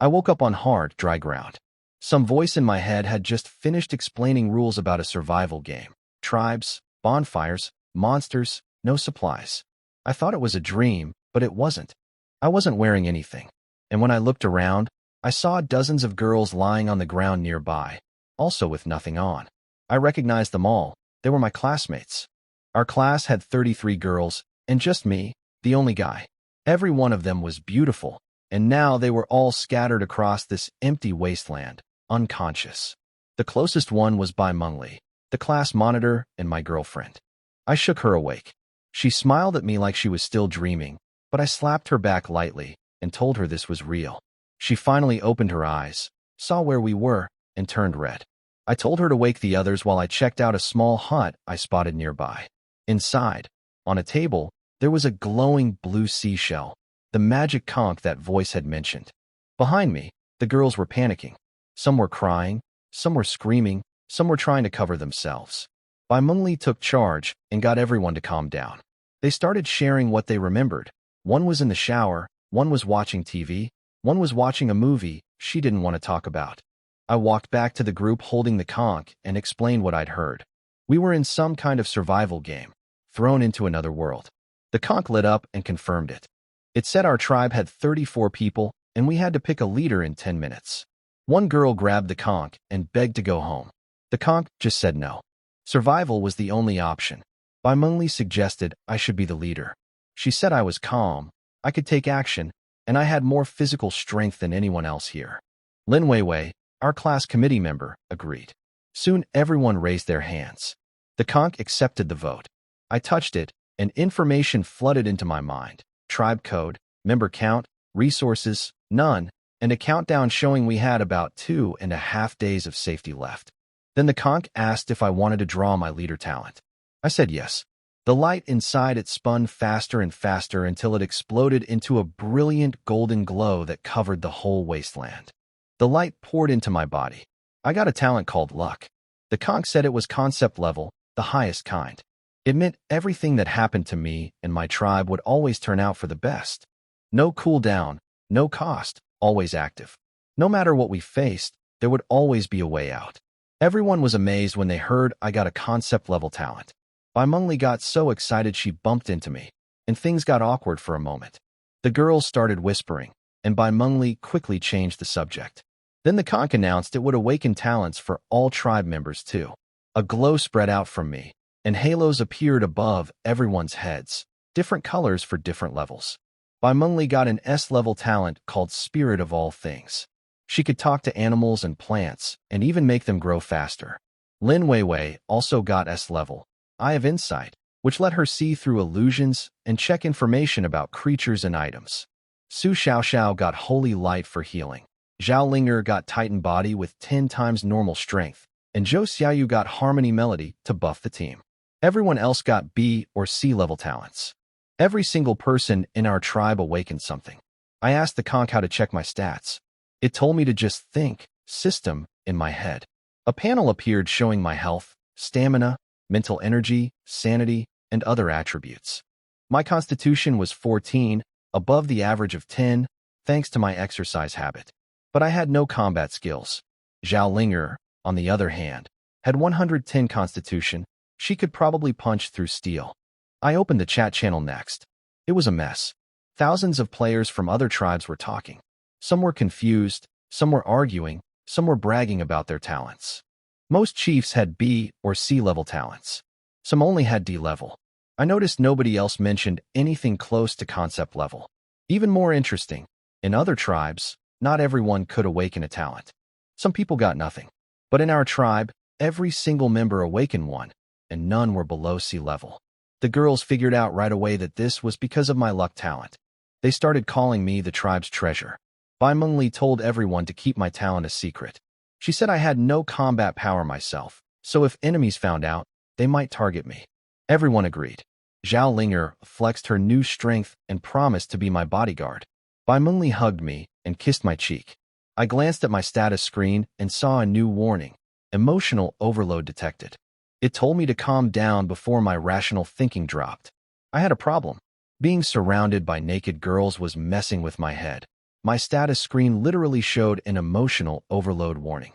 I woke up on hard, dry ground. Some voice in my head had just finished explaining rules about a survival game. Tribes, bonfires, monsters, no supplies. I thought it was a dream, but it wasn't. I wasn't wearing anything. And when I looked around, I saw dozens of girls lying on the ground nearby, also with nothing on. I recognized them all. They were my classmates. Our class had 33 girls, and just me, the only guy. Every one of them was beautiful, and now they were all scattered across this empty wasteland, unconscious. The closest one was Bai Mengli, the class monitor and my girlfriend. I shook her awake. She smiled at me like she was still dreaming, but I slapped her back lightly and told her this was real. She finally opened her eyes, saw where we were, and turned red. I told her to wake the others while I checked out a small hut I spotted nearby. Inside, on a table, there was a glowing blue seashell, the magic conch that voice had mentioned. Behind me, the girls were panicking. Some were crying, some were screaming, some were trying to cover themselves. Bai Mengli took charge and got everyone to calm down. They started sharing what they remembered. One was in the shower, one was watching TV, one was watching a movie she didn't want to talk about. I walked back to the group holding the conch and explained what I'd heard. We were in some kind of survival game, thrown into another world. The conch lit up and confirmed it. It said our tribe had 34 people and we had to pick a leader in 10 minutes. One girl grabbed the conch and begged to go home. The conch just said no. Survival was the only option. Bai Mengli suggested I should be the leader. She said I was calm, I could take action, and I had more physical strength than anyone else here. Lin Weiwei, our class committee member, agreed. Soon everyone raised their hands. The conch accepted the vote. I touched it, and information flooded into my mind. Tribe code, member count, resources, none, and a countdown showing we had about 2.5 days of safety left. Then the conch asked if I wanted to draw my leader talent. I said yes. The light inside it spun faster and faster until it exploded into a brilliant golden glow that covered the whole wasteland. The light poured into my body. I got a talent called luck. The conch said it was concept level, the highest kind. It meant everything that happened to me and my tribe would always turn out for the best. No cooldown, no cost, always active. No matter what we faced, there would always be a way out. Everyone was amazed when they heard I got a concept level talent. Bai Mengli got so excited she bumped into me, and things got awkward for a moment. The girls started whispering, and Bai Mengli quickly changed the subject. Then the conch announced it would awaken talents for all tribe members too. A glow spread out from me, and halos appeared above everyone's heads, different colors for different levels. Bai Mengli got an S-level talent called Spirit of All Things. She could talk to animals and plants, and even make them grow faster. Lin Weiwei also got S-level, Eye of Insight, which let her see through illusions and check information about creatures and items. Su Xiaoxiao got Holy Light for healing. Zhao Linger got Titan Body with 10 times normal strength, and Zhou Xiaoyu got Harmony Melody to buff the team. Everyone else got B or C level talents. Every single person in our tribe awakened something. I asked the conch how to check my stats. It told me to just think, system, in my head. A panel appeared showing my health, stamina, mental energy, sanity, and other attributes. My constitution was 14, above the average of 10, thanks to my exercise habit. But I had no combat skills. Zhao Linger, on the other hand, had 110 constitution. She could probably punch through steel. I opened the chat channel next. It was a mess. Thousands of players from other tribes were talking. Some were confused, some were arguing, some were bragging about their talents. Most chiefs had B or C level talents. Some only had D level. I noticed nobody else mentioned anything close to concept level. Even more interesting, in other tribes, not everyone could awaken a talent. Some people got nothing. But in our tribe, every single member awakened one, and none were below C level. The girls figured out right away that this was because of my luck talent. They started calling me the tribe's treasure. Bai Mengli told everyone to keep my talent a secret. She said I had no combat power myself, so if enemies found out, they might target me. Everyone agreed. Zhao Linger flexed her new strength and promised to be my bodyguard. Bai Mengli hugged me and kissed my cheek. I glanced at my status screen and saw a new warning, emotional overload detected. It told me to calm down before my rational thinking dropped. I had a problem. Being surrounded by naked girls was messing with my head. My status screen literally showed an emotional overload warning.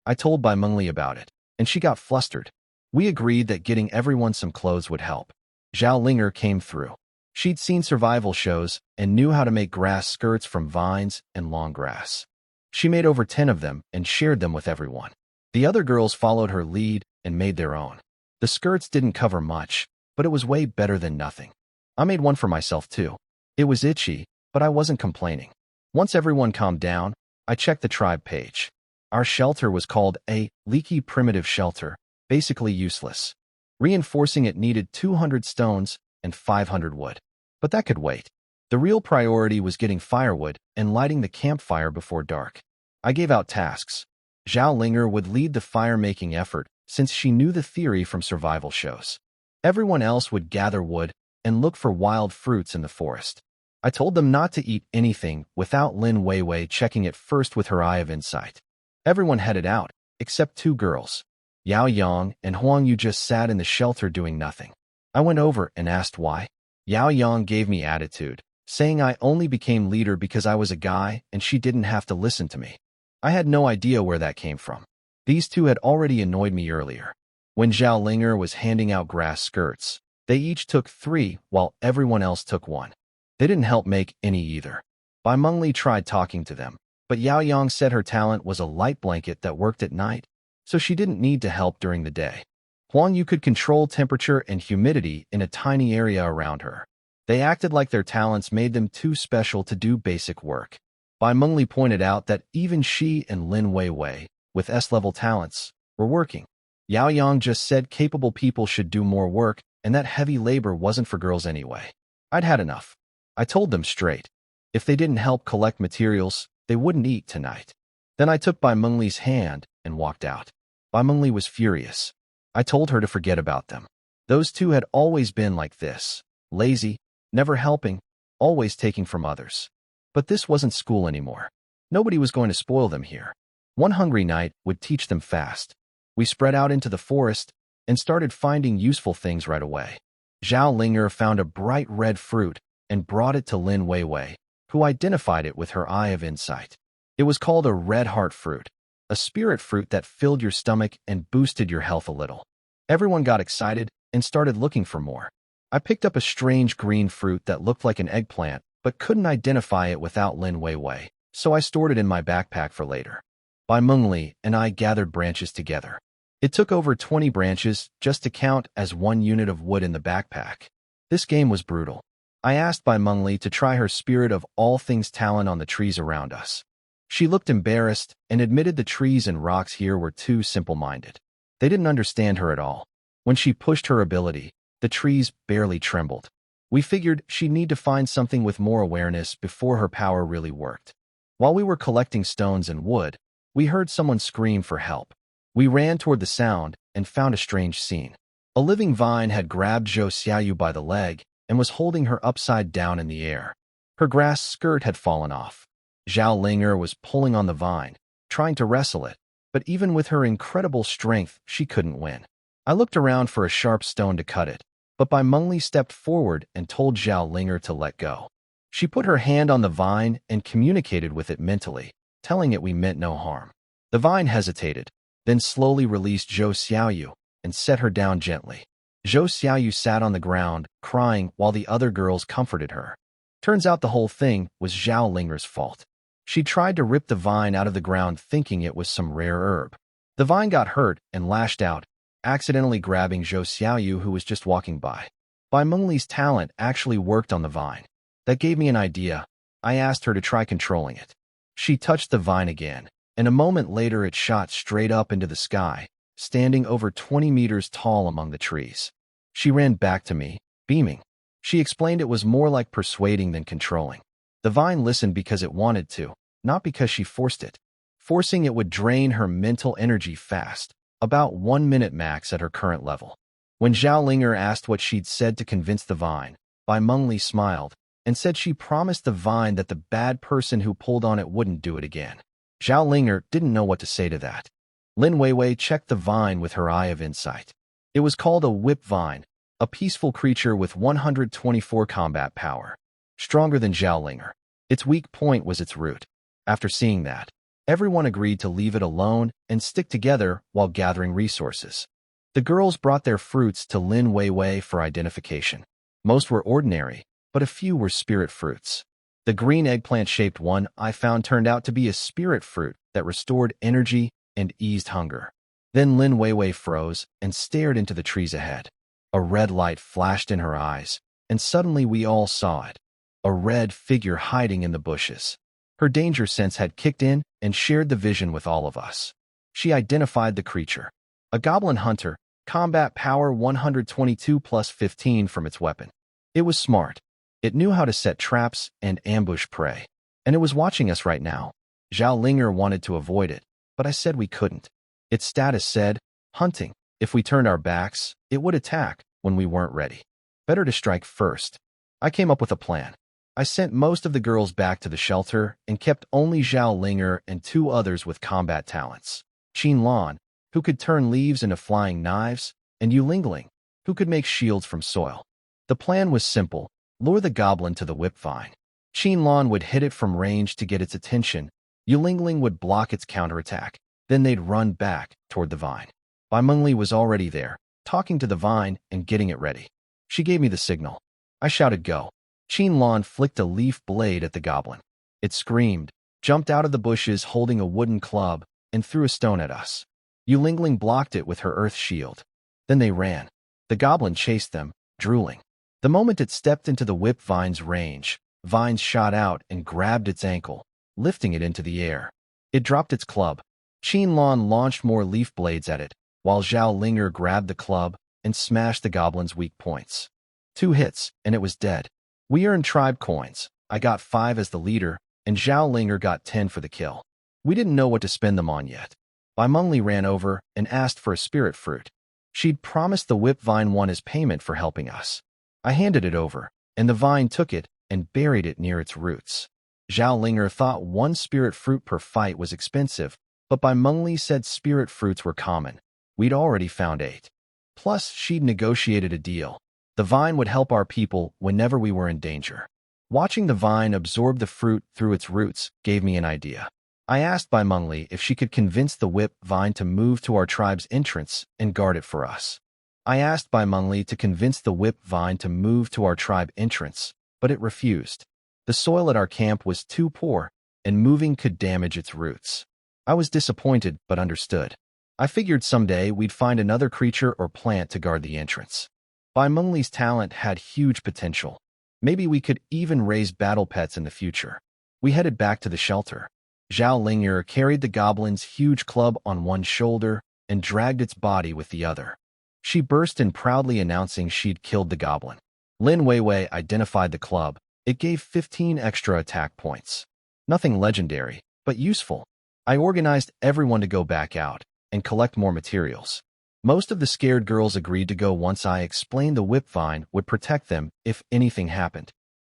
I told Bai Mengli about it, and she got flustered. We agreed that getting everyone some clothes would help. Zhao Linger came through. She'd seen survival shows and knew how to make grass skirts from vines and long grass. She made over 10 of them and shared them with everyone. The other girls followed her lead and made their own. The skirts didn't cover much, but it was way better than nothing. I made one for myself too. It was itchy, but I wasn't complaining. Once everyone calmed down, I checked the tribe page. Our shelter was called a leaky primitive shelter, basically useless. Reinforcing it needed 200 stones and 500 wood. But that could wait. The real priority was getting firewood and lighting the campfire before dark. I gave out tasks. Zhao Linger would lead the fire-making effort since she knew the theory from survival shows. Everyone else would gather wood and look for wild fruits in the forest. I told them not to eat anything without Lin Weiwei checking it first with her eye of insight. Everyone headed out, except 2 girls. Yao Yang and Huang Yu just sat in the shelter doing nothing. I went over and asked why. Yao Yang gave me attitude, saying I only became leader because I was a guy and she didn't have to listen to me. I had no idea where that came from. These 2 had already annoyed me earlier. When Zhao Linger was handing out grass skirts, they each took 3 while everyone else took 1. They didn't help make any either. Bai Mengli tried talking to them, but Yao Yang said her talent was a light blanket that worked at night, so she didn't need to help during the day. Huang Yu could control temperature and humidity in a tiny area around her. They acted like their talents made them too special to do basic work. Bai Mengli pointed out that even she and Lin Weiwei, with S-level talents, were working. Yao Yang just said capable people should do more work and that heavy labor wasn't for girls anyway. I'd had enough. I told them straight. If they didn't help collect materials, they wouldn't eat tonight. Then I took Bai Mengli's hand and walked out. Bai Mengli was furious. I told her to forget about them. Those 2 had always been like this, lazy, never helping, always taking from others. But this wasn't school anymore. Nobody was going to spoil them here. One hungry night would teach them fast. We spread out into the forest and started finding useful things right away. Zhao Linger found a bright red fruit and brought it to Lin Weiwei, who identified it with her eye of insight. It was called a red heart fruit, a spirit fruit that filled your stomach and boosted your health a little. Everyone got excited and started looking for more. I picked up a strange green fruit that looked like an eggplant, but couldn't identify it without Lin Weiwei, so I stored it in my backpack for later. Bai Mengli and I gathered branches together. It took over 20 branches just to count as 1 unit of wood in the backpack. This game was brutal. I asked Bai Mengli to try her spirit of all things talent on the trees around us. She looked embarrassed and admitted the trees and rocks here were too simple-minded. They didn't understand her at all. When she pushed her ability, the trees barely trembled. We figured she'd need to find something with more awareness before her power really worked. While we were collecting stones and wood, we heard someone scream for help. We ran toward the sound and found a strange scene. A living vine had grabbed Zhou Xiaoyu by the leg and was holding her upside down in the air. Her grass skirt had fallen off. Zhao Linger was pulling on the vine, trying to wrestle it, but even with her incredible strength, she couldn't win. I looked around for a sharp stone to cut it, but Bai Mengli stepped forward and told Zhao Linger to let go. She put her hand on the vine and communicated with it mentally, telling it we meant no harm. The vine hesitated, then slowly released Zhou Xiaoyu and set her down gently. Zhou Xiaoyu sat on the ground, crying while the other girls comforted her. Turns out the whole thing was Zhao Linger's fault. She tried to rip the vine out of the ground thinking it was some rare herb. The vine got hurt and lashed out, accidentally grabbing Zhou Xiaoyu who was just walking by. Bai Mengli's talent actually worked on the vine. That gave me an idea. I asked her to try controlling it. She touched the vine again, and a moment later it shot straight up into the sky, standing over 20 meters tall among the trees. She ran back to me, beaming. She explained it was more like persuading than controlling. The vine listened because it wanted to, not because she forced it. Forcing it would drain her mental energy fast, about 1 minute max at her current level. When Zhao Linger asked what she'd said to convince the vine, Bai Mengli smiled and said she promised the vine that the bad person who pulled on it wouldn't do it again. Zhao Linger didn't know what to say to that. Lin Weiwei checked the vine with her eye of insight. It was called a whip vine, a peaceful creature with 124 combat power, stronger than Zhao Linger. Its weak point was its root. After seeing that, everyone agreed to leave it alone and stick together while gathering resources. The girls brought their fruits to Lin Weiwei for identification. Most were ordinary, but a few were spirit fruits. The green eggplant-shaped one I found turned out to be a spirit fruit that restored energy and eased hunger. Then Lin Weiwei froze and stared into the trees ahead. A red light flashed in her eyes, and suddenly we all saw it. A red figure hiding in the bushes. Her danger sense had kicked in and shared the vision with all of us. She identified the creature. A goblin hunter, combat power 122 plus 15 from its weapon. It was smart. It knew how to set traps and ambush prey. And it was watching us right now. Zhao Linger wanted to avoid it, but I said we couldn't. Its status said, hunting. If we turned our backs, it would attack when we weren't ready. Better to strike first. I came up with a plan. I sent most of the girls back to the shelter and kept only Zhao Linger and 2 others with combat talents. Qin Lan, who could turn leaves into flying knives, and Yu Lingling, who could make shields from soil. The plan was simple: lure the goblin to the whip vine. Qin Lan would hit it from range to get its attention. Yu Lingling would block its counterattack. Then they'd run back toward the vine. Bai Mengli was already there, talking to the vine and getting it ready. She gave me the signal. I shouted go. Qin Lan flicked a leaf blade at the goblin. It screamed, jumped out of the bushes holding a wooden club, and threw a stone at us. Yu Lingling blocked it with her earth shield. Then they ran. The goblin chased them, drooling. The moment it stepped into the whip vine's range, vines shot out and grabbed its ankle, lifting it into the air. It dropped its club. Qin Lan launched more leaf blades at it, while Zhao Linger grabbed the club and smashed the goblin's weak points. 2 hits, and it was dead. We earned tribe coins. I got 5 as the leader, and Zhao Linger got 10 for the kill. We didn't know what to spend them on yet. Bai Mengli ran over and asked for a spirit fruit. She'd promised the whip vine one as payment for helping us. I handed it over, and the vine took it and buried it near its roots. Zhao Linger thought 1 spirit fruit per fight was expensive, but Bai Mengli said spirit fruits were common. We'd already found 8. Plus, she'd negotiated a deal. The vine would help our people whenever we were in danger. Watching the vine absorb the fruit through its roots gave me an idea. I asked Bai Mengli if she could convince the whip vine to move to our tribe's entrance and guard it for us. I asked Bai Mengli to convince the whip vine to move to our tribe entrance, but it refused. The soil at our camp was too poor, and moving could damage its roots. I was disappointed, but understood. I figured someday we'd find another creature or plant to guard the entrance. Bai Mengli's talent had huge potential. Maybe we could even raise battle pets in the future. We headed back to the shelter. Zhao Linger carried the goblin's huge club on one shoulder and dragged its body with the other. She burst in proudly announcing she'd killed the goblin. Lin Weiwei identified the club. It gave 15 extra attack points. Nothing legendary, but useful. I organized everyone to go back out and collect more materials. Most of the scared girls agreed to go once I explained the whip vine would protect them if anything happened.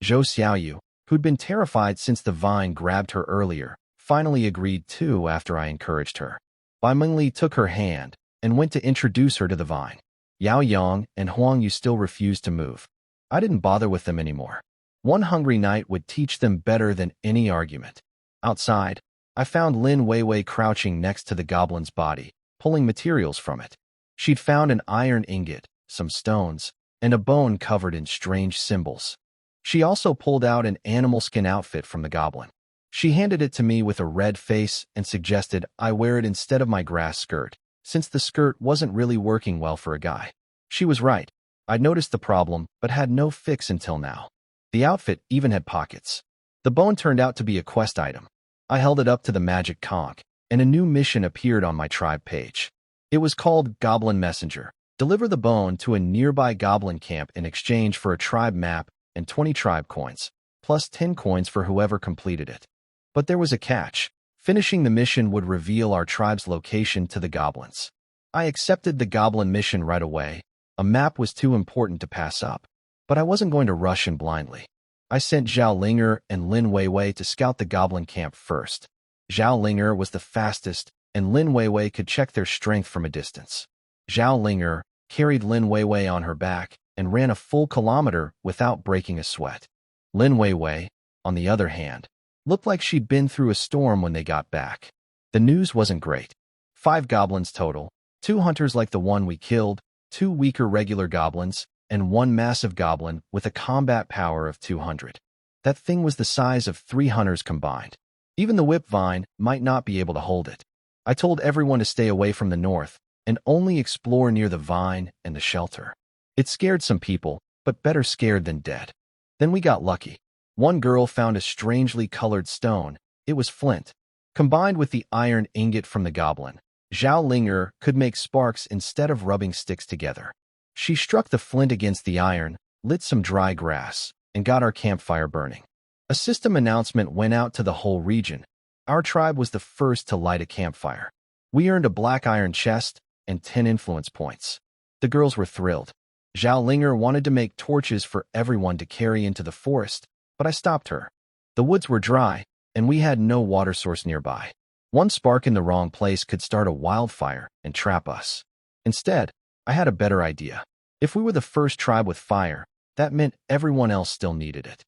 Zhou Xiaoyu, who'd been terrified since the vine grabbed her earlier, finally agreed too after I encouraged her. Bai Mengli took her hand and went to introduce her to the vine. Yao Yang and Huang Yu still refused to move. I didn't bother with them anymore. One hungry night would teach them better than any argument. Outside, I found Lin Weiwei crouching next to the goblin's body, pulling materials from it. She'd found an iron ingot, some stones, and a bone covered in strange symbols. She also pulled out an animal skin outfit from the goblin. She handed it to me with a red face and suggested I wear it instead of my grass skirt, since the skirt wasn't really working well for a guy. She was right. I'd noticed the problem, but had no fix until now. The outfit even had pockets. The bone turned out to be a quest item. I held it up to the magic conch, and a new mission appeared on my tribe page. It was called Goblin Messenger. Deliver the bone to a nearby goblin camp in exchange for a tribe map and 20 tribe coins, plus 10 coins for whoever completed it. But there was a catch. Finishing the mission would reveal our tribe's location to the goblins. I accepted the goblin mission right away. A map was too important to pass up. But I wasn't going to rush in blindly. I sent Zhao Linger and Lin Weiwei to scout the goblin camp first. Zhao Linger was the fastest, and Lin Weiwei could check their strength from a distance. Zhao Linger carried Lin Weiwei on her back and ran a full kilometer without breaking a sweat. Lin Weiwei, on the other hand, looked like she'd been through a storm when they got back. The news wasn't great. 5 goblins total, 2 hunters like the one we killed, 2 weaker regular goblins, and 1 massive goblin with a combat power of 200. That thing was the size of 3 hunters combined. Even the whip vine might not be able to hold it. I told everyone to stay away from the north and only explore near the vine and the shelter. It scared some people, but better scared than dead. Then we got lucky. One girl found a strangely colored stone. It was flint. Combined with the iron ingot from the goblin, Zhao Linger could make sparks instead of rubbing sticks together. She struck the flint against the iron, lit some dry grass, and got our campfire burning. A system announcement went out to the whole region. Our tribe was the first to light a campfire. We earned a black iron chest and 10 influence points. The girls were thrilled. Zhao Linger wanted to make torches for everyone to carry into the forest, but I stopped her. The woods were dry, and we had no water source nearby. One spark in the wrong place could start a wildfire and trap us. Instead, I had a better idea. If we were the first tribe with fire, that meant everyone else still needed it.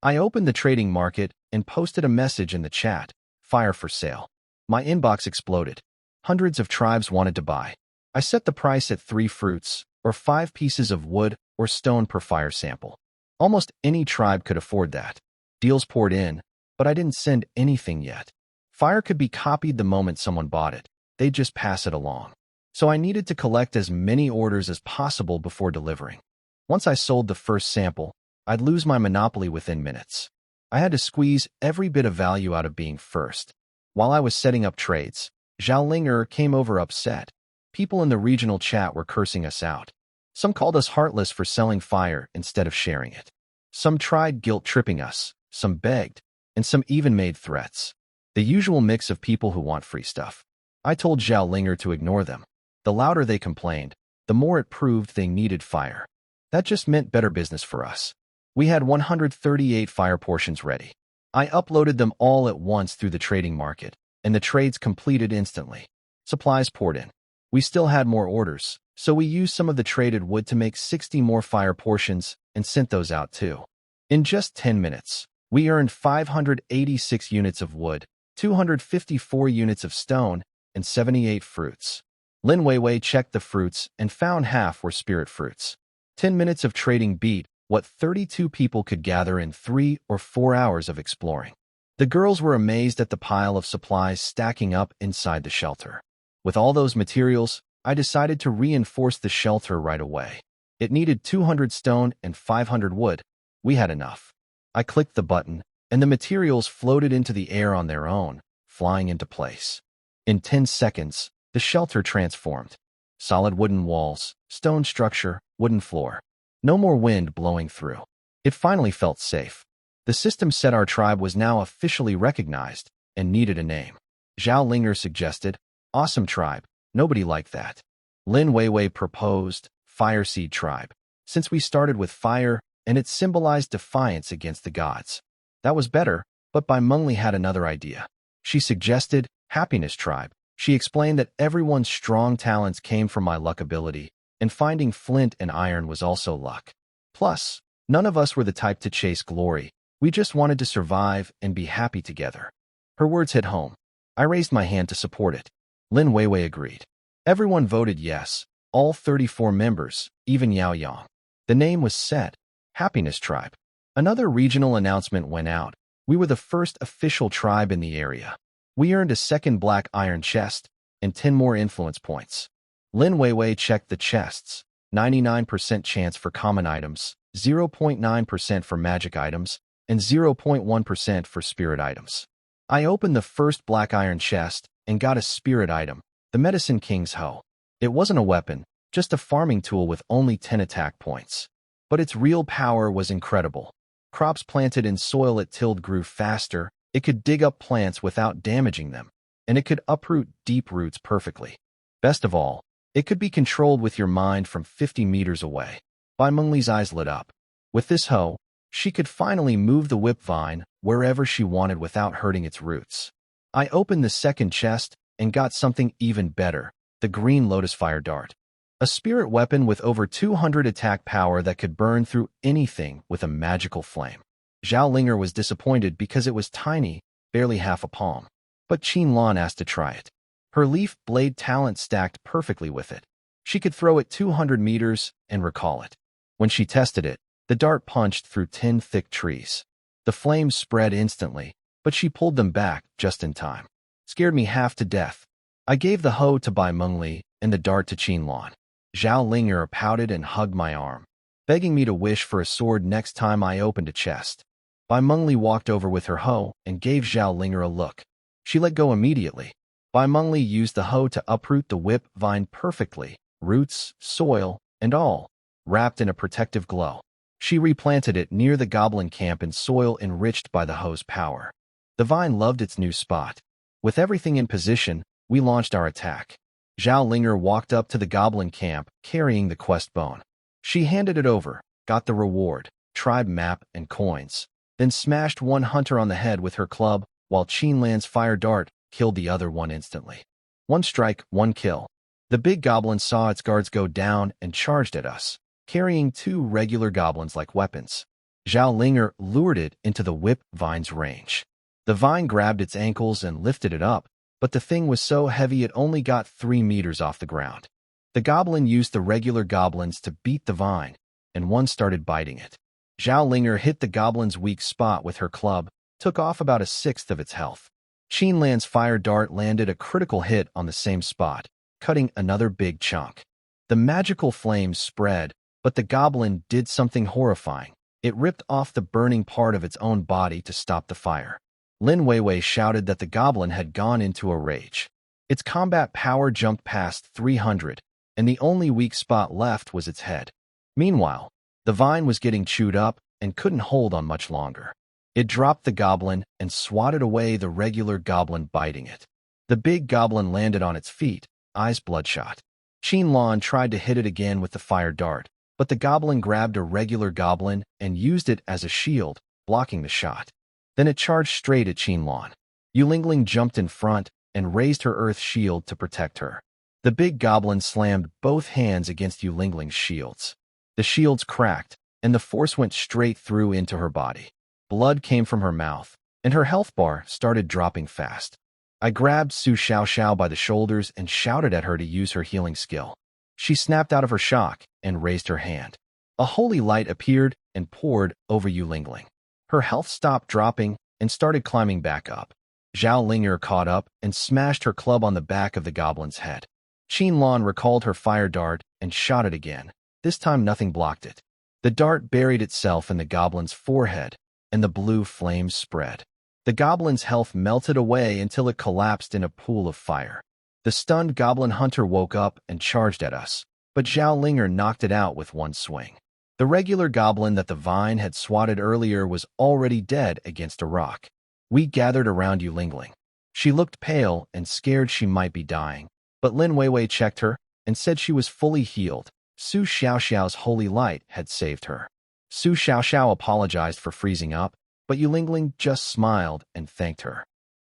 I opened the trading market and posted a message in the chat, "Fire for sale." My inbox exploded. Hundreds of tribes wanted to buy. I set the price at 3 fruits, or 5 pieces of wood or stone per fire sample. Almost any tribe could afford that. Deals poured in, but I didn't send anything yet. Fire could be copied the moment someone bought it. They'd just pass it along. So I needed to collect as many orders as possible before delivering. Once I sold the first sample, I'd lose my monopoly within minutes. I had to squeeze every bit of value out of being first. While I was setting up trades, Zhao Linger came over upset. People in the regional chat were cursing us out. Some called us heartless for selling fire instead of sharing it. Some tried guilt-tripping us, some begged, and some even made threats. The usual mix of people who want free stuff. I told Zhao Linger to ignore them. The louder they complained, the more it proved they needed fire. That just meant better business for us. We had 138 fire portions ready. I uploaded them all at once through the trading market, and the trades completed instantly. Supplies poured in. We still had more orders, so we used some of the traded wood to make 60 more fire portions and sent those out too. In just 10 minutes, we earned 586 units of wood, 254 units of stone, and 78 fruits. Lin Weiwei checked the fruits and found half were spirit fruits. 10 minutes of trading beat what 32 people could gather in 3 or 4 hours of exploring. The girls were amazed at the pile of supplies stacking up inside the shelter. With all those materials, I decided to reinforce the shelter right away. It needed 200 stone and 500 wood. We had enough. I clicked the button, and the materials floated into the air on their own, flying into place. In 10 seconds, the shelter transformed. Solid wooden walls, stone structure, wooden floor. No more wind blowing through. It finally felt safe. The system said our tribe was now officially recognized and needed a name. Zhao Linger suggested, "Awesome tribe." Nobody liked that. Lin Weiwei proposed, "Fire Seed tribe," since we started with fire and it symbolized defiance against the gods. That was better, but Bai Mengli had another idea. She suggested, "Happiness tribe." She explained that everyone's strong talents came from my luck ability, and finding flint and iron was also luck. Plus, none of us were the type to chase glory. We just wanted to survive and be happy together. Her words hit home. I raised my hand to support it. Lin Weiwei agreed. Everyone voted yes, all 34 members, even Yao Yang. The name was set, Happiness Tribe. Another regional announcement went out. We were the first official tribe in the area. We earned a second black iron chest and 10 more influence points. Lin Weiwei checked the chests. 99% chance for common items, 0.9% for magic items, and 0.1% for spirit items. I opened the first black iron chest and got a spirit item, the Medicine King's hoe. It wasn't a weapon, just a farming tool with only 10 attack points. But its real power was incredible. Crops planted in soil it tilled grew faster, it could dig up plants without damaging them, and it could uproot deep roots perfectly. Best of all, it could be controlled with your mind from 50 meters away. Bai Mengli's eyes lit up. With this hoe, she could finally move the whip vine wherever she wanted without hurting its roots. I opened the second chest and got something even better, the green lotus fire dart. A spirit weapon with over 200 attack power that could burn through anything with a magical flame. Zhao Linger was disappointed because it was tiny, barely half a palm. But Qin Lan asked to try it. Her leaf blade talent stacked perfectly with it. She could throw it 200 meters and recall it. When she tested it, the dart punched through 10 thick trees. The flames spread instantly, but she pulled them back just in time. Scared me half to death. I gave the hoe to Bai Mengli and the dart to Qin Lan. Zhao Linger pouted and hugged my arm, begging me to wish for a sword next time I opened a chest. Bai Mengli walked over with her hoe and gave Zhao Linger a look. She let go immediately. Bai Mengli used the hoe to uproot the whip vine perfectly, roots, soil, and all, wrapped in a protective glow. She replanted it near the goblin camp in soil enriched by the hoe's power. The vine loved its new spot. With everything in position, we launched our attack. Zhao Linger walked up to the goblin camp, carrying the quest bone. She handed it over, got the reward, tribe map, and coins, then smashed one hunter on the head with her club, while Qin Lan's fire dart killed the other one instantly. One strike, one kill. The big goblin saw its guards go down and charged at us, carrying 2 regular goblins like weapons. Zhao Linger lured it into the whip vine's range. The vine grabbed its ankles and lifted it up, but the thing was so heavy it only got 3 meters off the ground. The goblin used the regular goblins to beat the vine, and one started biting it. Zhao Linger hit the goblin's weak spot with her club, took off about 1/6 of its health. Qin Lan's fire dart landed a critical hit on the same spot, cutting another big chunk. The magical flames spread, but the goblin did something horrifying. It ripped off the burning part of its own body to stop the fire. Lin Weiwei shouted that the goblin had gone into a rage. Its combat power jumped past 300, and the only weak spot left was its head. Meanwhile, the vine was getting chewed up and couldn't hold on much longer. It dropped the goblin and swatted away the regular goblin biting it. The big goblin landed on its feet, eyes bloodshot. Qin Lan tried to hit it again with the fire dart, but the goblin grabbed a regular goblin and used it as a shield, blocking the shot. Then it charged straight at Qin Lan. Yulingling jumped in front and raised her earth shield to protect her. The big goblin slammed both hands against Yulingling's shields. The shields cracked, and the force went straight through into her body. Blood came from her mouth, and her health bar started dropping fast. I grabbed Su Xiaoxiao by the shoulders and shouted at her to use her healing skill. She snapped out of her shock and raised her hand. A holy light appeared and poured over Yulingling. Her health stopped dropping and started climbing back up. Zhao Linger caught up and smashed her club on the back of the goblin's head. Qin Lan recalled her fire dart and shot it again. This time nothing blocked it. The dart buried itself in the goblin's forehead, and the blue flames spread. The goblin's health melted away until it collapsed in a pool of fire. The stunned goblin hunter woke up and charged at us, but Zhao Linger knocked it out with one swing. The regular goblin that the vine had swatted earlier was already dead against a rock. We gathered around Yulingling. She looked pale and scared she might be dying, but Lin Weiwei checked her and said she was fully healed. Su Xiaoxiao's holy light had saved her. Su Xiaoxiao apologized for freezing up, but Yulingling just smiled and thanked her.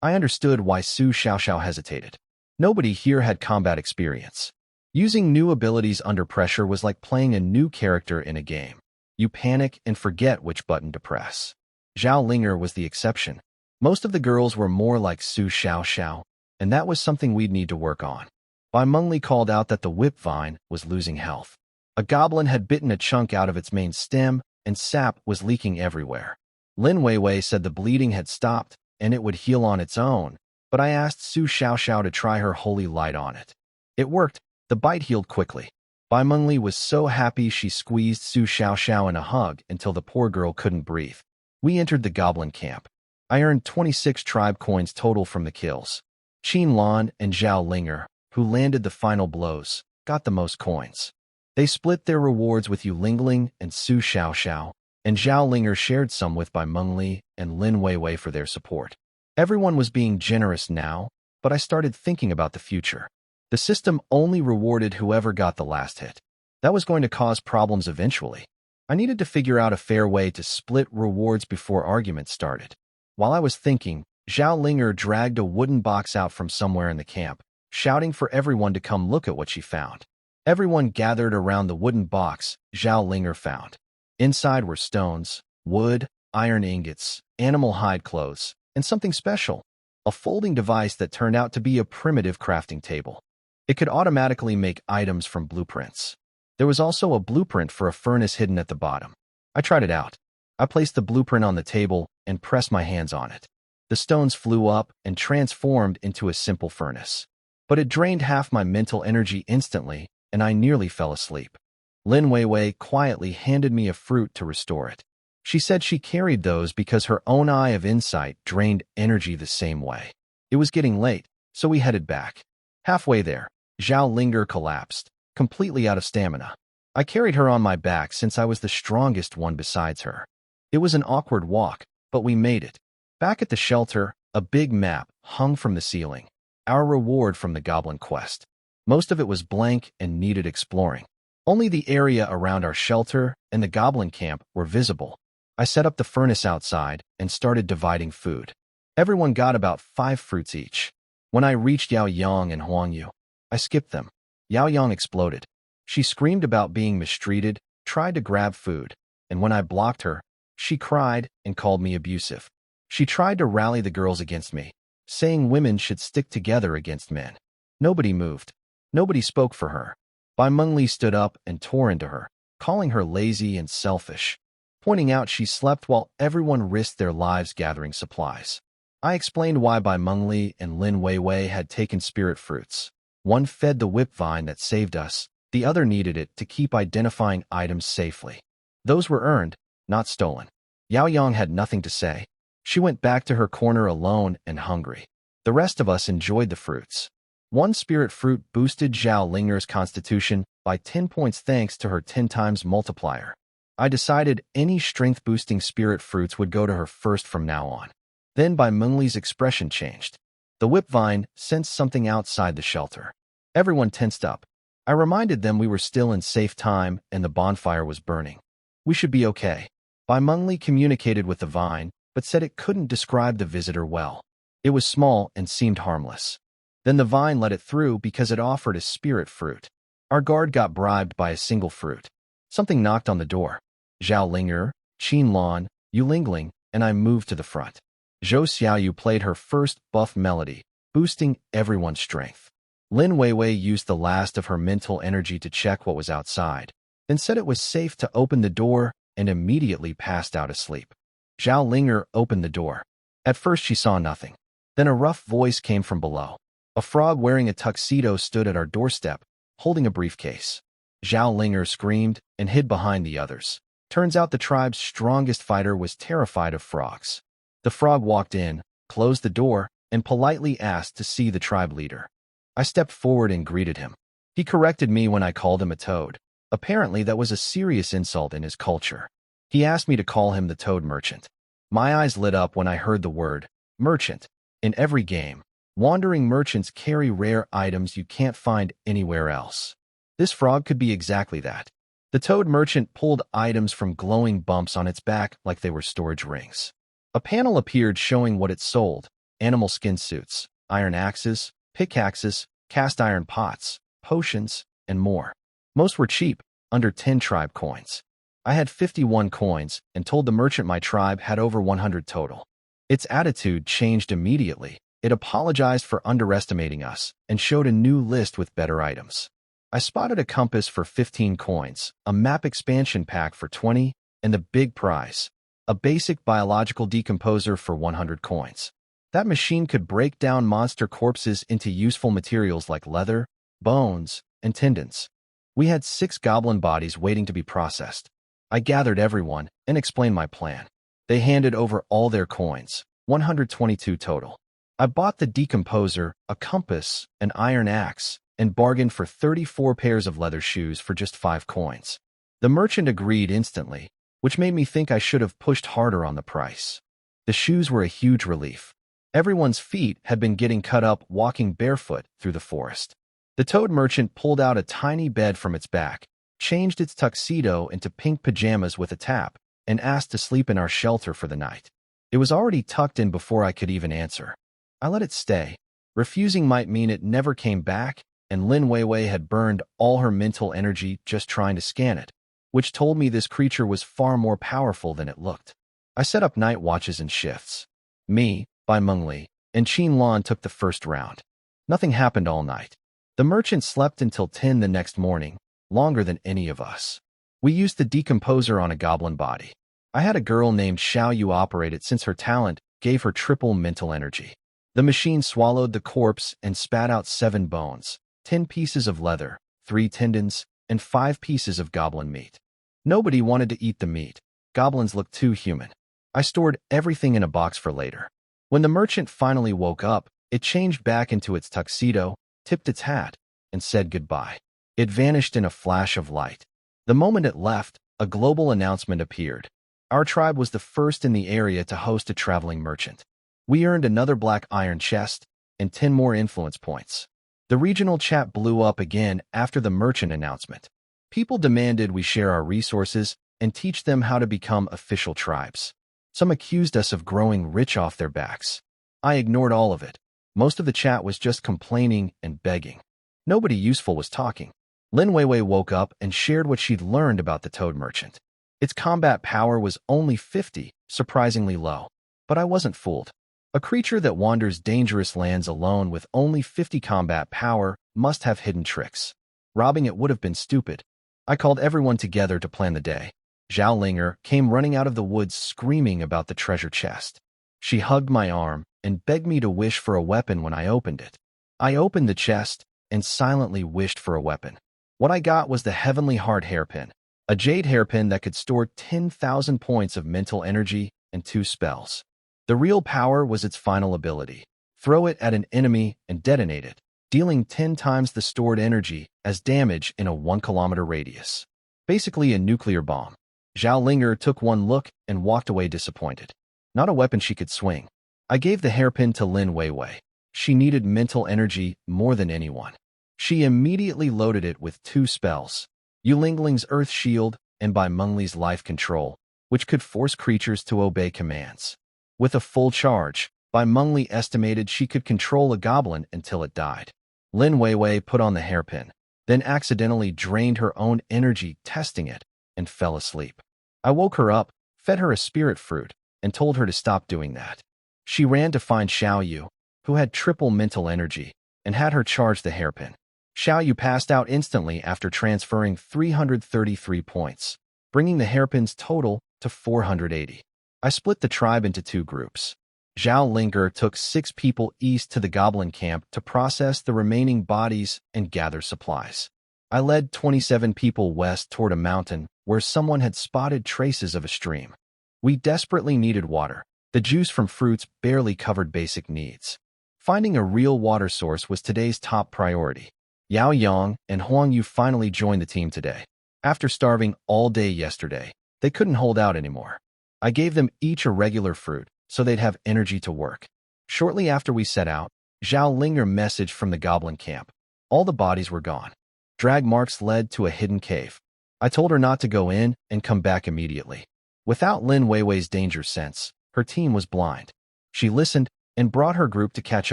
I understood why Su Xiaoxiao hesitated. Nobody here had combat experience. Using new abilities under pressure was like playing a new character in a game. You panic and forget which button to press. Zhao Linger was the exception. Most of the girls were more like Su Xiaoxiao, and that was something we'd need to work on. Bai Mengli called out that the whip vine was losing health. A goblin had bitten a chunk out of its main stem, and sap was leaking everywhere. Lin Weiwei said the bleeding had stopped, and it would heal on its own, but I asked Su Xiaoxiao to try her holy light on it. It worked. The bite healed quickly. Bai Mengli was so happy she squeezed Su Xiaoxiao in a hug until the poor girl couldn't breathe. We entered the goblin camp. I earned 26 tribe coins total from the kills. Qin Lan and Zhao Linger, who landed the final blows, got the most coins. They split their rewards with Yulingling and Su Xiaoxiao, and Zhao Linger shared some with Bai Mengli and Lin Weiwei for their support. Everyone was being generous now, but I started thinking about the future. The system only rewarded whoever got the last hit. That was going to cause problems eventually. I needed to figure out a fair way to split rewards before arguments started. While I was thinking, Zhao Linger dragged a wooden box out from somewhere in the camp, shouting for everyone to come look at what she found. Everyone gathered around the wooden box Zhao Linger found. Inside were stones, wood, iron ingots, animal hide clothes, and something special, a folding device that turned out to be a primitive crafting table. It could automatically make items from blueprints. There was also a blueprint for a furnace hidden at the bottom. I tried it out. I placed the blueprint on the table and pressed my hands on it. The stones flew up and transformed into a simple furnace. But it drained half my mental energy instantly, and I nearly fell asleep. Lin Weiwei quietly handed me a fruit to restore it. She said she carried those because her own eye of insight drained energy the same way. It was getting late, so we headed back. Halfway there, Zhao Linger collapsed, completely out of stamina. I carried her on my back since I was the strongest one besides her. It was an awkward walk, but we made it. Back at the shelter, a big map hung from the ceiling. Our reward from the goblin quest. Most of it was blank and needed exploring. Only the area around our shelter and the goblin camp were visible. I set up the furnace outside and started dividing food. Everyone got about 5 fruits each. When I reached Yao Yang and Huang Yu, I skipped them. Yao Yang exploded. She screamed about being mistreated, tried to grab food, and when I blocked her, she cried and called me abusive. She tried to rally the girls against me, saying women should stick together against men. Nobody moved. Nobody spoke for her. Bai Mengli stood up and tore into her, calling her lazy and selfish, pointing out she slept while everyone risked their lives gathering supplies. I explained why Bai Mengli and Lin Weiwei had taken spirit fruits. One fed the whip vine that saved us, the other needed it to keep identifying items safely. Those were earned, not stolen. Yao Yang had nothing to say. She went back to her corner alone and hungry. The rest of us enjoyed the fruits. One spirit fruit boosted Zhao Linger's constitution by 10 points thanks to her 10 times multiplier. I decided any strength-boosting spirit fruits would go to her first from now on. Then Bai Mengli's expression changed. The whipvine sensed something outside the shelter. Everyone tensed up. I reminded them we were still in safe time and the bonfire was burning. We should be okay. Bai Mengli communicated with the vine, but said it couldn't describe the visitor well. It was small and seemed harmless. Then the vine let it through because it offered a spirit fruit. Our guard got bribed by a single fruit. Something knocked on the door. Zhao Linger, Qin Lan, Yu Lingling, and I moved to the front. Zhou Xiaoyu played her first buff melody, boosting everyone's strength. Lin Weiwei used the last of her mental energy to check what was outside, then said it was safe to open the door and immediately passed out asleep. Zhao Linger opened the door. At first she saw nothing. Then a rough voice came from below. A frog wearing a tuxedo stood at our doorstep, holding a briefcase. Zhao Linger screamed and hid behind the others. Turns out the tribe's strongest fighter was terrified of frogs. The frog walked in, closed the door, and politely asked to see the tribe leader. I stepped forward and greeted him. He corrected me when I called him a toad. Apparently that was a serious insult in his culture. He asked me to call him the Toad Merchant. My eyes lit up when I heard the word merchant. In every game, wandering merchants carry rare items you can't find anywhere else. This frog could be exactly that. The Toad Merchant pulled items from glowing bumps on its back like they were storage rings. A panel appeared showing what it sold: animal skin suits, iron axes, pickaxes, cast iron pots, potions, and more. Most were cheap, under 10 tribe coins. I had 51 coins and told the merchant my tribe had over 100 total. Its attitude changed immediately. It apologized for underestimating us and showed a new list with better items. I spotted a compass for 15 coins, a map expansion pack for 20, and the big prize, a basic biological decomposer for 100 coins. That machine could break down monster corpses into useful materials like leather, bones, and tendons. We had 6 goblin bodies waiting to be processed. I gathered everyone and explained my plan. They handed over all their coins, 122 total. I bought the decomposer, a compass, an iron axe, and bargained for 34 pairs of leather shoes for just 5 coins. The merchant agreed instantly, which made me think I should have pushed harder on the price. The shoes were a huge relief. Everyone's feet had been getting cut up walking barefoot through the forest. The Toad Merchant pulled out a tiny bed from its back, changed its tuxedo into pink pajamas with a tap, and asked to sleep in our shelter for the night. It was already tucked in before I could even answer. I let it stay. Refusing might mean it never came back, and Lin Weiwei had burned all her mental energy just trying to scan it, which told me this creature was far more powerful than it looked. I set up night watches and shifts. Me, Bai Mengli, and Qin Lan took the first round. Nothing happened all night. The merchant slept until 10 the next morning, longer than any of us. We used the decomposer on a goblin body. I had a girl named Xiao Yu operate it since her talent gave her triple mental energy. The machine swallowed the corpse and spat out 7 bones, 10 pieces of leather, 3 tendons, and 5 pieces of goblin meat. Nobody wanted to eat the meat. Goblins looked too human. I stored everything in a box for later. When the merchant finally woke up, it changed back into its tuxedo, tipped its hat, and said goodbye. It vanished in a flash of light. The moment it left, a global announcement appeared. Our tribe was the first in the area to host a traveling merchant. We earned another black iron chest and 10 more influence points. The regional chat blew up again after the merchant announcement. People demanded we share our resources and teach them how to become official tribes. Some accused us of growing rich off their backs. I ignored all of it. Most of the chat was just complaining and begging. Nobody useful was talking. Lin Weiwei woke up and shared what she'd learned about the toad merchant. Its combat power was only 50, surprisingly low. But I wasn't fooled. A creature that wanders dangerous lands alone with only 50 combat power must have hidden tricks. Robbing it would have been stupid. I called everyone together to plan the day. Zhao Linger came running out of the woods screaming about the treasure chest. She hugged my arm and begged me to wish for a weapon when I opened it. I opened the chest and silently wished for a weapon. What I got was the heavenly heart hairpin, a jade hairpin that could store 10,000 points of mental energy and 2 spells. The real power was its final ability. Throw it at an enemy and detonate it, dealing 10 times the stored energy as damage in a 1-kilometer radius. Basically a nuclear bomb. Zhao Linger took one look and walked away disappointed. Not a weapon she could swing. I gave the hairpin to Lin Weiwei. She needed mental energy more than anyone. She immediately loaded it with 2 spells. Yu Lingling's Earth Shield and Bai Mengli's Life Control, which could force creatures to obey commands. With a full charge, Bai Mengli estimated she could control a goblin until it died. Lin Weiwei put on the hairpin, then accidentally drained her own energy testing it, and fell asleep. I woke her up, fed her a spirit fruit, and told her to stop doing that. She ran to find Xiao Yu, who had triple mental energy, and had her charge the hairpin. Xiao Yu passed out instantly after transferring 333 points, bringing the hairpin's total to 480. I split the tribe into 2 groups. Zhao Linger took 6 people east to the goblin camp to process the remaining bodies and gather supplies. I led 27 people west toward a mountain where someone had spotted traces of a stream. We desperately needed water. The juice from fruits barely covered basic needs. Finding a real water source was today's top priority. Yao Yang and Huang Yu finally joined the team today. After starving all day yesterday, they couldn't hold out anymore. I gave them each a regular fruit so they'd have energy to work. Shortly after we set out, Zhao Linger messaged from the goblin camp. All the bodies were gone. Drag marks led to a hidden cave. I told her not to go in and come back immediately. Without Lin Weiwei's danger sense, her team was blind. She listened and brought her group to catch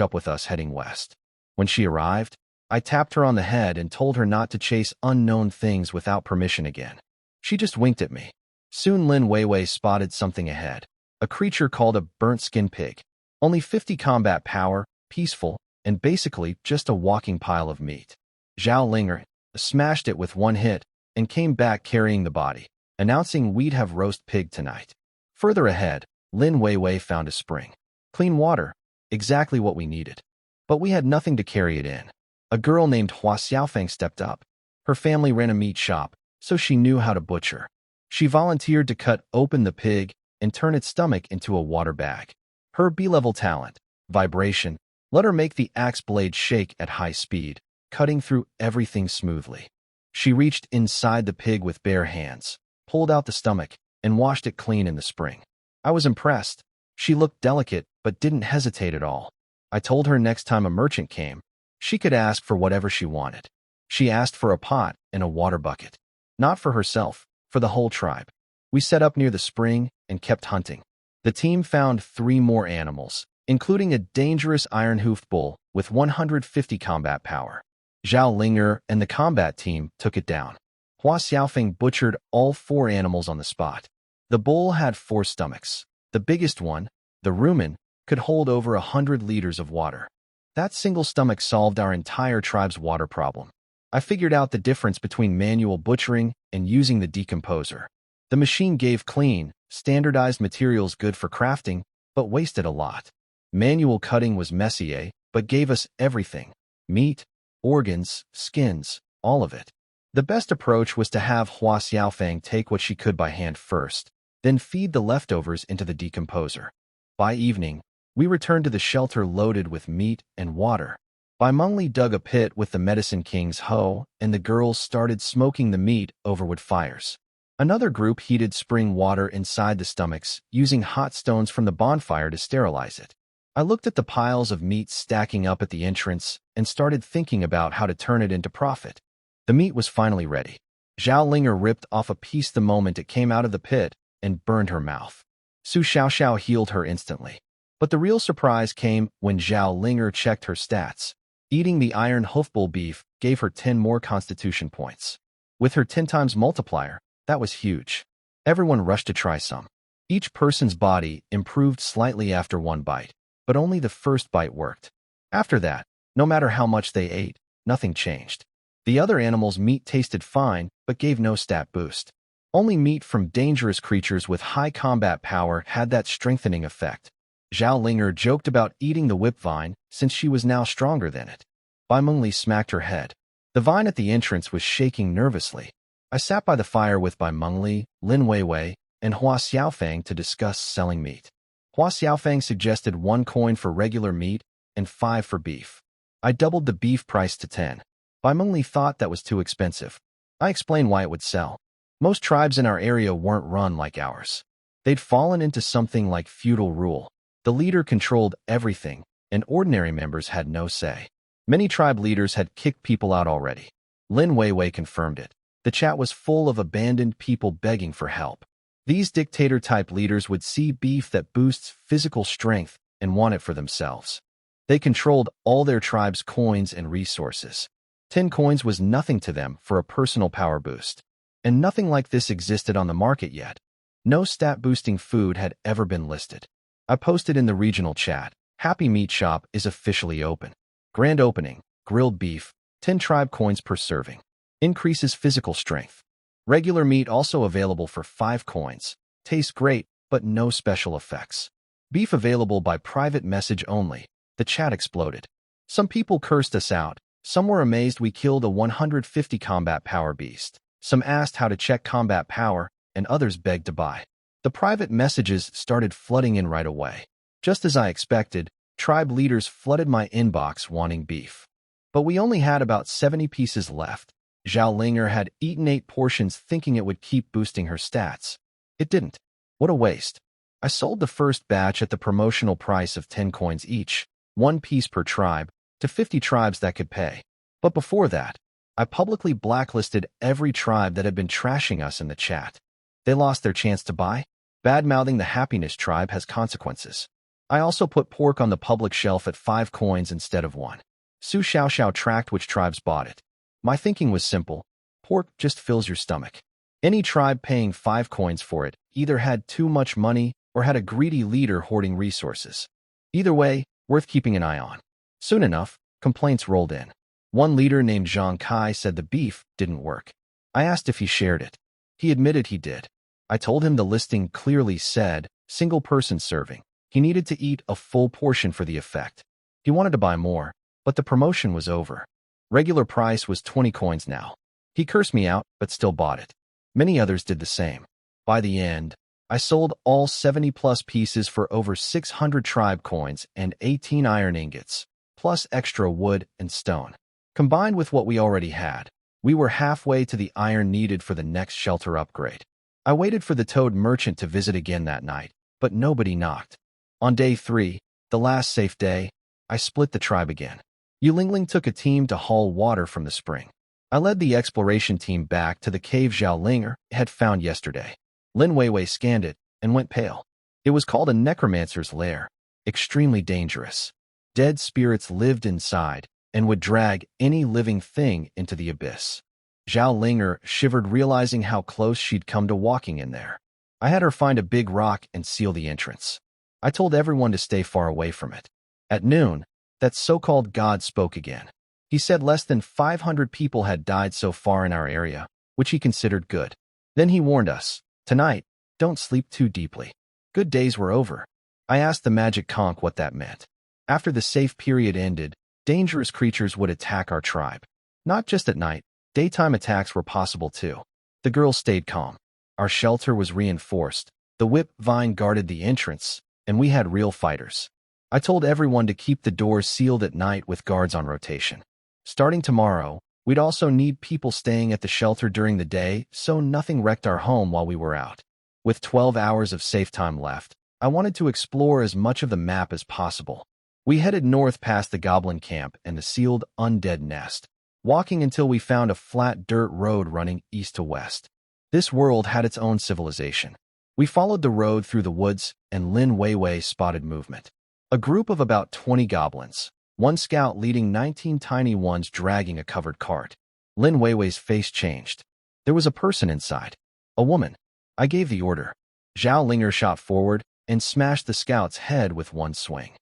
up with us heading west. When she arrived, I tapped her on the head and told her not to chase unknown things without permission again. She just winked at me. Soon Lin Weiwei spotted something ahead, a creature called a burnt skin pig. Only 50 combat power, peaceful, and basically just a walking pile of meat. Zhao Linger smashed it with 1 hit and came back carrying the body, announcing we'd have roast pig tonight. Further ahead, Lin Weiwei found a spring. Clean water, exactly what we needed. But we had nothing to carry it in. A girl named Hua Xiaofeng stepped up. Her family ran a meat shop, so she knew how to butcher. She volunteered to cut open the pig and turn its stomach into a water bag. Her B-level talent, vibration, let her make the axe blade shake at high speed, cutting through everything smoothly. She reached inside the pig with bare hands, pulled out the stomach, and washed it clean in the spring. I was impressed. She looked delicate but didn't hesitate at all. I told her next time a merchant came, she could ask for whatever she wanted. She asked for a pot and a water bucket. Not for herself, for the whole tribe. We set up near the spring and kept hunting. The team found 3 more animals, including a dangerous iron-hoofed bull with 150 combat power. Zhao Linger and the combat team took it down. Hua Xiaofeng butchered all 4 animals on the spot. The bull had 4 stomachs, The biggest one, the rumen, could hold over 100 liters of water. That single stomach solved our entire tribe's water problem. I figured out the difference between manual butchering and using the decomposer. The machine gave clean, standardized materials good for crafting, but wasted a lot. Manual cutting was messy, but gave us everything: meat, organs, skins, all of it. The best approach was to have Hua Xiaofang take what she could by hand first, then feed the leftovers into the decomposer. By evening, we returned to the shelter loaded with meat and water. Bai Mengli dug a pit with the Medicine King's hoe, and the girls started smoking the meat over wood fires. Another group heated spring water inside the stomachs, using hot stones from the bonfire to sterilize it. I looked at the piles of meat stacking up at the entrance and started thinking about how to turn it into profit. The meat was finally ready. Zhao Linger ripped off a piece the moment it came out of the pit and burned her mouth. Su Xiaoxiao healed her instantly. But the real surprise came when Zhao Linger checked her stats. Eating the iron hoofbull beef gave her 10 more constitution points. With her 10 times multiplier, that was huge. Everyone rushed to try some. Each person's body improved slightly after one bite, but only the first bite worked. After that, no matter how much they ate, nothing changed. The other animals' meat tasted fine, but gave no stat boost. Only meat from dangerous creatures with high combat power had that strengthening effect. Zhao Linger joked about eating the whip vine since she was now stronger than it. Bai Mengli smacked her head. The vine at the entrance was shaking nervously. I sat by the fire with Bai Mengli, Lin Weiwei, and Hua Xiaofang to discuss selling meat. Hua Xiaofang suggested 1 coin for regular meat and 5 for beef. I doubled the beef price to 10. Bai Mengli thought that was too expensive. I explained why it would sell. Most tribes in our area weren't run like ours. They'd fallen into something like feudal rule. The leader controlled everything, and ordinary members had no say. Many tribe leaders had kicked people out already. Lin Weiwei confirmed it. The chat was full of abandoned people begging for help. These dictator-type leaders would see beef that boosts physical strength and want it for themselves. They controlled all their tribe's coins and resources. 10 coins was nothing to them for a personal power boost. And nothing like this existed on the market yet. No stat-boosting food had ever been listed. I posted in the regional chat, Happy Meat Shop is officially open. Grand opening, grilled beef, 10 tribe coins per serving. Increases physical strength. Regular meat also available for 5 coins. Tastes great, but no special effects. Beef available by private message only. The chat exploded. Some people cursed us out. Some were amazed we killed a 150 combat power beast. Some asked how to check combat power, and others begged to buy. The private messages started flooding in right away. Just as I expected, tribe leaders flooded my inbox wanting beef. But we only had about 70 pieces left. Zhao Linger had eaten 8 portions thinking it would keep boosting her stats. It didn't. What a waste. I sold the first batch at the promotional price of 10 coins each, 1 piece per tribe, to 50 tribes that could pay. But before that, I publicly blacklisted every tribe that had been trashing us in the chat. They lost their chance to buy. Bad-mouthing the Happiness tribe has consequences. I also put pork on the public shelf at 5 coins instead of 1. Su Xiaoxiao tracked which tribes bought it. My thinking was simple. Pork just fills your stomach. Any tribe paying 5 coins for it either had too much money or had a greedy leader hoarding resources. Either way, worth keeping an eye on. Soon enough, complaints rolled in. One leader named Zhang Kai said the beef didn't work. I asked if he shared it. He admitted he did. I told him the listing clearly said, single person serving. He needed to eat a full portion for the effect. He wanted to buy more, but the promotion was over. Regular price was 20 coins now. He cursed me out, but still bought it. Many others did the same. By the end, I sold all 70-plus pieces for over 600 tribe coins and 18 iron ingots, plus extra wood and stone. Combined with what we already had, we were halfway to the iron needed for the next shelter upgrade. I waited for the toad merchant to visit again that night, but nobody knocked. On day 3, the last safe day, I split the tribe again. Yulingling took a team to haul water from the spring. I led the exploration team back to the cave Zhao Linger had found yesterday. Lin Weiwei scanned it and went pale. It was called a necromancer's lair, extremely dangerous. Dead spirits lived inside and would drag any living thing into the abyss. Zhao Linger shivered realizing how close she'd come to walking in there. I had her find a big rock and seal the entrance. I told everyone to stay far away from it. At noon, that so-called god spoke again. He said less than 500 people had died so far in our area, which he considered good. Then he warned us, "Tonight, don't sleep too deeply. Good days were over." I asked the magic conch what that meant. After the safe period ended, dangerous creatures would attack our tribe. Not just at night, daytime attacks were possible too. The girl stayed calm. Our shelter was reinforced, the whip vine guarded the entrance, and we had real fighters. I told everyone to keep the doors sealed at night with guards on rotation. Starting tomorrow, we'd also need people staying at the shelter during the day so nothing wrecked our home while we were out. With 12 hours of safe time left, I wanted to explore as much of the map as possible. We headed north past the goblin camp and the sealed undead nest, walking until we found a flat dirt road running east to west. This world had its own civilization. We followed the road through the woods, and Lin Weiwei spotted movement. A group of about 20 goblins, one scout leading 19 tiny ones dragging a covered cart. Lin Weiwei's face changed. There was a person inside. A woman. I gave the order. Zhao Linger shot forward and smashed the scout's head with one swing.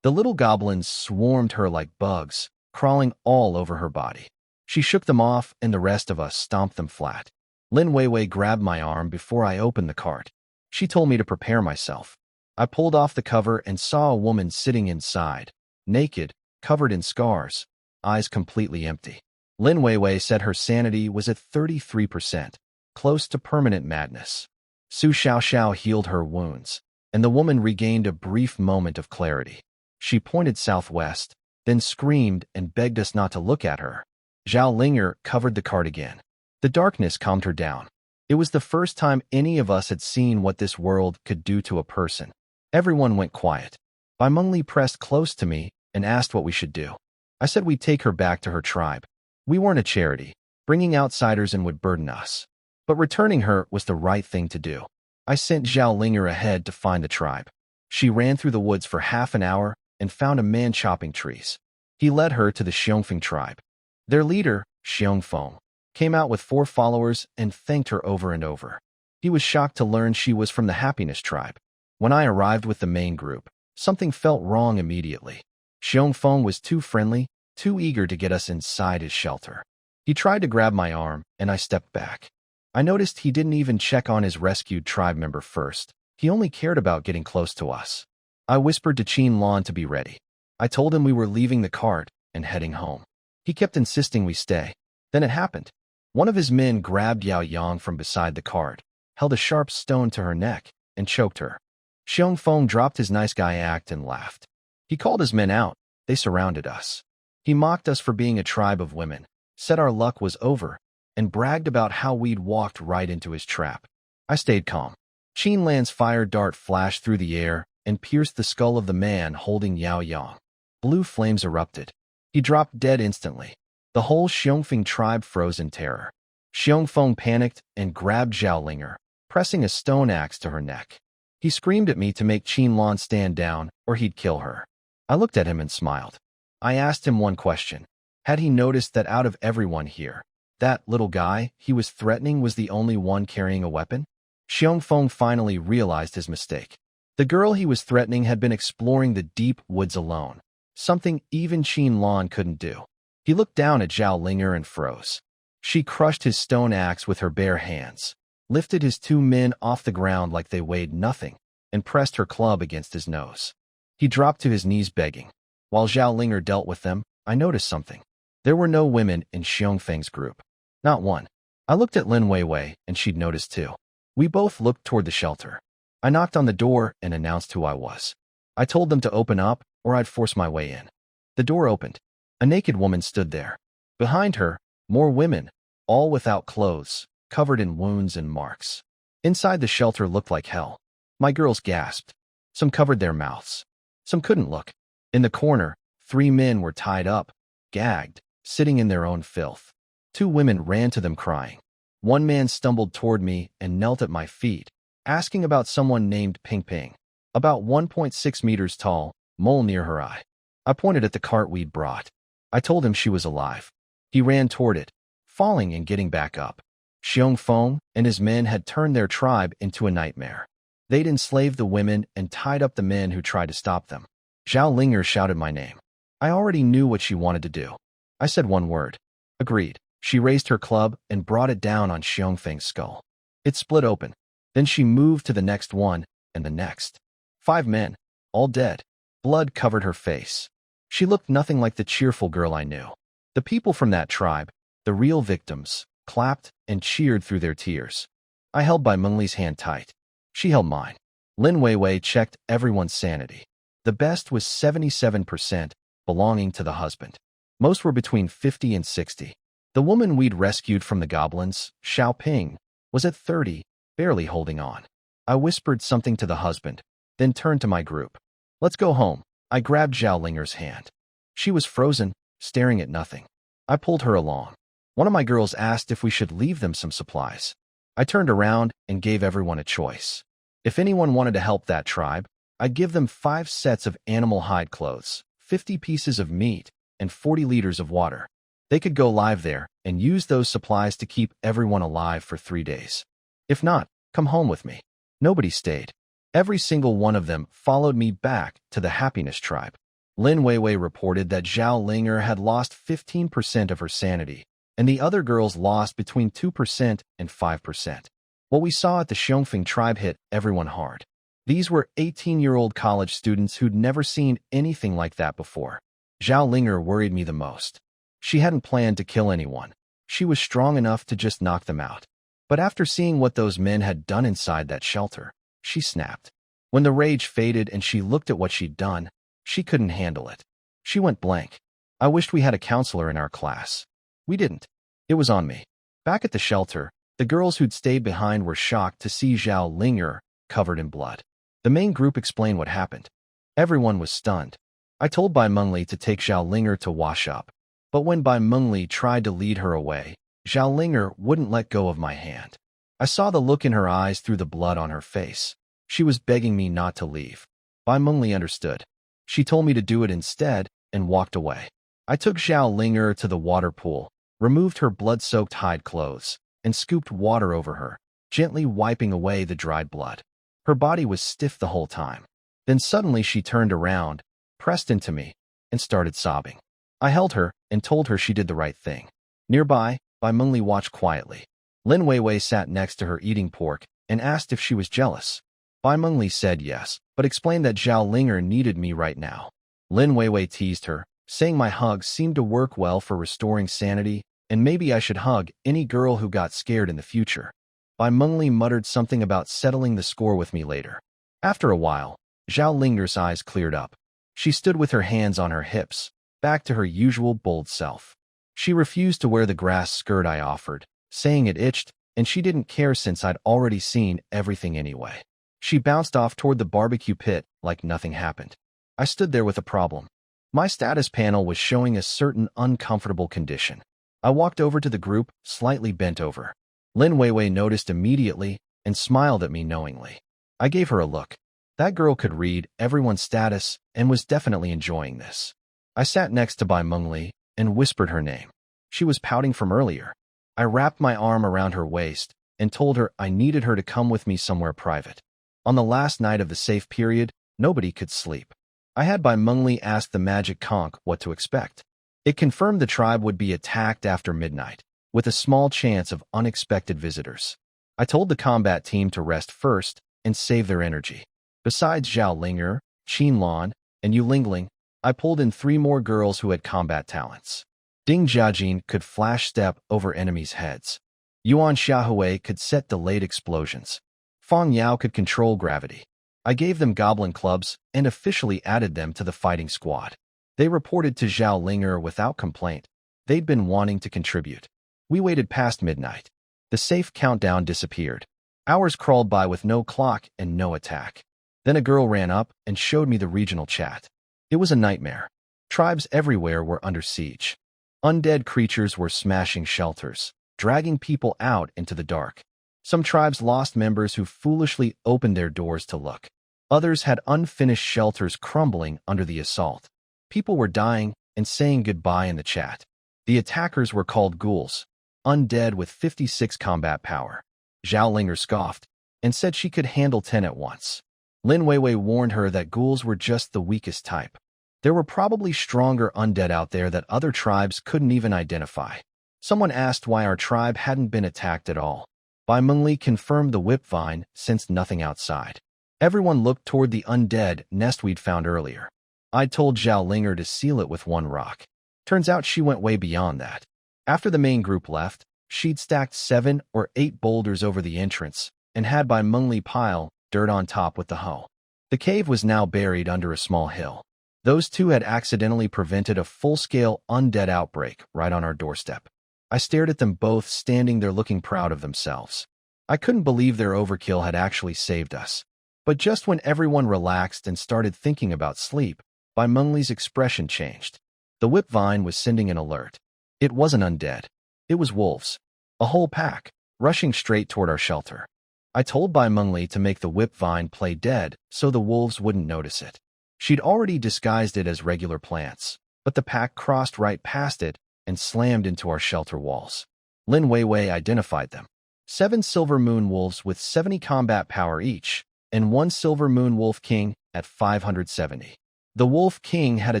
The little goblins swarmed her like bugs, crawling all over her body. She shook them off, and the rest of us stomped them flat. Lin Weiwei grabbed my arm before I opened the cart. She told me to prepare myself. I pulled off the cover and saw a woman sitting inside, naked, covered in scars, eyes completely empty. Lin Weiwei said her sanity was at 33%, close to permanent madness. Su Xiaoxiao healed her wounds, and the woman regained a brief moment of clarity. She pointed southwest, then screamed and begged us not to look at her. Zhao Linger covered the cart again. The darkness calmed her down. It was the first time any of us had seen what this world could do to a person. Everyone went quiet. Bai Mengli pressed close to me and asked what we should do. I said we'd take her back to her tribe. We weren't a charity. Bringing outsiders in would burden us. But returning her was the right thing to do. I sent Zhao Linger ahead to find the tribe. She ran through the woods for half an hour and found a man chopping trees. He led her to the Xiongfeng tribe. Their leader, Xiongfeng, came out with 4 followers and thanked her over and over. He was shocked to learn she was from the Happiness tribe. When I arrived with the main group, something felt wrong immediately. Xiongfeng was too friendly, too eager to get us inside his shelter. He tried to grab my arm, and I stepped back. I noticed he didn't even check on his rescued tribe member first. He only cared about getting close to us. I whispered to Qin Lan to be ready. I told him we were leaving the cart and heading home. He kept insisting we stay. Then it happened. One of his men grabbed Yao Yang from beside the cart, held a sharp stone to her neck, and choked her. Xiongfeng dropped his nice guy act and laughed. He called his men out. They surrounded us. He mocked us for being a tribe of women, said our luck was over, and bragged about how we'd walked right into his trap. I stayed calm. Qin Lan's fire dart flashed through the air and pierced the skull of the man holding Yao Yang. Blue flames erupted. He dropped dead instantly. The whole Xiongfeng tribe froze in terror. Xiongfeng panicked and grabbed Zhao Linger, pressing a stone axe to her neck. He screamed at me to make Qin Lan stand down or he'd kill her. I looked at him and smiled. I asked him one question. Had he noticed that out of everyone here, that little guy he was threatening was the only one carrying a weapon? Xiongfeng finally realized his mistake. The girl he was threatening had been exploring the deep woods alone, something even Qin Lan couldn't do. He looked down at Zhao Linger and froze. She crushed his stone axe with her bare hands, lifted his 2 men off the ground like they weighed nothing, and pressed her club against his nose. He dropped to his knees begging. While Zhao Linger dealt with them, I noticed something. There were no women in Xiongfeng's group. Not one. I looked at Lin Weiwei, and she'd noticed too. We both looked toward the shelter. I knocked on the door and announced who I was. I told them to open up, or I'd force my way in. The door opened. A naked woman stood there. Behind her, more women, all without clothes, covered in wounds and marks. Inside the shelter looked like hell. My girls gasped. Some covered their mouths. Some couldn't look. In the corner, 3 men were tied up, gagged, sitting in their own filth. 2 women ran to them crying. One man stumbled toward me and knelt at my feet, asking about someone named Ping Ping, about 1.6 meters tall, mole near her eye. I pointed at the cart we'd brought. I told him she was alive. He ran toward it, falling and getting back up. Xiong Feng and his men had turned their tribe into a nightmare. They'd enslaved the women and tied up the men who tried to stop them. Zhao Linger shouted my name. I already knew what she wanted to do. I said one word. Agreed. She raised her club and brought it down on Xiong Feng's skull. It split open. Then she moved to the next one and the next. 5 men, all dead. Blood covered her face. She looked nothing like the cheerful girl I knew. The people from that tribe, the real victims, clapped and cheered through their tears. I held Bai Mengli's hand tight. She held mine. Lin Weiwei checked everyone's sanity. The best was 77%, belonging to the husband. Most were between 50 and 60. The woman we'd rescued from the goblins, Xiao Ping, was at 30, barely holding on. I whispered something to the husband, then turned to my group. Let's go home. I grabbed Zhao Linger's hand. She was frozen, staring at nothing. I pulled her along. One of my girls asked if we should leave them some supplies. I turned around and gave everyone a choice. If anyone wanted to help that tribe, I'd give them 5 sets of animal hide clothes, 50 pieces of meat, and 40 liters of water. They could go live there and use those supplies to keep everyone alive for 3 days. If not, come home with me. Nobody stayed. Every single one of them followed me back to the Happiness Tribe. Lin Weiwei reported that Zhao Linger had lost 15% of her sanity, and the other girls lost between 2% and 5%. What we saw at the Xiongfeng tribe hit everyone hard. These were 18-year-old college students who'd never seen anything like that before. Zhao Linger worried me the most. She hadn't planned to kill anyone. She was strong enough to just knock them out. But after seeing what those men had done inside that shelter, she snapped. When the rage faded and she looked at what she'd done, she couldn't handle it. She went blank. I wished we had a counselor in our class. We didn't. It was on me. Back at the shelter, the girls who'd stayed behind were shocked to see Zhao Linger covered in blood. The main group explained what happened. Everyone was stunned. I told Bai Mengli to take Zhao Linger to wash up. But when Bai Mengli tried to lead her away, Zhao Linger wouldn't let go of my hand. I saw the look in her eyes through the blood on her face. She was begging me not to leave. Bai Mengli understood. She told me to do it instead and walked away. I took Zhao Linger to the water pool, removed her blood-soaked hide clothes, and scooped water over her, gently wiping away the dried blood. Her body was stiff the whole time. Then suddenly she turned around, pressed into me, and started sobbing. I held her and told her she did the right thing. Nearby, Bai Mengli watched quietly. Lin Weiwei sat next to her eating pork and asked if she was jealous. Bai Mengli said yes, but explained that Zhao Linger needed me right now. Lin Weiwei teased her, saying my hugs seemed to work well for restoring sanity, and maybe I should hug any girl who got scared in the future. Bai Mengli muttered something about settling the score with me later. After a while, Zhao Linger's eyes cleared up. She stood with her hands on her hips, back to her usual bold self. She refused to wear the grass skirt I offered, saying it itched, and she didn't care since I'd already seen everything anyway. She bounced off toward the barbecue pit like nothing happened. I stood there with a problem. My status panel was showing a certain uncomfortable condition. I walked over to the group, slightly bent over. Lin Weiwei noticed immediately and smiled at me knowingly. I gave her a look. That girl could read everyone's status and was definitely enjoying this. I sat next to Bai Mengli and whispered her name. She was pouting from earlier. I wrapped my arm around her waist and told her I needed her to come with me somewhere private. On the last night of the safe period, nobody could sleep. I had Bai Mengli ask the magic conch what to expect. It confirmed the tribe would be attacked after midnight, with a small chance of unexpected visitors. I told the combat team to rest first and save their energy. Besides Zhao Linger, Qin Lan, and Yu Lingling, I pulled in 3 more girls who had combat talents. Ding Jiajin could flash step over enemies' heads. Yuan Xiaohui could set delayed explosions. Fang Yao could control gravity. I gave them goblin clubs and officially added them to the fighting squad. They reported to Zhao Linger without complaint. They'd been wanting to contribute. We waited past midnight. The safe countdown disappeared. Hours crawled by with no clock and no attack. Then a girl ran up and showed me the regional chat. It was a nightmare. Tribes everywhere were under siege. Undead creatures were smashing shelters, dragging people out into the dark. Some tribes lost members who foolishly opened their doors to look. Others had unfinished shelters crumbling under the assault. People were dying and saying goodbye in the chat. The attackers were called ghouls. undead with 56 combat power. Zhao Linger scoffed and said she could handle 10 at once. Lin Weiwei warned her that ghouls were just the weakest type. There were probably stronger undead out there that other tribes couldn't even identify. Someone asked why our tribe hadn't been attacked at all. Bai Mengli confirmed the whip vine sensed nothing outside. Everyone looked toward the undead nest we'd found earlier. I told Zhao Linger to seal it with one rock. Turns out she went way beyond that. After the main group left, she'd stacked 7 or 8 boulders over the entrance and had Bai Mengli pile dirt on top with the hoe. The cave was now buried under a small hill. Those two had accidentally prevented a full-scale undead outbreak right on our doorstep. I stared at them both standing there looking proud of themselves. I couldn't believe their overkill had actually saved us. But just when everyone relaxed and started thinking about sleep, Bai Mengli's expression changed. The whip vine was sending an alert. It wasn't undead. It was wolves. A whole pack, rushing straight toward our shelter. I told Bai Mengli to make the whip vine play dead so the wolves wouldn't notice it. She'd already disguised it as regular plants, but the pack crossed right past it and slammed into our shelter walls. Lin Weiwei identified them. 7 silver moon wolves with 70 combat power each, and 1 silver moon wolf king at 570. The wolf king had a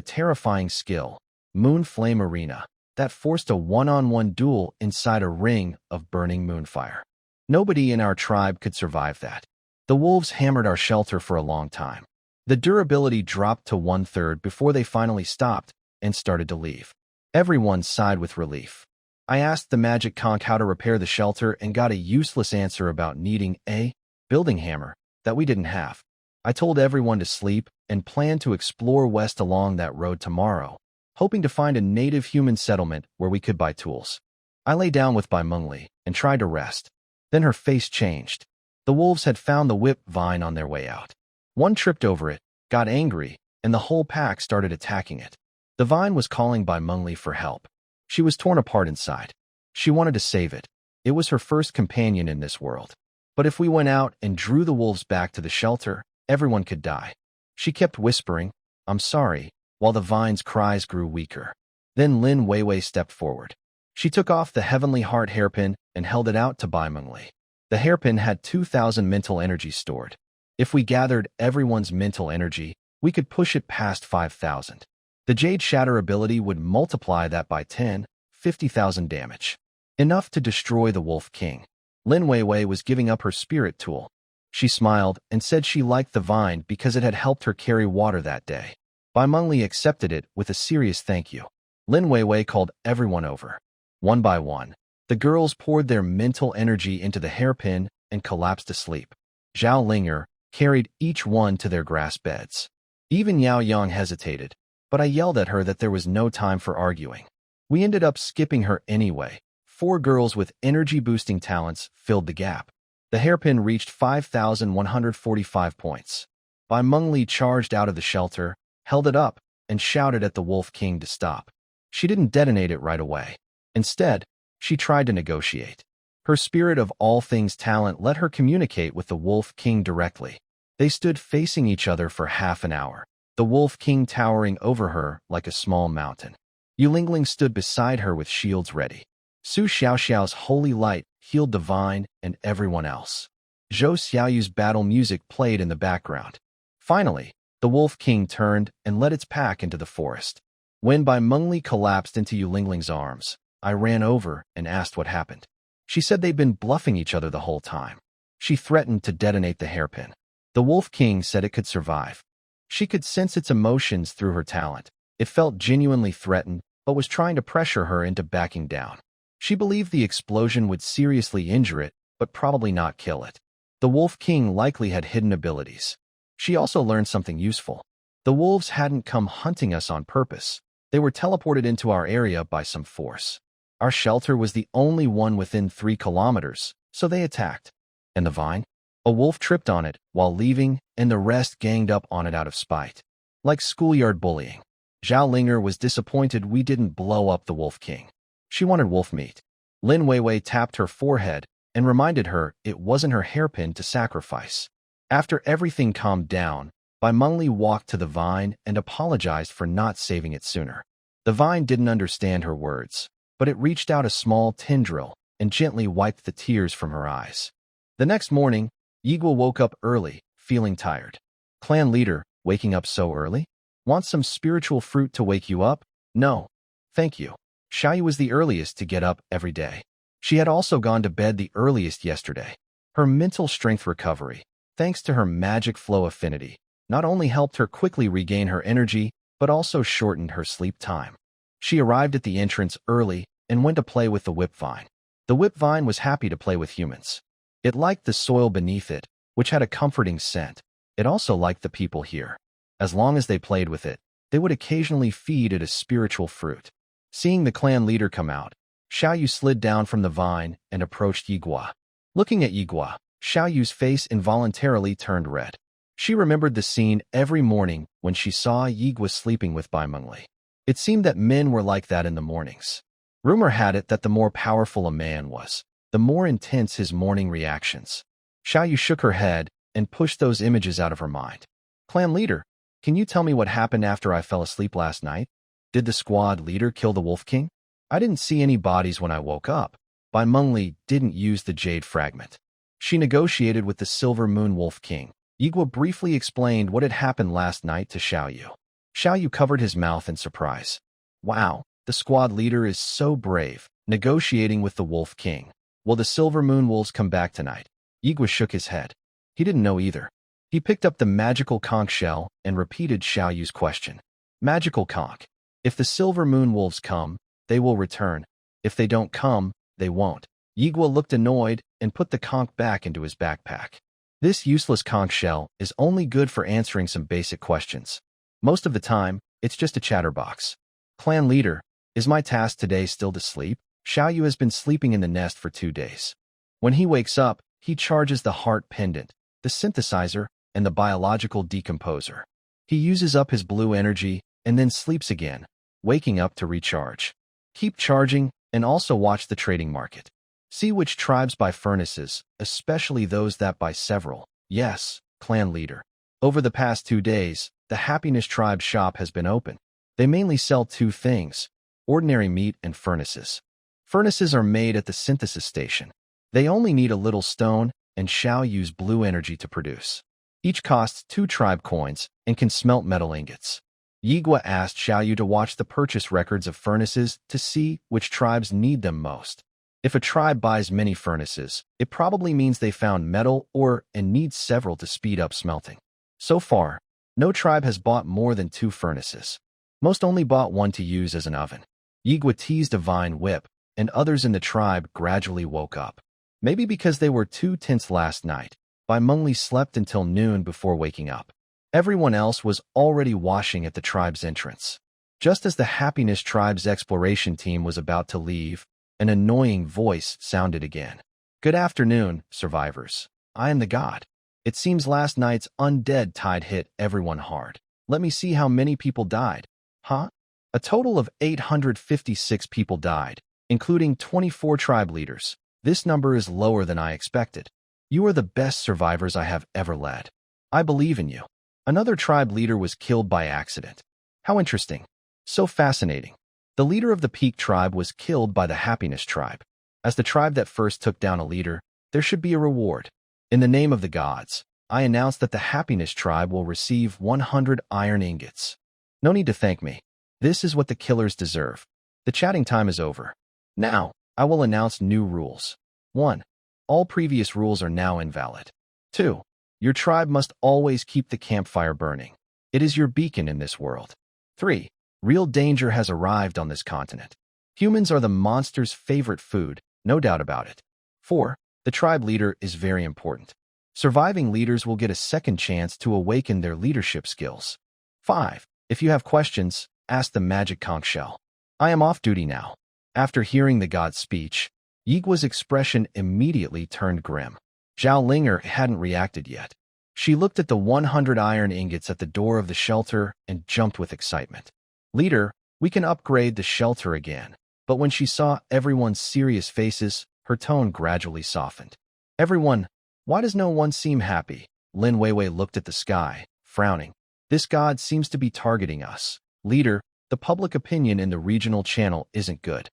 terrifying skill, Moon Flame Arena, that forced a one-on-one duel inside a ring of burning moonfire. Nobody in our tribe could survive that. The wolves hammered our shelter for a long time. The durability dropped to 1/3 before they finally stopped and started to leave. Everyone sighed with relief. I asked the magic conch how to repair the shelter and got a useless answer about needing a building hammer that we didn't have. I told everyone to sleep and planned to explore west along that road tomorrow, hoping to find a native human settlement where we could buy tools. I lay down with Bai Mengli and tried to rest. Then her face changed. The wolves had found the whip vine on their way out. One tripped over it, got angry, and the whole pack started attacking it. The vine was calling Bai Mengli for help. She was torn apart inside. She wanted to save it. It was her first companion in this world. But if we went out and drew the wolves back to the shelter, everyone could die. She kept whispering, "I'm sorry," while the vine's cries grew weaker. Then Lin Weiwei stepped forward. She took off the heavenly heart hairpin and held it out to Bai Mengli. The hairpin had 2,000 mental energy stored. If we gathered everyone's mental energy, we could push it past 5,000. The Jade Shatter ability would multiply that by 10, 50,000 damage. Enough to destroy the Wolf King. Lin Weiwei was giving up her spirit tool. She smiled and said she liked the vine because it had helped her carry water that day. Bai Mengli accepted it with a serious thank you. Lin Weiwei called everyone over. One by one, the girls poured their mental energy into the hairpin and collapsed asleep. Zhao Linger carried each one to their grass beds. Even Yao Yang hesitated, but I yelled at her that there was no time for arguing. We ended up skipping her anyway. 4 girls with energy-boosting talents filled the gap. The hairpin reached 5,145 points. Bai Mengli charged out of the shelter, held it up, and shouted at the Wolf King to stop. She didn't detonate it right away. Instead, she tried to negotiate. Her spirit of all things talent let her communicate with the Wolf King directly. They stood facing each other for half an hour, the Wolf King towering over her like a small mountain. Yulingling stood beside her with shields ready. Su Xiaoxiao's holy light healed the vine and everyone else. Zhou Xiaoyu's battle music played in the background. Finally, the Wolf King turned and led its pack into the forest. When Bai Mengli collapsed into Yulingling's arms, I ran over and asked what happened. She said they'd been bluffing each other the whole time. She threatened to detonate the hairpin. The Wolf King said it could survive. She could sense its emotions through her talent. It felt genuinely threatened, but was trying to pressure her into backing down. She believed the explosion would seriously injure it, but probably not kill it. The Wolf King likely had hidden abilities. She also learned something useful. The wolves hadn't come hunting us on purpose. They were teleported into our area by some force. Our shelter was the only one within 3 kilometers, so they attacked. And the vine? A wolf tripped on it while leaving, and the rest ganged up on it out of spite. Like schoolyard bullying. Zhao Linger was disappointed we didn't blow up the Wolf King. She wanted wolf meat. Lin Weiwei tapped her forehead and reminded her it wasn't her hairpin to sacrifice. After everything calmed down, Bai Mengli walked to the vine and apologized for not saving it sooner. The vine didn't understand her words. but it reached out a small tendril and gently wiped the tears from her eyes. The next morning, Yigwa woke up early, feeling tired. Clan leader, waking up so early? Want some spiritual fruit to wake you up? No, thank you. Xiaoyu was the earliest to get up every day. She had also gone to bed the earliest yesterday. Her mental strength recovery, thanks to her magic flow affinity, not only helped her quickly regain her energy, but also shortened her sleep time. She arrived at the entrance early and went to play with the whipvine. The whipvine was happy to play with humans. It liked the soil beneath it, which had a comforting scent. It also liked the people here. As long as they played with it, they would occasionally feed it a spiritual fruit. Seeing the clan leader come out, Xiaoyu slid down from the vine and approached Yigwa. Looking at Yigwa, Xiaoyu's face involuntarily turned red. She remembered the scene every morning when she saw Yigwa sleeping with Bai Mengli. It seemed that men were like that in the mornings. Rumor had it that the more powerful a man was, the more intense his morning reactions. Xiaoyu shook her head and pushed those images out of her mind. Clan leader, can you tell me what happened after I fell asleep last night? Did the squad leader kill the Wolf King? I didn't see any bodies when I woke up. Bai Mengli didn't use the jade fragment. She negotiated with the Silver Moon Wolf King. Yigwa briefly explained what had happened last night to Xiaoyu. Xiaoyu covered his mouth in surprise. Wow, the squad leader is so brave, negotiating with the Wolf King. Will the Silver Moon Wolves come back tonight? Yigwa shook his head. He didn't know either. He picked up the magical conch shell and repeated Xiaoyu's question. Magical conch. If the Silver Moon Wolves come, they will return. If they don't come, they won't. Yigwa looked annoyed and put the conch back into his backpack. This useless conch shell is only good for answering some basic questions. Most of the time, it's just a chatterbox. Clan leader, is my task today still to sleep? Xiaoyu has been sleeping in the nest for 2 days. When he wakes up, he charges the heart pendant, the synthesizer, and the biological decomposer. He uses up his blue energy and then sleeps again, waking up to recharge. Keep charging and also watch the trading market. See which tribes buy furnaces, especially those that buy several. Yes, clan leader. Over the past 2 days, the Happiness Tribe shop has been open. They mainly sell 2 things, ordinary meat and furnaces. Furnaces are made at the synthesis station. They only need a little stone and Xiaoyu's blue energy to produce. Each costs 2 tribe coins and can smelt metal ingots. Yigwa asked Xiaoyu to watch the purchase records of furnaces to see which tribes need them most. If a tribe buys many furnaces, it probably means they found metal and needs several to speed up smelting. So far, no tribe has bought more than 2 furnaces. Most only bought 1 to use as an oven. Yigwa teased a vine whip, and others in the tribe gradually woke up. Maybe because they were too tense last night, Bai Mengli slept until noon before waking up. Everyone else was already washing at the tribe's entrance. Just as the Happiness Tribe's exploration team was about to leave, an annoying voice sounded again. Good afternoon, survivors. I am the god. It seems last night's undead tide hit everyone hard. Let me see how many people died. Huh? A total of 856 people died, including 24 tribe leaders. This number is lower than I expected. You are the best survivors I have ever led. I believe in you. Another tribe leader was killed by accident. How interesting. So fascinating. The leader of the Peak tribe was killed by the Happiness tribe. As the tribe that first took down a leader, there should be a reward. In the name of the gods, I announce that the Happiness tribe will receive 100 iron ingots. No need to thank me. This is what the killers deserve. The chatting time is over. Now, I will announce new rules. 1. All previous rules are now invalid. 2. Your tribe must always keep the campfire burning. It is your beacon in this world. 3. Real danger has arrived on this continent. Humans are the monster's favorite food, no doubt about it. 4. The tribe leader is very important. Surviving leaders will get a second chance to awaken their leadership skills. 5. If you have questions, ask the magic conch shell. I am off duty now. After hearing the god's speech, Yigwa's expression immediately turned grim. Zhao Linger hadn't reacted yet. She looked at the 100 iron ingots at the door of the shelter and jumped with excitement. Leader, we can upgrade the shelter again. But when she saw everyone's serious faces, her tone gradually softened. Everyone, why does no one seem happy? Lin Weiwei looked at the sky, frowning. This god seems to be targeting us. Leader, the public opinion in the regional channel isn't good.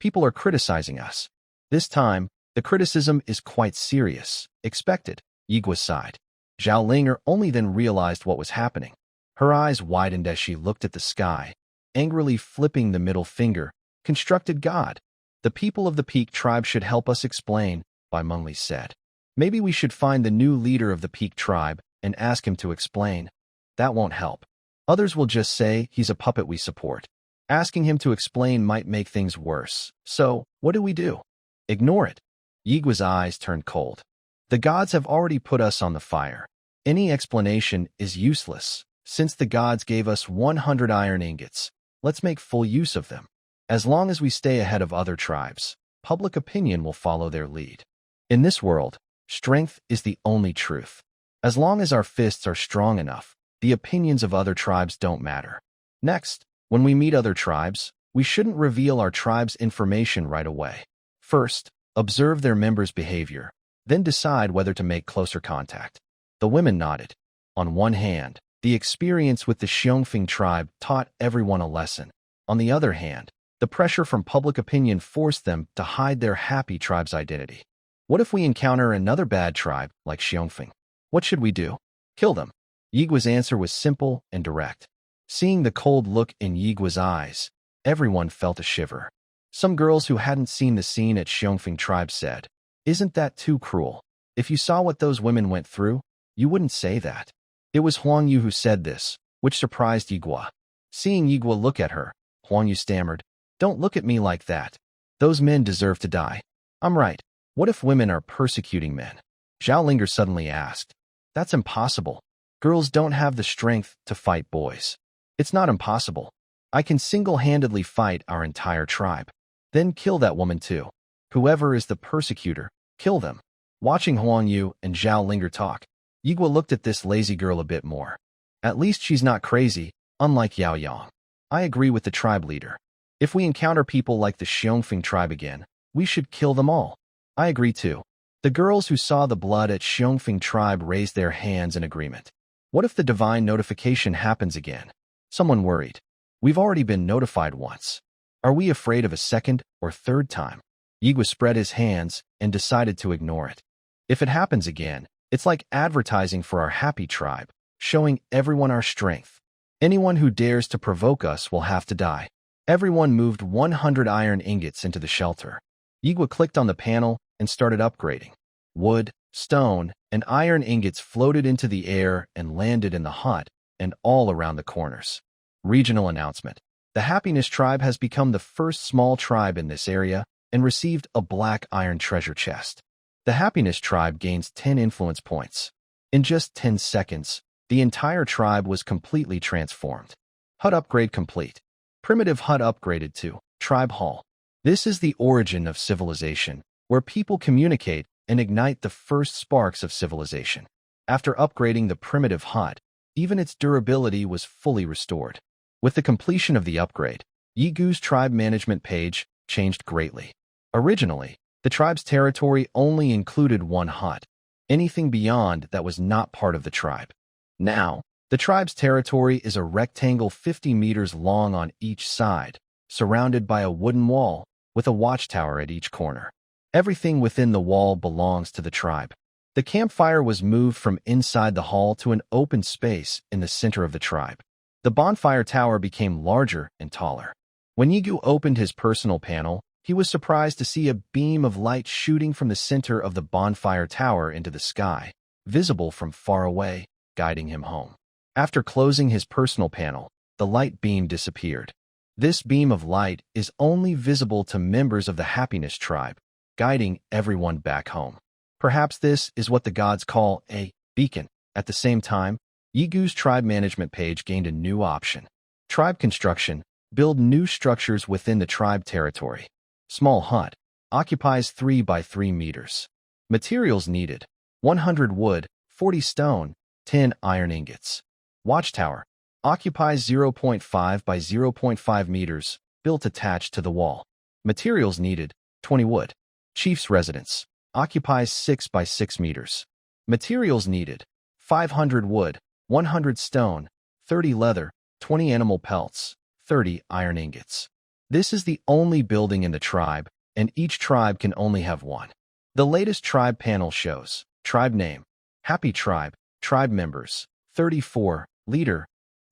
People are criticizing us. This time, the criticism is quite serious. Expected. Yigua sighed. Zhao Linger only then realized what was happening. Her eyes widened as she looked at the sky, angrily flipping the middle finger. Constructed God. The people of the Peak tribe should help us explain, Bai Mengli said. Maybe we should find the new leader of the Peak tribe and ask him to explain. That won't help. Others will just say he's a puppet we support. Asking him to explain might make things worse. So, what do? Ignore it. Yigua's eyes turned cold. The gods have already put us on the fire. Any explanation is useless. Since the gods gave us 100 iron ingots, let's make full use of them. As long as we stay ahead of other tribes, public opinion will follow their lead. In this world, strength is the only truth. As long as our fists are strong enough, the opinions of other tribes don't matter. Next, when we meet other tribes, we shouldn't reveal our tribe's information right away. First, observe their members' behavior, then decide whether to make closer contact. The women nodded. On one hand, the experience with the Xiongfeng tribe taught everyone a lesson. On the other hand, the pressure from public opinion forced them to hide their happy tribe's identity. What if we encounter another bad tribe like Xiongfeng? What should we do? Kill them. Yigua's answer was simple and direct. Seeing the cold look in Yigua's eyes, everyone felt a shiver. Some girls who hadn't seen the scene at Xiongfeng tribe said, "Isn't that too cruel? If you saw what those women went through, you wouldn't say that." It was Huang Yu who said this, which surprised Yigua. Seeing Yigua look at her, Huang Yu stammered, "Don't look at me like that. Those men deserve to die." "I'm right. What if women are persecuting men?" Zhao Linger suddenly asked. "That's impossible. Girls don't have the strength to fight boys." "It's not impossible. I can single-handedly fight our entire tribe. Then kill that woman too. Whoever is the persecutor, kill them." Watching Huang Yu and Zhao Linger talk, Yigua looked at this lazy girl a bit more. At least she's not crazy, unlike Yao Yang. I agree with the tribe leader. If we encounter people like the Xiongfeng tribe again, we should kill them all. I agree too. The girls who saw the blood at Xiongfeng tribe raised their hands in agreement. What if the divine notification happens again? Someone worried. We've already been notified once. Are we afraid of a second or third time? Yigua spread his hands and decided to ignore it. If it happens again, it's like advertising for our happy tribe, showing everyone our strength. Anyone who dares to provoke us will have to die. Everyone moved 100 iron ingots into the shelter. Yigua clicked on the panel and started upgrading. Wood, stone, and iron ingots floated into the air and landed in the hut and all around the corners. Regional announcement. The Happiness Tribe has become the first small tribe in this area and received a black iron treasure chest. The Happiness Tribe gains 10 influence points. In just 10 seconds, the entire tribe was completely transformed. Hut upgrade complete. Primitive hut upgraded to Tribe Hall. This is the origin of civilization, where people communicate and ignite the first sparks of civilization. After upgrading the primitive hut, even its durability was fully restored. With the completion of the upgrade, Yigu's tribe management page changed greatly. Originally, the tribe's territory only included one hut. Anything beyond that was not part of the tribe. Now, the tribe's territory is a rectangle 50 meters long on each side, surrounded by a wooden wall with a watchtower at each corner. Everything within the wall belongs to the tribe. The campfire was moved from inside the hall to an open space in the center of the tribe. The bonfire tower became larger and taller. When Yigu opened his personal panel, he was surprised to see a beam of light shooting from the center of the bonfire tower into the sky, visible from far away, guiding him home. After closing his personal panel, the light beam disappeared. This beam of light is only visible to members of the Happiness Tribe, guiding everyone back home. Perhaps this is what the gods call a beacon. At the same time, Yigu's tribe management page gained a new option. Tribe construction. Build new structures within the tribe territory. Small hut. Occupies 3 by 3 meters. Materials needed. 100 wood, 40 stone, 10 iron ingots. Watchtower. Occupies 0.5 by 0.5 meters, built attached to the wall. Materials needed. 20 wood. Chief's residence. Occupies 6 by 6 meters. Materials needed. 500 wood, 100 stone, 30 leather, 20 animal pelts, 30 iron ingots. This is the only building in the tribe, and each tribe can only have one. The latest tribe panel shows tribe name, Happy Tribe, tribe members, 34, leader,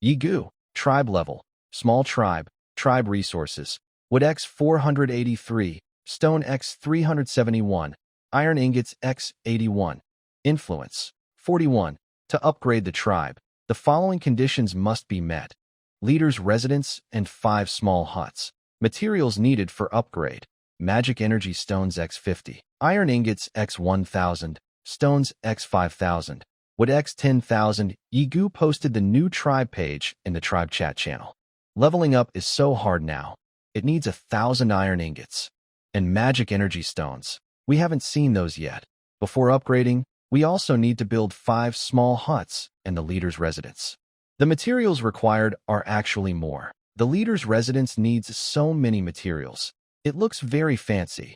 Yigu, tribe level, small tribe, tribe resources, wood X 483, stone X 371, iron ingots X 81, influence, 41. To upgrade the tribe, the following conditions must be met. Leader's residence and 5 small huts. Materials needed for upgrade. Magic energy stones X 50, iron ingots X 1000, stones X 5000, wood X 10,000. Yigu posted the new tribe page in the tribe chat channel. Leveling up is so hard now. It needs 1,000 iron ingots. And magic energy stones. We haven't seen those yet. Before upgrading, we also need to build 5 small huts and the leader's residence. The materials required are actually more. The leader's residence needs so many materials. It looks very fancy.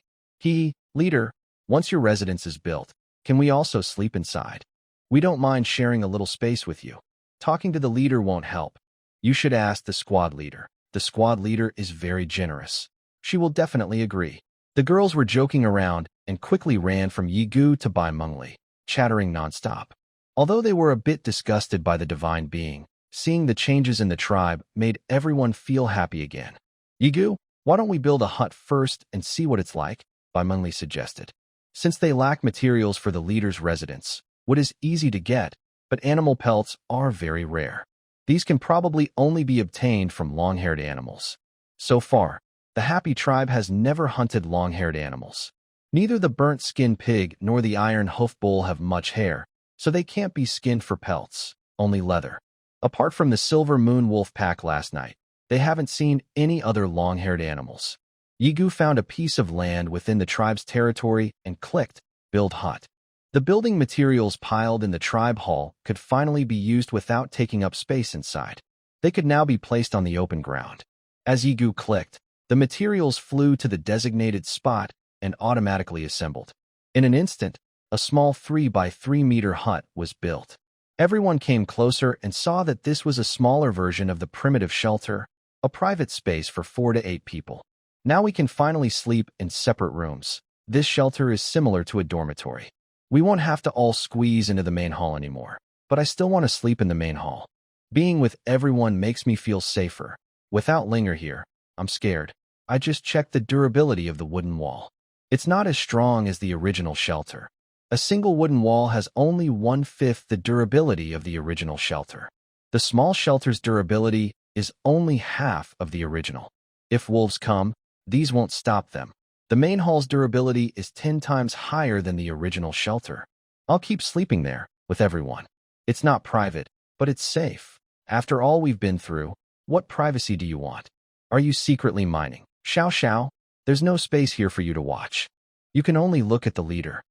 Leader, once your residence is built, can we also sleep inside? We don't mind sharing a little space with you. Talking to the leader won't help. You should ask the squad leader. The squad leader is very generous. She will definitely agree. The girls were joking around and quickly ran from Yigu to Bai Mengli, chattering nonstop. Although they were a bit disgusted by the divine being, seeing the changes in the tribe made everyone feel happy again. Yigu, why don't we build a hut first and see what it's like? Bai Mengli suggested. Since they lack materials for the leader's residence, wood is easy to get, but animal pelts are very rare. These can probably only be obtained from long-haired animals. So far, the Happy Tribe has never hunted long-haired animals. Neither the burnt-skin pig nor the iron hoof bull have much hair, so they can't be skinned for pelts, only leather. Apart from the silver moon wolf pack last night, they haven't seen any other long-haired animals. Yigu found a piece of land within the tribe's territory and clicked Build Hut. The building materials piled in the tribe hall could finally be used without taking up space inside. They could now be placed on the open ground. As Yigu clicked, the materials flew to the designated spot and automatically assembled. In an instant, a small 3 by 3 meter hut was built. Everyone came closer and saw that this was a smaller version of the primitive shelter, a private space for 4 to 8 people. Now we can finally sleep in separate rooms. This shelter is similar to a dormitory. We won't have to all squeeze into the main hall anymore, but I still want to sleep in the main hall. Being with everyone makes me feel safer. Without Linger here, I'm scared. I just checked the durability of the wooden wall. It's not as strong as the original shelter. A single wooden wall has only 1/5 the durability of the original shelter. The small shelter's durability is only half of the original. If wolves come, these won't stop them. The main hall's durability is 10 times higher than the original shelter. I'll keep sleeping there with everyone. It's not private, but it's safe. After all we've been through, what privacy do you want? Are you secretly mining? Xiao, there's no space here for you to watch. You can only look at the leader.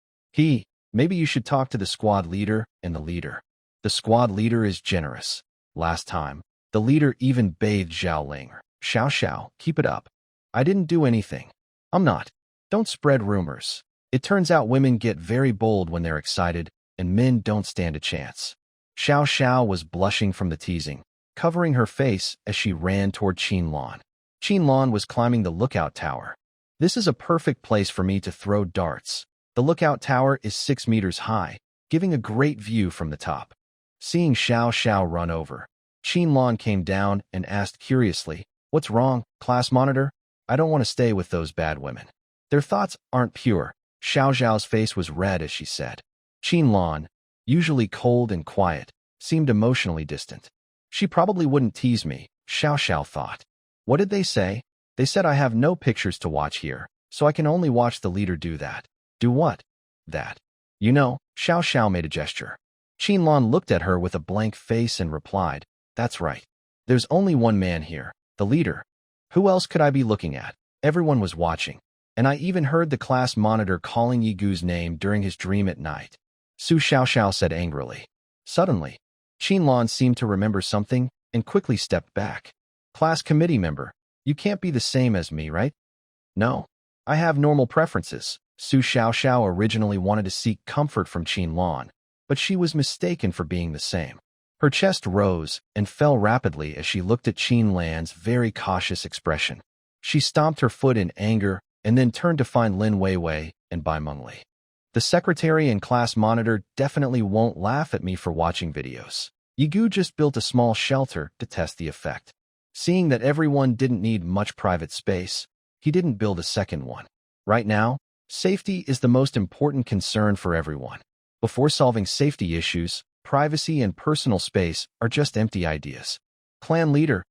Maybe you should talk to the squad leader and the leader. The squad leader is generous. Last time, the leader even bathed Zhao Ling. Xiao, keep it up. I didn't do anything. I'm not. Don't spread rumors. It turns out women get very bold when they're excited, and men don't stand a chance. Xiao was blushing from the teasing, covering her face as she ran toward Qinlan. Qinlan was climbing the lookout tower. This is a perfect place for me to throw darts. The lookout tower is 6 meters high, giving a great view from the top. Seeing Xiao run over, Qinlan came down and asked curiously, "What's wrong, class monitor? I don't want to stay with those bad women. Their thoughts aren't pure." Xiao's face was red as she said. Qinlan, usually cold and quiet, seemed emotionally distant. She probably wouldn't tease me, Xiao thought. What did they say? They said I have no pictures to watch here, so I can only watch the leader do that. Do what? That. You know, Xiao made a gesture. Qinlan looked at her with a blank face and replied, "That's right. There's only one man here, the leader. Who else could I be looking at?" Everyone was watching, and I even heard the class monitor calling Yigu's name during his dream at night. Su Xiao said angrily. Suddenly, Qinlan seemed to remember something and quickly stepped back. "Class committee member, you can't be the same as me, right?" "No. I have normal preferences." Su Xiao originally wanted to seek comfort from Qinlan, but she was mistaken for being the same. Her chest rose and fell rapidly as she looked at Qinlan's very cautious expression. She stomped her foot in anger and then turned to find Lin Weiwei and Bai Mengli. The secretary and class monitor definitely won't laugh at me for watching videos. Yigu just built a small shelter to test the effect. Seeing that everyone didn't need much private space, he didn't build a second one. Right now, safety is the most important concern for everyone. Before solving safety issues, privacy and personal space are just empty ideas. Clan leader,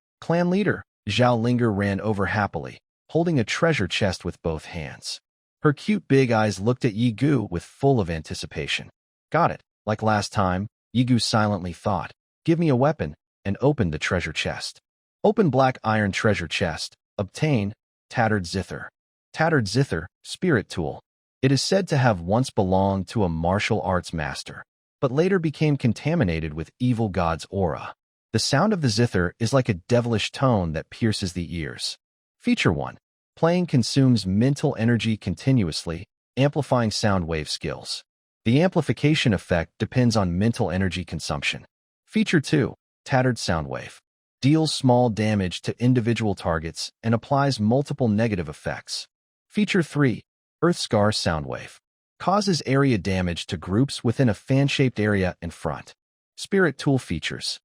Zhao Linger ran over happily, holding a treasure chest with both hands. Her cute big eyes looked at Yigu with full of anticipation. Got it. Like last time, Yigu silently thought, give me a weapon, and opened the treasure chest. Open black iron treasure chest. Obtain tattered zither. Tattered zither, spirit tool. It is said to have once belonged to a martial arts master, but later became contaminated with evil god's aura. The sound of the zither is like a devilish tone that pierces the ears. Feature 1. Playing consumes mental energy continuously, amplifying sound wave skills. The amplification effect depends on mental energy consumption. Feature 2. Tattered sound wave. Deals small damage to individual targets and applies multiple negative effects. Feature 3. Earth Scar sound wave. Causes area damage to groups within a fan-shaped area in front. Spirit tool features.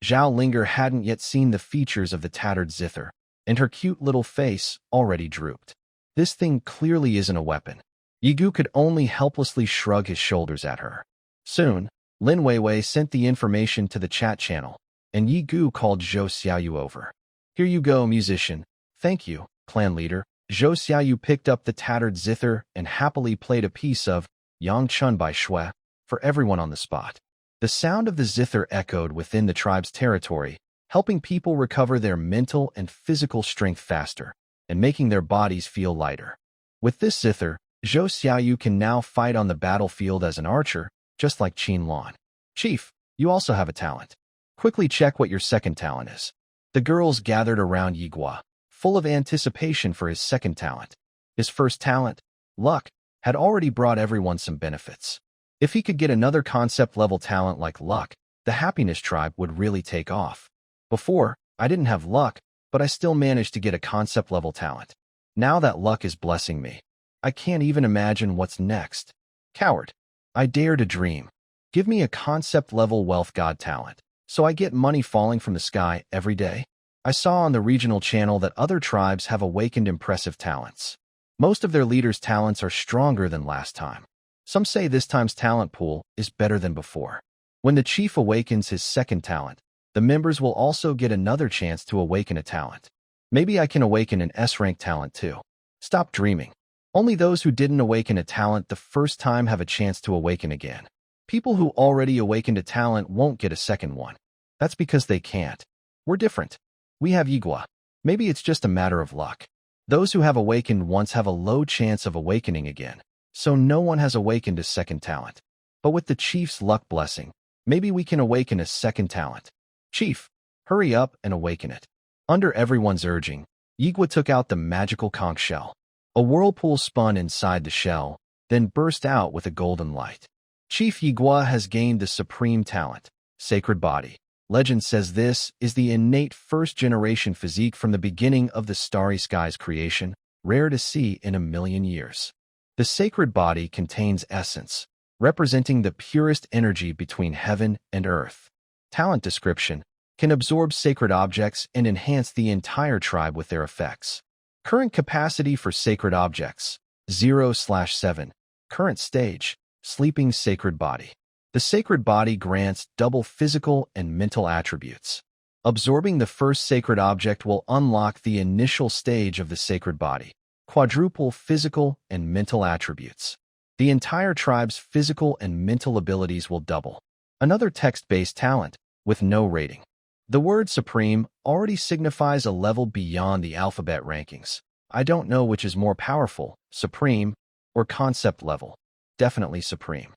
Zhao Linger hadn't yet seen the features of the tattered zither, and her cute little face already drooped. This thing clearly isn't a weapon. Yigu could only helplessly shrug his shoulders at her. Soon, Lin Weiwei sent the information to the chat channel, and Yigu called Zhou Xiaoyu over. Here you go, musician. Thank you, clan leader. Zhou Xiaoyu picked up the tattered zither and happily played a piece of Yang Chun by Shui for everyone on the spot. The sound of the zither echoed within the tribe's territory, helping people recover their mental and physical strength faster, and making their bodies feel lighter. With this zither, Zhou Xiaoyu can now fight on the battlefield as an archer, just like Qin Lan. Chief, you also have a talent. Quickly check what your second talent is. The girls gathered around Yigua, full of anticipation for his second talent. His first talent, luck, had already brought everyone some benefits. If he could get another concept-level talent like luck, the happiness tribe would really take off. Before, I didn't have luck, but I still managed to get a concept-level talent. Now that luck is blessing me, I can't even imagine what's next. Coward. I dare to dream. Give me a concept-level wealth god talent, so I get money falling from the sky every day. I saw on the regional channel that other tribes have awakened impressive talents. Most of their leaders' talents are stronger than last time. Some say this time's talent pool is better than before. When the chief awakens his second talent, the members will also get another chance to awaken a talent. Maybe I can awaken an S-rank talent too. Stop dreaming. Only those who didn't awaken a talent the first time have a chance to awaken again. People who already awakened a talent won't get a second one. That's because they can't. We're different. We have Yigua. Maybe it's just a matter of luck. Those who have awakened once have a low chance of awakening again, so no one has awakened a second talent. But with the chief's luck blessing, maybe we can awaken a second talent. Chief, hurry up and awaken it. Under everyone's urging, Yigua took out the magical conch shell. A whirlpool spun inside the shell, then burst out with a golden light. Chief Yigua has gained the supreme talent, Sacred Body. Legend says this is the innate first-generation physique from the beginning of the Starry Skies creation, rare to see in a million years. The Sacred Body contains essence, representing the purest energy between heaven and earth. Talent description: can absorb sacred objects and enhance the entire tribe with their effects. Current capacity for sacred objects, 0/7. Current stage, sleeping sacred body. The sacred body grants double physical and mental attributes. Absorbing the first sacred object will unlock the initial stage of the sacred body, quadruple physical and mental attributes. The entire tribe's physical and mental abilities will double. Another text-based talent, with no rating. The word supreme already signifies a level beyond the alphabet rankings. I don't know which is more powerful, supreme or concept level. Definitely supreme.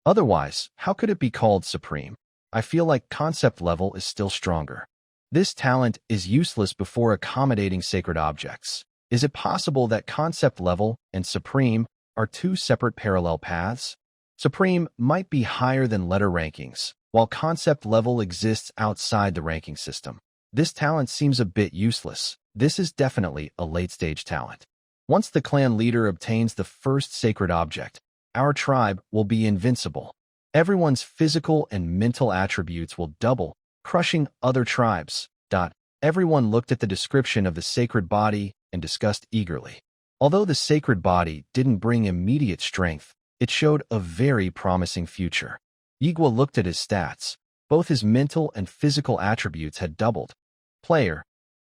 Otherwise, how could it be called supreme? I feel like concept level is still stronger. This talent is useless before accommodating sacred objects. Is it possible that concept level and supreme are two separate parallel paths? Supreme might be higher than letter rankings, while concept level exists outside the ranking system. This talent seems a bit useless. This is definitely a late-stage talent. Once the clan leader obtains the first sacred object, our tribe will be invincible. Everyone's physical and mental attributes will double, crushing other tribes. Everyone looked at the description of the sacred body and discussed eagerly. Although the sacred body didn't bring immediate strength, it showed a very promising future. Yigua looked at his stats. Both his mental and physical attributes had doubled. Player: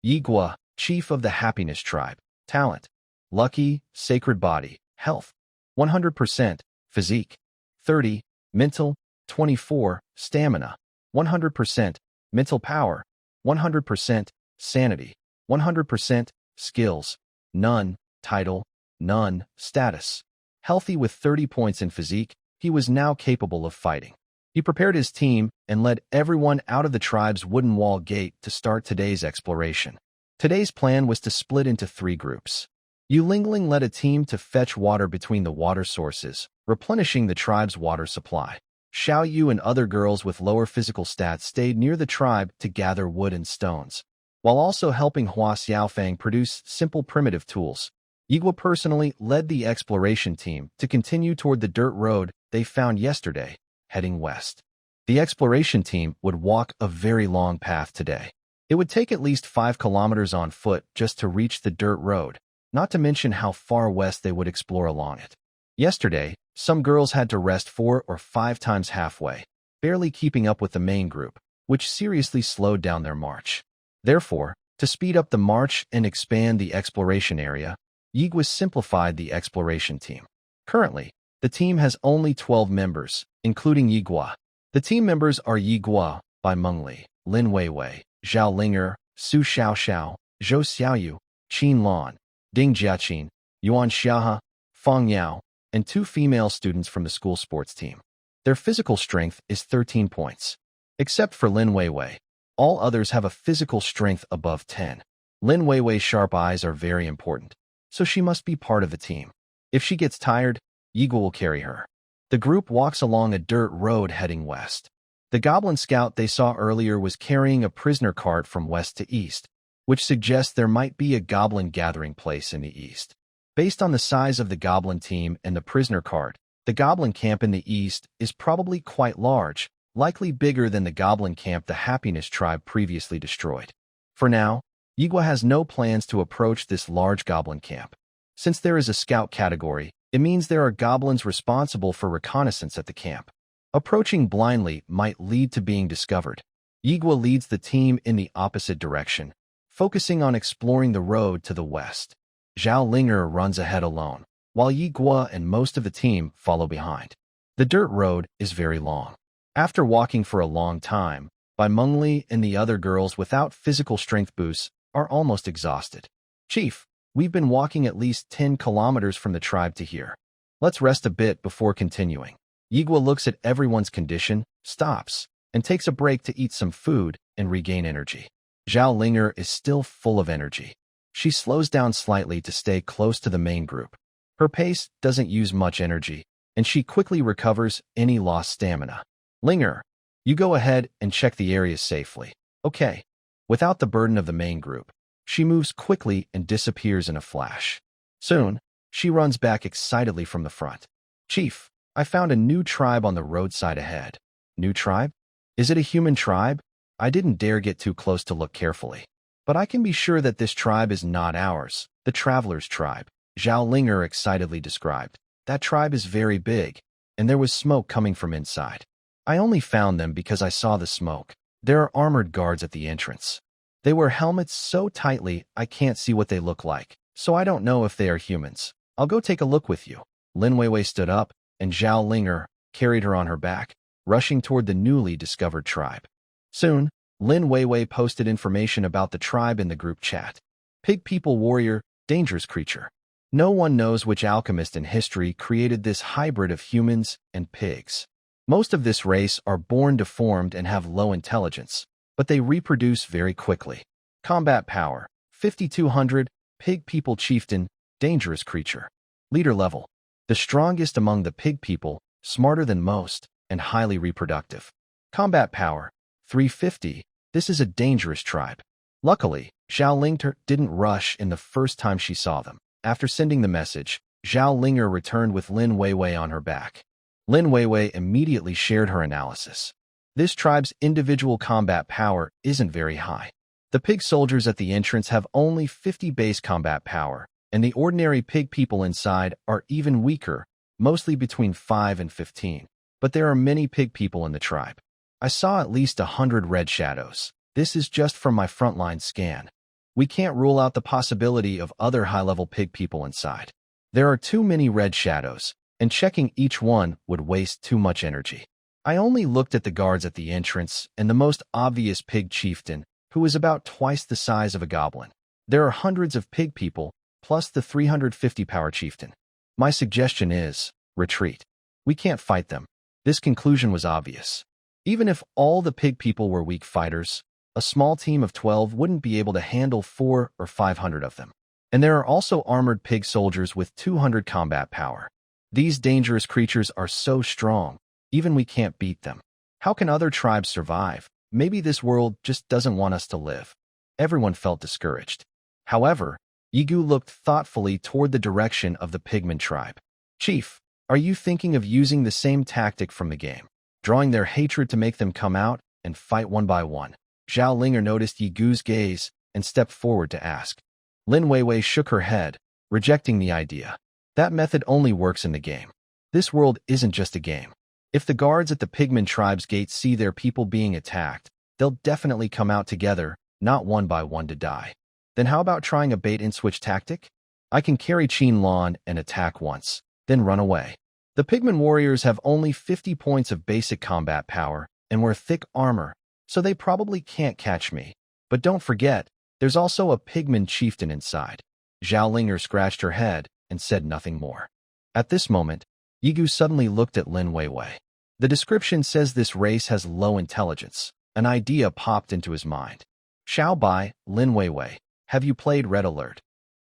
Yigua, Chief of the Happiness Tribe. Talent: Lucky, Sacred Body. Health: 100%. Physique: 30. Mental: 24. Stamina: 100%. Mental power: 100%. Sanity: 100%. Skills: none. Title: none. Status: healthy with 30 points in physique, he was now capable of fighting. He prepared his team and led everyone out of the tribe's wooden wall gate to start today's exploration. Today's plan was to split into 3 groups. Yu Lingling led a team to fetch water between the water sources, replenishing the tribe's water supply. Xiao Yu and other girls with lower physical stats stayed near the tribe to gather wood and stones, while also helping Hua Xiaofang produce simple primitive tools. Yigua personally led the exploration team to continue toward the dirt road they found yesterday, heading west. The exploration team would walk a very long path today. It would take at least 5 kilometers on foot just to reach the dirt road, not to mention how far west they would explore along it. Yesterday, some girls had to rest 4 or 5 times halfway, barely keeping up with the main group, which seriously slowed down their march. Therefore, to speed up the march and expand the exploration area, Yigua simplified the exploration team. Currently, the team has only 12 members, including Yigua. The team members are Yigua, Bai Mengli, Lin Weiwei, Zhao Linger, Su Xiaoxiao, Zhou Xiaoyu, Qin Lan, Ding Jiaqin, Yuan Xiahe, Feng Yao, and 2 female students from the school sports team. Their physical strength is 13 points. Except for Lin Weiwei, all others have a physical strength above 10. Lin Weiwei's sharp eyes are very important, so she must be part of the team. If she gets tired, Yigua will carry her. The group walks along a dirt road heading west. The goblin scout they saw earlier was carrying a prisoner cart from west to east, which suggests there might be a goblin gathering place in the east. Based on the size of the goblin team and the prisoner cart, the goblin camp in the east is probably quite large, likely bigger than the goblin camp the Happiness Tribe previously destroyed. For now, Yigua has no plans to approach this large goblin camp. Since there is a scout category, it means there are goblins responsible for reconnaissance at the camp. Approaching blindly might lead to being discovered. Yigua leads the team in the opposite direction, focusing on exploring the road to the west. Zhao Linger runs ahead alone, while Yigua and most of the team follow behind. The dirt road is very long. After walking for a long time, Bai Mengli and the other girls without physical strength boosts are almost exhausted. Chief, we've been walking at least 10 kilometers from the tribe to here. Let's rest a bit before continuing. Yigua looks at everyone's condition, stops, and takes a break to eat some food and regain energy. Zhao Linger is still full of energy. She slows down slightly to stay close to the main group. Her pace doesn't use much energy, and she quickly recovers any lost stamina. Linger, you go ahead and check the area safely. Okay. Without the burden of the main group, she moves quickly and disappears in a flash. Soon, she runs back excitedly from the front. Chief, I found a new tribe on the roadside ahead. New tribe? Is it a human tribe? I didn't dare get too close to look carefully. But I can be sure that this tribe is not ours, the Traveler's Tribe, Zhao Linger excitedly described. That tribe is very big, and there was smoke coming from inside. I only found them because I saw the smoke. There are armored guards at the entrance. They wear helmets so tightly I can't see what they look like, so I don't know if they are humans. I'll go take a look with you. Lin Weiwei stood up, and Zhao Linger carried her on her back, rushing toward the newly discovered tribe. Soon, Lin Weiwei posted information about the tribe in the group chat. Pig people warrior, dangerous creature. No one knows which alchemist in history created this hybrid of humans and pigs. Most of this race are born deformed and have low intelligence, but they reproduce very quickly. Combat power, 5200, pig people chieftain, dangerous creature. Leader level, the strongest among the pig people, smarter than most, and highly reproductive. Combat power, 350, this is a dangerous tribe. Luckily, Zhao Lingter didn't rush in the first time she saw them. After sending the message, Zhao Linger returned with Lin Weiwei on her back. Lin Weiwei immediately shared her analysis. This tribe's individual combat power isn't very high. The pig soldiers at the entrance have only 50 base combat power, and the ordinary pig people inside are even weaker, mostly between 5 and 15. But there are many pig people in the tribe. I saw at least 100 red shadows. This is just from my frontline scan. We can't rule out the possibility of other high-level pig people inside. There are too many red shadows, and checking each one would waste too much energy. I only looked at the guards at the entrance and the most obvious pig chieftain, who is about twice the size of a goblin. There are hundreds of pig people, plus the 350 power chieftain. My suggestion is, retreat. We can't fight them. This conclusion was obvious. Even if all the pig people were weak fighters, a small team of 12 wouldn't be able to handle 400 or 500 of them. And there are also armored pig soldiers with 200 combat power. These dangerous creatures are so strong, even we can't beat them. How can other tribes survive? Maybe this world just doesn't want us to live. Everyone felt discouraged. However, Yigu looked thoughtfully toward the direction of the pigman tribe. Chief, are you thinking of using the same tactic from the game, drawing their hatred to make them come out and fight one by one? Zhao Linger noticed Yigu's gaze and stepped forward to ask. Lin Weiwei shook her head, rejecting the idea. That method only works in the game. This world isn't just a game. If the guards at the pigman tribe's gate see their people being attacked, they'll definitely come out together, not one by one to die. Then how about trying a bait-and-switch tactic? I can carry Qin Lan and attack once, then run away. The pigman warriors have only 50 points of basic combat power and wear thick armor, so they probably can't catch me. But don't forget, there's also a pigman chieftain inside. Zhao Linger scratched her head and said nothing more. At this moment, Yigu suddenly looked at Lin Weiwei. The description says this race has low intelligence. An idea popped into his mind. Xiao Bai, Lin Weiwei, have you played Red Alert?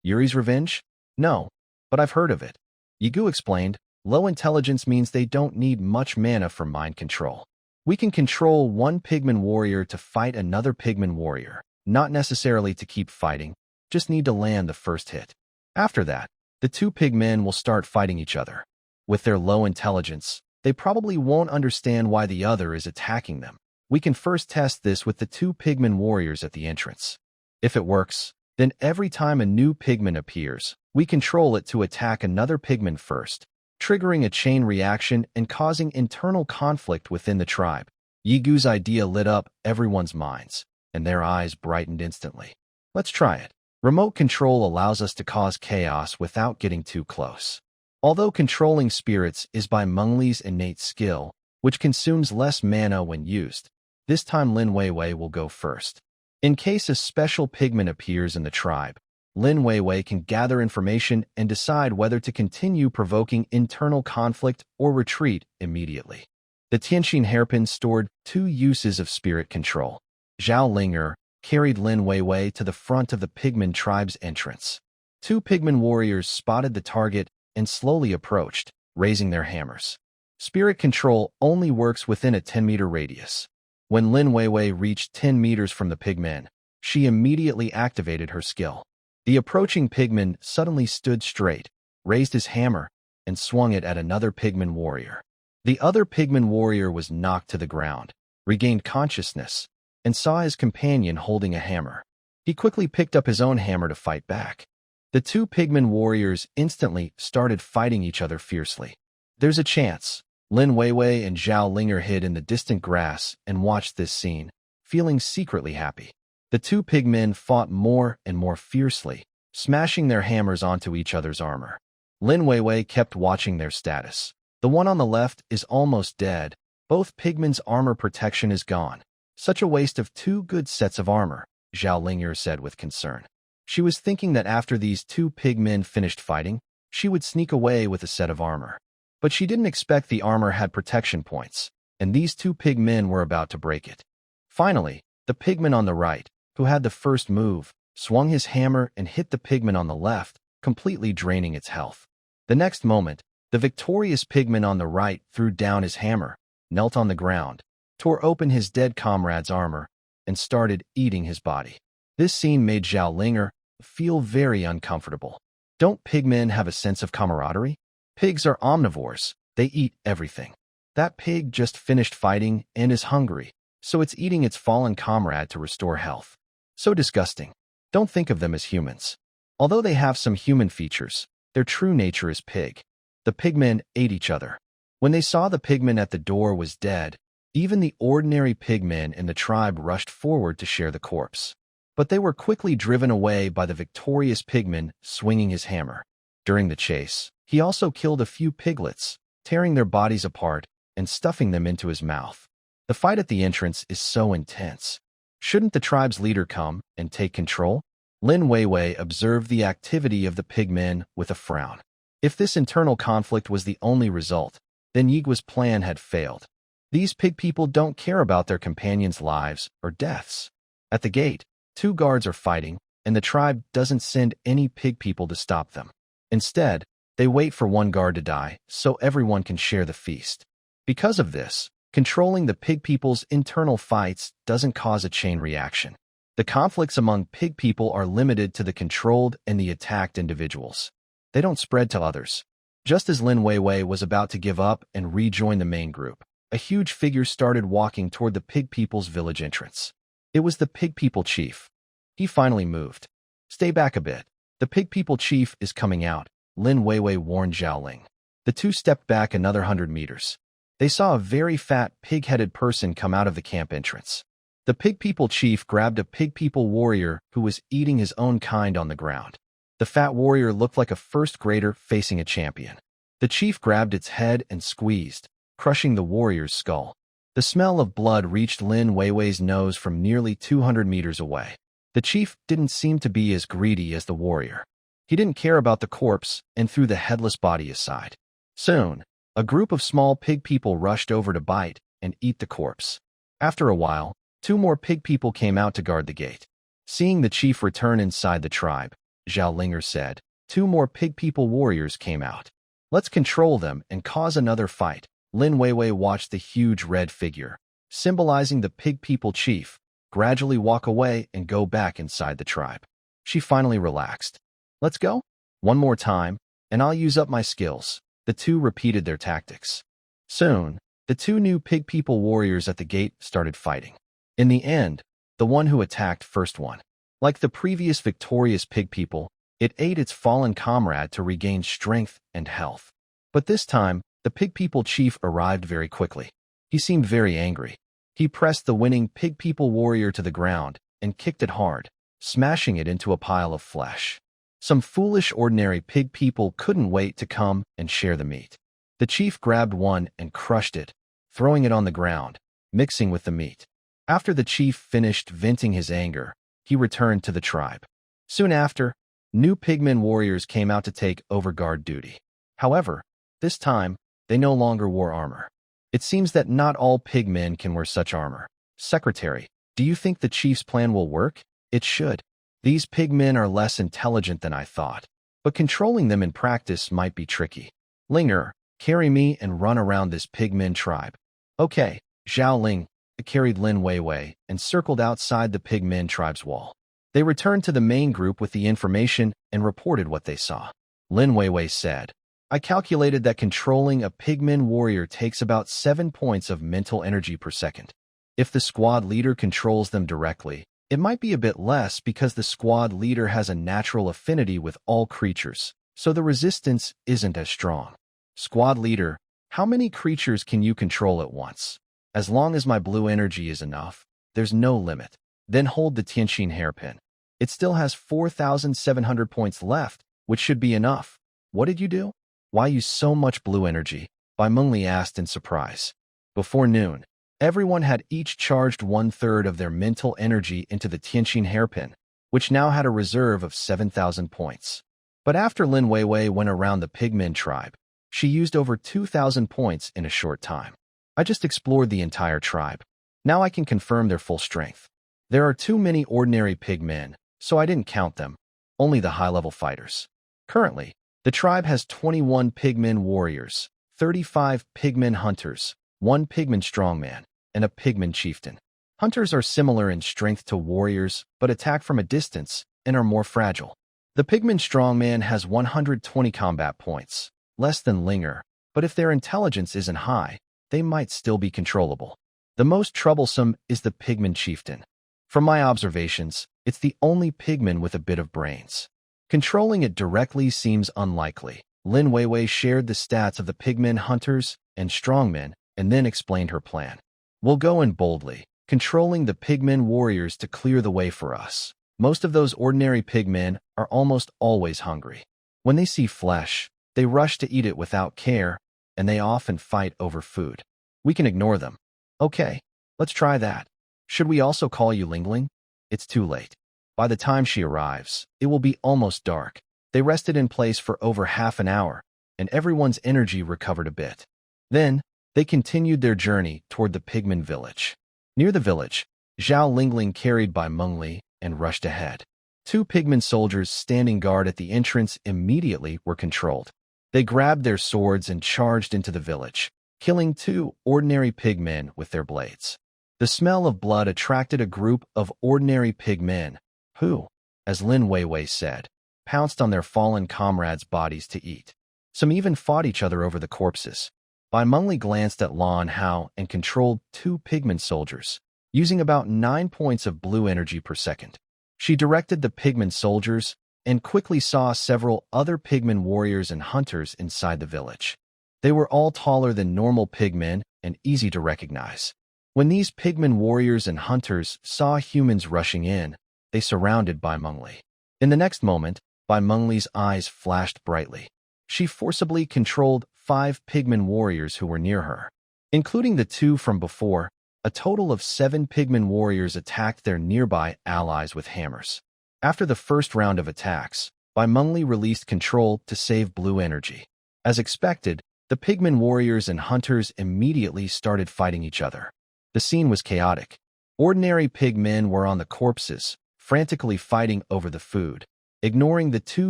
Yuri's Revenge? No, but I've heard of it. Yigu explained, low intelligence means they don't need much mana for mind control. We can control one pigman warrior to fight another pigman warrior, not necessarily to keep fighting, just need to land the first hit. After that, the two pigmen will start fighting each other. With their low intelligence, they probably won't understand why the other is attacking them. We can first test this with the two pigman warriors at the entrance. If it works, then every time a new pigman appears, we control it to attack another pigman first, triggering a chain reaction and causing internal conflict within the tribe. Yigu's idea lit up everyone's minds, and their eyes brightened instantly. Let's try it. Remote control allows us to cause chaos without getting too close. Although controlling spirits is by Mengli's innate skill, which consumes less mana when used, this time Lin Weiwei will go first. In case a special pigman appears in the tribe, Lin Weiwei can gather information and decide whether to continue provoking internal conflict or retreat immediately. The Tianxin hairpin stored 2 uses of spirit control. Zhao Linger carried Lin Weiwei to the front of the pigman tribe's entrance. 2 pigman warriors spotted the target and slowly approached, raising their hammers. Spirit control only works within a 10-meter radius. When Lin Weiwei reached 10 meters from the pigman, she immediately activated her skill. The approaching pigman suddenly stood straight, raised his hammer, and swung it at another pigman warrior. The other pigman warrior was knocked to the ground, regained consciousness, and saw his companion holding a hammer. He quickly picked up his own hammer to fight back. The 2 pigman warriors instantly started fighting each other fiercely. There's a chance. Lin Weiwei and Zhao Linger hid in the distant grass and watched this scene, feeling secretly happy. The 2 pigmen fought more and more fiercely, smashing their hammers onto each other's armor. Lin Weiwei kept watching their status. The one on the left is almost dead. Both pigmen's armor protection is gone. Such a waste of 2 good sets of armor, Zhao Linger said with concern. She was thinking that after these 2 pigmen finished fighting, she would sneak away with a set of armor. But she didn't expect the armor had protection points, and these 2 pigmen were about to break it. Finally, the pigman on the right, who had the first move, swung his hammer and hit the pigman on the left, completely draining its health. The next moment, the victorious pigman on the right threw down his hammer, knelt on the ground, tore open his dead comrade's armor, and started eating his body. This scene made Zhao Linger feel very uncomfortable. Don't pigmen have a sense of camaraderie? Pigs are omnivores. They eat everything. That pig just finished fighting and is hungry, so it's eating its fallen comrade to restore health. So disgusting. Don't think of them as humans. Although they have some human features, their true nature is pig. The pigmen ate each other. When they saw the pigman at the door was dead, even the ordinary pigmen in the tribe rushed forward to share the corpse. But they were quickly driven away by the victorious pigman swinging his hammer. During the chase, he also killed a few piglets, tearing their bodies apart and stuffing them into his mouth. The fight at the entrance is so intense. Shouldn't the tribe's leader come and take control? Lin Weiwei observed the activity of the pigmen with a frown. If this internal conflict was the only result, then Yigua's plan had failed. These pig people don't care about their companions' lives or deaths. At the gate, 2 guards are fighting, and the tribe doesn't send any pig people to stop them. Instead, they wait for 1 guard to die so everyone can share the feast. Because of this, controlling the pig people's internal fights doesn't cause a chain reaction. The conflicts among pig people are limited to the controlled and the attacked individuals. They don't spread to others. Just as Lin Weiwei was about to give up and rejoin the main group, a huge figure started walking toward the pig people's village entrance. It was the pig people chief. He finally moved. Stay back a bit. The pig people chief is coming out, Lin Weiwei warned Zhaoling. The 2 stepped back another 100 meters. They saw a very fat, pig-headed person come out of the camp entrance. The pig people chief grabbed a pig people warrior who was eating his own kind on the ground. The fat warrior looked like a first grader facing a champion. The chief grabbed its head and squeezed, crushing the warrior's skull. The smell of blood reached Lin Weiwei's nose from nearly 200 meters away. The chief didn't seem to be as greedy as the warrior. He didn't care about the corpse and threw the headless body aside. Soon, a group of small pig people rushed over to bite and eat the corpse. After a while, 2 more pig people came out to guard the gate. Seeing the chief return inside the tribe, Zhao Linger said, 2 more pig people warriors came out. Let's control them and cause another fight. Lin Weiwei watched the huge red figure, symbolizing the pig people chief, gradually walk away and go back inside the tribe. She finally relaxed. Let's go? One more time, and I'll use up my skills. The 2 repeated their tactics. Soon, the 2 new pig people warriors at the gate started fighting. In the end, the one who attacked first won. Like the previous victorious pig people, it ate its fallen comrade to regain strength and health. But this time, the pig people chief arrived very quickly. He seemed very angry. He pressed the winning pig people warrior to the ground and kicked it hard, smashing it into a pile of flesh. Some foolish ordinary pig people couldn't wait to come and share the meat. The chief grabbed one and crushed it, throwing it on the ground, mixing with the meat. After the chief finished venting his anger, he returned to the tribe. Soon after, new pigmen warriors came out to take over guard duty. However, this time, they no longer wore armor. It seems that not all pigmen can wear such armor. Secretary, do you think the chief's plan will work? It should. These pigmen are less intelligent than I thought, but controlling them in practice might be tricky. Linger, carry me and run around this pigmen tribe. Okay, Zhao Ling carried Lin Weiwei and circled outside the pigmen tribe's wall. They returned to the main group with the information and reported what they saw. Lin Weiwei said, I calculated that controlling a pigmen warrior takes about 7 points of mental energy per second. If the squad leader controls them directly, it might be a bit less because the squad leader has a natural affinity with all creatures, so the resistance isn't as strong. Squad leader, how many creatures can you control at once? As long as my blue energy is enough, there's no limit. Then hold the Tianxin hairpin. It still has 4,700 points left, which should be enough. What did you do? Why use so much blue energy? Bai Mengli asked in surprise. Before noon, everyone had each charged 1/3 of their mental energy into the Tianxin hairpin, which now had a reserve of 7,000 points. But after Lin Weiwei went around the pigmen tribe, she used over 2,000 points in a short time. I just explored the entire tribe. Now I can confirm their full strength. There are too many ordinary pigmen, so I didn't count them, only the high-level fighters. Currently, the tribe has 21 pigmen warriors, 35 pigmen hunters, 1 pigmen strongman, and a pigmen chieftain. Hunters are similar in strength to warriors, but attack from a distance and are more fragile. The pigman strongman has 120 combat points, less than Linger, but if their intelligence isn't high, they might still be controllable. The most troublesome is the pigman chieftain. From my observations, it's the only pigman with a bit of brains. Controlling it directly seems unlikely. Lin Weiwei shared the stats of the pigmen hunters and strongmen and then explained her plan. We'll go in boldly, controlling the pigmen warriors to clear the way for us. Most of those ordinary pigmen are almost always hungry. When they see flesh, they rush to eat it without care, and they often fight over food. We can ignore them. Okay, let's try that. Should we also call you Lingling? It's too late. By the time she arrives, it will be almost dark. They rested in place for over half an hour, and everyone's energy recovered a bit. Then, they continued their journey toward the pigman village. Near the village, Zhao Lingling carried by Meng Li and rushed ahead. Two pigman soldiers standing guard at the entrance immediately were controlled. They grabbed their swords and charged into the village, killing two ordinary pigmen with their blades. The smell of blood attracted a group of ordinary pigmen who, as Lin Weiwei said, pounced on their fallen comrades' bodies to eat. Some even fought each other over the corpses. Bai Mengli glanced at Lan Hao and controlled two pigman soldiers, using about 9 points of blue energy per second. She directed the pigman soldiers and quickly saw several other pigman warriors and hunters inside the village. They were all taller than normal pigmen and easy to recognize. When these pigman warriors and hunters saw humans rushing in, they surrounded Bai Mengli. In the next moment, Bai Mengli's eyes flashed brightly. She forcibly controlled 5 pigman warriors who were near her. Including the 2 from before, a total of 7 pigman warriors attacked their nearby allies with hammers. After the first round of attacks, Bai Mengli released control to save blue energy. As expected, the pigman warriors and hunters immediately started fighting each other. The scene was chaotic. Ordinary pigmen were on the corpses, frantically fighting over the food, ignoring the 2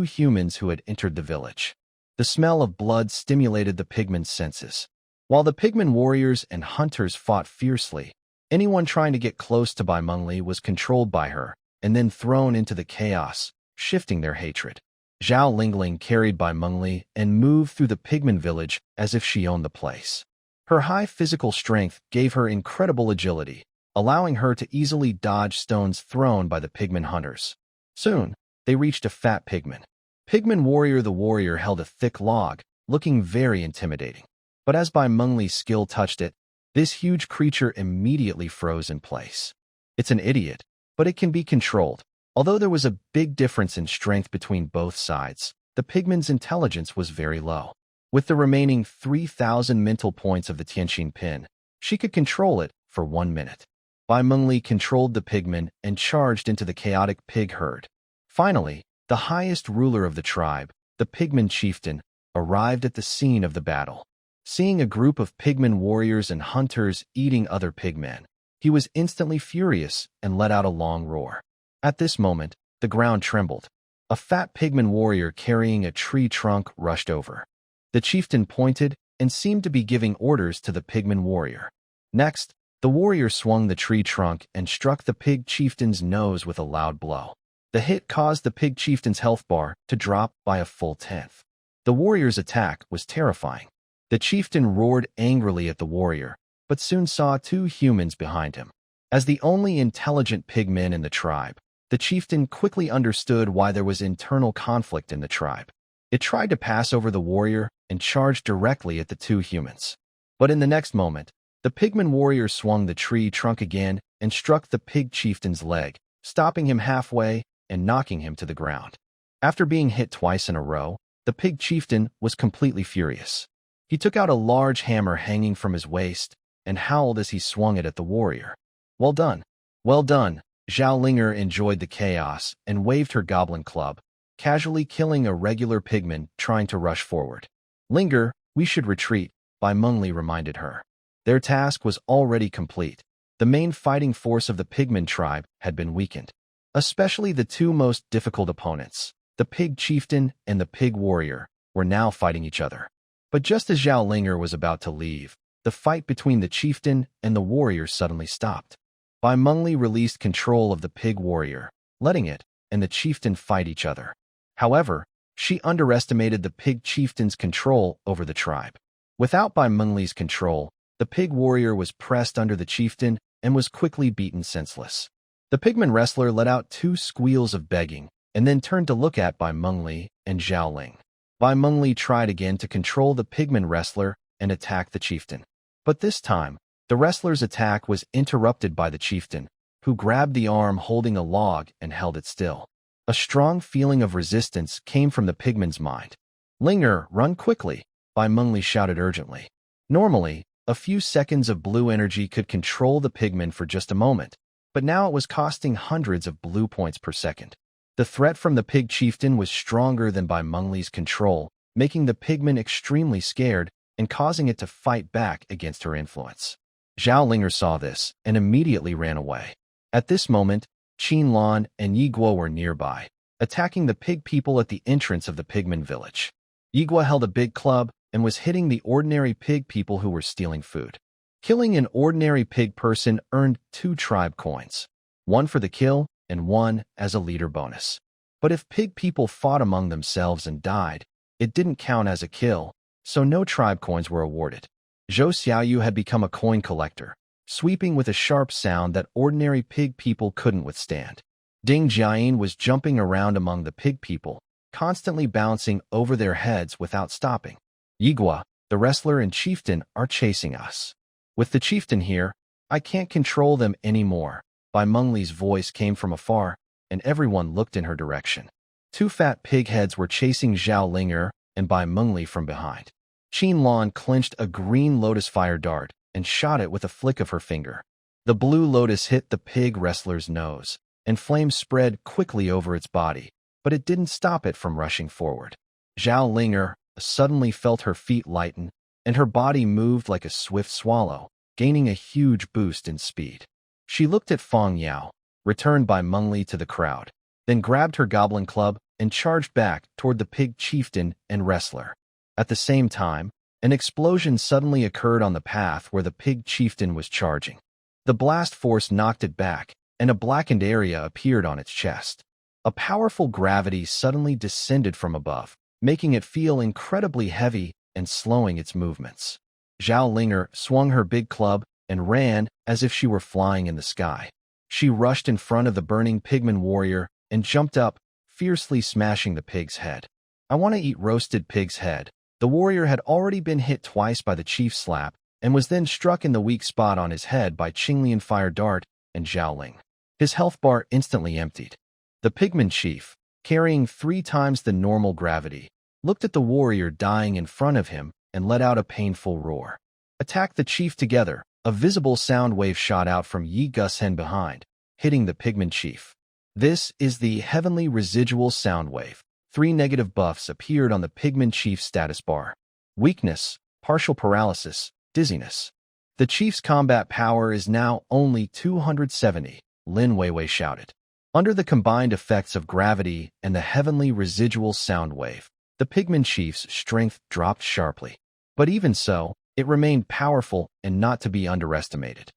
humans who had entered the village. The smell of blood stimulated the pigmen's senses. While the pigman warriors and hunters fought fiercely, anyone trying to get close to Bai Mengli was controlled by her and then thrown into the chaos, shifting their hatred. Zhao Lingling carried Bai Mengli and moved through the pigman village as if she owned the place. Her high physical strength gave her incredible agility, allowing her to easily dodge stones thrown by the pigman hunters. Soon, they reached a fat pigman. Pigman warrior the warrior held a thick log, looking very intimidating. But as Bai Mengli's skill touched it, this huge creature immediately froze in place. It's an idiot, but it can be controlled. Although there was a big difference in strength between both sides, the pigman's intelligence was very low. With the remaining 3,000 mental points of the Tianqin pin, she could control it for 1 minute. Bai Mengli controlled the pigman and charged into the chaotic pig herd. Finally, the highest ruler of the tribe, the pigman chieftain, arrived at the scene of the battle. Seeing a group of pigman warriors and hunters eating other pigmen, he was instantly furious and let out a long roar. At this moment, the ground trembled. A fat pigman warrior carrying a tree trunk rushed over. The chieftain pointed and seemed to be giving orders to the pigman warrior. Next, the warrior swung the tree trunk and struck the pig chieftain's nose with a loud blow. The hit caused the pig chieftain's health bar to drop by a full 10th. The warrior's attack was terrifying. The chieftain roared angrily at the warrior, but soon saw 2 humans behind him. As the only intelligent pigman in the tribe, the chieftain quickly understood why there was internal conflict in the tribe. It tried to pass over the warrior and charged directly at the 2 humans. But in the next moment, the pigman warrior swung the tree trunk again and struck the pig chieftain's leg, stopping him halfway and knocking him to the ground. After being hit twice in a row, the pig chieftain was completely furious. He took out a large hammer hanging from his waist and howled as he swung it at the warrior. Well done. Well done. Zhao Linger enjoyed the chaos and waved her goblin club, casually killing a regular pigman trying to rush forward. Linger, we should retreat, Bai Mengli reminded her. Their task was already complete. The main fighting force of the pigman tribe had been weakened. Especially the 2 most difficult opponents, the pig chieftain and the pig warrior, were now fighting each other. But just as Zhao Linger was about to leave, the fight between the chieftain and the warrior suddenly stopped. Bai Mengli released control of the pig warrior, letting it and the chieftain fight each other. However, she underestimated the pig chieftain's control over the tribe. Without Bai Mengli's control, the pig warrior was pressed under the chieftain and was quickly beaten senseless. The pigman wrestler let out 2 squeals of begging and then turned to look at Bai Mengli and Zhao Ling. Bai Mengli tried again to control the pigman wrestler and attack the chieftain. But this time, the wrestler's attack was interrupted by the chieftain, who grabbed the arm holding a log and held it still. A strong feeling of resistance came from the pigman's mind. "Linger, run quickly," Bai Mengli shouted urgently. Normally, a few seconds of blue energy could control the pigman for just a moment, but now it was costing hundreds of blue points per second. The threat from the pig chieftain was stronger than Bai Mengli's control, making the pigman extremely scared and causing it to fight back against her influence. Zhao Linger saw this and immediately ran away. At this moment, Qin Lan and Yi Guo were nearby, attacking the pig people at the entrance of the pigman village. Yi Guo held a big club and was hitting the ordinary pig people who were stealing food. Killing an ordinary pig person earned 2 tribe coins, 1 for the kill and 1 as a leader bonus. But if pig people fought among themselves and died, it didn't count as a kill, so no tribe coins were awarded. Zhou Xiaoyu had become a coin collector, sweeping with a sharp sound that ordinary pig people couldn't withstand. Ding Jiayin was jumping around among the pig people, constantly bouncing over their heads without stopping. "Yi Guo, the wrestler and chieftain are chasing us. With the chieftain here, I can't control them anymore." Bai Mengli's voice came from afar, and everyone looked in her direction. 2 fat pig heads were chasing Zhao Linger and Bai Mengli from behind. Qin Lan clenched a green lotus fire dart and shot it with a flick of her finger. The blue lotus hit the pig wrestler's nose, and flames spread quickly over its body, but it didn't stop it from rushing forward. Zhao Linger suddenly felt her feet lighten, and her body moved like a swift swallow, gaining a huge boost in speed. She looked at Feng Yao, returned Bai Mengli to the crowd, then grabbed her goblin club and charged back toward the pig chieftain and wrestler. At the same time, an explosion suddenly occurred on the path where the pig chieftain was charging. The blast force knocked it back, and a blackened area appeared on its chest. A powerful gravity suddenly descended from above, making it feel incredibly heavy and slowing its movements. Zhao Linger swung her big club and ran as if she were flying in the sky. She rushed in front of the burning pigman warrior and jumped up, fiercely smashing the pig's head. "I want to eat roasted pig's head." The warrior had already been hit twice by the chief's slap and was then struck in the weak spot on his head by Qinglian fire dart and Zhao Ling. His health bar instantly emptied. The pigman chief, carrying 3 times the normal gravity, looked at the warrior dying in front of him and let out a painful roar. "Attack the chief together." A visible sound wave shot out from Yi Gusen behind, hitting the pigman chief. This is the heavenly residual sound wave. 3 negative buffs appeared on the pigman chief's status bar. Weakness, partial paralysis, dizziness. "The chief's combat power is now only 270, Lin Weiwei shouted. Under the combined effects of gravity and the heavenly residual sound wave, the pigman chief's strength dropped sharply. But even so, it remained powerful and not to be underestimated.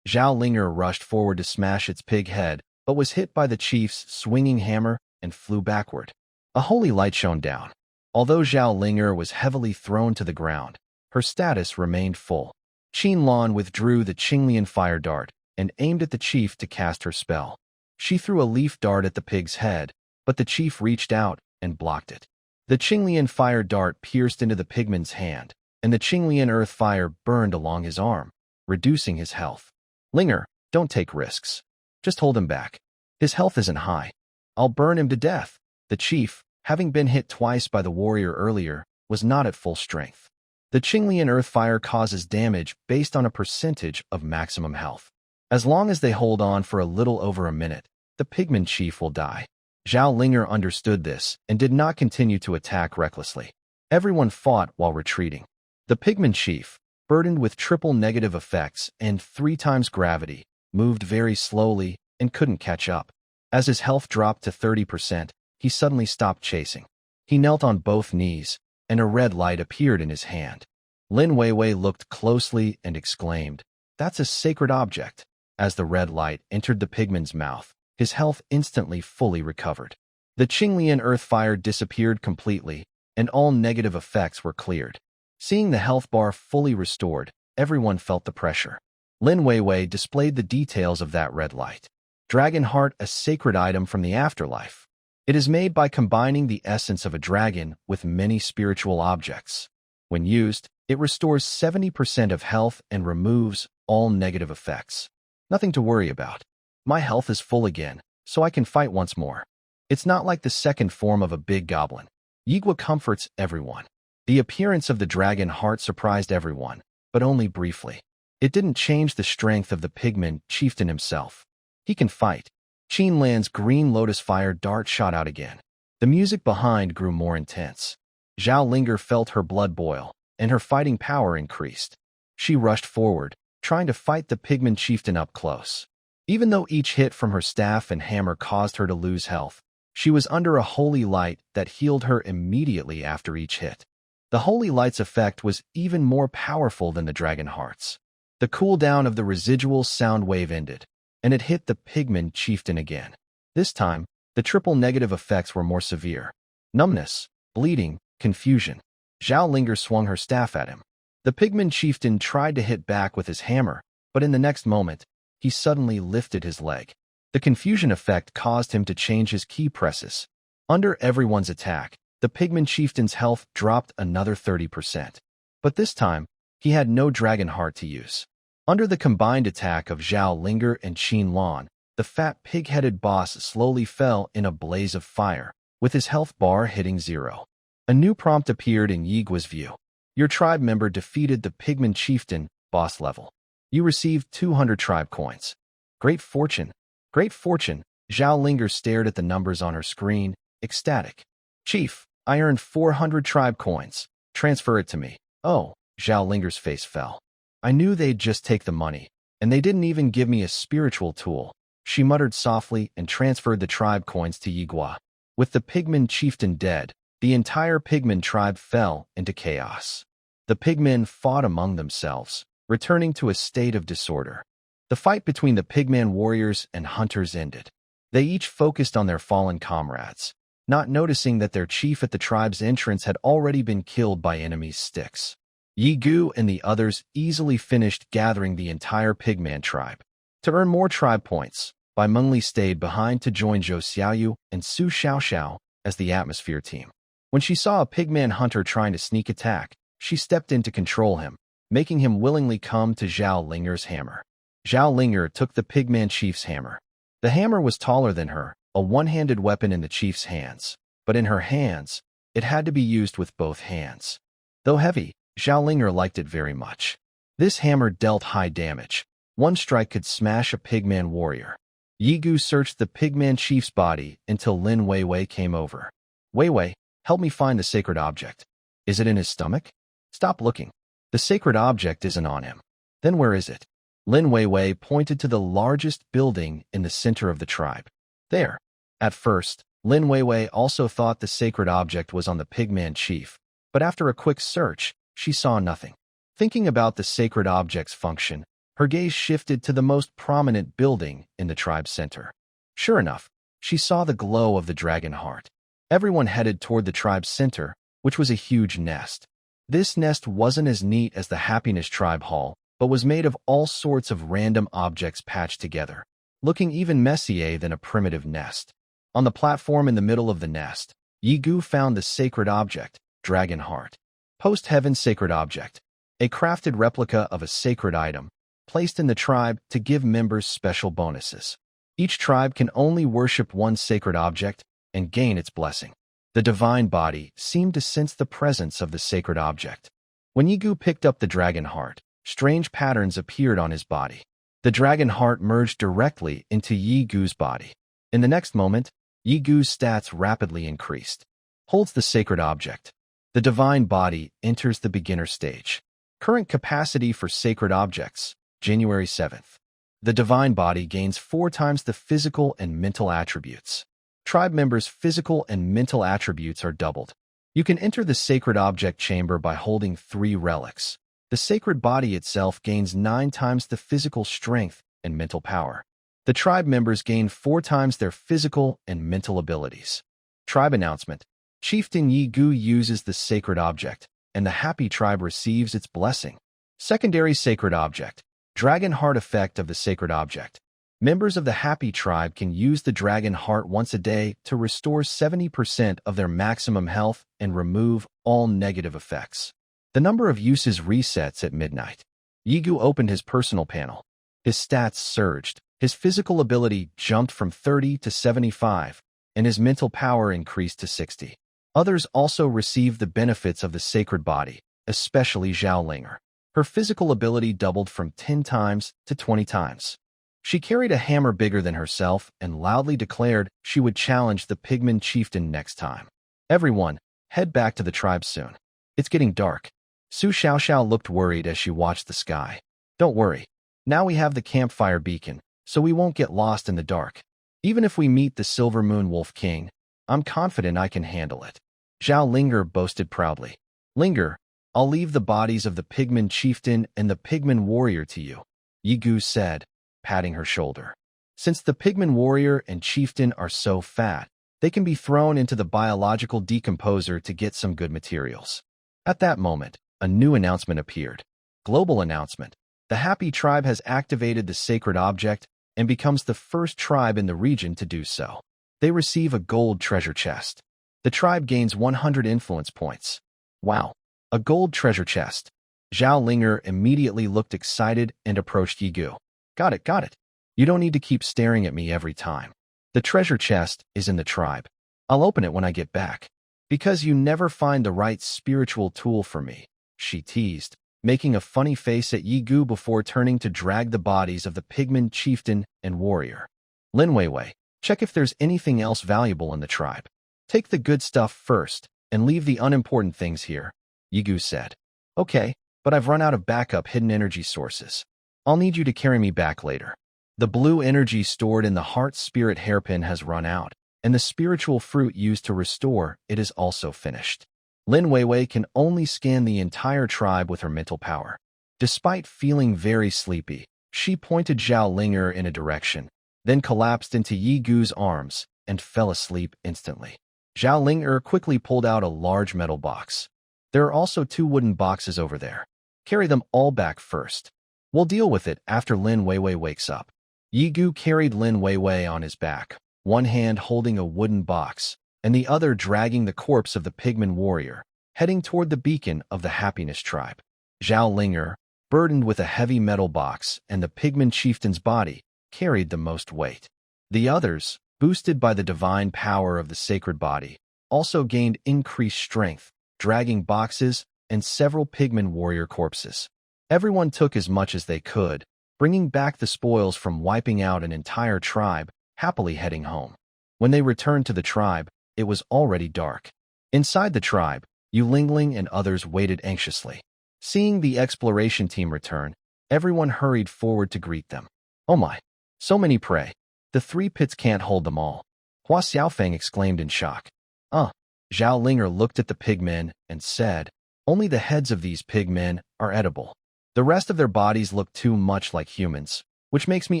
Zhao Linger rushed forward to smash its pig head, but was hit by the chief's swinging hammer and flew backward. A holy light shone down. Although Zhao Linger was heavily thrown to the ground, her status remained full. Qin Lan withdrew the Qinglian fire dart and aimed at the chief to cast her spell. She threw a leaf dart at the pig's head, but the chief reached out and blocked it. The Qinglian fire dart pierced into the pigman's hand, and the Qinglian earth fire burned along his arm, reducing his health. "Linger, don't take risks. Just hold him back. His health isn't high. I'll burn him to death." The chief, having been hit twice by the warrior earlier, was not at full strength. The Qinglian earth fire causes damage based on a percentage of maximum health. As long as they hold on for a little over a minute, the pigman chief will die. Zhao Linger understood this and did not continue to attack recklessly. Everyone fought while retreating. The pigman chief, burdened with triple negative effects and 3 times gravity, moved very slowly and couldn't catch up. As his health dropped to 30%, he suddenly stopped chasing. He knelt on both knees, and a red light appeared in his hand. Lin Weiwei looked closely and exclaimed, "That's a sacred object." As the red light entered the pigman's mouth, his health instantly fully recovered. The Qinglian earth fire disappeared completely, and all negative effects were cleared. Seeing the health bar fully restored, everyone felt the pressure. Lin Weiwei displayed the details of that red light. Dragon Heart, a sacred item from the afterlife. It is made by combining the essence of a dragon with many spiritual objects. When used, it restores 70% of health and removes all negative effects. Nothing to worry about. My health is full again, so I can fight once more. It's not like the second form of a big goblin. Yigua comforts everyone. The appearance of the dragon heart surprised everyone, but only briefly. It didn't change the strength of the pigman chieftain himself. He can fight. Qin Lan's green lotus fire dart shot out again. The music behind grew more intense. Zhao Linger felt her blood boil, and her fighting power increased. She rushed forward, trying to fight the pigman chieftain up close. Even though each hit from her staff and hammer caused her to lose health, she was under a holy light that healed her immediately after each hit. The holy light's effect was even more powerful than the dragon heart's. The cooldown of the residual sound wave ended, and it hit the pigman chieftain again. This time, the triple negative effects were more severe. Numbness, bleeding, confusion. Zhao Linger swung her staff at him. The pigman chieftain tried to hit back with his hammer, but in the next moment, he suddenly lifted his leg. The confusion effect caused him to change his key presses. Under everyone's attack, the pigman chieftain's health dropped another 30%. But this time, he had no dragon heart to use. Under the combined attack of Zhao Linger and Qin Lan, the fat pig-headed boss slowly fell in a blaze of fire, with his health bar hitting 0. A new prompt appeared in Yigua's view. Your tribe member defeated the pigman chieftain, boss level. You received 200 tribe coins. Great fortune. Great fortune. Zhao Linger stared at the numbers on her screen, ecstatic. Chief, I earned 400 tribe coins. Transfer it to me. Oh, Zhao Linger's face fell. I knew they'd just take the money, and they didn't even give me a spiritual tool. She muttered softly and transferred the tribe coins to Yigua. With the pigman chieftain dead, the entire pigman tribe fell into chaos. The pigmen fought among themselves, returning to a state of disorder. The fight between the pigman warriors and hunters ended. They each focused on their fallen comrades, not noticing that their chief at the tribe's entrance had already been killed by enemies' sticks. Yi Gu and the others easily finished gathering the entire pigman tribe. To earn more tribe points, Bai Mengli stayed behind to join Zhou Xiaoyu and Su Xiaoxiao as the atmosphere team. When she saw a pigman hunter trying to sneak attack, she stepped in to control him, making him willingly come to Zhao Linger's hammer. Zhao Linger took the pigman chief's hammer. The hammer was taller than her, a one-handed weapon in the chief's hands, but in her hands, it had to be used with both hands. Though heavy, Zhao Linger liked it very much. This hammer dealt high damage. One strike could smash a pigman warrior. Yi Gu searched the pigman chief's body until Lin Weiwei came over. Weiwei, help me find the sacred object. Is it in his stomach? Stop looking. The sacred object isn't on him. Then where is it? Lin Weiwei pointed to the largest building in the center of the tribe. There. At first, Lin Weiwei also thought the sacred object was on the pigman chief, but after a quick search, she saw nothing. Thinking about the sacred object's function, her gaze shifted to the most prominent building in the tribe's center. Sure enough, she saw the glow of the dragon heart. Everyone headed toward the tribe's center, which was a huge nest. This nest wasn't as neat as the Happiness Tribe Hall, but was made of all sorts of random objects patched together, looking even messier than a primitive nest. On the platform in the middle of the nest, Yi Gu found the sacred object, Dragon Heart. Post-Heaven Sacred Object, a crafted replica of a sacred item, placed in the tribe to give members special bonuses. Each tribe can only worship one sacred object and gain its blessing. The divine body seemed to sense the presence of the sacred object. When Yi Gu picked up the dragon heart, strange patterns appeared on his body. The dragon heart merged directly into Yi Gu's body. In the next moment, Yi Gu's stats rapidly increased. Holds the sacred object. The divine body enters the beginner stage. Current capacity for sacred objects, January 7th. The divine body gains 4 times the physical and mental attributes. Tribe members' physical and mental attributes are doubled. You can enter the sacred object chamber by holding 3 relics. The sacred body itself gains 9 times the physical strength and mental power. The tribe members gain 4 times their physical and mental abilities. Tribe announcement. Chieftain Yi Gu uses the sacred object, and the happy tribe receives its blessing. Secondary sacred object. Dragon heart effect of the sacred object. Members of the happy tribe can use the dragon heart once a day to restore 70% of their maximum health and remove all negative effects. The number of uses resets at midnight. Yi Gu opened his personal panel. His stats surged. His physical ability jumped from 30 to 75, and his mental power increased to 60. Others also received the benefits of the sacred body, especially Zhao Linger. Her physical ability doubled from 10 times to 20 times. She carried a hammer bigger than herself and loudly declared she would challenge the pigman chieftain next time. Everyone, head back to the tribe soon. It's getting dark. Su Xiaoxiao looked worried as she watched the sky. Don't worry. Now we have the campfire beacon, so we won't get lost in the dark. Even if we meet the Silver Moon Wolf King, I'm confident I can handle it. Zhao Linger boasted proudly. Linger, I'll leave the bodies of the pigman chieftain and the pigman warrior to you, Yi Gu said, patting her shoulder. Since the pigman warrior and chieftain are so fat, they can be thrown into the biological decomposer to get some good materials. At that moment, a new announcement appeared. Global announcement. The happy tribe has activated the sacred object and becomes the first tribe in the region to do so. They receive a gold treasure chest. The tribe gains 100 influence points. Wow, a gold treasure chest. Zhao Linger immediately looked excited and approached Yi Gu. Got it. You don't need to keep staring at me every time. The treasure chest is in the tribe. I'll open it when I get back. Because you never find the right spiritual tool for me, she teased, making a funny face at Yi Gu before turning to drag the bodies of the pigman chieftain and warrior. Lin Weiwei, check if there's anything else valuable in the tribe. Take the good stuff first, and leave the unimportant things here, Yi Gu said. Okay, but I've run out of backup hidden energy sources. I'll need you to carry me back later. The blue energy stored in the heart spirit hairpin has run out, and the spiritual fruit used to restore it is also finished. Lin Weiwei can only scan the entire tribe with her mental power. Despite feeling very sleepy, she pointed Zhao Linger in a direction, then collapsed into Yi Gu's arms and fell asleep instantly. Zhao Linger quickly pulled out a large metal box. There are also 2 wooden boxes over there. Carry them all back first. We'll deal with it after Lin Weiwei wakes up. Yi Gu carried Lin Weiwei on his back, one hand holding a wooden box, and the other dragging the corpse of the pigman warrior, heading toward the beacon of the happiness tribe. Zhao Linger, burdened with a heavy metal box and the pigman chieftain's body, carried the most weight. The others, boosted by the divine power of the sacred body, also gained increased strength, dragging boxes and several pigman warrior corpses. Everyone took as much as they could, bringing back the spoils from wiping out an entire tribe, happily heading home. When they returned to the tribe, it was already dark. Inside the tribe, Yu Lingling and others waited anxiously. Seeing the exploration team return, everyone hurried forward to greet them. Oh my, so many prey. The 3 pits can't hold them all. Hua Xiaofeng exclaimed in shock. Zhao Linger looked at the pigmen and said, only the heads of these pigmen are edible. The rest of their bodies look too much like humans, which makes me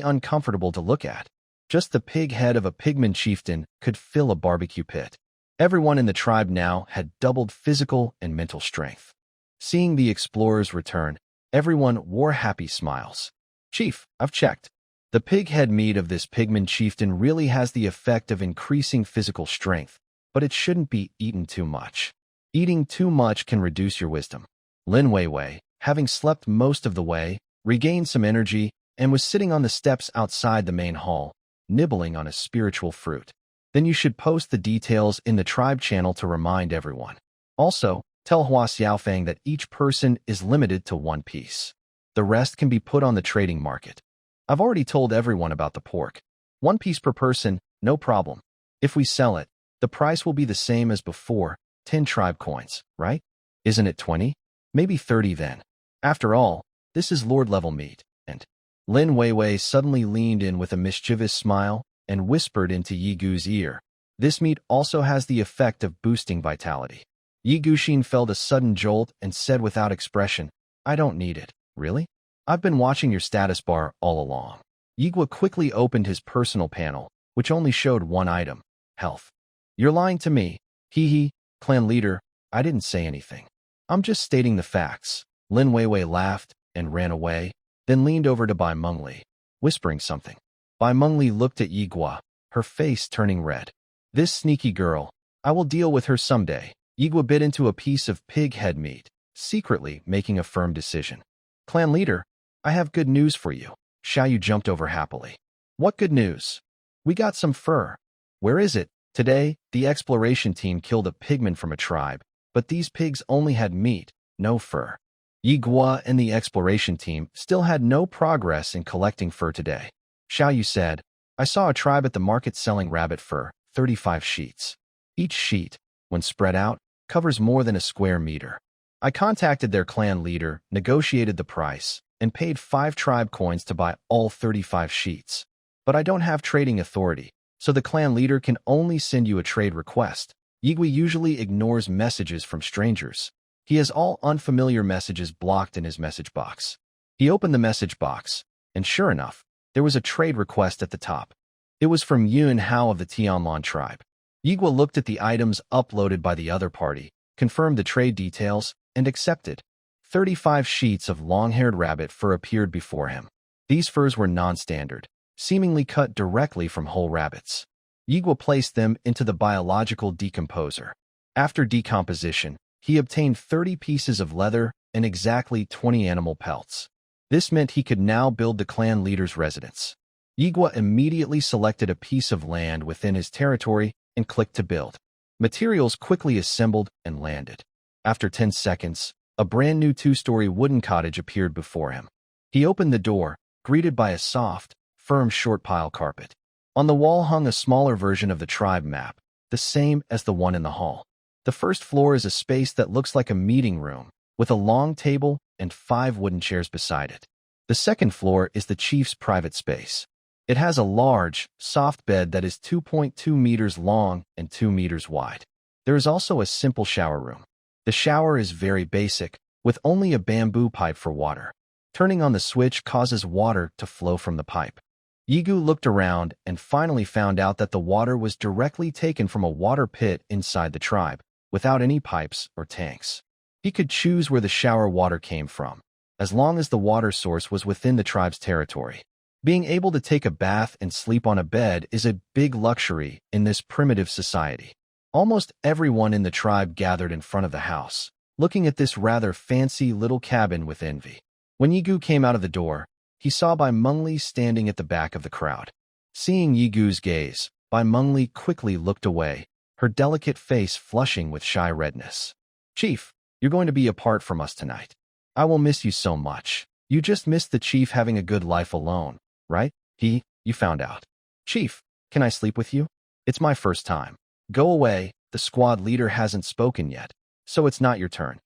uncomfortable to look at. Just the pig head of a pigman chieftain could fill a barbecue pit. Everyone in the tribe now had doubled physical and mental strength. Seeing the explorers return, everyone wore happy smiles. Chief, I've checked. The pig head meat of this pigman chieftain really has the effect of increasing physical strength, but it shouldn't be eaten too much. Eating too much can reduce your wisdom. Lin Weiwei, having slept most of the way, regained some energy and was sitting on the steps outside the main hall, nibbling on a spiritual fruit. Then you should post the details in the tribe channel to remind everyone. Also, tell Hua Xiaofeng that each person is limited to 1 piece. The rest can be put on the trading market. I've already told everyone about the pork. 1 piece per person, no problem. If we sell it, the price will be the same as before, 10 tribe coins, right? Isn't it 20? Maybe 30 then. After all, this is Lord-level meat, and Lin Weiwei suddenly leaned in with a mischievous smile and whispered into Yi Gu's ear. This meat also has the effect of boosting vitality. Yi Guxin felt a sudden jolt and said without expression, I don't need it. Really? I've been watching your status bar all along. Yigua quickly opened his personal panel, which only showed one item, health. You're lying to me. Hee hee, clan leader, I didn't say anything. I'm just stating the facts. Lin Weiwei laughed and ran away, then leaned over to Bai Mengli, whispering something. Bai Mengli looked at Yigua, her face turning red. This sneaky girl, I will deal with her someday. Yigua bit into a piece of pig head meat, secretly making a firm decision. Clan leader, I have good news for you. Xiaoyu jumped over happily. What good news? We got some fur. Where is it? Today, the exploration team killed a pigman from a tribe, but these pigs only had meat, no fur. Yigua and the exploration team still had no progress in collecting fur today. Xiaoyu said, I saw a tribe at the market selling rabbit fur, 35 sheets. Each sheet, when spread out, covers more than a square meter. I contacted their clan leader, negotiated the price, and paid 5 tribe coins to buy all 35 sheets. But I don't have trading authority, so the clan leader can only send you a trade request. Yigui usually ignores messages from strangers. He has all unfamiliar messages blocked in his message box. He opened the message box, and sure enough, there was a trade request at the top. It was from Yun Hao of the Tianlan tribe. Yigua looked at the items uploaded by the other party, confirmed the trade details, and accepted. 35 sheets of long-haired rabbit fur appeared before him. These furs were non-standard, seemingly cut directly from whole rabbits. Yigua placed them into the biological decomposer. After decomposition, he obtained 30 pieces of leather and exactly 20 animal pelts. This meant he could now build the clan leader's residence. Yigua immediately selected a piece of land within his territory and clicked to build. Materials quickly assembled and landed. After 10 seconds, a brand new 2-story wooden cottage appeared before him. He opened the door, greeted by a soft, firm short pile carpet. On the wall hung a smaller version of the tribe map, the same as the one in the hall. The first floor is a space that looks like a meeting room, with a long table and 5 wooden chairs beside it. The second floor is the chief's private space. It has a large, soft bed that is 2.2 meters long and 2 meters wide. There is also a simple shower room. The shower is very basic, with only a bamboo pipe for water. Turning on the switch causes water to flow from the pipe. Yigu looked around and finally found out that the water was directly taken from a water pit inside the tribe, without any pipes or tanks. He could choose where the shower water came from, as long as the water source was within the tribe's territory. Being able to take a bath and sleep on a bed is a big luxury in this primitive society. Almost everyone in the tribe gathered in front of the house, looking at this rather fancy little cabin with envy. When Yigu came out of the door, he saw Bai Mengli standing at the back of the crowd. Seeing Yigu's gaze, Bai Mengli quickly looked away, her delicate face flushing with shy redness. Chief, you're going to be apart from us tonight. I will miss you so much. You just missed the chief having a good life alone, right? You found out. Chief, can I sleep with you? It's my first time. Go away, the squad leader hasn't spoken yet, so it's not your turn.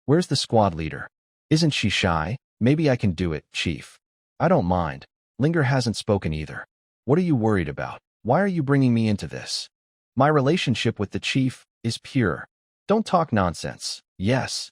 Where's the squad leader? Isn't she shy? Maybe I can do it, Chief. I don't mind. Linger hasn't spoken either. What are you worried about? Why are you bringing me into this? My relationship with the chief is pure. Don't talk nonsense. Yes,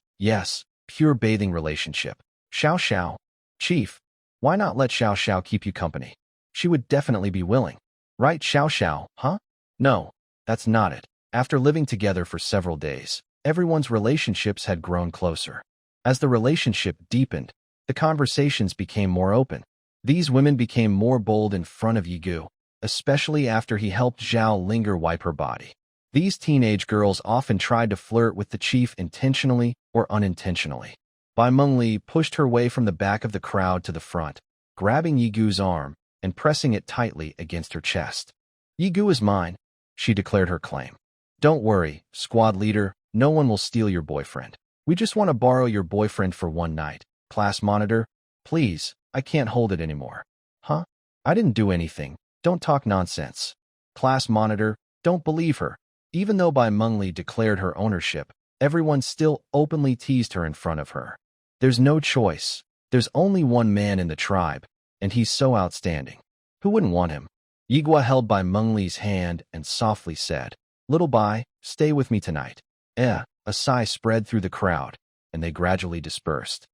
pure bathing relationship. Xiao Xiao. Chief, why not let Xiao Xiao keep you company? She would definitely be willing. Right, Xiao Xiao, huh? No, that's not it. After living together for several days, everyone's relationships had grown closer. As the relationship deepened, the conversations became more open. These women became more bold in front of Yigu, especially after he helped Zhao Linger wipe her body. These teenage girls often tried to flirt with the chief intentionally or unintentionally. Bai Mengli pushed her way from the back of the crowd to the front, grabbing Yigu's arm and pressing it tightly against her chest. Yigu is mine, she declared her claim. Don't worry, squad leader, no one will steal your boyfriend. We just want to borrow your boyfriend for one night. Class monitor, please, I can't hold it anymore. Huh? I didn't do anything. Don't talk nonsense. Class monitor, don't believe her. Even though Bai Mengli declared her ownership, everyone still openly teased her in front of her. There's no choice. There's only one man in the tribe, and he's so outstanding. Who wouldn't want him? Yigua held Bai Mengli's hand and softly said, Little Bai, stay with me tonight. A sigh spread through the crowd, and they gradually dispersed.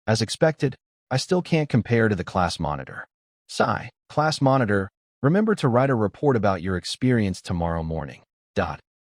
As expected, I still can't compare to the class monitor. Sigh. Class monitor, remember to write a report about your experience tomorrow morning.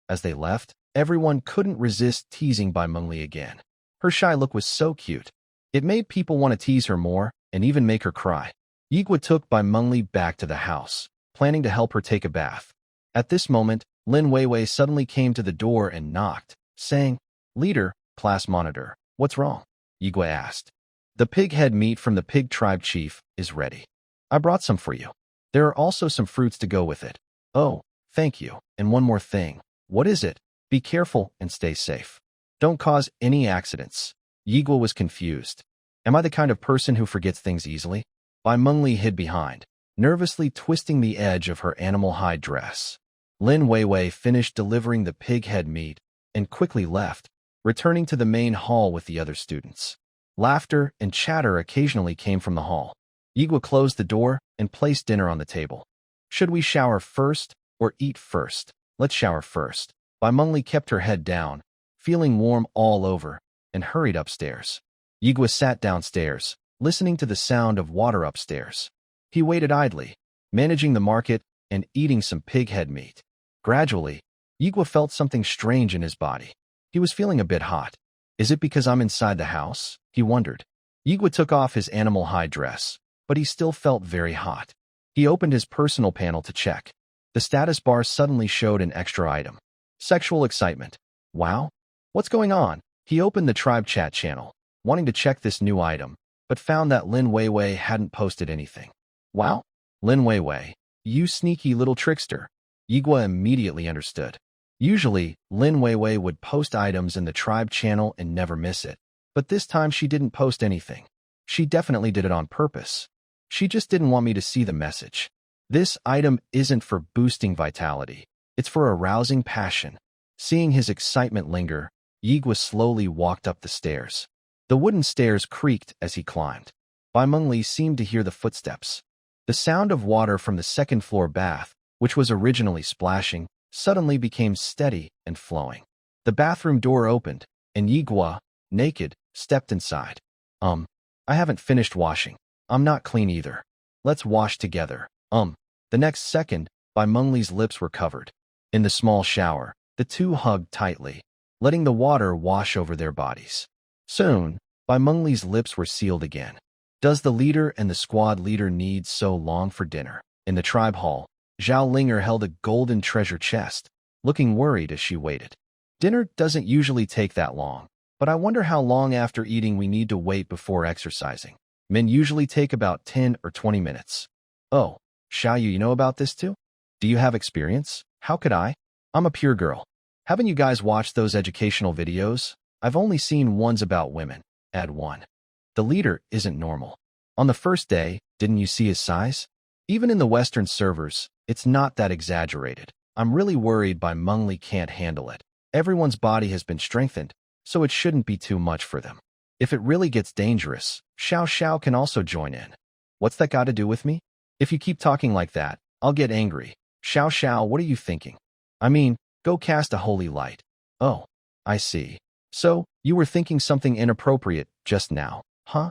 As they left, everyone couldn't resist teasing Bai Mengli again. Her shy look was so cute. It made people want to tease her more and even make her cry. Yigua took Bai Mengli back to the house, planning to help her take a bath. At this moment, Lin Weiwei suddenly came to the door and knocked, saying, "Leader, class monitor, what's wrong?" Yigua asked. "The pig head meat from the pig tribe chief is ready. I brought some for you. There are also some fruits to go with it." "Oh, thank you. And one more thing." "What is it?" "Be careful and stay safe. Don't cause any accidents." Yigua was confused. Am I the kind of person who forgets things easily? Bai Mengli hid behind, nervously twisting the edge of her animal hide dress. Lin Weiwei finished delivering the pig head meat and quickly left, returning to the main hall with the other students. Laughter and chatter occasionally came from the hall. Yigua closed the door and placed dinner on the table. "Should we shower first or eat first?" "Let's shower first." Bai Mengli kept her head down, feeling warm all over, and hurried upstairs. Yigua sat downstairs, listening to the sound of water upstairs. He waited idly, managing the market and eating some pig head meat. Gradually, Yigua felt something strange in his body. He was feeling a bit hot. "Is it because I'm inside the house?" he wondered. Yigua took off his animal hide dress, but he still felt very hot. He opened his personal panel to check. The status bar suddenly showed an extra item. Sexual excitement. Wow, what's going on? He opened the tribe chat channel, wanting to check this new item, but found that Lin Weiwei hadn't posted anything. Wow, Lin Weiwei, you sneaky little trickster. Yigua immediately understood. Usually, Lin Weiwei would post items in the tribe channel and never miss it, but this time she didn't post anything. She definitely did it on purpose. She just didn't want me to see the message. This item isn't for boosting vitality. It's for arousing passion. Seeing his excitement linger, Yigua slowly walked up the stairs. The wooden stairs creaked as he climbed. Bai Mengli seemed to hear the footsteps. The sound of water from the second-floor bath, which was originally splashing, suddenly became steady and flowing. The bathroom door opened, and Yigua, naked, stepped inside. I haven't finished washing. I'm not clean either. Let's wash together. The next second, Bai Mengli's lips were covered. In the small shower, the two hugged tightly, letting the water wash over their bodies. Soon, Bai Mengli's lips were sealed again. Does the leader and the squad leader need so long for dinner? In the tribe hall, Zhao Linger held a golden treasure chest, looking worried as she waited. Dinner doesn't usually take that long, but I wonder how long after eating we need to wait before exercising. Men usually take about 10 or 20 minutes. Oh, Xiaoyu, you know about this too? Do you have experience? How could I? I'm a pure girl. Haven't you guys watched those educational videos? I've only seen ones about women. Add 1. The leader isn't normal. On the first day, didn't you see his size? Even in the Western servers, it's not that exaggerated. I'm really worried Bai Mengli can't handle it. Everyone's body has been strengthened, so it shouldn't be too much for them. If it really gets dangerous, Xiao Xiao can also join in. What's that got to do with me? If you keep talking like that, I'll get angry. Xiao Xiao, what are you thinking? I mean, go cast a holy light. Oh, I see. So, you were thinking something inappropriate just now, huh?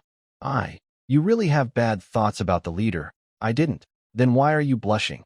You really have bad thoughts about the leader. I didn't. Then why are you blushing?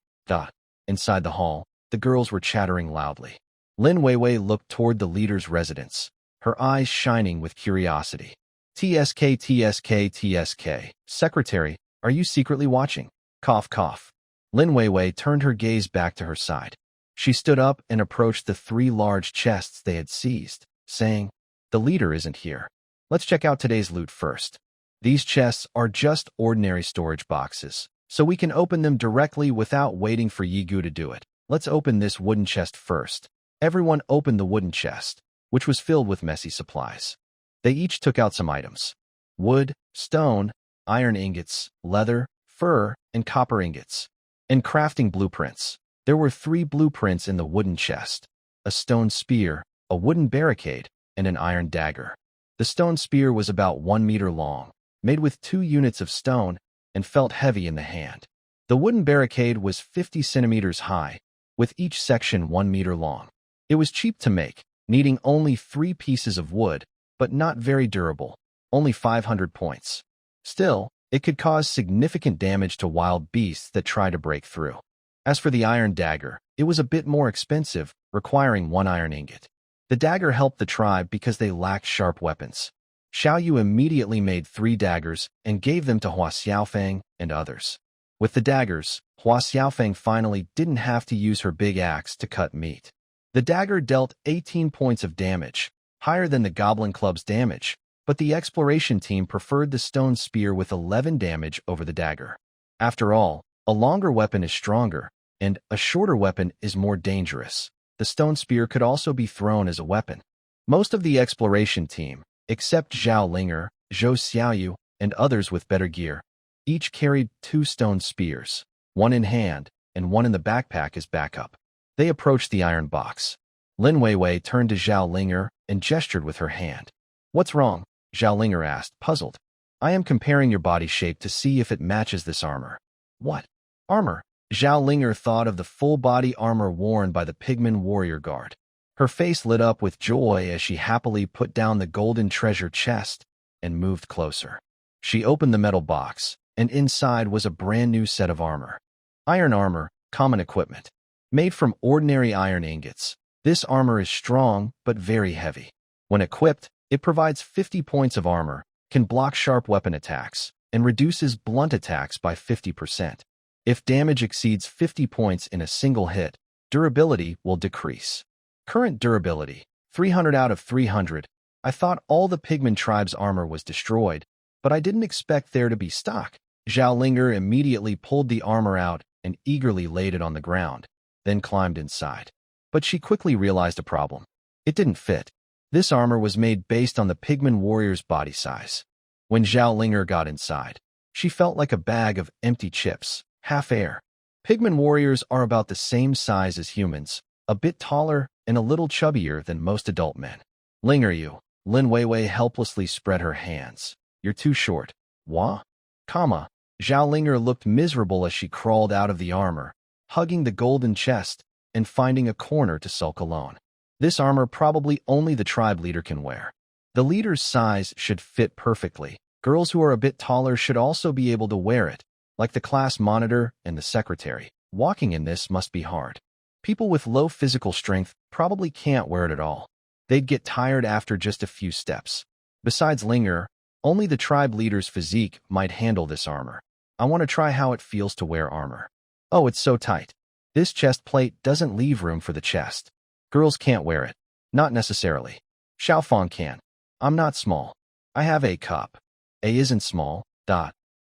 Inside the hall, the girls were chattering loudly. Lin Weiwei looked toward the leader's residence, her eyes shining with curiosity. TSK, TSK, TSK. Secretary, are you secretly watching? Cough, cough. Lin Weiwei turned her gaze back to her side. She stood up and approached the 3 large chests they had seized, saying, "The leader isn't here. Let's check out today's loot first." These chests are just ordinary storage boxes, so we can open them directly without waiting for Yigu to do it. Let's open this wooden chest first. Everyone opened the wooden chest, which was filled with messy supplies. They each took out some items: wood, stone, iron ingots, leather, fur, and copper ingots. And crafting blueprints. There were 3 blueprints in the wooden chest: a stone spear, a wooden barricade, and an iron dagger. The stone spear was about 1 meter long, made with 2 units of stone, and felt heavy in the hand. The wooden barricade was 50 centimeters high, with each section 1 meter long. It was cheap to make, needing only 3 pieces of wood, but not very durable, only 500 points. Still, It could cause significant damage to wild beasts that try to break through. As for the iron dagger, it was a bit more expensive, requiring 1 iron ingot. The dagger helped the tribe because they lacked sharp weapons. Xiao Yu immediately made 3 daggers and gave them to Hua Xiaofeng and others. With the daggers, Hua Xiaofeng finally didn't have to use her big axe to cut meat. The dagger dealt 18 points of damage, higher than the Goblin Club's damage, but the exploration team preferred the stone spear with 11 damage over the dagger. After all, a longer weapon is stronger, and a shorter weapon is more dangerous. The stone spear could also be thrown as a weapon. Most of the exploration team, except Zhao Linger, Zhou Xiaoyu, and others with better gear, each carried 2 stone spears, 1 in hand and 1 in the backpack as backup. They approached the iron box. Lin Weiwei turned to Zhao Linger and gestured with her hand. "What's wrong?" Zhao Linger asked, puzzled. "I am comparing your body shape to see if it matches this armor." "What? Armor?" Zhao Linger thought of the full-body armor worn by the Pigman warrior guard. Her face lit up with joy as she happily put down the golden treasure chest and moved closer. She opened the metal box, and inside was a brand new set of armor. Iron armor, common equipment. Made from ordinary iron ingots, this armor is strong but very heavy. When equipped, it provides 50 points of armor, can block sharp weapon attacks, and reduces blunt attacks by 50%. If damage exceeds 50 points in a single hit, durability will decrease. Current durability, 300 out of 300. I thought all the Pigman tribe's armor was destroyed, but I didn't expect there to be stock. Zhao Linger immediately pulled the armor out and eagerly laid it on the ground, then climbed inside. But she quickly realized a problem. It didn't fit. This armor was made based on the Pigman warrior's body size. When Zhao Linger got inside, she felt like a bag of empty chips, half air. Pigman warriors are about the same size as humans, a bit taller and a little chubbier than most adult men. "Linger you." Lin Weiwei helplessly spread her hands. "You're too short." "Wah?" "Comma." Zhao Linger looked miserable as she crawled out of the armor, hugging the golden chest and finding a corner to sulk alone. This armor probably only the tribe leader can wear. The leader's size should fit perfectly. Girls who are a bit taller should also be able to wear it, like the class monitor and the secretary. Walking in this must be hard. People with low physical strength probably can't wear it at all. They'd get tired after just a few steps. Besides Linger, only the tribe leader's physique might handle this armor. I want to try how it feels to wear armor. Oh, it's so tight. This chest plate doesn't leave room for the chest. Girls can't wear it. Not necessarily. Xiaofang can. I'm not small. I have a cup. A isn't small.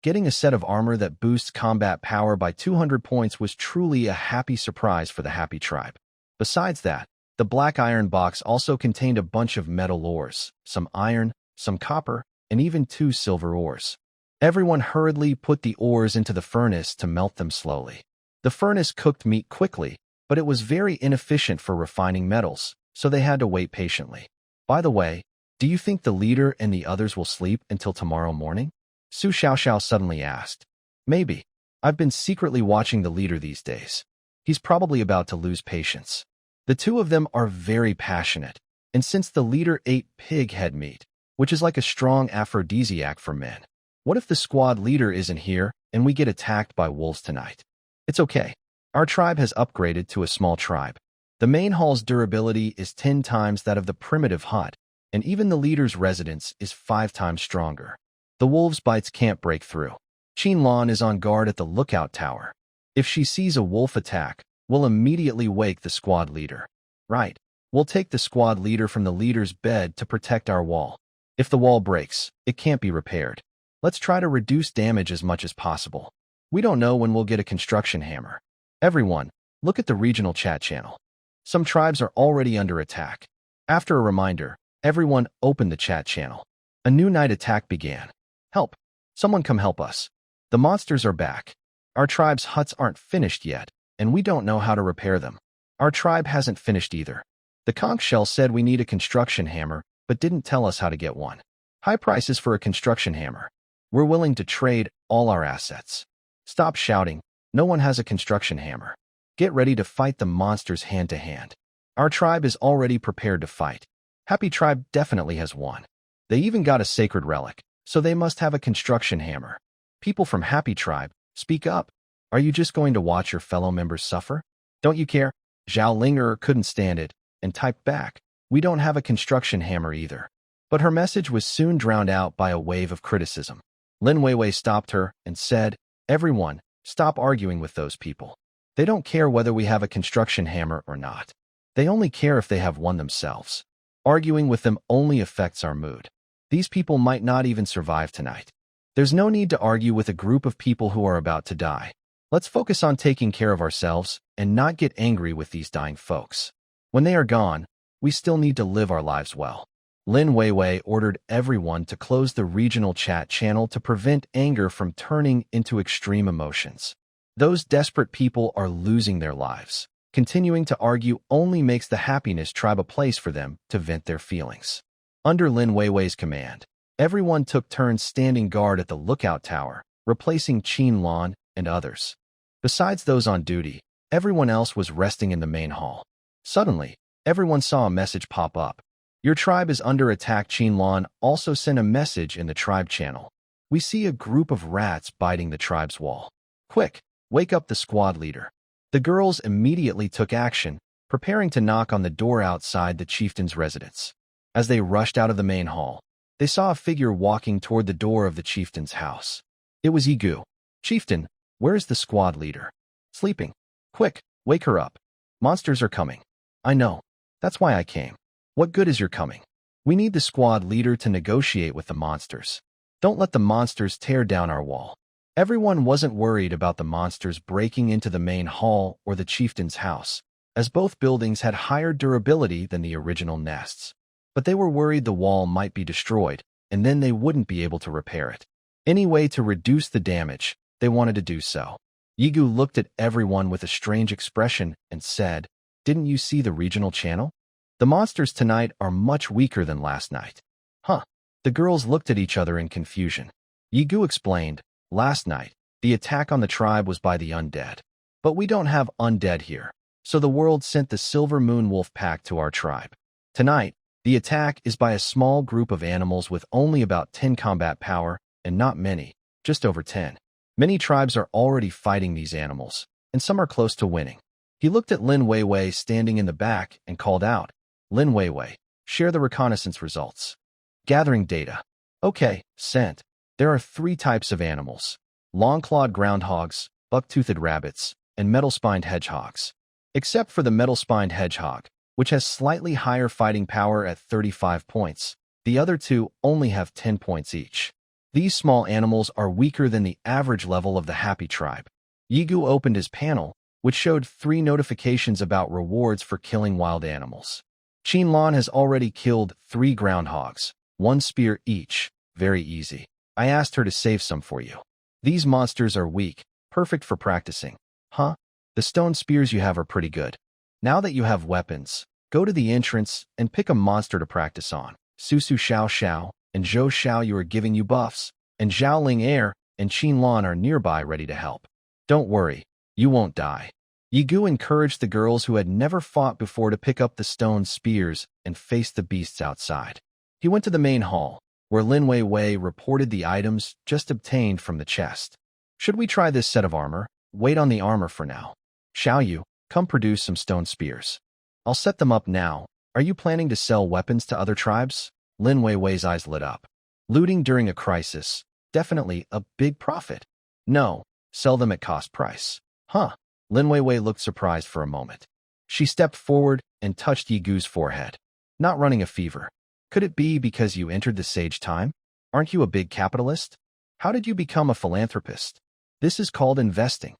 Getting a set of armor that boosts combat power by 200 points was truly a happy surprise for the happy tribe. Besides that, the black iron box also contained a bunch of metal ores, some iron, some copper, and even 2 silver ores. Everyone hurriedly put the ores into the furnace to melt them slowly. The furnace cooked meat quickly, but it was very inefficient for refining metals, so they had to wait patiently. By the way, do you think the leader and the others will sleep until tomorrow morning? Su Xiaoxiao suddenly asked. Maybe. I've been secretly watching the leader these days. He's probably about to lose patience. The 2 of them are very passionate, and since the leader ate pig head meat, which is like a strong aphrodisiac for men, what if the squad leader isn't here and we get attacked by wolves tonight? It's okay. Our tribe has upgraded to a small tribe. The main hall's durability is 10 times that of the primitive hut, and even the leader's residence is 5 times stronger. The wolves' bites can't break through. Qin Lan is on guard at the lookout tower. If she sees a wolf attack, we'll immediately wake the squad leader. Right. We'll take the squad leader from the leader's bed to protect our wall. If the wall breaks, it can't be repaired. Let's try to reduce damage as much as possible. We don't know when we'll get a construction hammer. Everyone, look at the regional chat channel. Some tribes are already under attack. After a reminder, everyone opened the chat channel. A new night attack began. Help! Someone come help us. The monsters are back. Our tribe's huts aren't finished yet, and we don't know how to repair them. Our tribe hasn't finished either. The conch shell said we need a construction hammer, but didn't tell us how to get one. High prices for a construction hammer. We're willing to trade all our assets. Stop shouting. No one has a construction hammer. Get ready to fight the monsters hand to hand. Our tribe is already prepared to fight. Happy Tribe definitely has one. They even got a sacred relic, so they must have a construction hammer. People from Happy Tribe, speak up. Are you just going to watch your fellow members suffer? Don't you care? Zhao Linger couldn't stand it and typed back, we don't have a construction hammer either. But her message was soon drowned out by a wave of criticism. Lin Weiwei stopped her and said, everyone, stop arguing with those people. They don't care whether we have a construction hammer or not. They only care if they have one themselves. Arguing with them only affects our mood. These people might not even survive tonight. There's no need to argue with a group of people who are about to die. Let's focus on taking care of ourselves and not get angry with these dying folks. When they are gone, we still need to live our lives well. Lin Weiwei ordered everyone to close the regional chat channel to prevent anger from turning into extreme emotions. Those desperate people are losing their lives. Continuing to argue only makes the Happiness Tribe a place for them to vent their feelings. Under Lin Weiwei's command, everyone took turns standing guard at the lookout tower, replacing Qin Lan and others. Besides those on duty, everyone else was resting in the main hall. Suddenly, everyone saw a message pop up. Your tribe is under attack. Qin Lan also sent a message in the tribe channel. We see a group of rats biting the tribe's wall. Quick, wake up the squad leader. The girls immediately took action, preparing to knock on the door outside the chieftain's residence. As they rushed out of the main hall, they saw a figure walking toward the door of the chieftain's house. It was Yigu. Chieftain, where is the squad leader? Sleeping. Quick, wake her up. Monsters are coming. I know. That's why I came. What good is your coming? We need the squad leader to negotiate with the monsters. Don't let the monsters tear down our wall. Everyone wasn't worried about the monsters breaking into the main hall or the chieftain's house, as both buildings had higher durability than the original nests. But they were worried the wall might be destroyed, and then they wouldn't be able to repair it. Any way to reduce the damage, they wanted to do so. Yigu looked at everyone with a strange expression and said, didn't you see the regional channel? The monsters tonight are much weaker than last night. Huh. The girls looked at each other in confusion. Yigu explained, last night, the attack on the tribe was by the undead. But we don't have undead here, so the world sent the Silver Moon Wolf Pack to our tribe. Tonight, the attack is by a small group of animals with only about 10 combat power, and not many, just over 10. Many tribes are already fighting these animals, and some are close to winning. He looked at Lin Weiwei standing in the back and called out, Lin Weiwei, share the reconnaissance results. Gathering data. Okay, sent. There are 3 types of animals: long-clawed groundhogs, buck-toothed rabbits, and metal-spined hedgehogs. Except for the metal-spined hedgehog, which has slightly higher fighting power at 35 points, the other 2 only have 10 points each. These small animals are weaker than the average level of the Happy Tribe. Yigu opened his panel, which showed 3 notifications about rewards for killing wild animals. Qin Lan has already killed 3 groundhogs, 1 spear each. Very easy. I asked her to save some for you. These monsters are weak, perfect for practicing. Huh? The stone spears you have are pretty good. Now that you have weapons, go to the entrance and pick a monster to practice on. Susu Xiao Xiao and Zhou Xiao you are giving you buffs, and Zhao Ling Air and Qin Lan are nearby ready to help. Don't worry, you won't die. Yigu encouraged the girls who had never fought before to pick up the stone spears and face the beasts outside. He went to the main hall, where Lin Weiwei reported the items just obtained from the chest. Should we try this set of armor? Wait on the armor for now. Xiaoyu, come produce some stone spears. I'll set them up now. Are you planning to sell weapons to other tribes? Lin Weiwei's eyes lit up. Looting during a crisis, definitely a big profit. No, sell them at cost price. Huh. Lin Weiwei looked surprised for a moment. She stepped forward and touched Yigu's forehead. Not running a fever. Could it be because you entered the sage time? Aren't you a big capitalist? How did you become a philanthropist? This is called investing.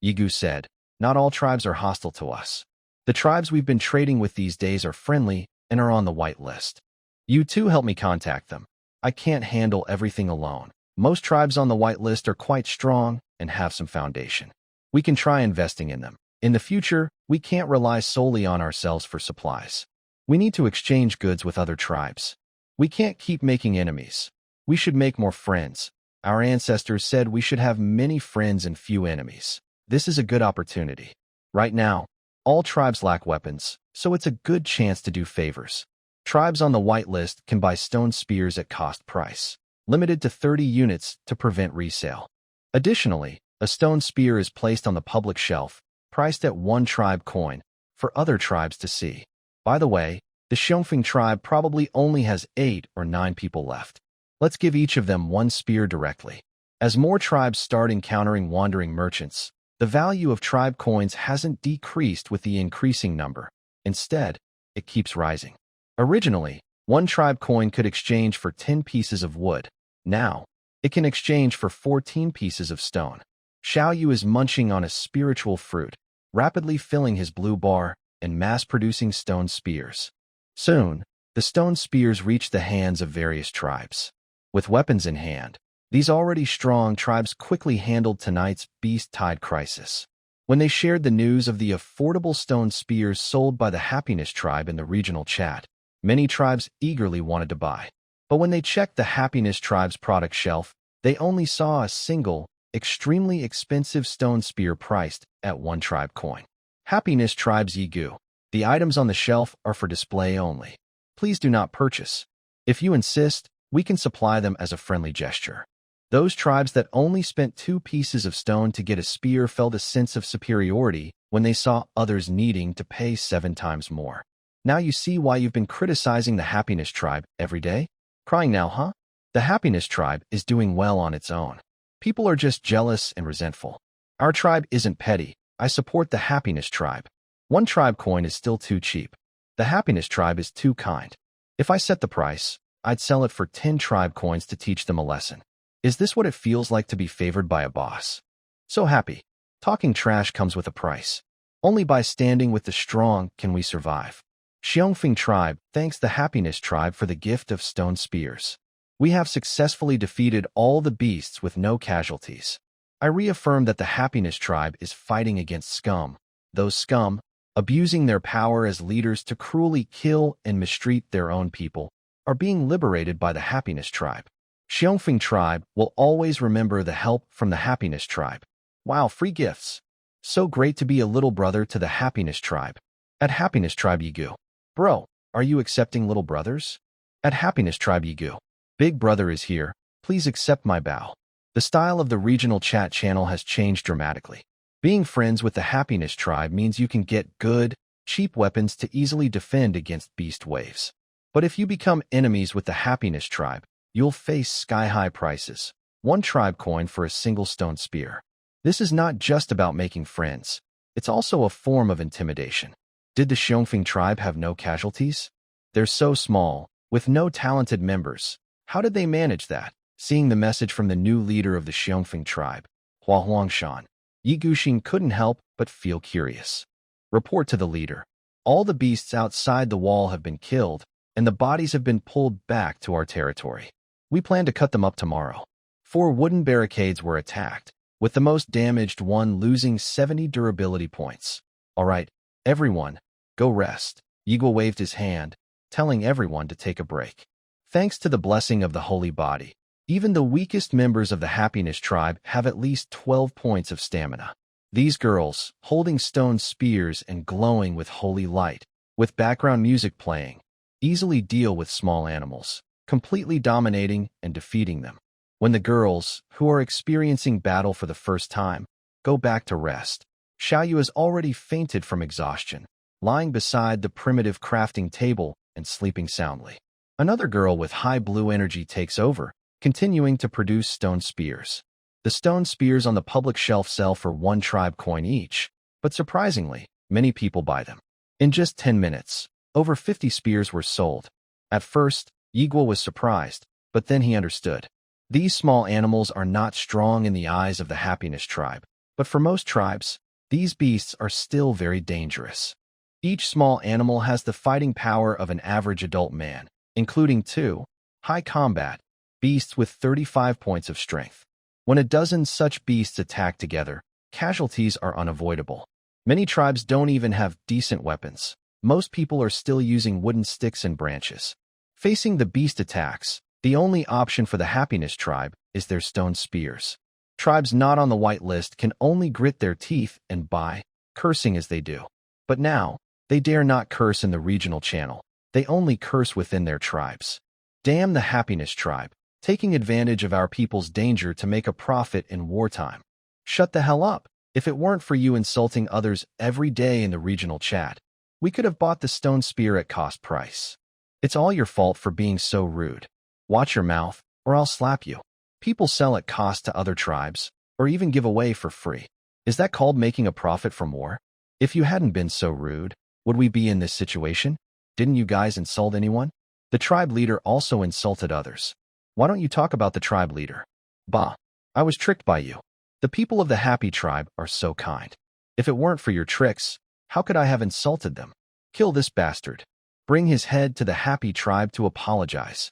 Yigu said, not all tribes are hostile to us. The tribes we've been trading with these days are friendly and are on the white list. You too help me contact them. I can't handle everything alone. Most tribes on the white list are quite strong and have some foundation. We can try investing in them. In the future, we can't rely solely on ourselves for supplies. We need to exchange goods with other tribes. We can't keep making enemies. We should make more friends. Our ancestors said we should have many friends and few enemies. This is a good opportunity. Right now, all tribes lack weapons, so it's a good chance to do favors. Tribes on the white list can buy stone spears at cost price, limited to 30 units to prevent resale. Additionally, a stone spear is placed on the public shelf, priced at 1 tribe coin, for other tribes to see. By the way, the Xiongfeng tribe probably only has 8 or 9 people left. Let's give each of them 1 spear directly. As more tribes start encountering wandering merchants, the value of tribe coins hasn't decreased with the increasing number. Instead, it keeps rising. Originally, 1 tribe coin could exchange for 10 pieces of wood. Now, it can exchange for 14 pieces of stone. Xiaoyu is munching on a spiritual fruit, rapidly filling his blue bar and mass-producing stone spears. Soon, the stone spears reach the hands of various tribes. With weapons in hand, these already strong tribes quickly handled tonight's beast-tide crisis. When they shared the news of the affordable stone spears sold by the Happiness tribe in the regional chat, many tribes eagerly wanted to buy. But when they checked the Happiness tribe's product shelf, they only saw a single, extremely expensive stone spear priced at 1 tribe coin. Happiness tribe's Yigu. The items on the shelf are for display only. Please do not purchase. If you insist, we can supply them as a friendly gesture. Those tribes that only spent 2 pieces of stone to get a spear felt a sense of superiority when they saw others needing to pay 7 times more. Now you see why you've been criticizing the Happiness tribe every day? Crying now, huh? The Happiness tribe is doing well on its own. People are just jealous and resentful. Our tribe isn't petty. I support the Happiness tribe. 1 tribe coin is still too cheap. The Happiness tribe is too kind. If I set the price, I'd sell it for 10 tribe coins to teach them a lesson. Is this what it feels like to be favored by a boss? So happy. Talking trash comes with a price. Only by standing with the strong can we survive. Xiongfeng tribe thanks the Happiness tribe for the gift of stone spears. We have successfully defeated all the beasts with no casualties. I reaffirm that the Happiness tribe is fighting against scum. Those scum, abusing their power as leaders to cruelly kill and mistreat their own people, are being liberated by the Happiness tribe. Xiongfeng tribe will always remember the help from the Happiness tribe. Wow, free gifts. So great to be a little brother to the Happiness tribe. At Happiness tribe Yigu. Bro, are you accepting little brothers? At Happiness tribe Yigu. Big brother is here. Please accept my bow. The style of the regional chat channel has changed dramatically. Being friends with the Happiness tribe means you can get good, cheap weapons to easily defend against beast waves. But if you become enemies with the Happiness tribe, you'll face sky-high prices. 1 tribe coin for a single stone spear. This is not just about making friends. It's also a form of intimidation. Did the Xiongfeng tribe have no casualties? They're so small, with no talented members. How did they manage that? Seeing the message from the new leader of the Xiongfeng tribe, Hua Huangshan, Yi Guxing couldn't help but feel curious. Report to the leader. All the beasts outside the wall have been killed, and the bodies have been pulled back to our territory. We plan to cut them up tomorrow. 4 wooden barricades were attacked, with the most damaged one losing 70 durability points. All right, everyone, go rest. Yiguo waved his hand, telling everyone to take a break. Thanks to the blessing of the holy body, even the weakest members of the Happiness tribe have at least 12 points of stamina. These girls, holding stone spears and glowing with holy light, with background music playing, easily deal with small animals, completely dominating and defeating them. When the girls, who are experiencing battle for the first time, go back to rest, Xiaoyu has already fainted from exhaustion, lying beside the primitive crafting table and sleeping soundly. Another girl with high blue energy takes over, continuing to produce stone spears. The stone spears on the public shelf sell for 1 tribe coin each, but surprisingly, many people buy them. In just 10 minutes, over 50 spears were sold. At first, Yiguo was surprised, but then he understood. These small animals are not strong in the eyes of the Happiness tribe, but for most tribes, these beasts are still very dangerous. Each small animal has the fighting power of an average adult man, including 2 high combat beasts with 35 points of strength. When a dozen such beasts attack together, casualties are unavoidable. Many tribes don't even have decent weapons. Most people are still using wooden sticks and branches. Facing the beast attacks, the only option for the Happiness tribe is their stone spears. Tribes not on the white list can only grit their teeth and buy, cursing as they do. But now, they dare not curse in the regional channel. They only curse within their tribes. Damn the Happiness tribe. taking advantage of our people's danger to make a profit in wartime. Shut the hell up. If it weren't for you insulting others every day in the regional chat, we could have bought the stone spear at cost price. It's all your fault for being so rude. Watch your mouth, or I'll slap you. People sell at cost to other tribes, or even give away for free. Is that called making a profit from war? If you hadn't been so rude, would we be in this situation? Didn't you guys insult anyone? The tribe leader also insulted others. Why don't you talk about the tribe leader? Bah, I was tricked by you. The people of the Happy Tribe are so kind. If it weren't for your tricks, how could I have insulted them? Kill this bastard. Bring his head to the Happy Tribe to apologize.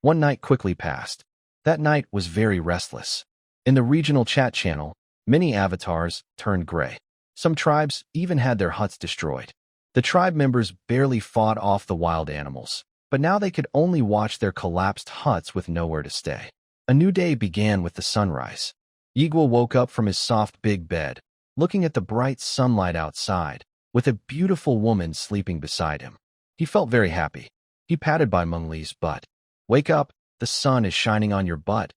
One night quickly passed. That night was very restless. In the regional chat channel, many avatars turned gray. Some tribes even had their huts destroyed. The tribe members barely fought off the wild animals, but now they could only watch their collapsed huts with nowhere to stay. A new day began with the sunrise. Yigwa woke up from his soft big bed, looking at the bright sunlight outside, with a beautiful woman sleeping beside him. He felt very happy. He patted Bai Mengli's butt. Wake up, the sun is shining on your butt.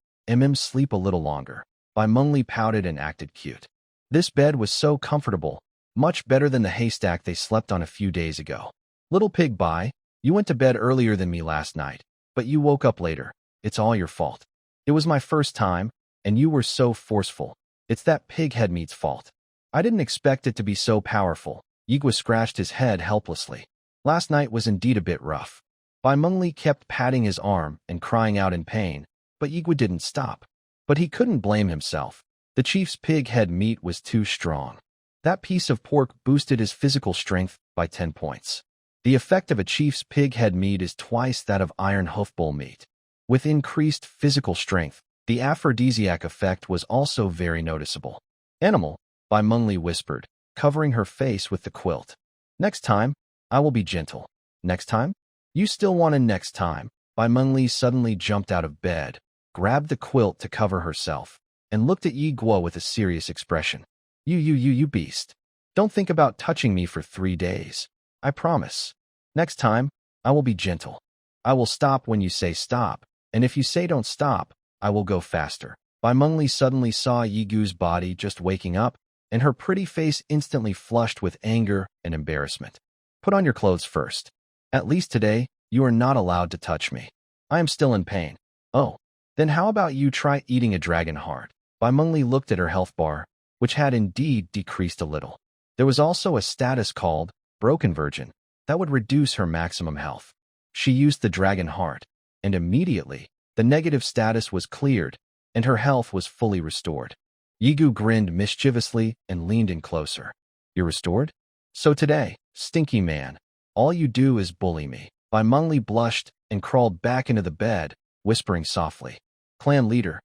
Sleep a little longer. Bai Mengli pouted and acted cute. This bed was so comfortable, much better than the haystack they slept on a few days ago. Little pig Bai, you went to bed earlier than me last night, but you woke up later. It's all your fault. It was my first time, and you were so forceful. It's that pig head meat's fault. I didn't expect it to be so powerful. Yigwa scratched his head helplessly. Last night was indeed a bit rough. Bai Mengli kept patting his arm and crying out in pain, but Yigwa didn't stop. But he couldn't blame himself. The chief's pig head meat was too strong. That piece of pork boosted his physical strength by 10 points. The effect of a chief's pig head meat is twice that of iron hoofbull meat. With increased physical strength, the aphrodisiac effect was also very noticeable. Animal, Bai Mengli whispered, covering her face with the quilt. Next time, I will be gentle. Next time? You still want a next time? Bai Mengli suddenly jumped out of bed, grabbed the quilt to cover herself, and looked at Yi Guo with a serious expression. You beast. Don't think about touching me for 3 days. I promise. Next time, I will be gentle. I will stop when you say stop, and if you say don't stop, I will go faster. Bai Mengli suddenly saw Yi Guo's body just waking up, and her pretty face instantly flushed with anger and embarrassment. Put on your clothes first. At least today, you are not allowed to touch me. I am still in pain. Oh, then how about you try eating a dragon heart? Bai Mengli looked at her health bar, which had indeed decreased a little. There was also a status called Broken Virgin that would reduce her maximum health. She used the dragon heart, and immediately, the negative status was cleared, and her health was fully restored. Yigu grinned mischievously and leaned in closer. You're restored? So today, stinky man, all you do is bully me. Bai Mengli blushed and crawled back into the bed, whispering softly. Clan leader,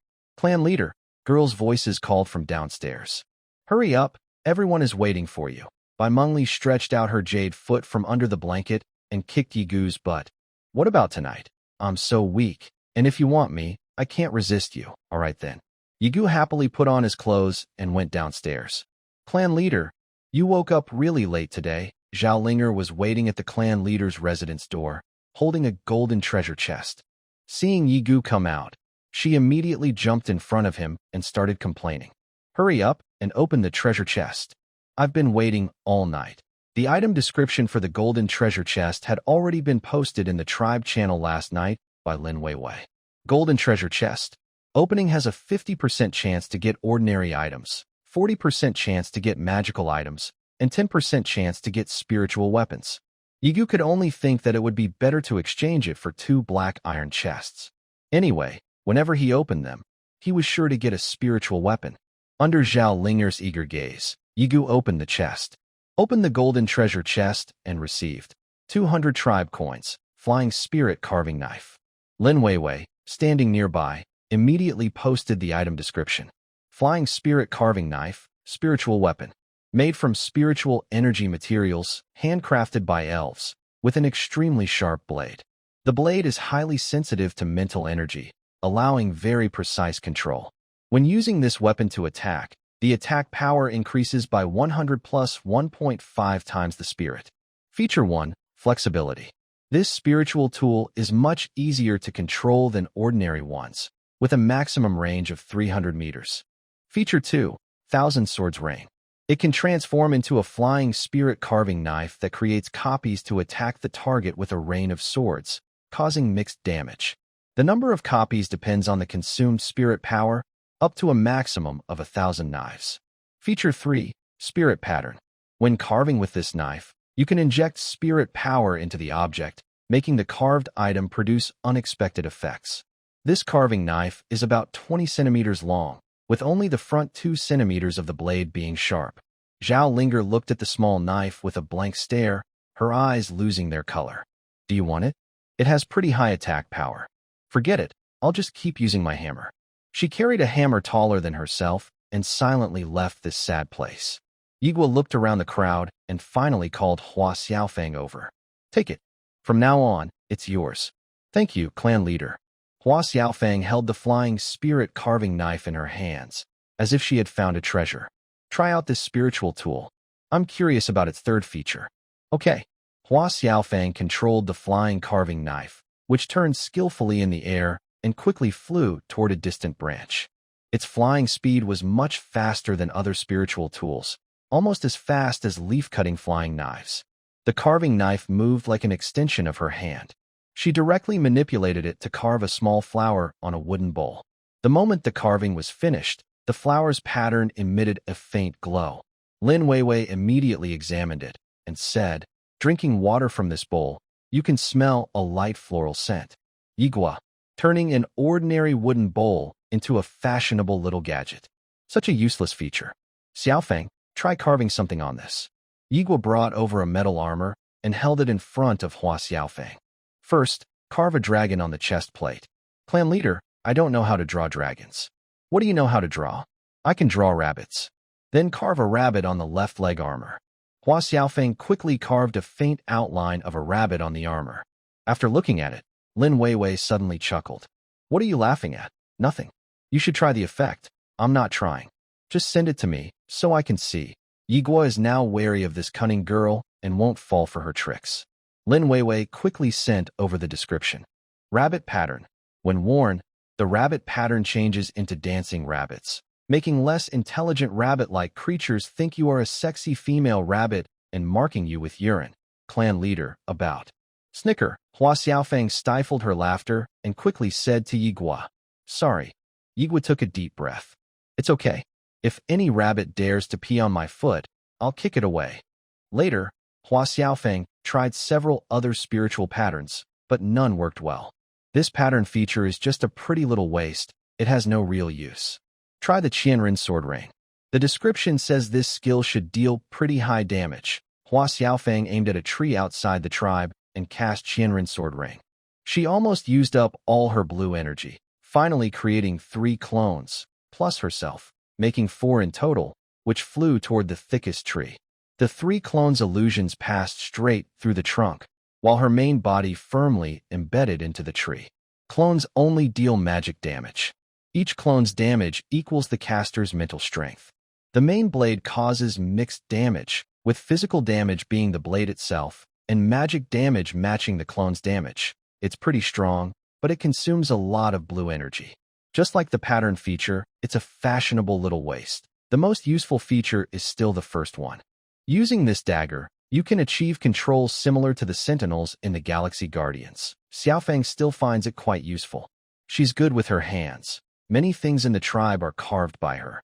girls' voices called from downstairs. Hurry up, everyone is waiting for you. Bai Mengli stretched out her jade foot from under the blanket and kicked Yigu's butt. What about tonight? I'm so weak, and if you want me, I can't resist you. All right then. Yigu happily put on his clothes and went downstairs. Clan leader, you woke up really late today. Zhao Linger was waiting at the clan leader's residence door, holding a golden treasure chest. Seeing Yigu come out, she immediately jumped in front of him and started complaining. Hurry up and open the treasure chest. I've been waiting all night. The item description for the golden treasure chest had already been posted in the tribe channel last night by Lin Weiwei. Golden treasure chest. Opening has a 50% chance to get ordinary items, 40% chance to get magical items, and 10% chance to get spiritual weapons. Yigu could only think that it would be better to exchange it for 2 black iron chests. Anyway, whenever he opened them, he was sure to get a spiritual weapon. Under Zhao Linger's eager gaze, Yigu opened the chest. Opened the golden treasure chest and received 200 tribe coins, flying spirit carving knife. Lin Weiwei, standing nearby, immediately posted the item description. Flying spirit carving knife, spiritual weapon. Made from spiritual energy materials, handcrafted by elves, with an extremely sharp blade. The blade is highly sensitive to mental energy, allowing very precise control. When using this weapon to attack, the attack power increases by 100 plus 1.5 times the spirit. Feature 1, Flexibility. This spiritual tool is much easier to control than ordinary ones, with a maximum range of 300 meters. Feature 2, Thousand Swords Rain. It can transform into a flying spirit carving knife that creates copies to attack the target with a rain of swords, causing mixed damage. The number of copies depends on the consumed spirit power, up to a maximum of 1,000 knives. Feature 3, Spirit Pattern. When carving with this knife, you can inject spirit power into the object, making the carved item produce unexpected effects. This carving knife is about 20 centimeters long, with only the front 2 centimeters of the blade being sharp. Zhao Linger looked at the small knife with a blank stare, her eyes losing their color. Do you want it? It has pretty high attack power. Forget it, I'll just keep using my hammer. She carried a hammer taller than herself and silently left this sad place. Yigua looked around the crowd and finally called Hua Xiaofeng over. Take it. From now on, it's yours. Thank you, clan leader. Hua Xiaofeng held the flying spirit carving knife in her hands, as if she had found a treasure. Try out this spiritual tool. I'm curious about its third feature. Okay. Hua Xiaofeng controlled the flying carving knife, which turned skillfully in the air and quickly flew toward a distant branch. Its flying speed was much faster than other spiritual tools, almost as fast as leaf-cutting flying knives. The carving knife moved like an extension of her hand. She directly manipulated it to carve a small flower on a wooden bowl. The moment the carving was finished, the flower's pattern emitted a faint glow. Lin Weiwei immediately examined it and said, "Drinking water from this bowl, you can smell a light floral scent." Yigua, turning an ordinary wooden bowl into a fashionable little gadget. Such a useless feature. Xiaofeng, try carving something on this. Yigua brought over a metal armor and held it in front of Hua Xiaofeng. First, carve a dragon on the chest plate. Clan leader, I don't know how to draw dragons. What do you know how to draw? I can draw rabbits. Then carve a rabbit on the left leg armor. Hua Xiaofeng quickly carved a faint outline of a rabbit on the armor. After looking at it, Lin Weiwei suddenly chuckled. What are you laughing at? Nothing. You should try the effect. I'm not trying. Just send it to me, so I can see. Yigua is now wary of this cunning girl and won't fall for her tricks. Lin Weiwei quickly sent over the description. Rabbit pattern. When worn, the rabbit pattern changes into dancing rabbits, making less intelligent rabbit-like creatures think you are a sexy female rabbit and marking you with urine. Clan leader, about. Snicker. Hua Xiaofeng stifled her laughter and quickly said to Yigua, "Sorry." Yigua took a deep breath. "It's okay. If any rabbit dares to pee on my foot, I'll kick it away." Later, Hua Xiaofeng tried several other spiritual patterns, but none worked well. This pattern feature is just a pretty little waste. It has no real use. Try the Qianren sword ring. The description says this skill should deal pretty high damage. Hua Xiaofeng aimed at a tree outside the tribe and cast Qianren sword ring. She almost used up all her blue energy, finally creating 3 clones, plus herself, making 4 in total, which flew toward the thickest tree. The 3 clones' illusions passed straight through the trunk, while her main body firmly embedded into the tree. Clones only deal magic damage. Each clone's damage equals the caster's mental strength. The main blade causes mixed damage, with physical damage being the blade itself, and magic damage matching the clone's damage. It's pretty strong, but it consumes a lot of blue energy. Just like the pattern feature, it's a fashionable little waste. The most useful feature is still the first one. Using this dagger, you can achieve controls similar to the Sentinels in the Galaxy Guardians. Xiaofeng still finds it quite useful. She's good with her hands. Many things in the tribe are carved by her.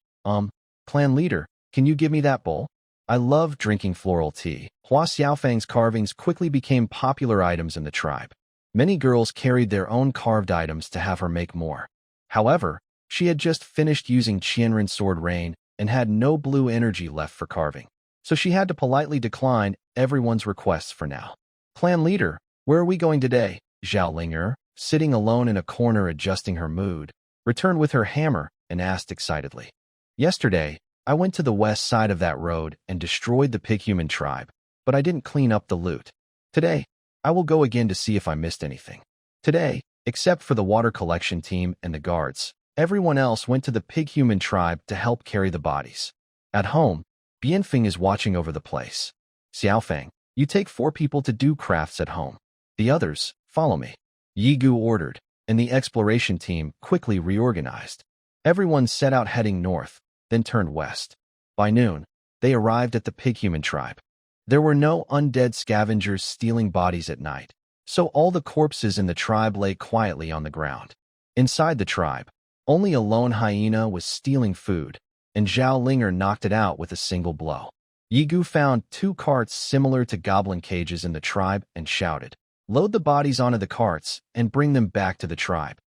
Clan leader, can you give me that bowl? I love drinking floral tea. Hua Xiaofeng's carvings quickly became popular items in the tribe. Many girls carried their own carved items to have her make more. However, she had just finished using Qianren sword rain and had no blue energy left for carving, so she had to politely decline everyone's requests for now. Clan leader, where are we going today? Zhao Linger, sitting alone in a corner adjusting her mood, returned with her hammer and asked excitedly. Yesterday, I went to the west side of that road and destroyed the pig-human tribe, but I didn't clean up the loot. Today, I will go again to see if I missed anything. Today, except for the water collection team and the guards, everyone else went to the pig-human tribe to help carry the bodies. At home, Bianfeng is watching over the place. Xiaofeng, you take 4 people to do crafts at home. The others, follow me. Yigu ordered, and the exploration team quickly reorganized. Everyone set out heading north, then turned west. By noon, they arrived at the pig-human tribe. There were no undead scavengers stealing bodies at night, so all the corpses in the tribe lay quietly on the ground. Inside the tribe, only a lone hyena was stealing food, and Zhao Linger knocked it out with a single blow. Yigu found 2 carts similar to goblin cages in the tribe and shouted, "Load the bodies onto the carts and bring them back to the tribe.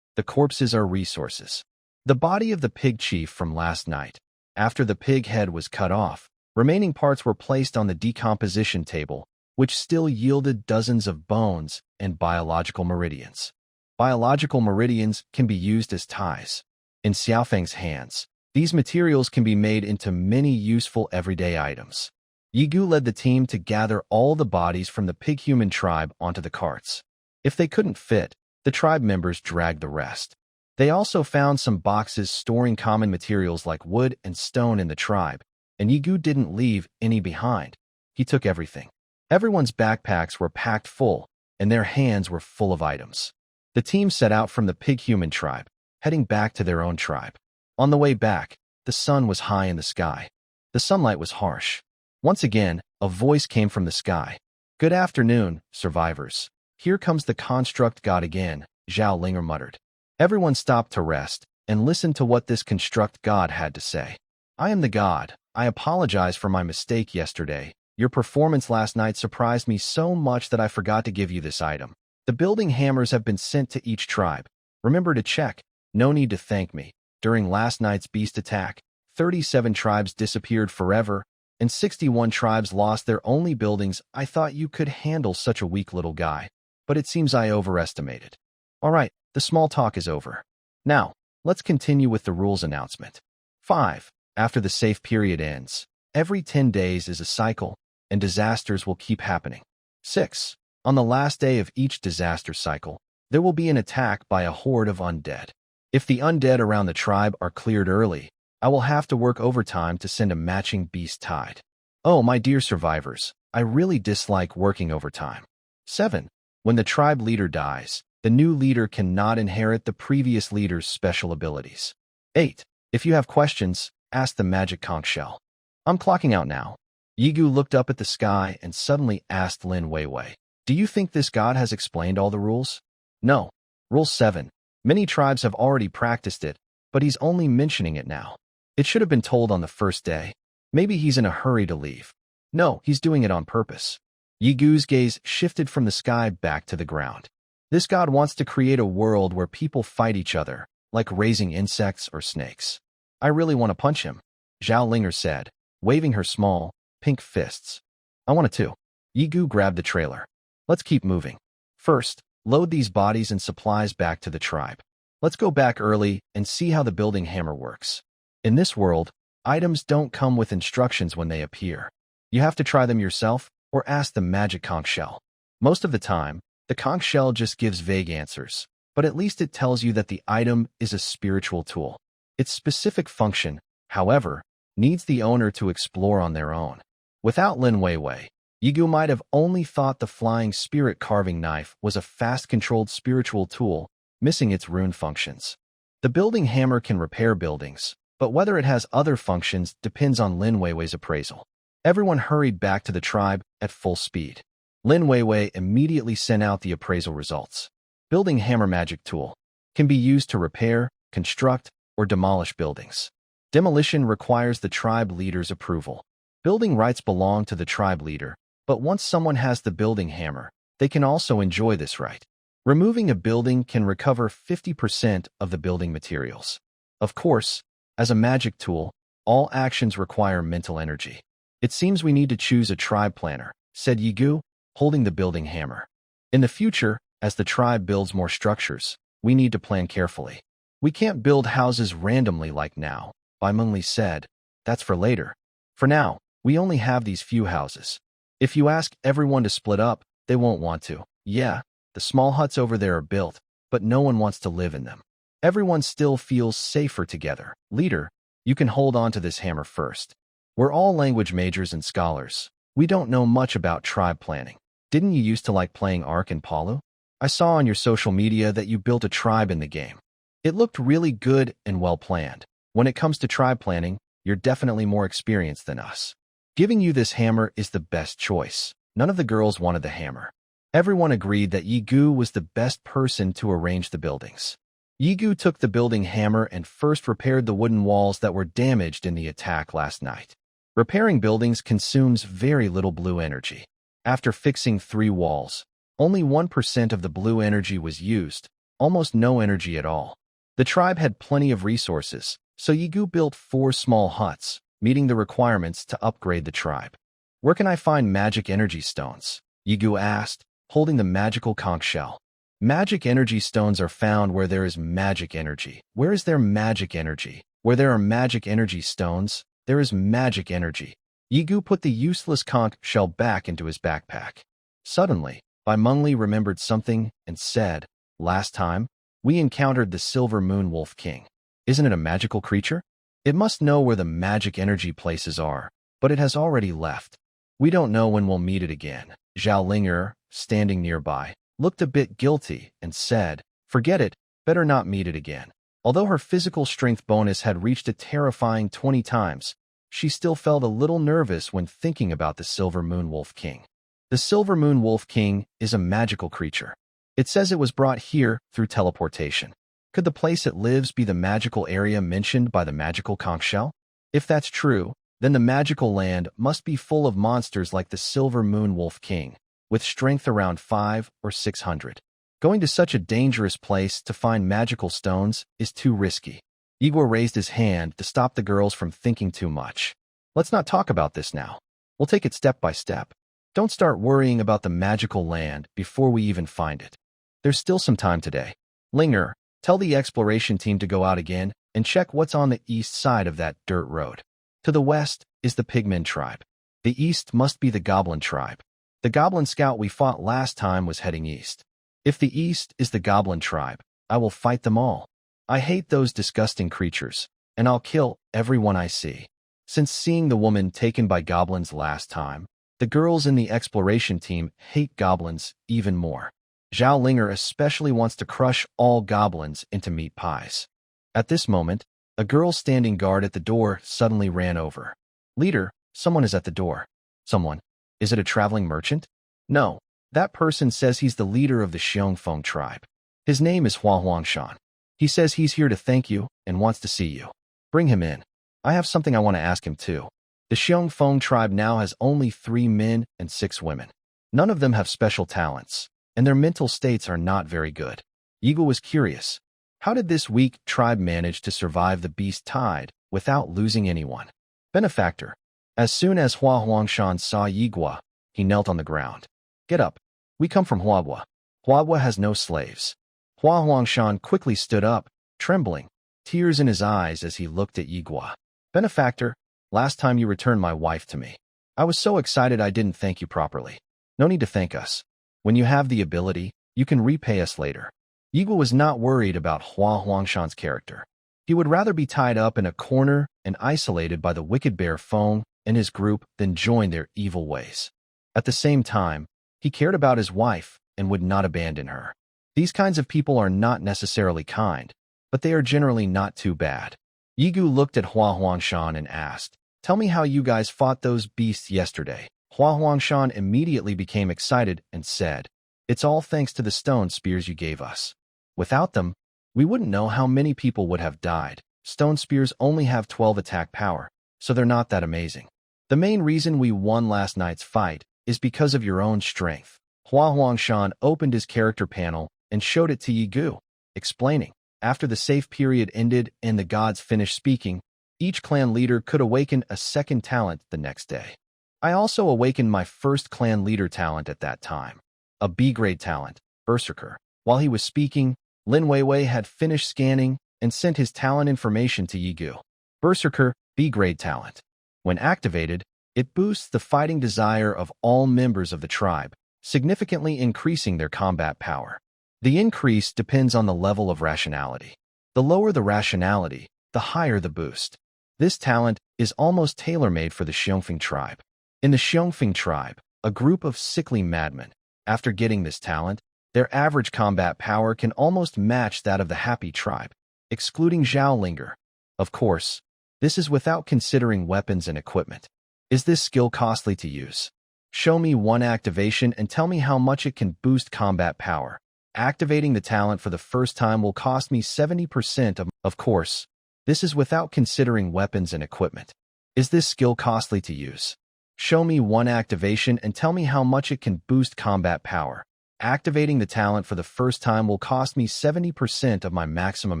The corpses are resources." The body of the pig chief from last night. After the pig head was cut off, remaining parts were placed on the decomposition table, which still yielded dozens of bones and biological meridians. Biological meridians can be used as ties. In Xiaofeng's hands, these materials can be made into many useful everyday items. Yigu led the team to gather all the bodies from the pig-human tribe onto the carts. If they couldn't fit, the tribe members dragged the rest. They also found some boxes storing common materials like wood and stone in the tribe, and Yigu didn't leave any behind. He took everything. Everyone's backpacks were packed full, and their hands were full of items. The team set out from the pig-human tribe, heading back to their own tribe. On the way back, the sun was high in the sky. The sunlight was harsh. Once again, a voice came from the sky. "Good afternoon, survivors. Here comes the construct god again," Zhao Linger muttered. Everyone stopped to rest and listened to what this construct god had to say. "I am the god. I apologize for my mistake yesterday. Your performance last night surprised me so much that I forgot to give you this item. The building hammers have been sent to each tribe. Remember to check. No need to thank me. During last night's beast attack, 37 tribes disappeared forever, and 61 tribes lost their only buildings. I thought you could handle such a weak little guy, but it seems I overestimated. All right, the small talk is over. Now, let's continue with the rules announcement. 5. After the safe period ends, every 10 days is a cycle, and disasters will keep happening. 6. On the last day of each disaster cycle, there will be an attack by a horde of undead. If the undead around the tribe are cleared early, I will have to work overtime to send a matching beast tide. Oh, my dear survivors, I really dislike working overtime. 7. When the tribe leader dies, the new leader cannot inherit the previous leader's special abilities. 8. If you have questions, ask the magic conch shell. I'm clocking out now. Yigu looked up at the sky and suddenly asked Lin Weiwei, "Do you think this god has explained all the rules?" "No. Rule 7. Many tribes have already practiced it, but he's only mentioning it now. It should have been told on the first day. Maybe he's in a hurry to leave. No, he's doing it on purpose." Yigu's gaze shifted from the sky back to the ground. This god wants to create a world where people fight each other, like raising insects or snakes. "I really want to punch him," Zhao Linger said, waving her small, pink fists. "I want to too." Yigu grabbed the trailer. "Let's keep moving. First, load these bodies and supplies back to the tribe. Let's go back early and see how the building hammer works. In this world, items don't come with instructions when they appear. You have to try them yourself or ask the magic conch shell. Most of the time, the conch shell just gives vague answers, but at least it tells you that the item is a spiritual tool. Its specific function, however, needs the owner to explore on their own. Without Lin Weiwei, Yigu might have only thought the flying spirit carving knife was a fast-controlled spiritual tool, missing its rune functions. The building hammer can repair buildings, but whether it has other functions depends on Lin Weiwei's appraisal. Everyone hurried back to the tribe at full speed. Lin Weiwei immediately sent out the appraisal results. Building hammer magic tool can be used to repair, construct, or demolish buildings. Demolition requires the tribe leader's approval. Building rights belong to the tribe leader, but once someone has the building hammer, they can also enjoy this right. Removing a building can recover 50% of the building materials. Of course, as a magic tool, all actions require mental energy. "It seems we need to choose a tribe planner," said Yigu, holding the building hammer. "In the future, as the tribe builds more structures, we need to plan carefully. We can't build houses randomly like now," Bai Mengli said. "That's for later. For now, we only have these few houses. If you ask everyone to split up, they won't want to. Yeah, the small huts over there are built, but no one wants to live in them. Everyone still feels safer together. Leader, you can hold on to this hammer first. We're all language majors and scholars. We don't know much about tribe planning. Didn't you used to like playing Ark and Palu? I saw on your social media that you built a tribe in the game. It looked really good and well planned. When it comes to tribe planning, you're definitely more experienced than us. Giving you this hammer is the best choice. None of the girls wanted the hammer. Everyone agreed that Yigu was the best person to arrange the buildings. Yigu took the building hammer and first repaired the wooden walls that were damaged in the attack last night. Repairing buildings consumes very little blue energy. After fixing 3 walls, only 1% of the blue energy was used, almost no energy at all. The tribe had plenty of resources, so Yigu built 4 small huts, meeting the requirements to upgrade the tribe. Where can I find magic energy stones? Yigu asked, holding the magical conch shell. Magic energy stones are found where there is magic energy. Where is there magic energy? Where there are magic energy stones, there is magic energy. Yigu put the useless conch shell back into his backpack. Suddenly, Bai Mengli remembered something and said, "Last time, we encountered the Silver Moon Wolf King. Isn't it a magical creature? It must know where the magic energy places are, but it has already left. We don't know when we'll meet it again." Zhao Linger, standing nearby, looked a bit guilty and said, "Forget it, better not meet it again." Although her physical strength bonus had reached a terrifying 20 times, she still felt a little nervous when thinking about the Silver Moon Wolf King. The Silver Moon Wolf King is a magical creature. It says it was brought here through teleportation. Could the place it lives be the magical area mentioned by the magical conch shell? If that's true, then the magical land must be full of monsters like the Silver Moon Wolf King, with strength around 500 or 600. Going to such a dangerous place to find magical stones is too risky. Igor raised his hand to stop the girls from thinking too much. "Let's not talk about this now. We'll take it step by step. Don't start worrying about the magical land before we even find it. There's still some time today. Linger, tell the exploration team to go out again and check what's on the east side of that dirt road. To the west is the Pigmen tribe. The east must be the Goblin tribe. The Goblin scout we fought last time was heading east. If the east is the Goblin tribe, I will fight them all. I hate those disgusting creatures, and I'll kill everyone I see." Since seeing the woman taken by goblins last time, the girls in the exploration team hate goblins even more. Zhao Linger especially wants to crush all goblins into meat pies. At this moment, a girl standing guard at the door suddenly ran over. "Leader, someone is at the door." "Someone? Is it a traveling merchant?" "No, that person says he's the leader of the Xiongfeng tribe. His name is Hua Huangshan. He says he's here to thank you and wants to see you. Bring him in. I have something I want to ask him too." The Xiongfeng tribe now has only 3 men and 6 women. None of them have special talents, and their mental states are not very good. Yigu was curious. How did this weak tribe manage to survive the beast tide without losing anyone? Benefactor. As soon as Hua Huangshan saw Yigua, he knelt on the ground. "Get up. We come from Huagua. Huagua has no slaves." Hua Huangshan quickly stood up, trembling, tears in his eyes as he looked at Yigua. "Benefactor, last time you returned my wife to me. I was so excited I didn't thank you properly. No need to thank us. When you have the ability, you can repay us later." Yigua was not worried about Hua Huangshan's character. He would rather be tied up in a corner and isolated by the wicked bear Feng and his group than join their evil ways. At the same time, he cared about his wife and would not abandon her. These kinds of people are not necessarily kind, but they are generally not too bad. Yigu looked at Hua Huangshan and asked, "Tell me how you guys fought those beasts yesterday." Hua Huangshan immediately became excited and said, "It's all thanks to the stone spears you gave us. Without them, we wouldn't know how many people would have died. Stone spears only have 12 attack power, so they're not that amazing. The main reason we won last night's fight is because of your own strength." Hua Huangshan opened his character panel and showed it to Yigu, explaining, "After the safe period ended and the gods finished speaking, each clan leader could awaken a second talent the next day. I also awakened my first clan leader talent at that time, a B-grade talent, Berserker." While he was speaking, Lin Weiwei had finished scanning and sent his talent information to Yigu. Berserker, B-grade talent. When activated, it boosts the fighting desire of all members of the tribe, significantly increasing their combat power. The increase depends on the level of rationality. The lower the rationality, the higher the boost. This talent is almost tailor-made for the Xiongfeng tribe. In the Xiongfeng tribe, a group of sickly madmen, After getting this talent, their average combat power can almost match that of the Happy Tribe, excluding Zhaolinger. Of course, this is without considering weapons and equipment. Is this skill costly to use? Show me one activation and tell me how much it can boost combat power. Activating the talent for the first time will cost me 70% of course, this is without considering weapons and equipment. Is this skill costly to use? Show me one activation and tell me how much it can boost combat power. Activating the talent for the first time will cost me 70% of my maximum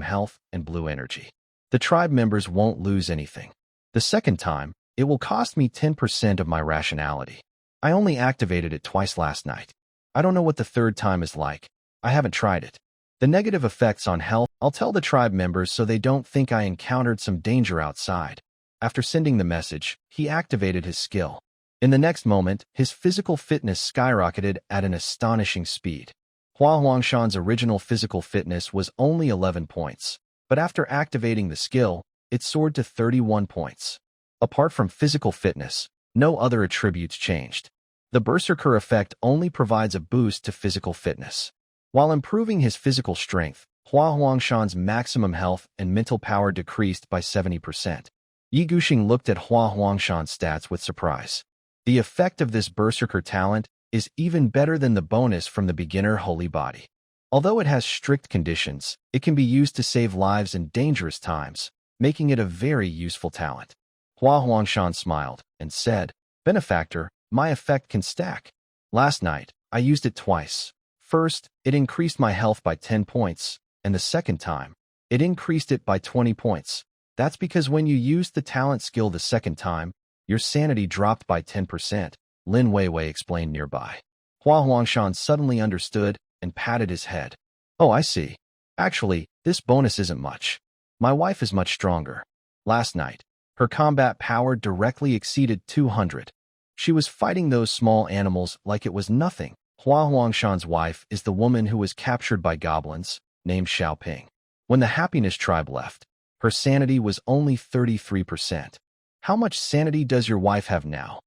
health and blue energy. The tribe members won't lose anything. The second time, it will cost me 10% of my rationality. I only activated it twice last night. I don't know what the third time is like. I haven't tried it. The negative effects on health, I'll tell the tribe members so they don't think I encountered some danger outside. After sending the message, he activated his skill. In the next moment, his physical fitness skyrocketed at an astonishing speed. Hua Huangshan's original physical fitness was only 11 points, but after activating the skill, it soared to 31 points. Apart from physical fitness, no other attributes changed. The Berserker effect only provides a boost to physical fitness. While improving his physical strength, Hua Huangshan's maximum health and mental power decreased by 70%. Yi Guxing looked at Hua Huangshan's stats with surprise. The effect of this Berserker talent is even better than the bonus from the beginner Holy Body. Although it has strict conditions, it can be used to save lives in dangerous times, making it a very useful talent. Hua Huangshan smiled and said, "Benefactor, my effect can stack. Last night, I used it twice. First, it increased my health by 10 points, and the second time, it increased it by 20 points. That's because when you used the talent skill the second time, your sanity dropped by 10%, Lin Weiwei explained nearby. Hua Huangshan suddenly understood and patted his head. Oh, I see. Actually, this bonus isn't much. My wife is much stronger. Last night, her combat power directly exceeded 200. She was fighting those small animals like it was nothing. Hua Huangshan's wife is the woman who was captured by goblins, named Xiaoping. When the Happiness Tribe left, her sanity was only 33%. How much sanity does your wife have now?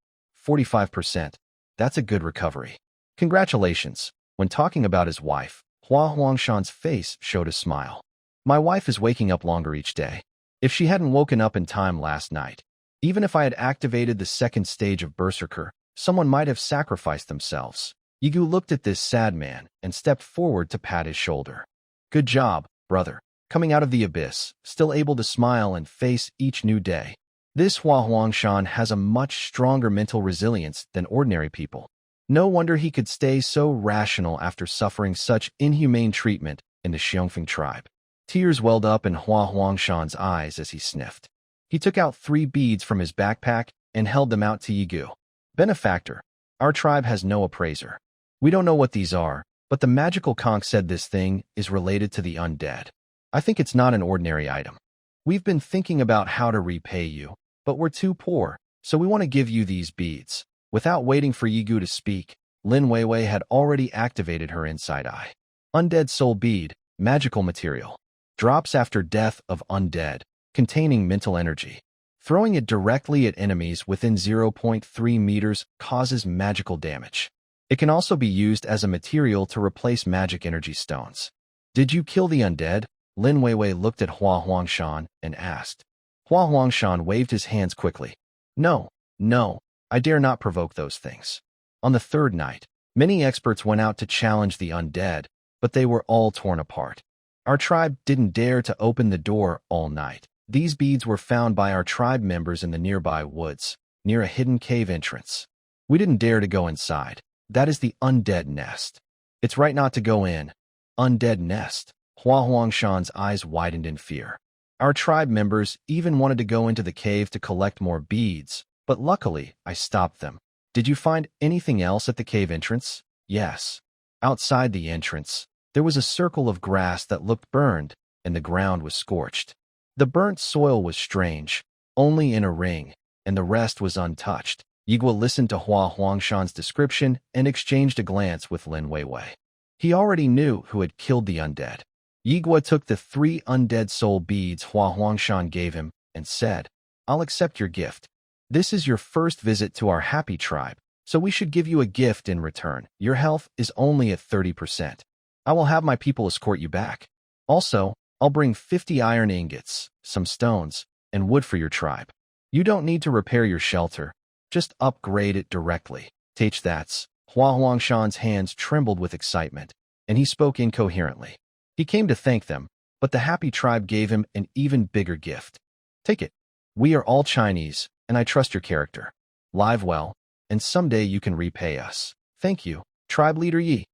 45%. That's a good recovery. Congratulations. When talking about his wife, Hua Huangshan's face showed a smile. My wife is waking up longer each day. If she hadn't woken up in time last night, even if I had activated the second stage of Berserker, someone might have sacrificed themselves. Yigu looked at this sad man and stepped forward to pat his shoulder. Good job, brother. Coming out of the abyss, still able to smile and face each new day. This Hua Huangshan has a much stronger mental resilience than ordinary people. No wonder he could stay so rational after suffering such inhumane treatment in the Xiongfeng tribe. Tears welled up in Hua Huangshan's eyes as he sniffed. He took out 3 beads from his backpack and held them out to Yigu. Benefactor, our tribe has no appraiser. We don't know what these are, but the magical conch said this thing is related to the undead. I think it's not an ordinary item. We've been thinking about how to repay you, but we're too poor, so we want to give you these beads. Without waiting for Yigu to speak, Lin Weiwei had already activated her inside eye. Undead Soul Bead, magical material. Drops after death of undead, containing mental energy. Throwing it directly at enemies within 0.3 meters causes magical damage. It can also be used as a material to replace magic energy stones. Did you kill the undead? Lin Weiwei looked at Hua Huangshan and asked. Hua Huangshan waved his hands quickly. No, I dare not provoke those things. On the third night, many experts went out to challenge the undead, but they were all torn apart. Our tribe didn't dare to open the door all night. These beads were found by our tribe members in the nearby woods, near a hidden cave entrance. We didn't dare to go inside. That is the undead nest. It's right not to go in. Undead nest. Hua Huangshan's eyes widened in fear. Our tribe members even wanted to go into the cave to collect more beads, but luckily I stopped them. Did you find anything else at the cave entrance? Yes. Outside the entrance, there was a circle of grass that looked burned, and the ground was scorched. The burnt soil was strange, only in a ring, and the rest was untouched. Yigua listened to Hua Huangshan's description and exchanged a glance with Lin Weiwei. He already knew who had killed the undead. Yigua took the 3 undead soul beads Hua Huangshan gave him and said, I'll accept your gift. This is your first visit to our happy tribe, so we should give you a gift in return. Your health is only at 30%. I will have my people escort you back. Also, I'll bring 50 iron ingots, some stones, and wood for your tribe. You don't need to repair your shelter. Just upgrade it directly. Teach that's. Hua Huangshan's hands trembled with excitement, and he spoke incoherently. He came to thank them, but the happy tribe gave him an even bigger gift. Take it. We are all Chinese, and I trust your character. Live well, and someday you can repay us. Thank you, tribe leader Yi.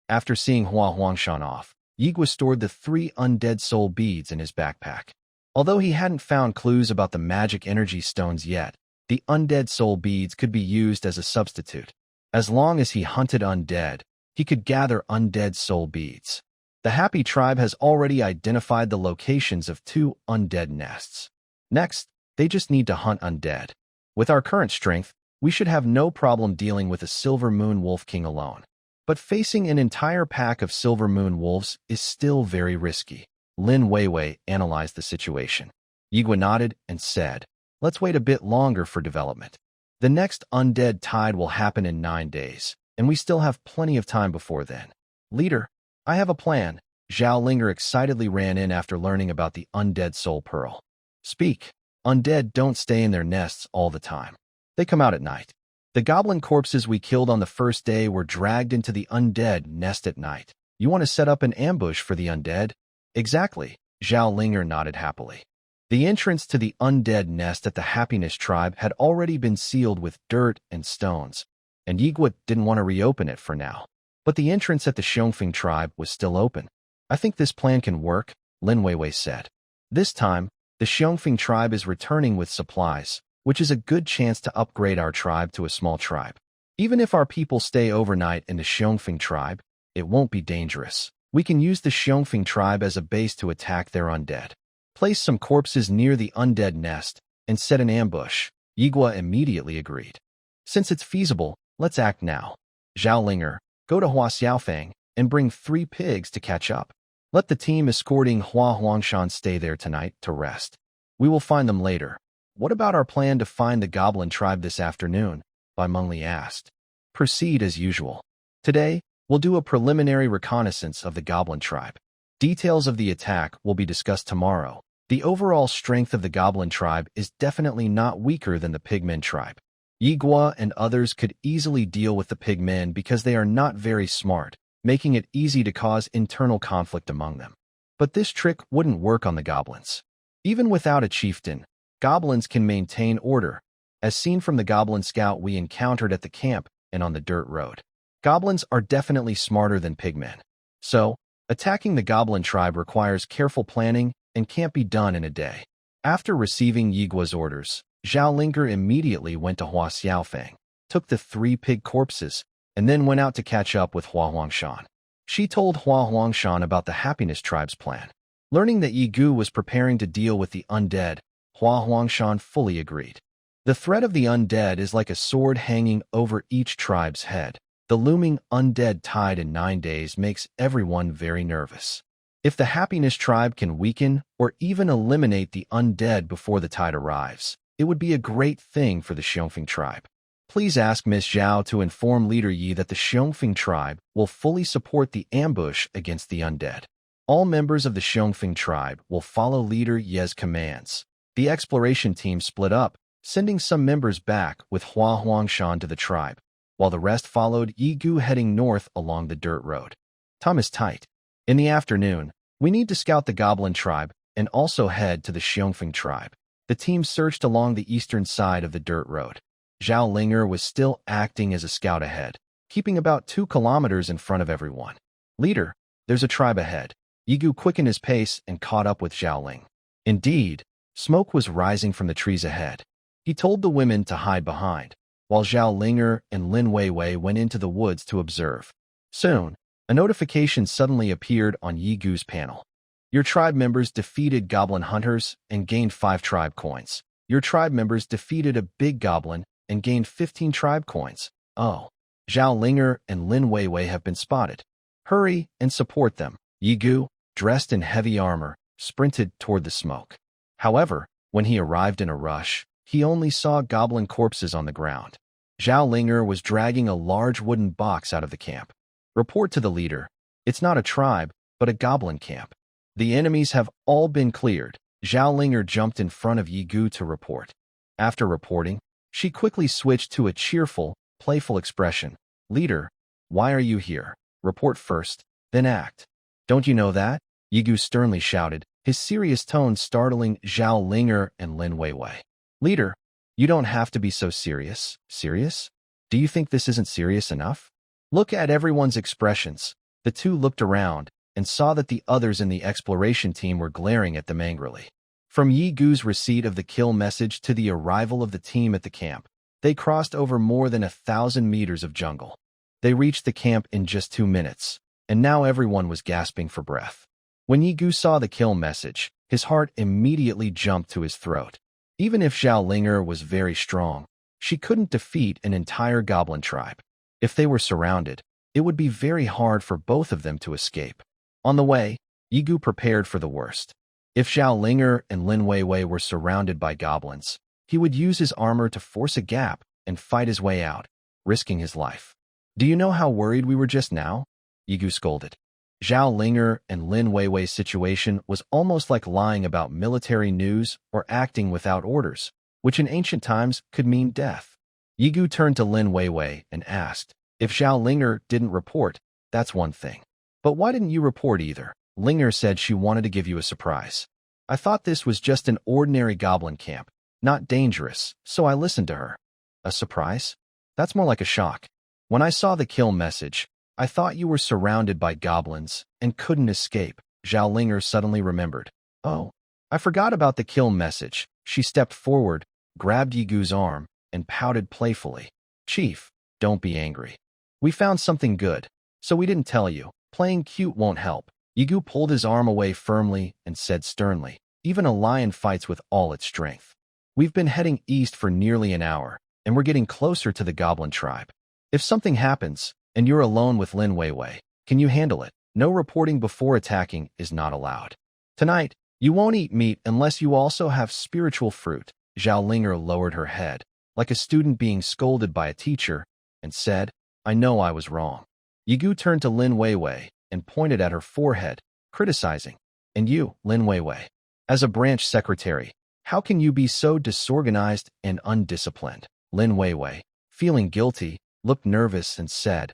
After seeing Hua Huangshan off, Yigua stored the 3 undead soul beads in his backpack. Although he hadn't found clues about the magic energy stones yet, the undead soul beads could be used as a substitute. As long as he hunted undead, he could gather undead soul beads. The happy tribe has already identified the locations of 2 undead nests. Next, they just need to hunt undead. With our current strength, we should have no problem dealing with a Silver Moon Wolf King alone. But facing an entire pack of Silver Moon Wolves is still very risky. Lin Weiwei analyzed the situation. Yigua nodded and said, let's wait a bit longer for development. The next undead tide will happen in 9 days, and we still have plenty of time before then. Leader, I have a plan. Zhao Linger excitedly ran in after learning about the undead soul pearl. Speak. Undead don't stay in their nests all the time. They come out at night. The goblin corpses we killed on the first day were dragged into the undead nest at night. You want to set up an ambush for the undead? Exactly. Zhao Linger nodded happily. The entrance to the undead nest at the Happiness Tribe had already been sealed with dirt and stones, and Yigua didn't want to reopen it for now. But the entrance at the Xiongfeng Tribe was still open. I think this plan can work, Lin Weiwei said. This time, the Xiongfeng Tribe is returning with supplies, which is a good chance to upgrade our tribe to a small tribe. Even if our people stay overnight in the Xiongfeng Tribe, it won't be dangerous. We can use the Xiongfeng Tribe as a base to attack their undead. Place some corpses near the undead nest and set an ambush. Yigua immediately agreed. Since it's feasible, let's act now. Zhao Linger, go to Hua Xiaofeng and bring 3 pigs to catch up. Let the team escorting Hua Huangshan stay there tonight to rest. We will find them later. What about our plan to find the goblin tribe this afternoon? Bai Mengli asked. Proceed as usual. Today, we'll do a preliminary reconnaissance of the goblin tribe. Details of the attack will be discussed tomorrow. The overall strength of the goblin tribe is definitely not weaker than the pigmen tribe. Yigua and others could easily deal with the pigmen because they are not very smart, making it easy to cause internal conflict among them. But this trick wouldn't work on the goblins. Even without a chieftain, goblins can maintain order, as seen from the goblin scout we encountered at the camp and on the dirt road. Goblins are definitely smarter than pigmen. So, attacking the goblin tribe requires careful planning and can't be done in a day. After receiving Yigua's orders, Zhao Linger immediately went to Hua Xiaofeng, took the 3 pig corpses, and then went out to catch up with Hua Huangshan. She told Hua Huangshan about the Happiness Tribe's plan. Learning that Yigu was preparing to deal with the undead, Hua Huangshan fully agreed. The threat of the undead is like a sword hanging over each tribe's head. The looming undead tide in 9 days makes everyone very nervous. If the Happiness Tribe can weaken or even eliminate the undead before the tide arrives, it would be a great thing for the Xiongfeng Tribe. Please ask Miss Zhao to inform Leader Yi that the Xiongfeng Tribe will fully support the ambush against the undead. All members of the Xiongfeng Tribe will follow Leader Ye's commands. The exploration team split up, sending some members back with Hua Huangshan to the tribe, while the rest followed Yigu heading north along the dirt road. Time is tight. In the afternoon, we need to scout the Goblin Tribe and also head to the Xiongfeng Tribe. The team searched along the eastern side of the dirt road. Zhao Linger was still acting as a scout ahead, keeping about 2 kilometers in front of everyone. Leader, there's a tribe ahead. Yigu quickened his pace and caught up with Zhao Ling. Indeed, smoke was rising from the trees ahead. He told the women to hide behind, while Zhao Linger and Lin Weiwei went into the woods to observe. Soon, a notification suddenly appeared on Yigu's panel. Your tribe members defeated goblin hunters and gained 5 tribe coins. Your tribe members defeated a big goblin and gained 15 tribe coins. Oh, Zhao Linger and Lin Weiwei have been spotted. Hurry and support them. Yigu, dressed in heavy armor, sprinted toward the smoke. However, when he arrived in a rush, he only saw goblin corpses on the ground. Zhao Linger was dragging a large wooden box out of the camp. Report to the leader. It's not a tribe, but a goblin camp. The enemies have all been cleared. Zhao Linger jumped in front of Yi Gu to report. After reporting, she quickly switched to a cheerful, playful expression. Leader, why are you here? Report first, then act. Don't you know that? Yi Gu sternly shouted, his serious tone startling Zhao Linger and Lin Weiwei. Leader, you don't have to be so serious. Serious? Do you think this isn't serious enough? Look at everyone's expressions. The two looked around and saw that the others in the exploration team were glaring at them angrily. From Yi Gu's receipt of the kill message to the arrival of the team at the camp, they crossed over more than 1,000 meters of jungle. They reached the camp in just 2 minutes, and now everyone was gasping for breath. When Yi Gu saw the kill message, his heart immediately jumped to his throat. Even if Zhao Linger was very strong, she couldn't defeat an entire goblin tribe. If they were surrounded, it would be very hard for both of them to escape. On the way, Yi Gu prepared for the worst. If Zhao Linger and Lin Weiwei were surrounded by goblins, he would use his armor to force a gap and fight his way out, risking his life. Do you know how worried we were just now? Yi Gu scolded. Zhao Linger and Lin Weiwei's situation was almost like lying about military news or acting without orders, which in ancient times could mean death. Yi Gu turned to Lin Weiwei and asked, if Zhao Linger didn't report, that's one thing. But why didn't you report either? Linger said she wanted to give you a surprise. I thought this was just an ordinary goblin camp, not dangerous, so I listened to her. A surprise? That's more like a shock. When I saw the kill message, I thought you were surrounded by goblins and couldn't escape. Zhao Linger suddenly remembered. Oh, I forgot about the kill message. She stepped forward, grabbed Yi Gu's arm, and pouted playfully. Chief, don't be angry. We found something good, so we didn't tell you. Playing cute won't help. Yi Gu pulled his arm away firmly and said sternly, even a lion fights with all its strength. We've been heading east for nearly an hour, and we're getting closer to the goblin tribe. If something happens, and you're alone with Lin Weiwei, can you handle it? No reporting before attacking is not allowed. Tonight, you won't eat meat unless you also have spiritual fruit. Zhao Linger lowered her head, like a student being scolded by a teacher, and said, I know I was wrong. Yi Gu turned to Lin Weiwei and pointed at her forehead, criticizing. And you, Lin Weiwei, as a branch secretary, how can you be so disorganized and undisciplined? Lin Weiwei, feeling guilty, looked nervous and said,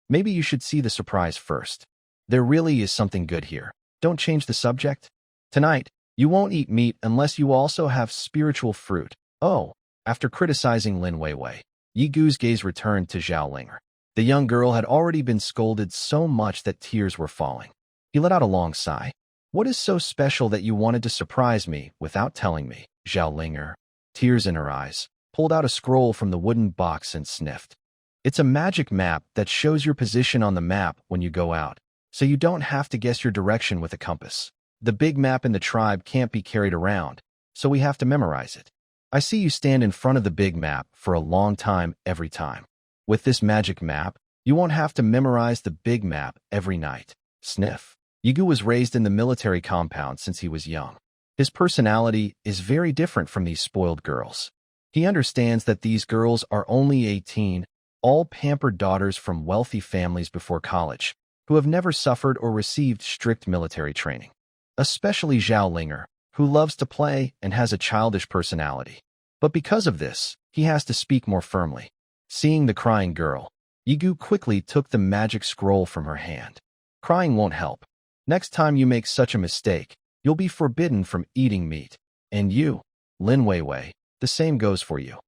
maybe you should see the surprise first. There really is something good here. Don't change the subject. Tonight, you won't eat meat unless you also have spiritual fruit. Oh, after criticizing Lin Weiwei, Yi Gu's gaze returned to Zhao Linger. The young girl had already been scolded so much that tears were falling. He let out a long sigh. What is so special that you wanted to surprise me without telling me? Zhao Linger, tears in her eyes, pulled out a scroll from the wooden box and sniffed. It's a magic map that shows your position on the map when you go out, so you don't have to guess your direction with a compass. The big map in the tribe can't be carried around, so we have to memorize it. I see you stand in front of the big map for a long time every time. With this magic map, you won't have to memorize the big map every night. Sniff. Yi Gu was raised in the military compound since he was young. His personality is very different from these spoiled girls. He understands that these girls are only 18, all pampered daughters from wealthy families before college, who have never suffered or received strict military training. Especially Zhao Linger, who loves to play and has a childish personality. But because of this, he has to speak more firmly. Seeing the crying girl, Yi Gu quickly took the magic scroll from her hand. Crying won't help. Next time you make such a mistake, you'll be forbidden from eating meat. And you, Lin Weiwei, the same goes for you.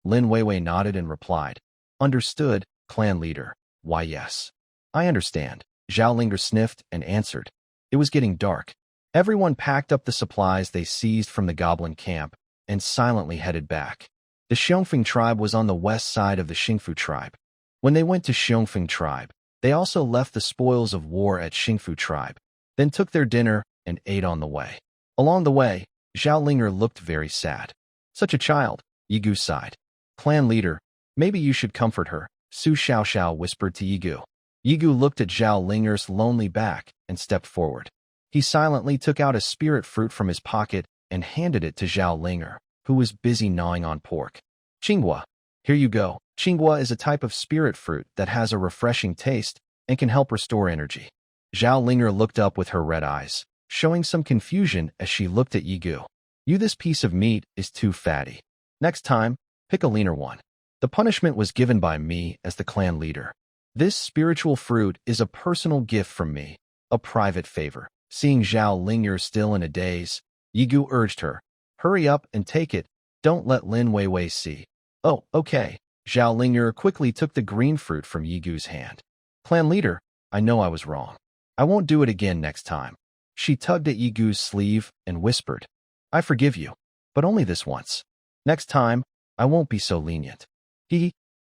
Lin Weiwei nodded and replied, Understood, clan leader. Why yes. I understand. Zhao Linger sniffed and answered. It was getting dark. Everyone packed up the supplies they seized from the goblin camp and silently headed back. The Xiongfeng tribe was on the west side of the Xingfu tribe. When they went to Xiongfeng tribe, they also left the spoils of war at Xingfu tribe, then took their dinner and ate on the way. Along the way, Zhao Linger looked very sad. Such a child, Yi Gu sighed. Clan leader, maybe you should comfort her, Su Xiaoxiao whispered to Yi Gu. Yi Gu looked at Zhao Linger's lonely back and stepped forward. He silently took out a spirit fruit from his pocket and handed it to Zhao Linger, who was busy gnawing on pork. Qinghua, Here you go. Qinghua is a type of spirit fruit that has a refreshing taste and can help restore energy. Zhao Linger looked up with her red eyes, showing some confusion as she looked at Yigu. This piece of meat is too fatty. Next time, pick a leaner one. The punishment was given by me as the clan leader. This spiritual fruit is a personal gift from me, a private favor. Seeing Zhao Linger still in a daze, Yigu urged her, hurry up and take it, don't let Lin Weiwei see. Oh, okay. Zhao Linger quickly took the green fruit from Yigu's hand. Clan leader, I know I was wrong. I won't do it again next time. She tugged at Yigu's sleeve and whispered, I forgive you, but only this once. Next time, I won't be so lenient.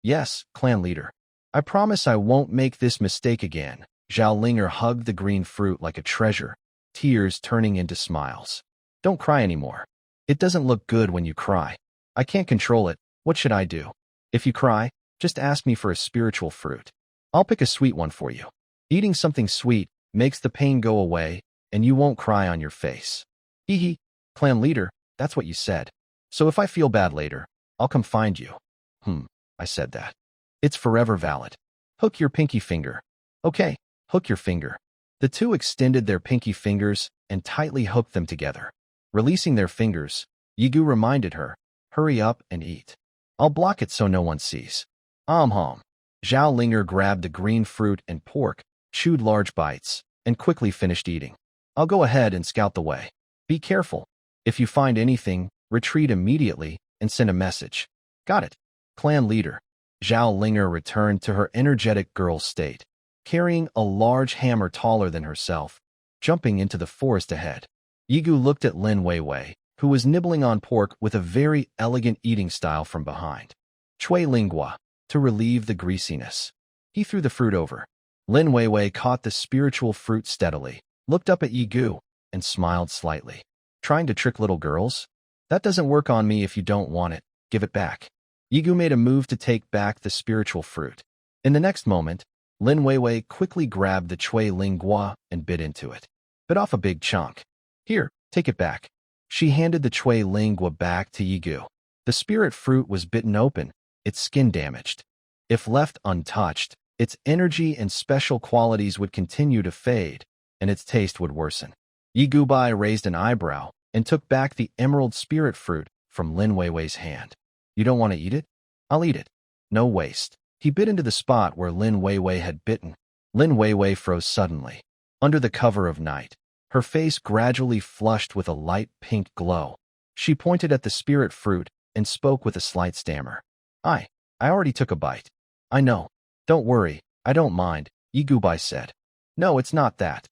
Yes, clan leader. I promise I won't make this mistake again. Zhao Linger hugged the green fruit like a treasure, tears turning into smiles. Don't cry anymore. It doesn't look good when you cry. I can't control it. What should I do? If you cry, just ask me for a spiritual fruit. I'll pick a sweet one for you. Eating something sweet makes the pain go away, and you won't cry on your face. Clan leader, that's what you said. So if I feel bad later, I'll come find you. I said that. It's forever valid. Hook your pinky finger. Okay, hook your finger. The two extended their pinky fingers and tightly hooked them together. Releasing their fingers, Yigu reminded her, hurry up and eat. I'll block it so no one sees. Zhao Linger grabbed the green fruit and pork, chewed large bites, and quickly finished eating. I'll go ahead and scout the way. Be careful. If you find anything, retreat immediately and send a message. Got it. Clan leader. Zhao Linger returned to her energetic girl state, carrying a large hammer taller than herself, jumping into the forest ahead. Yigu looked at Lin Weiwei, who was nibbling on pork with a very elegant eating style from behind. Chui lingua, to relieve the greasiness. He threw the fruit over. Lin Weiwei caught the spiritual fruit steadily, looked up at Yigu, and smiled slightly. Trying to trick little girls? That doesn't work on me if you don't want it. Give it back. Yigu made a move to take back the spiritual fruit. In the next moment, Lin Weiwei quickly grabbed the chui lingua and bit into it. Bit off a big chunk. Here, take it back. She handed the chui lingua back to Yigu. The spirit fruit was bitten open, its skin damaged. If left untouched, its energy and special qualities would continue to fade, and its taste would worsen. Yigu Bai raised an eyebrow and took back the emerald spirit fruit from Lin Weiwei's hand. You don't want to eat it? I'll eat it. No waste. He bit into the spot where Lin Weiwei had bitten. Lin Weiwei froze suddenly. Under the cover of night, her face gradually flushed with a light pink glow. She pointed at the spirit fruit and spoke with a slight stammer. I already took a bite. I know. Don't worry, I don't mind, Yigu Bai said. No, it's not that.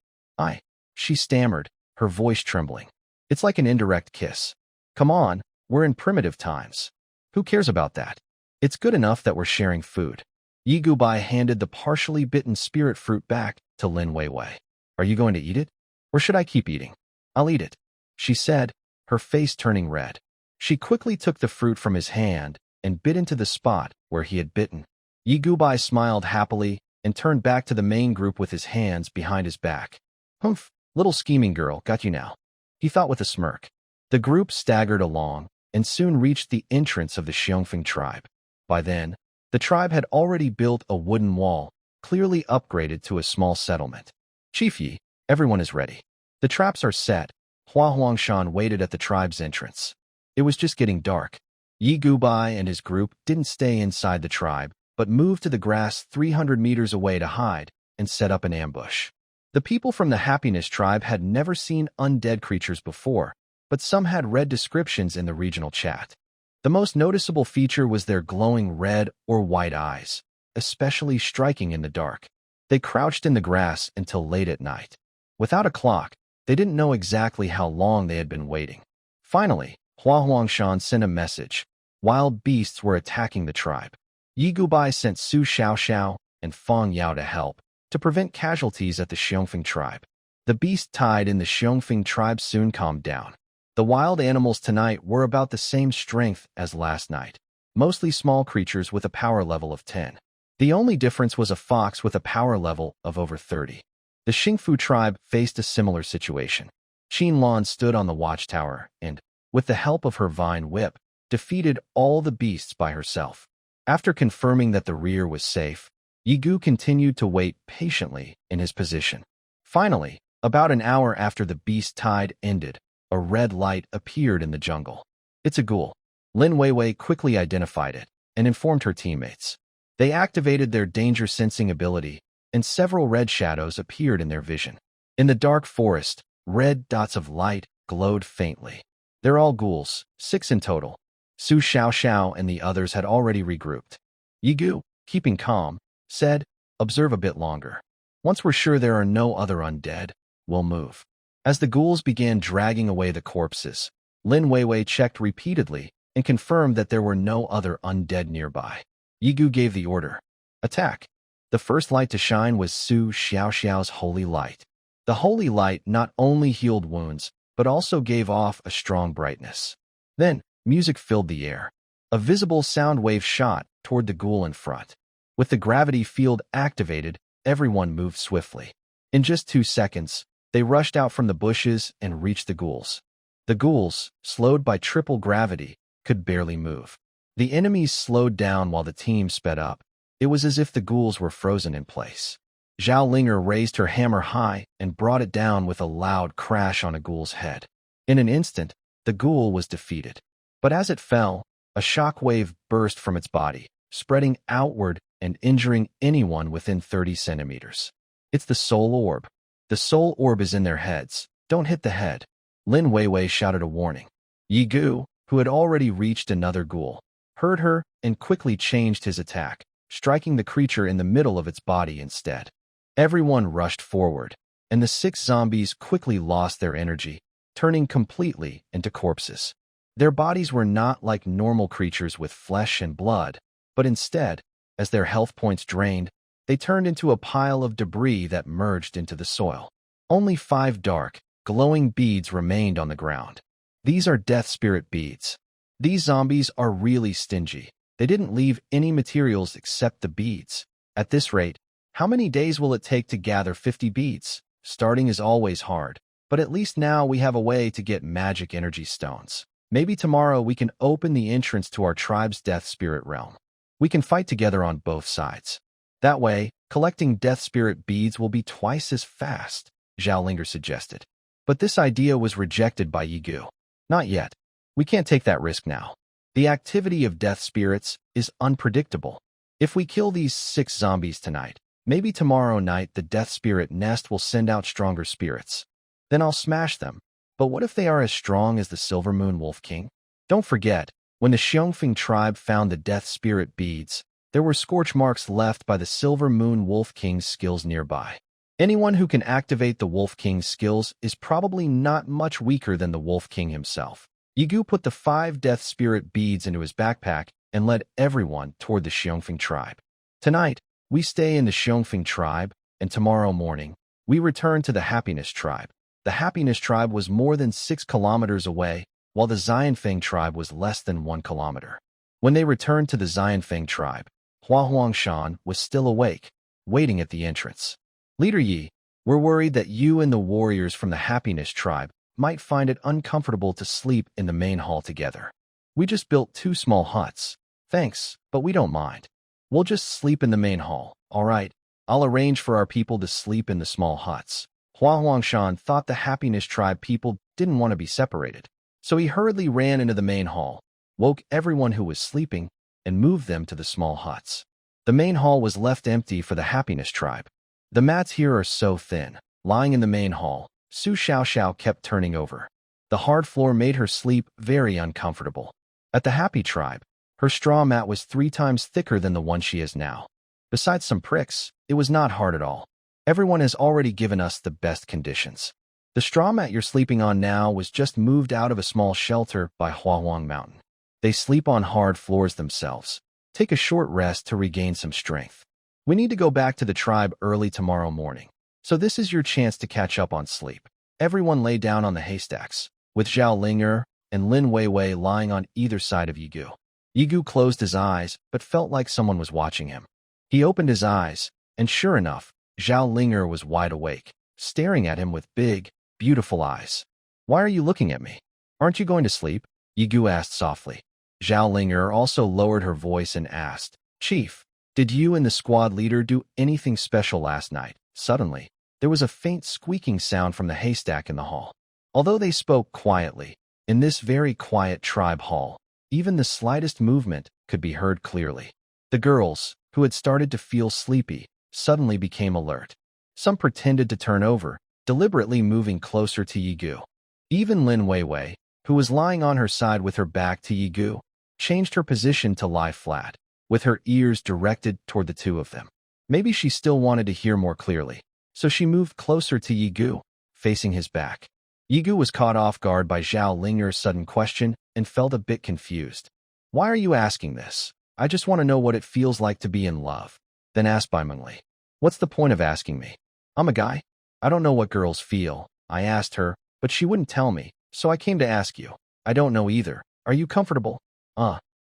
She stammered, her voice trembling. It's like an indirect kiss. Come on, we're in primitive times. Who cares about that? It's good enough that we're sharing food. Yigu Bai handed the partially bitten spirit fruit back to Lin Weiwei. Are you going to eat it? Or should I keep eating? I'll eat it, she said, her face turning red. She quickly took the fruit from his hand and bit into the spot where he had bitten. Yigu Bai smiled happily and turned back to the main group with his hands behind his back. Humph, little scheming girl, got you now, he thought with a smirk. The group staggered along and soon reached the entrance of the Xiongfeng tribe. By then, the tribe had already built a wooden wall, clearly upgraded to a small settlement. Chief Yi, everyone is ready. The traps are set. Hua Huangshan waited at the tribe's entrance. It was just getting dark. Yigu Bai and his group didn't stay inside the tribe, but moved to the grass 300 meters away to hide and set up an ambush. The people from the Happiness tribe had never seen undead creatures before, but some had read descriptions in the regional chat. The most noticeable feature was their glowing red or white eyes, especially striking in the dark. They crouched in the grass until late at night. Without a clock, they didn't know exactly how long they had been waiting. Finally, Hua Huangshan sent a message. Wild beasts were attacking the tribe. Yigu Bai sent Su Xiaoxiao and Feng Yao to help, to prevent casualties at the Xiongfeng tribe. The beast tied in the Xiongfeng tribe soon calmed down. The wild animals tonight were about the same strength as last night, mostly small creatures with a power level of 10. The only difference was a fox with a power level of over 30. The Xingfu tribe faced a similar situation. Qin Lan stood on the watchtower and, with the help of her vine whip, defeated all the beasts by herself. After confirming that the rear was safe, Yigu continued to wait patiently in his position. Finally, about an hour after the beast tide ended, a red light appeared in the jungle. It's a ghoul. Lin Weiwei quickly identified it and informed her teammates. They activated their danger sensing ability, and several red shadows appeared in their vision. In the dark forest, red dots of light glowed faintly. They're all ghouls, 6 in total. Su Xiaoxiao and the others had already regrouped. Yigu, keeping calm, said, "Observe a bit longer. Once we're sure there are no other undead, we'll move." As the ghouls began dragging away the corpses, Lin Weiwei checked repeatedly and confirmed that there were no other undead nearby. Yigu gave the order, "Attack." The first light to shine was Su Xiaoxiao's holy light. The holy light not only healed wounds, but also gave off a strong brightness. Then, music filled the air. A visible sound wave shot toward the ghoul in front. With the gravity field activated, everyone moved swiftly. In just 2 seconds, they rushed out from the bushes and reached the ghouls. The ghouls, slowed by triple gravity, could barely move. The enemies slowed down while the team sped up. It was as if the ghouls were frozen in place. Zhao Linger raised her hammer high and brought it down with a loud crash on a ghoul's head. In an instant, the ghoul was defeated. But as it fell, a shock wave burst from its body, spreading outward and injuring anyone within 30 centimeters. It's the soul orb. The soul orb is in their heads. Don't hit the head. Lin Weiwei shouted a warning. Yigu, who had already reached another ghoul, heard her and quickly changed his attack, striking the creature in the middle of its body instead. Everyone rushed forward, and the 6 zombies quickly lost their energy, turning completely into corpses. Their bodies were not like normal creatures with flesh and blood, but instead, as their health points drained, they turned into a pile of debris that merged into the soil. Only 5 dark, glowing beads remained on the ground. These are death spirit beads. These zombies are really stingy. They didn't leave any materials except the beads. At this rate, how many days will it take to gather 50 beads? Starting is always hard, but at least now we have a way to get magic energy stones. Maybe tomorrow we can open the entrance to our tribe's death spirit realm. We can fight together on both sides. That way, collecting death spirit beads will be twice as fast, Zhao Linger suggested. But this idea was rejected by Yigu. Not yet. We can't take that risk now. The activity of death spirits is unpredictable. If we kill these 6 zombies tonight, maybe tomorrow night the death spirit nest will send out stronger spirits. Then I'll smash them. But what if they are as strong as the Silver Moon Wolf King? Don't forget, when the Xiongfeng tribe found the death spirit beads, there were scorch marks left by the Silver Moon Wolf King's skills nearby. Anyone who can activate the Wolf King's skills is probably not much weaker than the Wolf King himself. Yigu put the 5 death spirit beads into his backpack and led everyone toward the Xiongfeng tribe. Tonight, we stay in the Xiongfeng tribe, and tomorrow morning, we return to the Happiness tribe. The Happiness tribe was more than 6 kilometers away, while the Xianfeng tribe was less than 1 kilometer. When they returned to the Xianfeng tribe, Hua Huangshan was still awake, waiting at the entrance. Leader Yi, we're worried that you and the warriors from the Happiness tribe might find it uncomfortable to sleep in the main hall together. We just built 2 small huts. Thanks, but we don't mind. We'll just sleep in the main hall, all right? I'll arrange for our people to sleep in the small huts. Hua Huangshan thought the Happiness tribe people didn't want to be separated, so he hurriedly ran into the main hall, woke everyone who was sleeping, and moved them to the small huts. The main hall was left empty for the Happiness tribe. The mats here are so thin. Lying in the main hall, Su Xiaoxiao kept turning over. The hard floor made her sleep very uncomfortable. At the Happy tribe, her straw mat was 3 times thicker than the one she is now. Besides some pricks, it was not hard at all. Everyone has already given us the best conditions. The straw mat you're sleeping on now was just moved out of a small shelter by Huahuang Mountain. They sleep on hard floors themselves. Take a short rest to regain some strength. We need to go back to the tribe early tomorrow morning, so this is your chance to catch up on sleep. Everyone lay down on the haystacks, with Zhao Linger and Lin Weiwei lying on either side of Yigu. Yigu closed his eyes, but felt like someone was watching him. He opened his eyes, and sure enough, Zhao Linger was wide awake, staring at him with big, beautiful eyes. "Why are you looking at me? Aren't you going to sleep?" Yigu asked softly. Zhao Linger also lowered her voice and asked, Chief, did you and the squad leader do anything special last night? Suddenly, there was a faint squeaking sound from the haystack in the hall. Although they spoke quietly, in this very quiet tribe hall, even the slightest movement could be heard clearly. The girls, who had started to feel sleepy, suddenly became alert. Some pretended to turn over, deliberately moving closer to Yigu. Even Lin Weiwei, who was lying on her side with her back to Yigu, changed her position to lie flat, with her ears directed toward the two of them. Maybe she still wanted to hear more clearly, so she moved closer to Yigu, facing his back. Yigu was caught off guard by Zhao Linger's sudden question and felt a bit confused. Why are you asking this? I just want to know what it feels like to be in love. Then asked bitingly. What's the point of asking me? I'm a guy. I don't know what girls feel. I asked her, but she wouldn't tell me, so I came to ask you. I don't know either. Are you comfortable?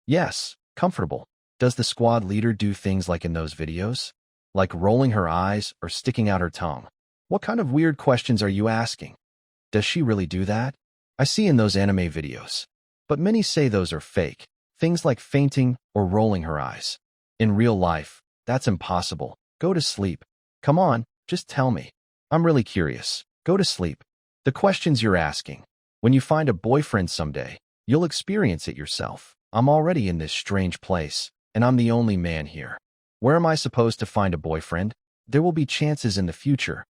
Yes, comfortable. Does the squad leader do things like in those videos? Like rolling her eyes or sticking out her tongue? What kind of weird questions are you asking? Does she really do that? I see in those anime videos. But many say those are fake. Things like fainting or rolling her eyes. In real life, that's impossible. Go to sleep. Come on, just tell me. I'm really curious. Go to sleep. The questions you're asking. When you find a boyfriend someday, you'll experience it yourself. I'm already in this strange place, and I'm the only man here. Where am I supposed to find a boyfriend? There will be chances in the future.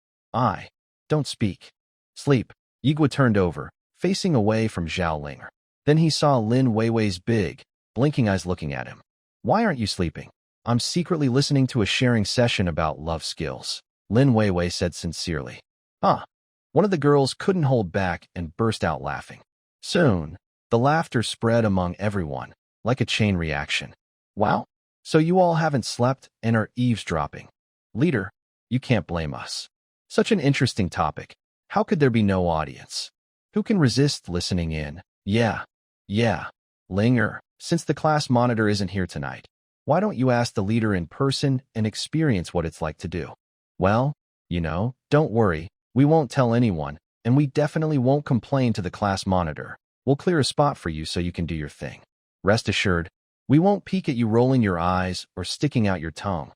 Don't speak. Sleep. Yigua turned over, facing away from Zhao Linger. Then he saw Lin Weiwei's big, blinking eyes looking at him. Why aren't you sleeping? I'm secretly listening to a sharing session about love skills, Lin Weiwei said sincerely. One of the girls couldn't hold back and burst out laughing. Soon, the laughter spread among everyone, like a chain reaction. Wow, so you all haven't slept and are eavesdropping. Leader, you can't blame us. Such an interesting topic. How could there be no audience? Who can resist listening in? Yeah. Linger, since the class monitor isn't here tonight, why don't you ask the leader in person and experience what it's like to do? Well, don't worry, we won't tell anyone, and we definitely won't complain to the class monitor. We'll clear a spot for you so you can do your thing. Rest assured, we won't peek at you rolling your eyes or sticking out your tongue.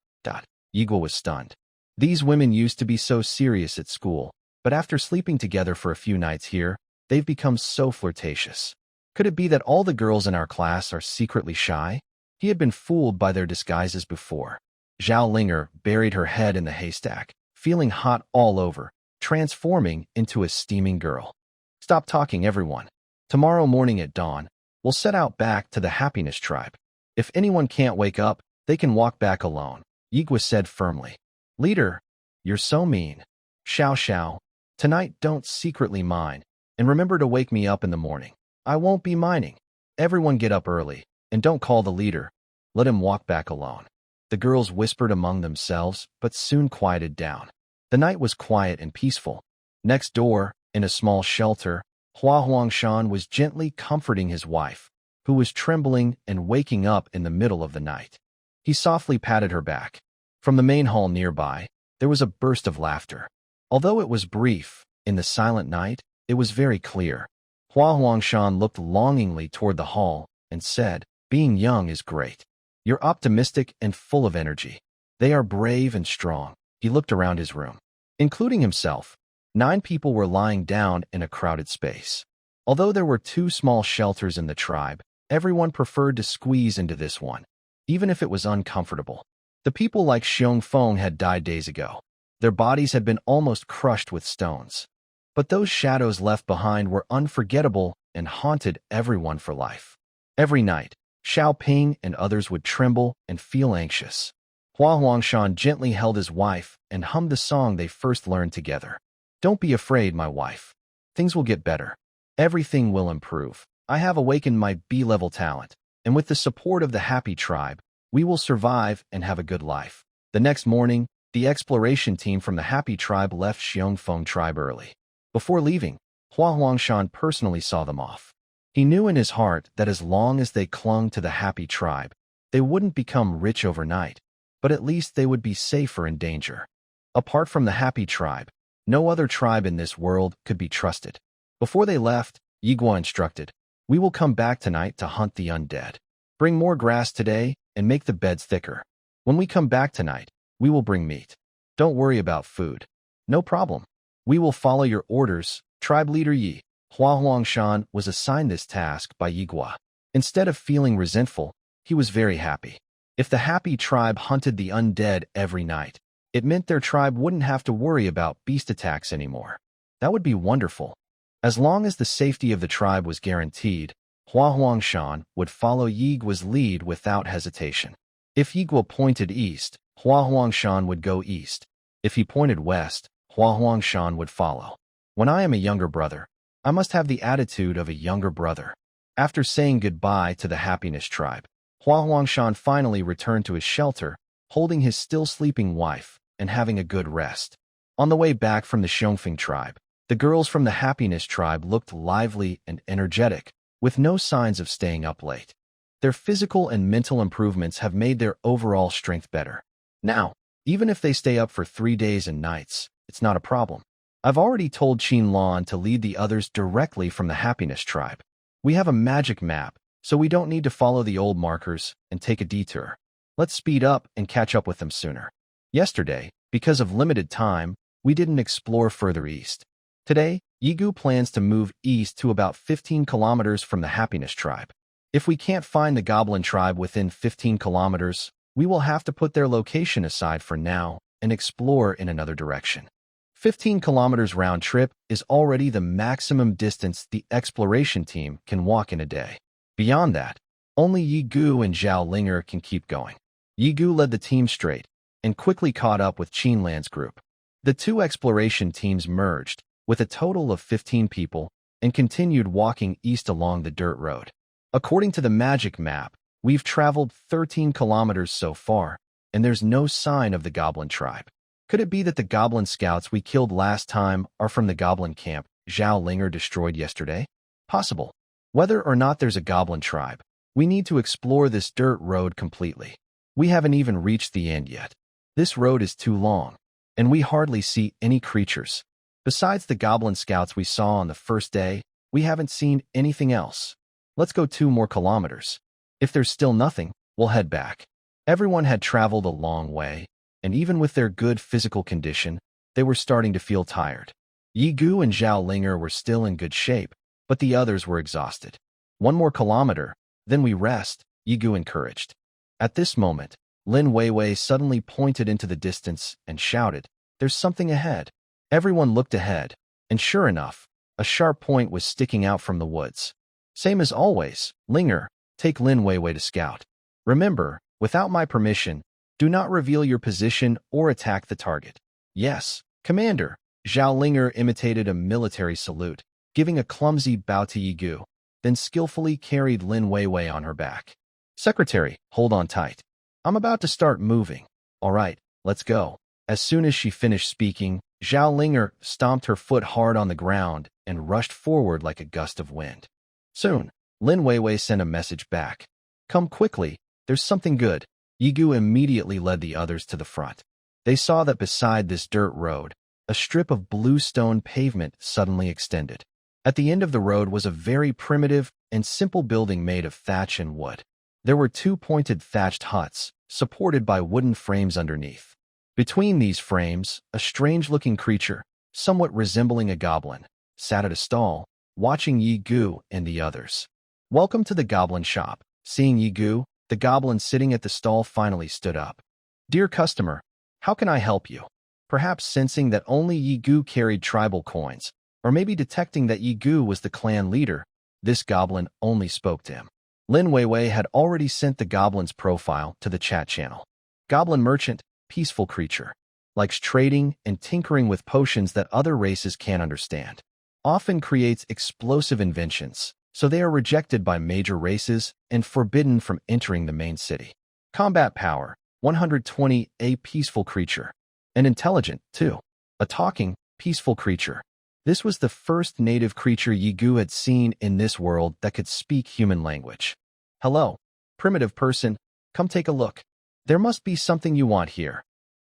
Yigua was stunned. These women used to be so serious at school, but after sleeping together for a few nights here, they've become so flirtatious. Could it be that all the girls in our class are secretly shy? He had been fooled by their disguises before. Zhao Linger buried her head in the haystack, feeling hot all over, transforming into a steaming girl. Stop talking, everyone. Tomorrow morning at dawn, we'll set out back to the Happiness Tribe. If anyone can't wake up, they can walk back alone, Yigua said firmly. Leader, you're so mean. Xiao, tonight don't secretly mine, and remember to wake me up in the morning. I won't be mining. Everyone get up early, and don't call the leader. Let him walk back alone. The girls whispered among themselves, but soon quieted down. The night was quiet and peaceful. Next door, in a small shelter, Hua Huangshan was gently comforting his wife, who was trembling and waking up in the middle of the night. He softly patted her back. From the main hall nearby, there was a burst of laughter. Although it was brief, in the silent night, it was very clear. Hua Huangshan looked longingly toward the hall and said, being young is great. You're optimistic and full of energy. They are brave and strong. He looked around his room. Including himself, 9 people were lying down in a crowded space. Although there were 2 small shelters in the tribe, everyone preferred to squeeze into this one, even if it was uncomfortable. The people like Xiong Feng had died days ago. Their bodies had been almost crushed with stones. But those shadows left behind were unforgettable and haunted everyone for life. Every night, Xiao Ping and others would tremble and feel anxious. Hua Huangshan gently held his wife and hummed the song they first learned together. Don't be afraid, my wife. Things will get better. Everything will improve. I have awakened my B-level talent, and with the support of the Happy Tribe, we will survive and have a good life. The next morning, the exploration team from the Happy Tribe left Xiongfeng Tribe early. Before leaving, Hua Huangshan personally saw them off. He knew in his heart that as long as they clung to the Happy Tribe, they wouldn't become rich overnight, but at least they would be safer in danger. Apart from the Happy Tribe, no other tribe in this world could be trusted. Before they left, Yigua instructed, We will come back tonight to hunt the undead. Bring more grass today and make the beds thicker. When we come back tonight, we will bring meat. Don't worry about food. No problem. We will follow your orders, tribe leader Yi. Hua Huangshan was assigned this task by Yigua. Instead of feeling resentful, he was very happy. If the happy tribe hunted the undead every night, it meant their tribe wouldn't have to worry about beast attacks anymore. That would be wonderful. As long as the safety of the tribe was guaranteed, Hua Huangshan would follow Yigua's lead without hesitation. If Yigua pointed east, Hua Huangshan would go east. If he pointed west, Hua Huangshan would follow. When I am a younger brother, I must have the attitude of a younger brother. After saying goodbye to the happiness tribe, Hua Huangshan finally returned to his shelter, holding his still sleeping wife and having a good rest. On the way back from the Xiongfeng tribe, the girls from the happiness tribe looked lively and energetic, with no signs of staying up late. Their physical and mental improvements have made their overall strength better. Now, even if they stay up for 3 days and nights, it's not a problem. I've already told Qin Lan to lead the others directly from the happiness tribe. We have a magic map, so we don't need to follow the old markers and take a detour. Let's speed up and catch up with them sooner. Yesterday, because of limited time, we didn't explore further east. Today, Yigu plans to move east to about 15 kilometers from the happiness tribe. If we can't find the goblin tribe within 15 kilometers, we will have to put their location aside for now and explore in another direction. 15 kilometers round trip is already the maximum distance the exploration team can walk in a day. Beyond that, only Yigu and Zhao Linger can keep going. Yigu led the team straight and quickly caught up with Qin Lan's group. The two exploration teams merged, with a total of 15 people, and continued walking east along the dirt road. According to the magic map, we've traveled 13 kilometers so far, and there's no sign of the goblin tribe. Could it be that the goblin scouts we killed last time are from the goblin camp Zhao Linger destroyed yesterday? Possible. Whether or not there's a goblin tribe, we need to explore this dirt road completely. We haven't even reached the end yet. This road is too long, and we hardly see any creatures. Besides the goblin scouts we saw on the first day, we haven't seen anything else. Let's go 2 more kilometers. If there's still nothing, we'll head back. Everyone had traveled a long way, and even with their good physical condition, they were starting to feel tired. Yigu and Zhao Linger were still in good shape, but the others were exhausted. 1 more kilometer, then we rest, Yigu encouraged. At this moment, Lin Weiwei suddenly pointed into the distance and shouted, "There's something ahead." Everyone looked ahead, and sure enough, a sharp point was sticking out from the woods. Same as always, Linger, take Lin Weiwei to scout. Remember, without my permission, do not reveal your position or attack the target. Yes, Commander. Zhao Linger imitated a military salute, giving a clumsy bow to Yigu, then skillfully carried Lin Weiwei on her back. Secretary, hold on tight. I'm about to start moving. All right, let's go. As soon as she finished speaking, Zhao Linger stomped her foot hard on the ground and rushed forward like a gust of wind. Soon, Lin Weiwei sent a message back. Come quickly, there's something good. Yigu immediately led the others to the front. They saw that beside this dirt road, a strip of blue stone pavement suddenly extended. At the end of the road was a very primitive and simple building made of thatch and wood. There were 2 pointed thatched huts, supported by wooden frames underneath. Between these frames, a strange-looking creature, somewhat resembling a goblin, sat at a stall, watching Yigu and the others. Welcome to the goblin shop. Seeing Yigu, the goblin sitting at the stall finally stood up. Dear customer, how can I help you? Perhaps sensing that only Yigu carried tribal coins, or maybe detecting that Yigu was the clan leader, this goblin only spoke to him. Lin Weiwei had already sent the goblin's profile to the chat channel. Goblin merchant, peaceful creature. Likes trading and tinkering with potions that other races can't understand. Often creates explosive inventions, so they are rejected by major races and forbidden from entering the main city. Combat power, 120, a peaceful creature. And intelligent, too. A talking, peaceful creature. This was the first native creature Yigu had seen in this world that could speak human language. Hello, primitive person, come take a look. There must be something you want here.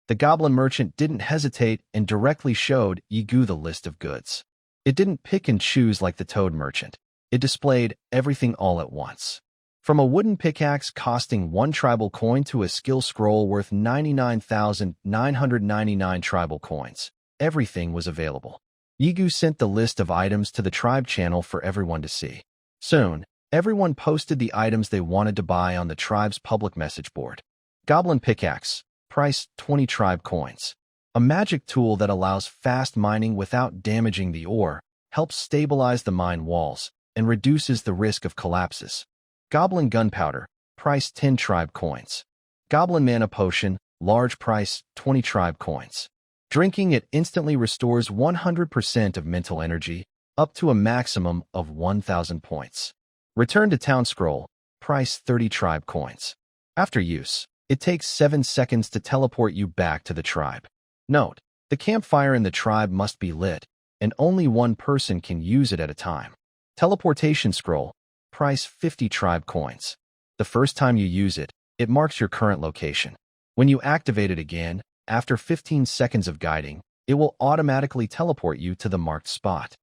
The goblin merchant didn't hesitate and directly showed Yigu the list of goods. It didn't pick and choose like the toad merchant. It displayed everything all at once. From a wooden pickaxe costing 1 tribal coin to a skill scroll worth 99,999 tribal coins, everything was available. Yigu sent the list of items to the tribe channel for everyone to see. Soon, everyone posted the items they wanted to buy on the tribe's public message board. Goblin Pickaxe, price 20 tribe coins. A magic tool that allows fast mining without damaging the ore, helps stabilize the mine walls, and reduces the risk of collapses. Goblin Gunpowder, price 10 tribe coins. Goblin Mana Potion, large price 20 tribe coins. Drinking it instantly restores 100% of mental energy, up to a maximum of 1,000 points. Return to Town Scroll, price 30 tribe coins. After use, it takes 7 seconds to teleport you back to the tribe. Note, the campfire in the tribe must be lit, and only one person can use it at a time. Teleportation Scroll, price 50 tribe coins. The first time you use it, it marks your current location. When you activate it again, after 15 seconds of guiding, it will automatically teleport you to the marked spot.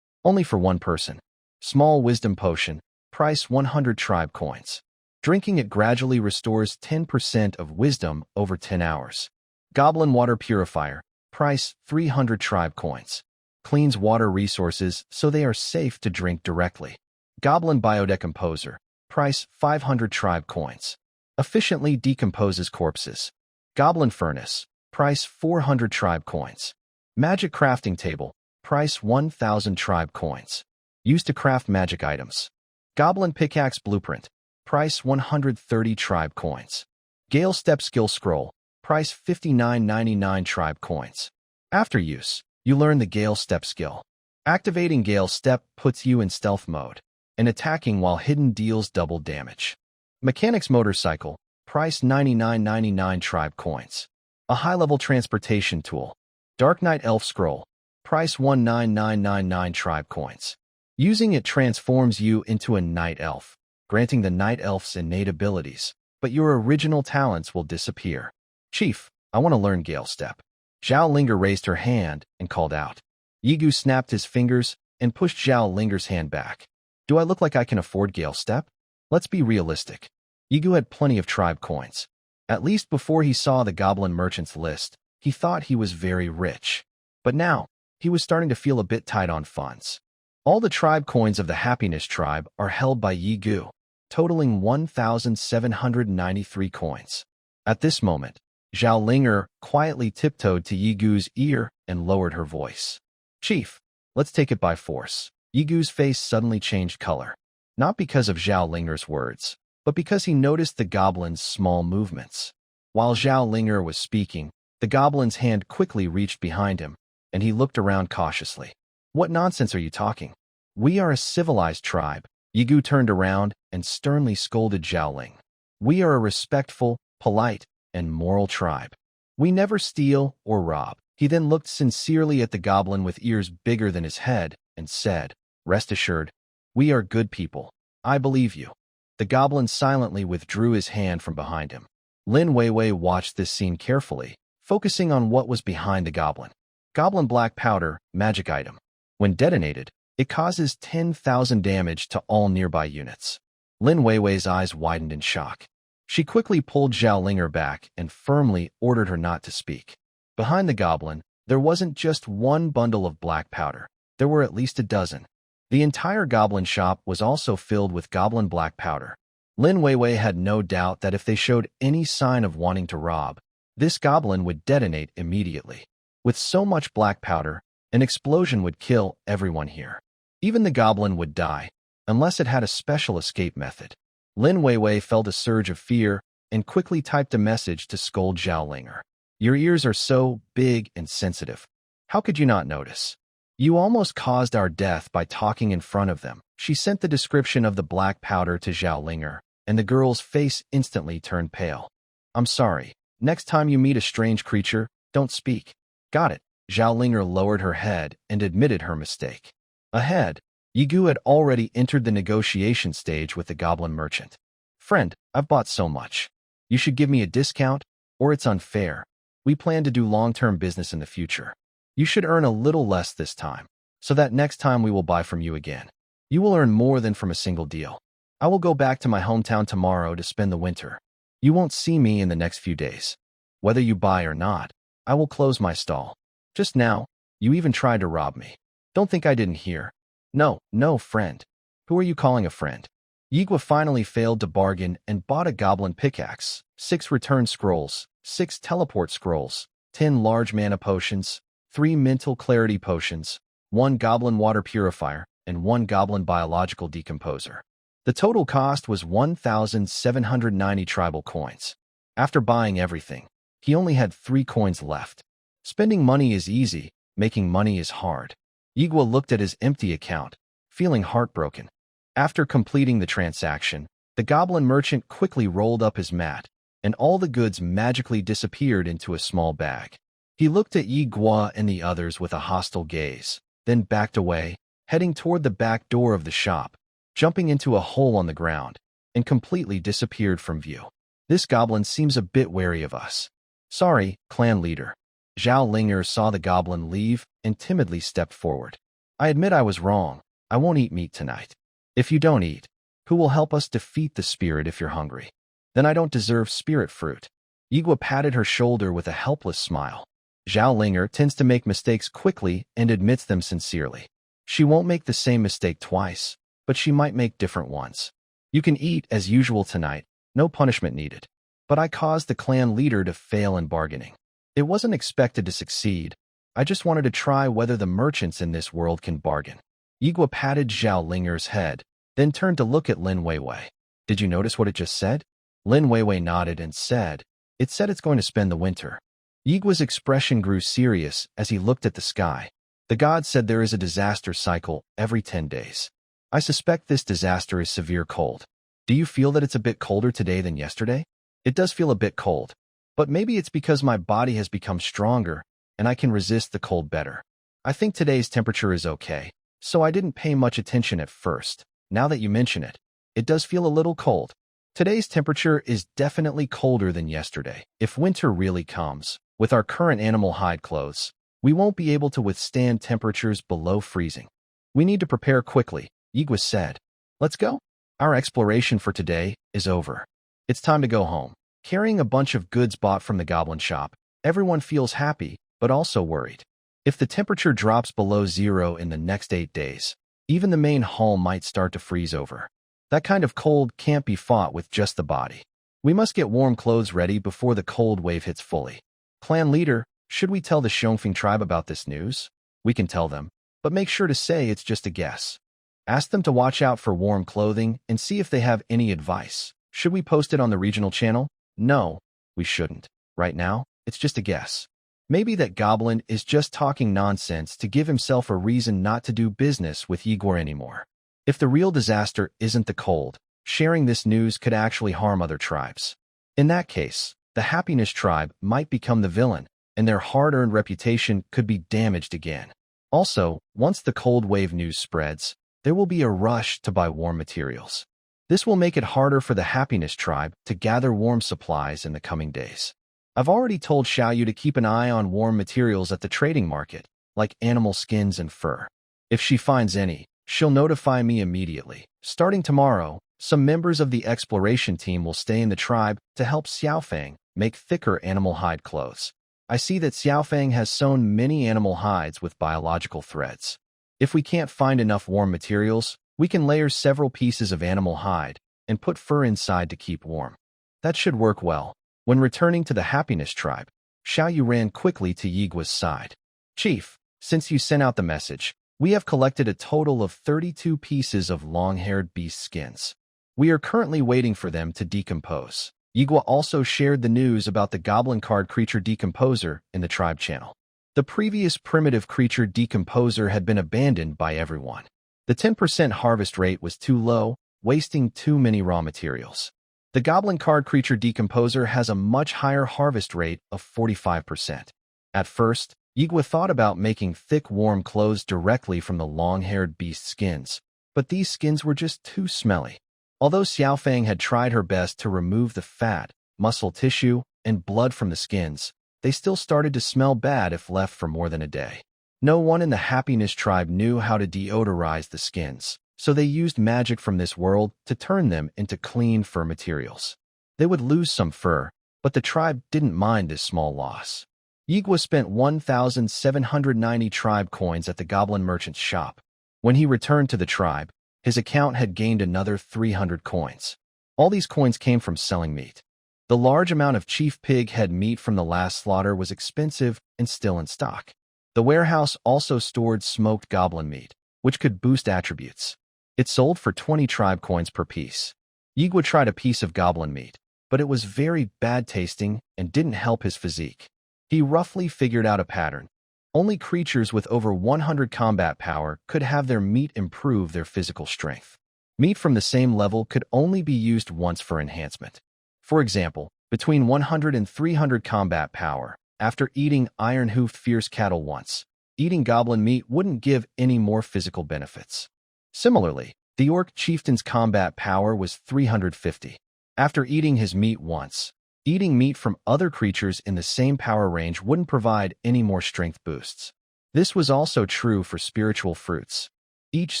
Only for one person. Small Wisdom Potion, price 100 tribe coins. Drinking it gradually restores 10% of wisdom over 10 hours. Goblin Water Purifier, price 300 tribe coins. Cleans water resources so they are safe to drink directly. Goblin Biodecomposer, price 500 tribe coins. Efficiently decomposes corpses. Goblin Furnace, price 400 tribe coins. Magic Crafting Table, price 1,000 tribe coins. Used to craft magic items. Goblin Pickaxe Blueprint, price 130 tribe coins. Gale Step Skill Scroll, price 59.99 tribe coins. After use, you learn the Gale Step skill. Activating Gale Step puts you in stealth mode, and attacking while hidden deals double damage. Mechanics Motorcycle, price 99.99 tribe coins. A high-level transportation tool. Dark Knight Elf Scroll, price 19.999 tribe coins. Using it transforms you into a Night Elf, granting the Night Elf's innate abilities, but your original talents will disappear. Chief, I want to learn Gale Step. Zhao Linger raised her hand and called out. Yigu snapped his fingers and pushed Zhao Linger's hand back. Do I look like I can afford Gale Step? Let's be realistic. Yigu had plenty of tribe coins. At least before he saw the goblin merchant's list, he thought he was very rich. But now, he was starting to feel a bit tight on funds. All the tribe coins of the Happiness Tribe are held by Yigu, totaling 1,793 coins. At this moment, Zhao Linger quietly tiptoed to Yigu's ear and lowered her voice. Chief, let's take it by force. Yigu's face suddenly changed color, not because of Zhao Linger's words, but because he noticed the goblin's small movements. While Zhao Linger was speaking, the goblin's hand quickly reached behind him, and he looked around cautiously. What nonsense are you talking? We are a civilized tribe. Yigu turned around and sternly scolded Zhao Ling. We are a respectful, polite, and moral tribe. We never steal or rob. He then looked sincerely at the goblin with ears bigger than his head and said, Rest assured, we are good people. I believe you. The goblin silently withdrew his hand from behind him. Lin Weiwei watched this scene carefully, focusing on what was behind the goblin. Goblin Black Powder, magic item. When detonated, it causes 10,000 damage to all nearby units. Lin Weiwei's eyes widened in shock. She quickly pulled Zhao Linger back and firmly ordered her not to speak. Behind the goblin, there wasn't just one bundle of black powder. There were at least a dozen. The entire goblin shop was also filled with goblin black powder. Lin Weiwei had no doubt that if they showed any sign of wanting to rob, this goblin would detonate immediately. With so much black powder, an explosion would kill everyone here. Even the goblin would die, unless it had a special escape method. Lin Weiwei felt a surge of fear and quickly typed a message to scold Zhao Linger. Your ears are so big and sensitive. How could you not notice? You almost caused our death by talking in front of them. She sent the description of the black powder to Zhao Linger, and the girl's face instantly turned pale. I'm sorry. Next time you meet a strange creature, don't speak. Got it. Zhao Linger lowered her head and admitted her mistake. Ahead, Yigu had already entered the negotiation stage with the goblin merchant. Friend, I've bought so much. You should give me a discount, or it's unfair. We plan to do long-term business in the future. You should earn a little less this time, so that next time we will buy from you again. You will earn more than from a single deal. I will go back to my hometown tomorrow to spend the winter. You won't see me in the next few days. Whether you buy or not, I will close my stall. Just now, you even tried to rob me. Don't think I didn't hear. No, friend. Who are you calling a friend? Yigua finally failed to bargain and bought a goblin pickaxe, 6 return scrolls, 6 teleport scrolls, 10 large mana potions, 3 mental clarity potions, 1 goblin water purifier, and 1 goblin biological decomposer. The total cost was 1,790 tribal coins. After buying everything, he only had 3 coins left. Spending money is easy, making money is hard. Yigua looked at his empty account, feeling heartbroken. After completing the transaction, the goblin merchant quickly rolled up his mat, and all the goods magically disappeared into a small bag. He looked at Yigua and the others with a hostile gaze, then backed away, heading toward the back door of the shop, jumping into a hole on the ground, and completely disappeared from view. This goblin seems a bit wary of us. Sorry, clan leader. Zhao Linger saw the goblin leave and timidly stepped forward. I admit I was wrong. I won't eat meat tonight. If you don't eat, who will help us defeat the spirit if you're hungry? Then I don't deserve spirit fruit. Yigua patted her shoulder with a helpless smile. Zhao Linger tends to make mistakes quickly and admits them sincerely. She won't make the same mistake twice, but she might make different ones. You can eat as usual tonight, no punishment needed. But I caused the clan leader to fail in bargaining. It wasn't expected to succeed. I just wanted to try whether the merchants in this world can bargain. Yigua patted Zhao Linger's head, then turned to look at Lin Weiwei. Did you notice what it just said? Lin Weiwei nodded and said, it said it's going to spend the winter. Yigua's expression grew serious as he looked at the sky. The god said there is a disaster cycle every 10 days. I suspect this disaster is severe cold. Do you feel that it's a bit colder today than yesterday? It does feel a bit cold. But maybe it's because my body has become stronger and I can resist the cold better. I think today's temperature is okay, so I didn't pay much attention at first. Now that you mention it, it does feel a little cold. Today's temperature is definitely colder than yesterday. If winter really comes, with our current animal hide clothes, we won't be able to withstand temperatures below freezing. We need to prepare quickly, Yigua said. Let's go. Our exploration for today is over. It's time to go home. Carrying a bunch of goods bought from the goblin shop, everyone feels happy, but also worried. If the temperature drops below 0 in the next 8 days, even the main hall might start to freeze over. That kind of cold can't be fought with just the body. We must get warm clothes ready before the cold wave hits fully. Clan leader, should we tell the Xiongfeng tribe about this news? We can tell them, but make sure to say it's just a guess. Ask them to watch out for warm clothing and see if they have any advice. Should we post it on the regional channel? No, we shouldn't. Right now, it's just a guess. Maybe that goblin is just talking nonsense to give himself a reason not to do business with Yigua anymore. If the real disaster isn't the cold, sharing this news could actually harm other tribes. In that case, the Happiness tribe might become the villain, and their hard-earned reputation could be damaged again. Also, once the cold wave news spreads, there will be a rush to buy warm materials. This will make it harder for the Happiness tribe to gather warm supplies in the coming days. I've already told Xiaoyu to keep an eye on warm materials at the trading market, like animal skins and fur. If she finds any, she'll notify me immediately. Starting tomorrow, some members of the exploration team will stay in the tribe to help Xiaofeng make thicker animal hide clothes. I see that Xiaofeng has sewn many animal hides with biological threads. If we can't find enough warm materials, we can layer several pieces of animal hide and put fur inside to keep warm. That should work well. When returning to the Happiness tribe, Xiaoyu ran quickly to Yigua's side. Chief, since you sent out the message, we have collected a total of 32 pieces of long-haired beast skins. We are currently waiting for them to decompose. Yigua also shared the news about the goblin card creature decomposer in the tribe channel. The previous primitive creature decomposer had been abandoned by everyone. The 10% harvest rate was too low, wasting too many raw materials. The goblin card creature decomposer has a much higher harvest rate of 45%. At first, Yigua thought about making thick warm clothes directly from the long-haired beast skins, but these skins were just too smelly. Although Xiaofeng had tried her best to remove the fat, muscle tissue, and blood from the skins, they still started to smell bad if left for more than a day. No one in the Happiness tribe knew how to deodorize the skins, so they used magic from this world to turn them into clean fur materials. They would lose some fur, but the tribe didn't mind this small loss. Yigwa spent 1,790 tribe coins at the goblin merchant's shop. When he returned to the tribe, his account had gained another 300 coins. All these coins came from selling meat. The large amount of chief pig head meat from the last slaughter was expensive and still in stock. The warehouse also stored smoked goblin meat, which could boost attributes. It sold for 20 tribe coins per piece. Yigwa tried a piece of goblin meat, but it was very bad tasting and didn't help his physique. He roughly figured out a pattern. Only creatures with over 100 combat power could have their meat improve their physical strength. Meat from the same level could only be used once for enhancement. For example, between 100 and 300 combat power, after eating iron-hoofed fierce cattle once, eating goblin meat wouldn't give any more physical benefits. Similarly, the orc chieftain's combat power was 350. After eating his meat once, eating meat from other creatures in the same power range wouldn't provide any more strength boosts. This was also true for spiritual fruits. Each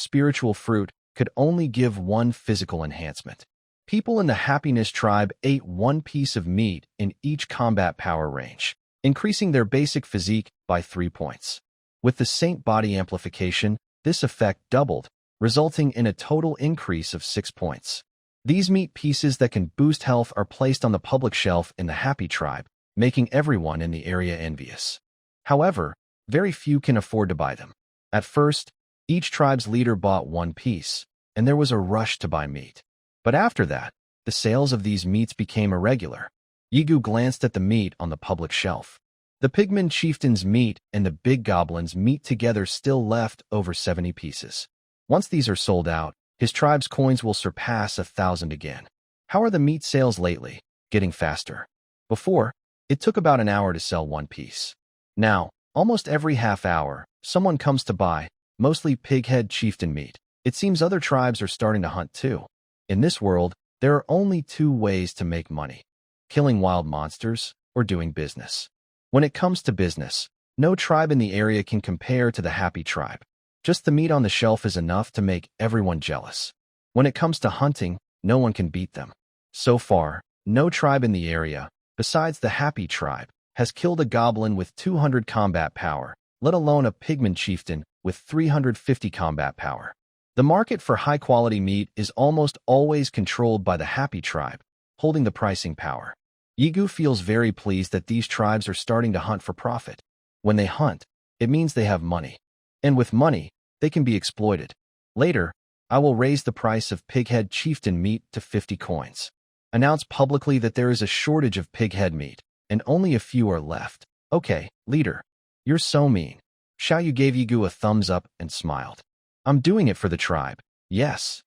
spiritual fruit could only give one physical enhancement. People in the Happiness tribe ate one piece of meat in each combat power range, increasing their basic physique by 3 points. With the Saint Body amplification, this effect doubled, resulting in a total increase of 6 points. These meat pieces that can boost health are placed on the public shelf in the Happy tribe, making everyone in the area envious. However, very few can afford to buy them. At first, each tribe's leader bought one piece, and there was a rush to buy meat. But after that, the sales of these meats became irregular. Yigu glanced at the meat on the public shelf. The Pigman chieftain's meat and the big goblin's meat together still left over 70 pieces. Once these are sold out, his tribe's coins will surpass 1,000 again. How are the meat sales lately? Getting faster. Before, it took about an hour to sell one piece. Now, almost every half hour, someone comes to buy, mostly pighead chieftain meat. It seems other tribes are starting to hunt too. In this world, there are only 2 ways to make money: killing wild monsters or doing business. When it comes to business, no tribe in the area can compare to the Happy tribe. Just the meat on the shelf is enough to make everyone jealous. When it comes to hunting, no one can beat them. So far, no tribe in the area, besides the Happy tribe, has killed a goblin with 200 combat power, let alone a pigman chieftain with 350 combat power. The market for high-quality meat is almost always controlled by the Happy tribe, holding the pricing power. Yigu feels very pleased that these tribes are starting to hunt for profit. When they hunt, it means they have money. And with money, they can be exploited. Later, I will raise the price of pighead chieftain meat to 50 coins. Announce publicly that there is a shortage of pighead meat, and only a few are left. Okay, leader. You're so mean. Xiaoyu gave Yigu a thumbs up and smiled. I'm doing it for the tribe. Yes,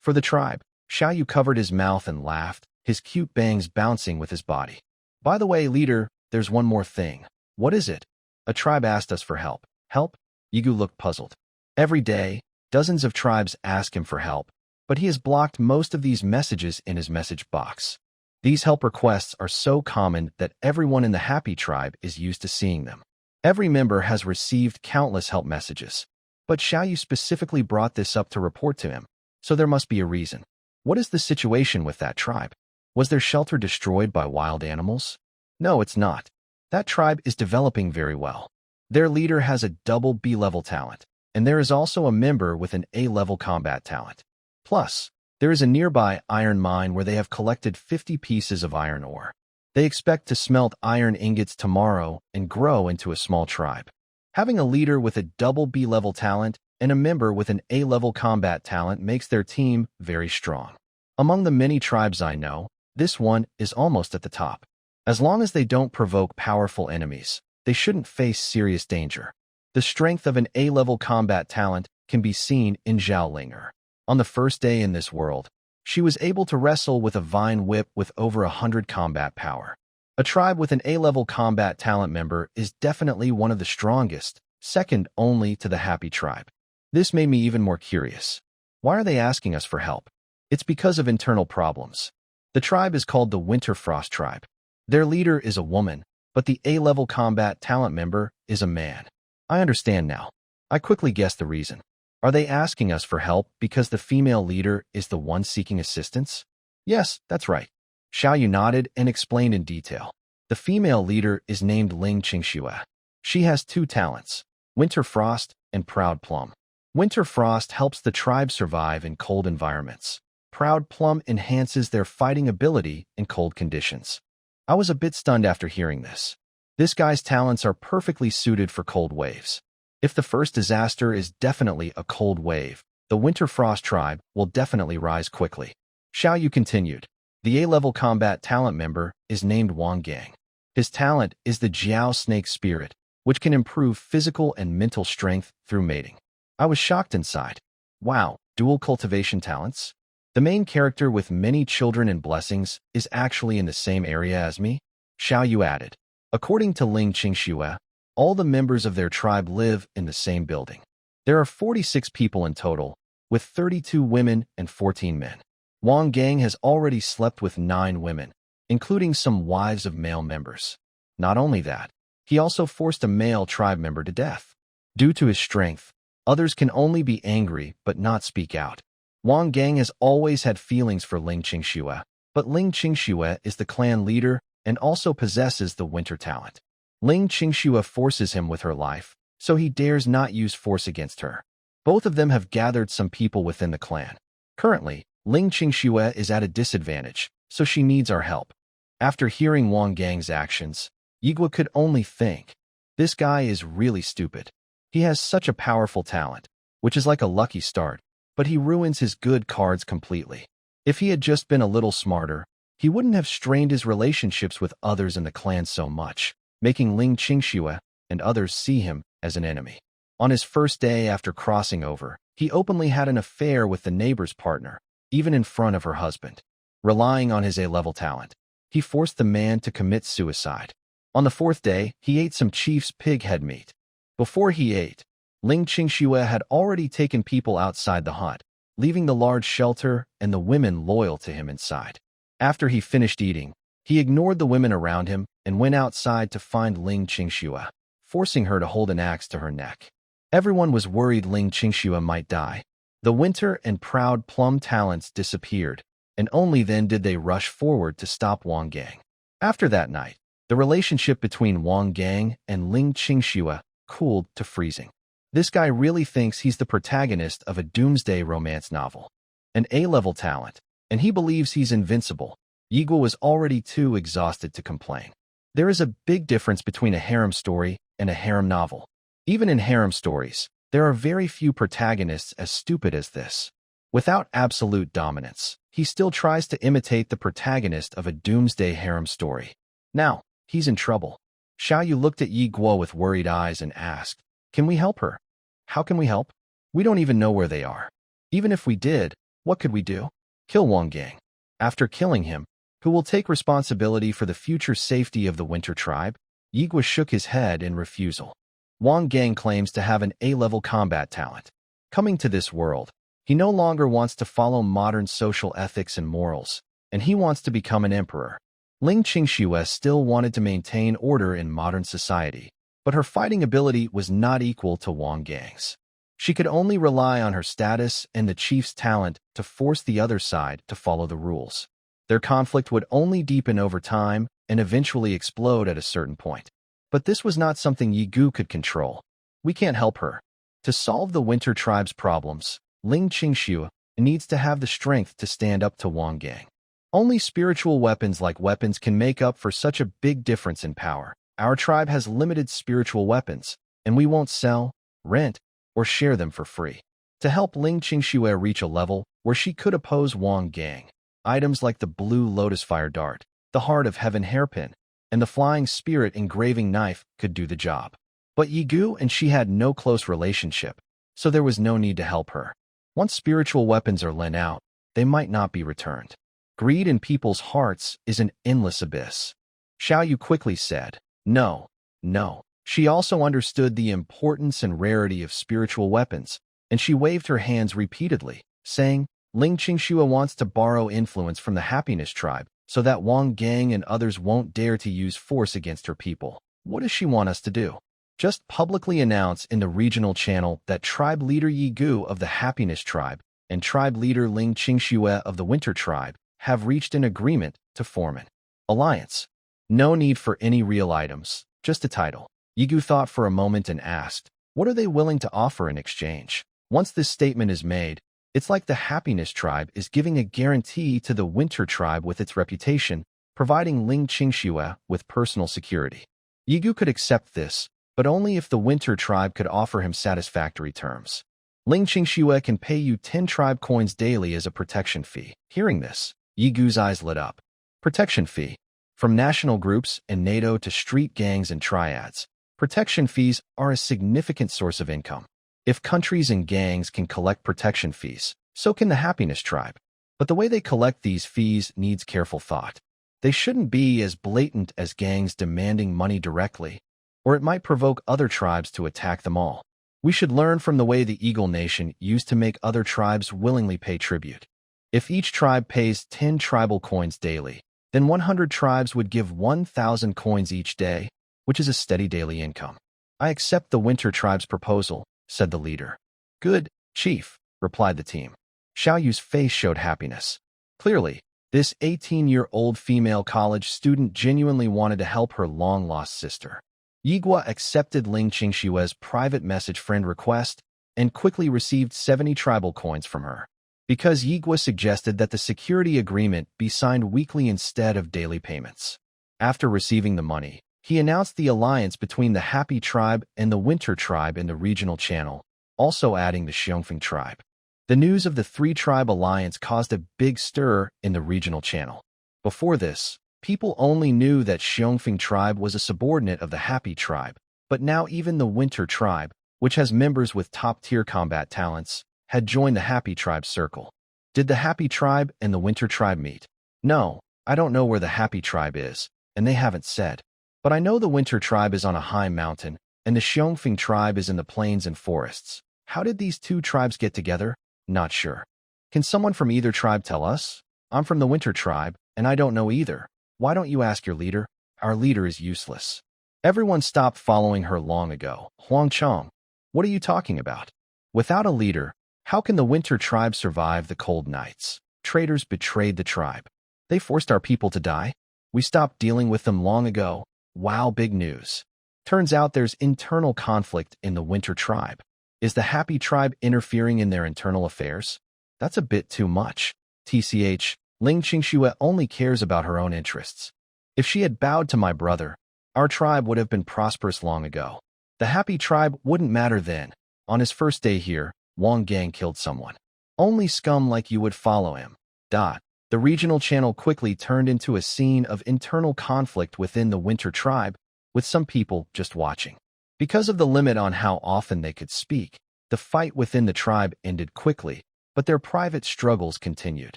for the tribe. Xiaoyu covered his mouth and laughed, his cute bangs bouncing with his body. By the way, leader, there's one more thing. What is it? A tribe asked us for help. Help? Yigu looked puzzled. Every day, dozens of tribes ask him for help, but he has blocked most of these messages in his message box. These help requests are so common that everyone in the Happy tribe is used to seeing them. Every member has received countless help messages, but Xiaoyu specifically brought this up to report to him, so there must be a reason. What is the situation with that tribe? Was their shelter destroyed by wild animals? No, it's not. That tribe is developing very well. Their leader has a double B-level talent, and there is also a member with an A-level combat talent. Plus, there is a nearby iron mine where they have collected 50 pieces of iron ore. They expect to smelt iron ingots tomorrow and grow into a small tribe. Having a leader with a double B-level talent and a member with an A-level combat talent makes their team very strong. Among the many tribes I know, this one is almost at the top. As long as they don't provoke powerful enemies, they shouldn't face serious danger. The strength of an A-level combat talent can be seen in Zhao Linger. On the first day in this world, she was able to wrestle with a vine whip with over 100 combat power. A tribe with an A-level combat talent member is definitely one of the strongest, second only to the Happy tribe. This made me even more curious. Why are they asking us for help? It's because of internal problems. The tribe is called the Winter Frost tribe. Their leader is a woman, but the A-level combat talent member is a man. I understand now. I quickly guessed the reason. Are they asking us for help because the female leader is the one seeking assistance? Yes, that's right. Xiaoyu nodded and explained in detail. The female leader is named Ling Qingxue. She has two talents, Winter Frost and Proud Plum. Winter Frost helps the tribe survive in cold environments. Proud Plum enhances their fighting ability in cold conditions. I was a bit stunned after hearing this. This guy's talents are perfectly suited for cold waves. If the first disaster is definitely a cold wave, the Winter Frost tribe will definitely rise quickly. Xiaoyu continued. The A-level combat talent member is named Wang Gang. His talent is the Jiao Snake Spirit, which can improve physical and mental strength through mating. I was shocked inside. Wow, dual cultivation talents? The main character with many children and blessings is actually in the same area as me? Xiaoyu added. According to Ling Qingxue, all the members of their tribe live in the same building. There are 46 people in total, with 32 women and 14 men. Wang Gang has already slept with 9 women, including some wives of male members. Not only that, he also forced a male tribe member to death. Due to his strength, others can only be angry but not speak out. Wang Gang has always had feelings for Ling Qingxue, but Ling Qingxue is the clan leader and also possesses the winter talent. Ling Qingxue forces him with her life, so he dares not use force against her. Both of them have gathered some people within the clan. Currently, Ling Qingxue is at a disadvantage, so she needs our help. After hearing Wang Gang's actions, Yigua could only think, this guy is really stupid. He has such a powerful talent, which is like a lucky start, but he ruins his good cards completely. If he had just been a little smarter, he wouldn't have strained his relationships with others in the clan so much, making Ling Qingxue and others see him as an enemy. On his first day after crossing over, he openly had an affair with the neighbor's partner, even in front of her husband. Relying on his A-level talent, he forced the man to commit suicide. On the 4th day, he ate some chief's pig head meat. Before he ate, Ling Qingxue had already taken people outside the hut, leaving the large shelter and the women loyal to him inside. After he finished eating, he ignored the women around him and went outside to find Ling Qingxue, forcing her to hold an axe to her neck. Everyone was worried Ling Qingxue might die. The Winter and Proud Plum talents disappeared, and only then did they rush forward to stop Wang Gang. After that night, the relationship between Wang Gang and Ling Qingxue cooled to freezing. This guy really thinks he's the protagonist of a doomsday romance novel. An A-level talent, and he believes he's invincible. Yigua was already too exhausted to complain. There is a big difference between a harem story and a harem novel. Even in harem stories, there are very few protagonists as stupid as this. Without absolute dominance, he still tries to imitate the protagonist of a doomsday harem story. Now, he's in trouble. Xiaoyu looked at Yi Guo with worried eyes and asked, "Can we help her?" "How can we help? We don't even know where they are. Even if we did, what could we do?" "Kill Wang Gang. After killing him, who will take responsibility for the future safety of the Winter Tribe?" Yigua shook his head in refusal. Wang Gang claims to have an A-level combat talent. Coming to this world, he no longer wants to follow modern social ethics and morals, and he wants to become an emperor. Ling Qingxue still wanted to maintain order in modern society, but her fighting ability was not equal to Wang Gang's. She could only rely on her status and the chief's talent to force the other side to follow the rules. Their conflict would only deepen over time and eventually explode at a certain point. But this was not something Yi Gu could control. We can't help her. To solve the Winter Tribe's problems, Ling Qingxue needs to have the strength to stand up to Wang Gang. Only spiritual weapons like weapons can make up for such a big difference in power. Our tribe has limited spiritual weapons, and we won't sell, rent, or share them for free. To help Ling Qingxue reach a level where she could oppose Wang Gang, items like the blue lotus fire dart, the heart of heaven hairpin, and the flying spirit engraving knife could do the job. But Yi Gu and she had no close relationship, so there was no need to help her. Once spiritual weapons are lent out, they might not be returned. Greed in people's hearts is an endless abyss. Xiaoyu quickly said, "No, no." She also understood the importance and rarity of spiritual weapons, and she waved her hands repeatedly, saying, "Ling Qingxue wants to borrow influence from the Happiness Tribe, so that Wang Gang and others won't dare to use force against her people. What does she want us to do?" just publicly announce in the regional channel that tribe leader Yi Gu of the Happiness Tribe and tribe leader Ling Qingxue of the Winter Tribe have reached an agreement to form an alliance. No need for any real items, just a title. Yi Gu thought for a moment and asked, what are they willing to offer in exchange? Once this statement is made, it's like the Happiness Tribe is giving a guarantee to the Winter Tribe with its reputation, providing Ling Qingxue with personal security. Yi Gu could accept this, but only if the Winter Tribe could offer him satisfactory terms. Ling Qingxue can pay you 10 tribe coins daily as a protection fee. Hearing this, Yi Gu's eyes lit up. Protection fee. From national groups and NATO to street gangs and triads, protection fees are a significant source of income. If countries and gangs can collect protection fees, so can the Happiness Tribe. But the way they collect these fees needs careful thought. They shouldn't be as blatant as gangs demanding money directly, or it might provoke other tribes to attack them all. We should learn from the way the Eagle Nation used to make other tribes willingly pay tribute. If each tribe pays 10 tribal coins daily, then 100 tribes would give 1,000 coins each day, which is a steady daily income. I accept the Winter Tribe's proposal, said the leader. Good, Chief, replied the team. Xiao Yu's face showed happiness. Clearly, this 18-year-old female college student genuinely wanted to help her long-lost sister. Yigua accepted Ling Qingxue's private message friend request and quickly received 70 tribal coins from her. Because Yigua suggested that the security agreement be signed weekly instead of daily payments. After receiving the money, he announced the alliance between the Happy Tribe and the Winter Tribe in the regional channel, also adding the Xiongfeng Tribe. The news of the three-tribe alliance caused a big stir in the regional channel. Before this, people only knew that Xiongfeng Tribe was a subordinate of the Happy Tribe, but now even the Winter Tribe, which has members with top-tier combat talents, had joined the Happy Tribe circle. Did the Happy Tribe and the Winter Tribe meet? No, I don't know where the Happy Tribe is, and they haven't said. But I know the Winter Tribe is on a high mountain, and the Xiongfeng Tribe is in the plains and forests. How did these two tribes get together? Not sure. Can someone from either tribe tell us? I'm from the Winter Tribe, and I don't know either. Why don't you ask your leader? Our leader is useless. Everyone stopped following her long ago. Huang Chong, what are you talking about? Without a leader, how can the Winter Tribe survive the cold nights? Traitors betrayed the tribe. They forced our people to die. We stopped dealing with them long ago. Wow, big news. Turns out there's internal conflict in the Winter Tribe. Is the Happy Tribe interfering in their internal affairs? That's a bit too much. TCH, Ling Qingxue only cares about her own interests. If she had bowed to my brother, our tribe would have been prosperous long ago. The Happy Tribe wouldn't matter then. On his first day here, Wang Gang killed someone. Only scum like you would follow him. The regional channel quickly turned into a scene of internal conflict within the Winter Tribe, with some people just watching. Because of the limit on how often they could speak, the fight within the tribe ended quickly, but their private struggles continued.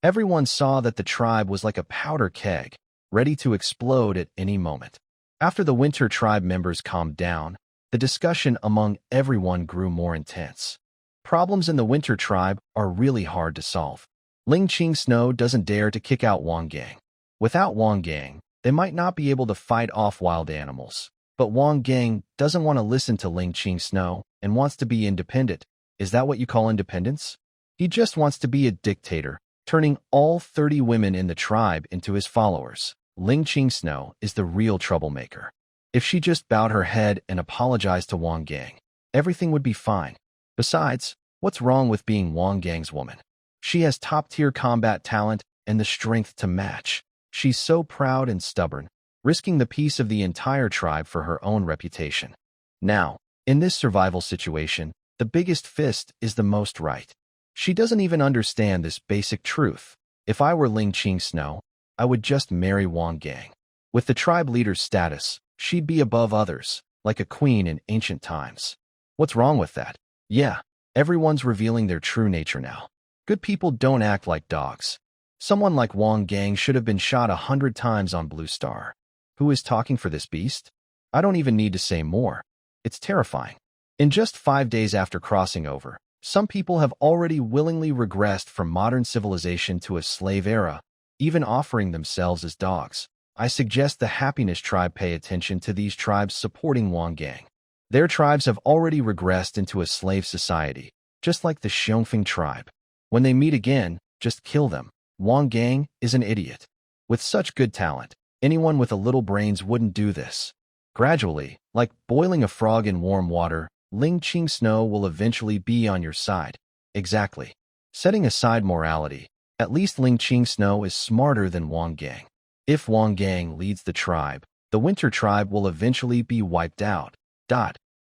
Everyone saw that the tribe was like a powder keg, ready to explode at any moment. After the Winter Tribe members calmed down, the discussion among everyone grew more intense. Problems in the Winter Tribe are really hard to solve. Ling Qingxue doesn't dare to kick out Wang Gang. Without Wang Gang, they might not be able to fight off wild animals. But Wang Gang doesn't want to listen to Ling Qingxue and wants to be independent. Is that what you call independence? He just wants to be a dictator, turning all 30 women in the tribe into his followers. Ling Qingxue is the real troublemaker. If she just bowed her head and apologized to Wang Gang, everything would be fine. Besides, what's wrong with being Wang Gang's woman? She has top-tier combat talent and the strength to match. She's so proud and stubborn, risking the peace of the entire tribe for her own reputation. Now, in this survival situation, the biggest fist is the most right. She doesn't even understand this basic truth. If I were Ling Qingxue, I would just marry Wang Gang. With the tribe leader's status, she'd be above others, like a queen in ancient times. What's wrong with that? Yeah, everyone's revealing their true nature now. Good people don't act like dogs. Someone like Wang Gang should have been shot 100 times on Blue Star. Who is talking for this beast? I don't even need to say more. It's terrifying. In just 5 days after crossing over, some people have already willingly regressed from modern civilization to a slave era, even offering themselves as dogs. I suggest the Happiness Tribe pay attention to these tribes supporting Wang Gang. Their tribes have already regressed into a slave society, just like the Xiongfeng tribe. When they meet again, just kill them. Wang Gang is an idiot. With such good talent, anyone with a little brains wouldn't do this. Gradually, like boiling a frog in warm water, Ling Qing Snow will eventually be on your side. Exactly. Setting aside morality, at least Ling Qing Snow is smarter than Wang Gang. If Wang Gang leads the tribe, the Winter tribe will eventually be wiped out.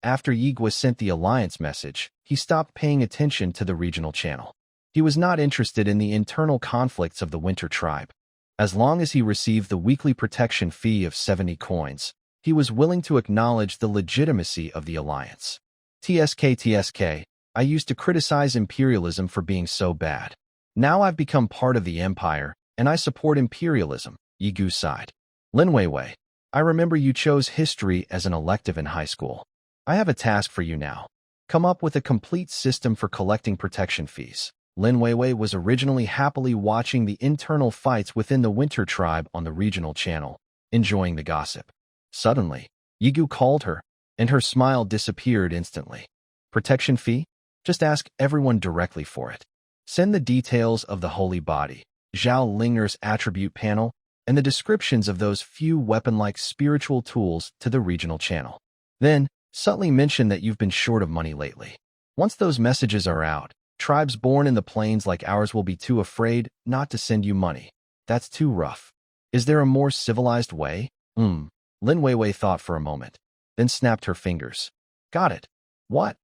After Yigua sent the alliance message, he stopped paying attention to the regional channel. He was not interested in the internal conflicts of the Winter tribe. As long as he received the weekly protection fee of 70 coins, he was willing to acknowledge the legitimacy of the alliance. TSK, I used to criticize imperialism for being so bad. Now I've become part of the empire, and I support imperialism, Yigu sighed. Lin Weiwei, I remember you chose history as an elective in high school. I have a task for you now. Come up with a complete system for collecting protection fees. Lin Weiwei was originally happily watching the internal fights within the Winter tribe on the regional channel, enjoying the gossip. Suddenly, Yigu called her, and her smile disappeared instantly. Protection fee? Just ask everyone directly for it. Send the details of the holy body, Zhao Linger's attribute panel, and the descriptions of those few weapon-like spiritual tools to the regional channel. Then, subtly mention that you've been short of money lately. Once those messages are out, tribes born in the plains like ours will be too afraid not to send you money. That's too rough. Is there a more civilized way? Lin Weiwei thought for a moment, then snapped her fingers. Got it. What?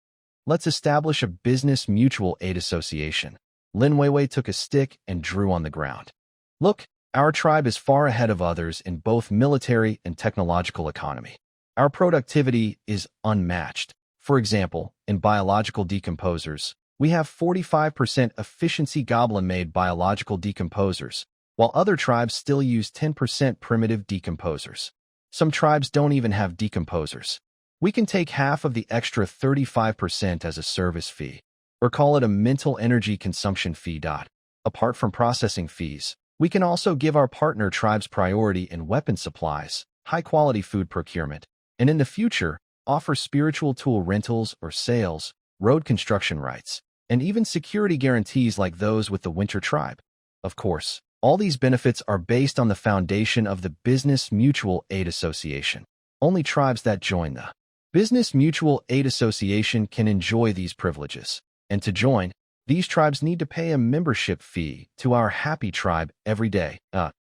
Let's establish a business mutual aid association. Lin Weiwei took a stick and drew on the ground. Look, our tribe is far ahead of others in both military and technological economy. Our productivity is unmatched. For example, in biological decomposers, we have 45% efficiency goblin-made biological decomposers, while other tribes still use 10% primitive decomposers. Some tribes don't even have decomposers. We can take half of the extra 35% as a service fee, or call it a mental energy consumption fee. Apart from processing fees, we can also give our partner tribes priority in weapon supplies, high-quality food procurement, and in the future, offer spiritual tool rentals or sales, road construction rights, and even security guarantees like those with the Winter tribe. Of course, all these benefits are based on the foundation of the Business Mutual Aid Association. Only tribes that join the Business Mutual Aid Association can enjoy these privileges. And to join, these tribes need to pay a membership fee to our happy tribe every day.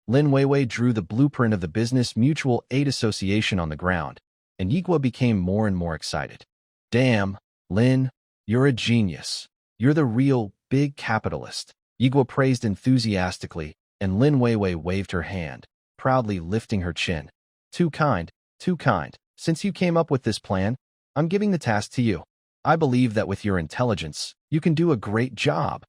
Lin Weiwei drew the blueprint of the Business Mutual Aid Association on the ground, and Yigua became more and more excited. Damn, Lin, you're a genius. You're the real big capitalist. Yigua praised enthusiastically, and Lin Weiwei waved her hand, proudly lifting her chin. Too kind, too kind. Since you came up with this plan, I'm giving the task to you. I believe that with your intelligence, you can do a great job.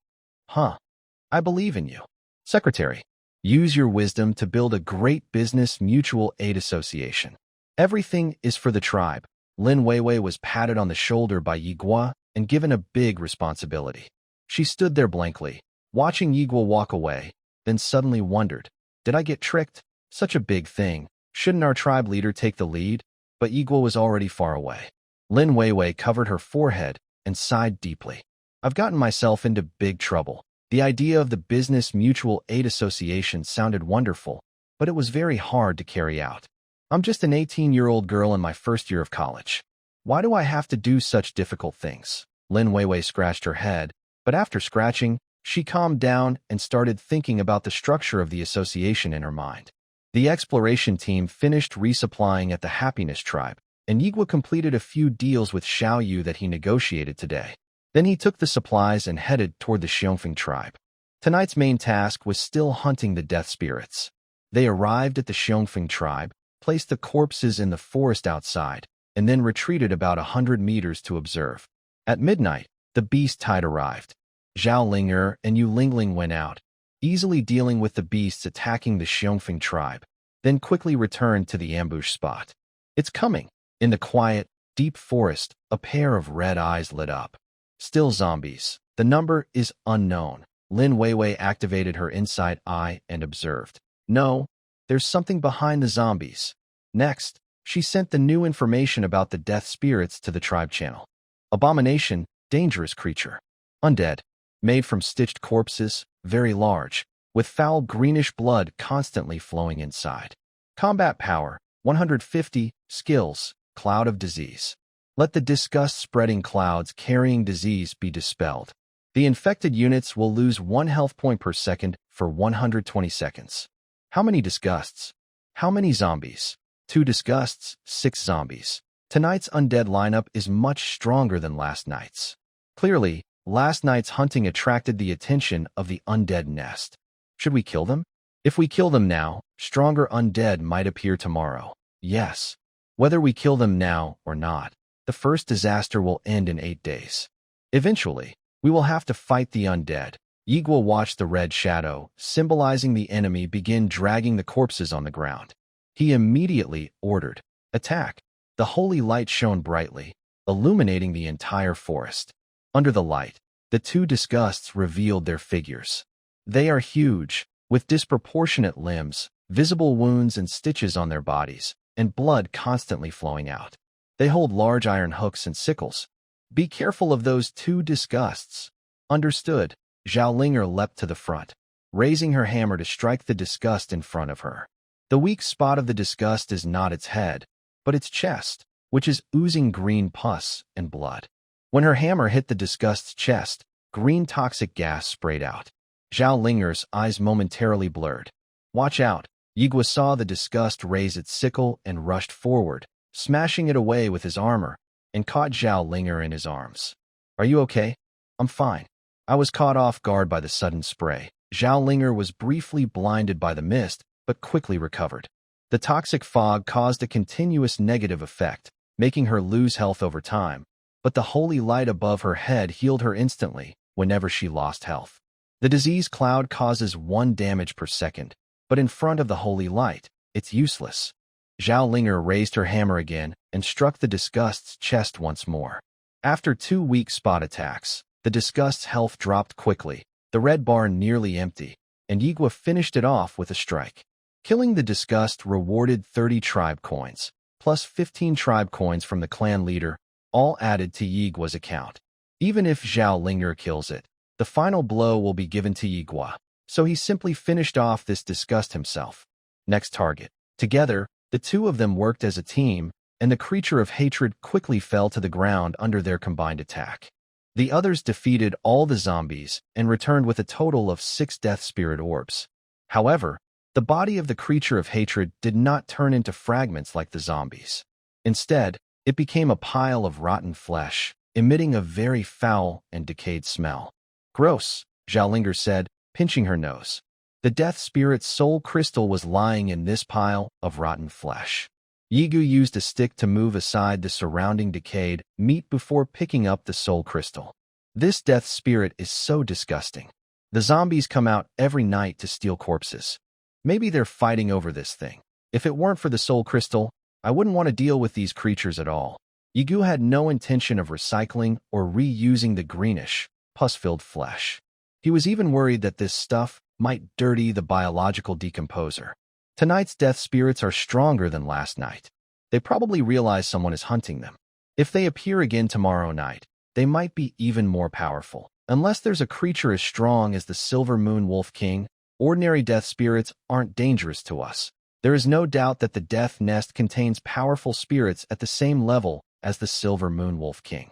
I believe in you. Secretary, use your wisdom to build a great business mutual aid association. Everything is for the tribe. Lin Weiwei was patted on the shoulder by Yigua and given a big responsibility. She stood there blankly, watching Yigua walk away, then suddenly wondered, did I get tricked? Such a big thing. Shouldn't our tribe leader take the lead? But Yigua was already far away. Lin Weiwei covered her forehead and sighed deeply. I've gotten myself into big trouble. The idea of the Business Mutual Aid Association sounded wonderful, but it was very hard to carry out. I'm just an 18-year-old girl in my first year of college. Why do I have to do such difficult things? Lin Weiwei scratched her head, but after scratching, she calmed down and started thinking about the structure of the association in her mind. The exploration team finished resupplying at the Happiness Tribe, and Yigua completed a few deals with Xiao Yu that he negotiated today. Then he took the supplies and headed toward the Xiongfeng tribe. Tonight's main task was still hunting the death spirits. They arrived at the Xiongfeng tribe, placed the corpses in the forest outside, and then retreated about 100 meters to observe. At midnight, the beast tide arrived. Zhao Linger and Yu Lingling went out, easily dealing with the beasts attacking the Xiongfeng tribe, then quickly returned to the ambush spot. It's coming. In the quiet, deep forest, a pair of red eyes lit up. Still zombies. The number is unknown. Lin Weiwei activated her inside eye and observed. No, there's something behind the zombies. Next, She sent the new information about the death spirits to the tribe channel. Abomination, dangerous creature. Undead, made from stitched corpses, very large, with foul greenish blood constantly flowing inside. Combat power, 150, skills, cloud of disease. Let the disgust-spreading clouds carrying disease be dispelled. The infected units will lose 1 health point per second for 120 seconds. How many disgusts? How many zombies? 2 disgusts, 6 zombies. Tonight's undead lineup is much stronger than last night's. Clearly, last night's hunting attracted the attention of the undead nest. Should we kill them? If we kill them now, stronger undead might appear tomorrow. Yes. Whether we kill them now or not, the first disaster will end in 8 days. Eventually, we will have to fight the undead. Yigua watched the red shadow, symbolizing the enemy, begin dragging the corpses on the ground. He immediately ordered, "Attack!" The holy light shone brightly, illuminating the entire forest. Under the light, the 2 disgusts revealed their figures. They are huge, with disproportionate limbs, visible wounds and stitches on their bodies, and blood constantly flowing out. They hold large iron hooks and sickles. Be careful of those 2 disgusts. Understood. Zhao Linger leapt to the front, raising her hammer to strike the disgust in front of her. The weak spot of the disgust is not its head, but its chest, which is oozing green pus and blood. When her hammer hit the disgust's chest, green toxic gas sprayed out. Zhao Linger's eyes momentarily blurred. "Watch out!" Yigua saw the disgust raise its sickle and rushed forward, smashing it away with his armor, and caught Zhao Linger in his arms. "Are you okay?" "I'm fine." I was caught off guard by the sudden spray. Zhao Linger was briefly blinded by the mist, but quickly recovered. The toxic fog caused a continuous negative effect, making her lose health over time, but the holy light above her head healed her instantly whenever she lost health. The disease cloud causes 1 damage per second, but in front of the holy light, it's useless. Zhao Linger raised her hammer again and struck the disgust's chest once more. After 2 weak spot attacks, the disgust's health dropped quickly, the red bar nearly empty, and Yigua finished it off with a strike. Killing the disgust rewarded 30 tribe coins, plus 15 tribe coins from the clan leader, all added to Yigua's account. Even if Zhao Linger kills it, the final blow will be given to Yigua, so he simply finished off this disgust himself. Next target. Together, the 2 of them worked as a team, and the creature of hatred quickly fell to the ground under their combined attack. The others defeated all the zombies and returned with a total of 6 death spirit orbs. However, the body of the creature of hatred did not turn into fragments like the zombies. Instead, it became a pile of rotten flesh, emitting a very foul and decayed smell. "Gross," Zhao Linger said, pinching her nose. The death spirit's soul crystal was lying in this pile of rotten flesh. Yigu used a stick to move aside the surrounding decayed meat before picking up the soul crystal. This death spirit is so disgusting. The zombies come out every night to steal corpses. Maybe they're fighting over this thing. If it weren't for the soul crystal, I wouldn't want to deal with these creatures at all. Yigu had no intention of recycling or reusing the greenish, pus-filled flesh. He was even worried that this stuff might dirty the biological decomposer. Tonight's death spirits are stronger than last night. They probably realize someone is hunting them. If they appear again tomorrow night, they might be even more powerful. Unless there's a creature as strong as the Silver Moon Wolf King, ordinary death spirits aren't dangerous to us. There is no doubt that the death nest contains powerful spirits at the same level as the Silver Moon Wolf King.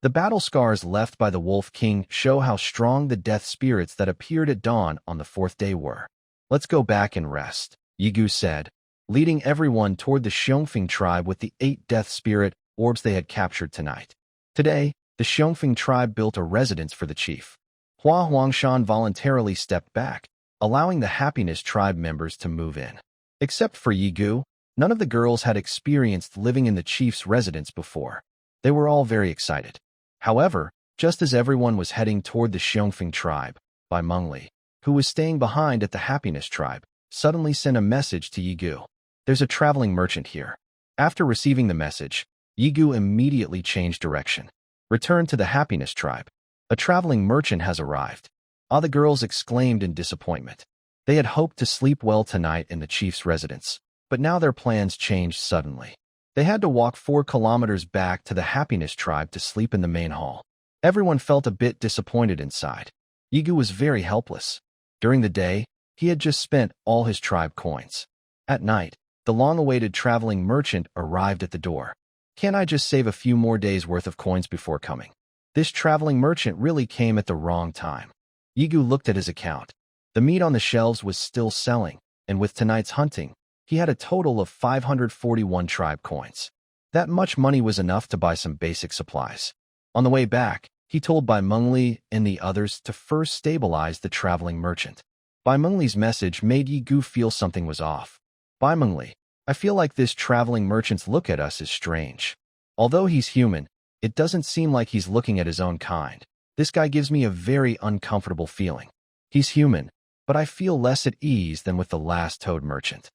The battle scars left by the Wolf King show how strong the death spirits that appeared at dawn on the 4th day were. "Let's go back and rest," Yigu said, leading everyone toward the Xiongfing tribe with the 8 death spirit orbs they had captured tonight. Today, the Xiongfing tribe built a residence for the chief. Hua Huangshan voluntarily stepped back, allowing the Happiness tribe members to move in. Except for Yigu, none of the girls had experienced living in the chief's residence before. They were all very excited. However, just as everyone was heading toward the Xiongfing tribe, Bai Mengli, who was staying behind at the Happiness tribe, suddenly sent a message to Yigu. "There's a traveling merchant here." After receiving the message, Yigu immediately changed direction. "Return to the Happiness tribe. A traveling merchant has arrived." All the girls exclaimed in disappointment. They had hoped to sleep well tonight in the chief's residence, but now their plans changed suddenly. They had to walk 4 kilometers back to the Happiness tribe to sleep in the main hall. Everyone felt a bit disappointed inside. Yigu was very helpless. During the day, he had just spent all his tribe coins. At night, the long-awaited traveling merchant arrived at the door. Can't I just save a few more days' worth of coins before coming? This traveling merchant really came at the wrong time. Yigu looked at his account. The meat on the shelves was still selling, and with tonight's hunting, he had a total of 541 tribe coins. That much money was enough to buy some basic supplies. On the way back, he told Bai Mengli and the others to first stabilize the traveling merchant. Bai Mengli's message made Yigu feel something was off. Bai Mengli, I feel like this traveling merchant's look at us is strange. Although he's human, it doesn't seem like he's looking at his own kind. This guy gives me a very uncomfortable feeling. He's human, but I feel less at ease than with the last toad merchant.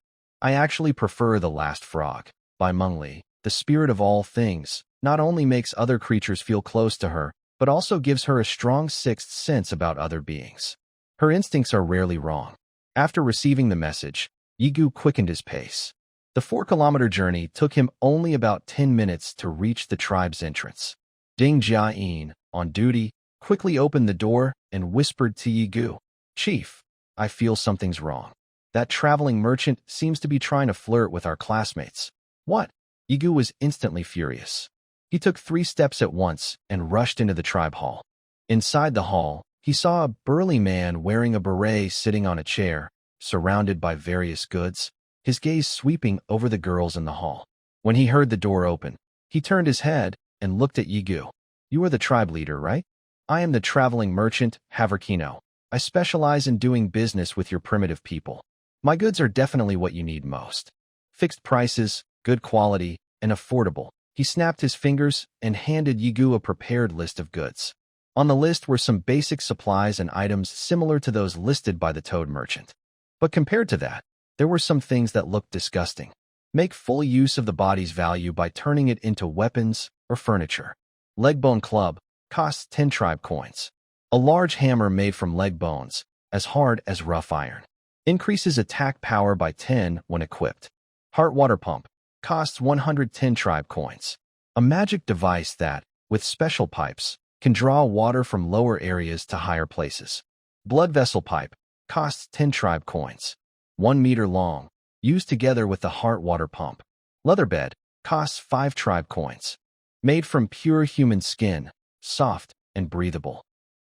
I actually prefer the last frog. Bai Mengli, the spirit of all things, not only makes other creatures feel close to her, but also gives her a strong sixth sense about other beings. Her instincts are rarely wrong. After receiving the message, Yigu quickened his pace. The 4-kilometer journey took him only about 10 minutes to reach the tribe's entrance. Ding Jiayin, on duty, quickly opened the door and whispered to Yigu, "Chief, I feel something's wrong. That traveling merchant seems to be trying to flirt with our classmates." "What?" Yigu was instantly furious. He took 3 steps at once and rushed into the tribe hall. Inside the hall, he saw a burly man wearing a beret sitting on a chair, surrounded by various goods, his gaze sweeping over the girls in the hall. When he heard the door open, he turned his head and looked at Yigu. "You are the tribe leader, right? I am the traveling merchant, Haverkino. I specialize in doing business with your primitive people. My goods are definitely what you need most. Fixed prices, good quality, and affordable." He snapped his fingers and handed Yigu a prepared list of goods. On the list were some basic supplies and items similar to those listed by the toad merchant. But compared to that, there were some things that looked disgusting. Make full use of the body's value by turning it into weapons or furniture. Leg bone club costs 10 tribe coins. A large hammer made from leg bones, as hard as rough iron. Increases attack power by 10 when equipped. Heart water pump costs 110 tribe coins. A magic device that, with special pipes, can draw water from lower areas to higher places. Blood vessel pipe costs 10 tribe coins. 1 meter long, used together with the heart water pump. Leather bed costs 5 tribe coins. Made from pure human skin, soft and breathable.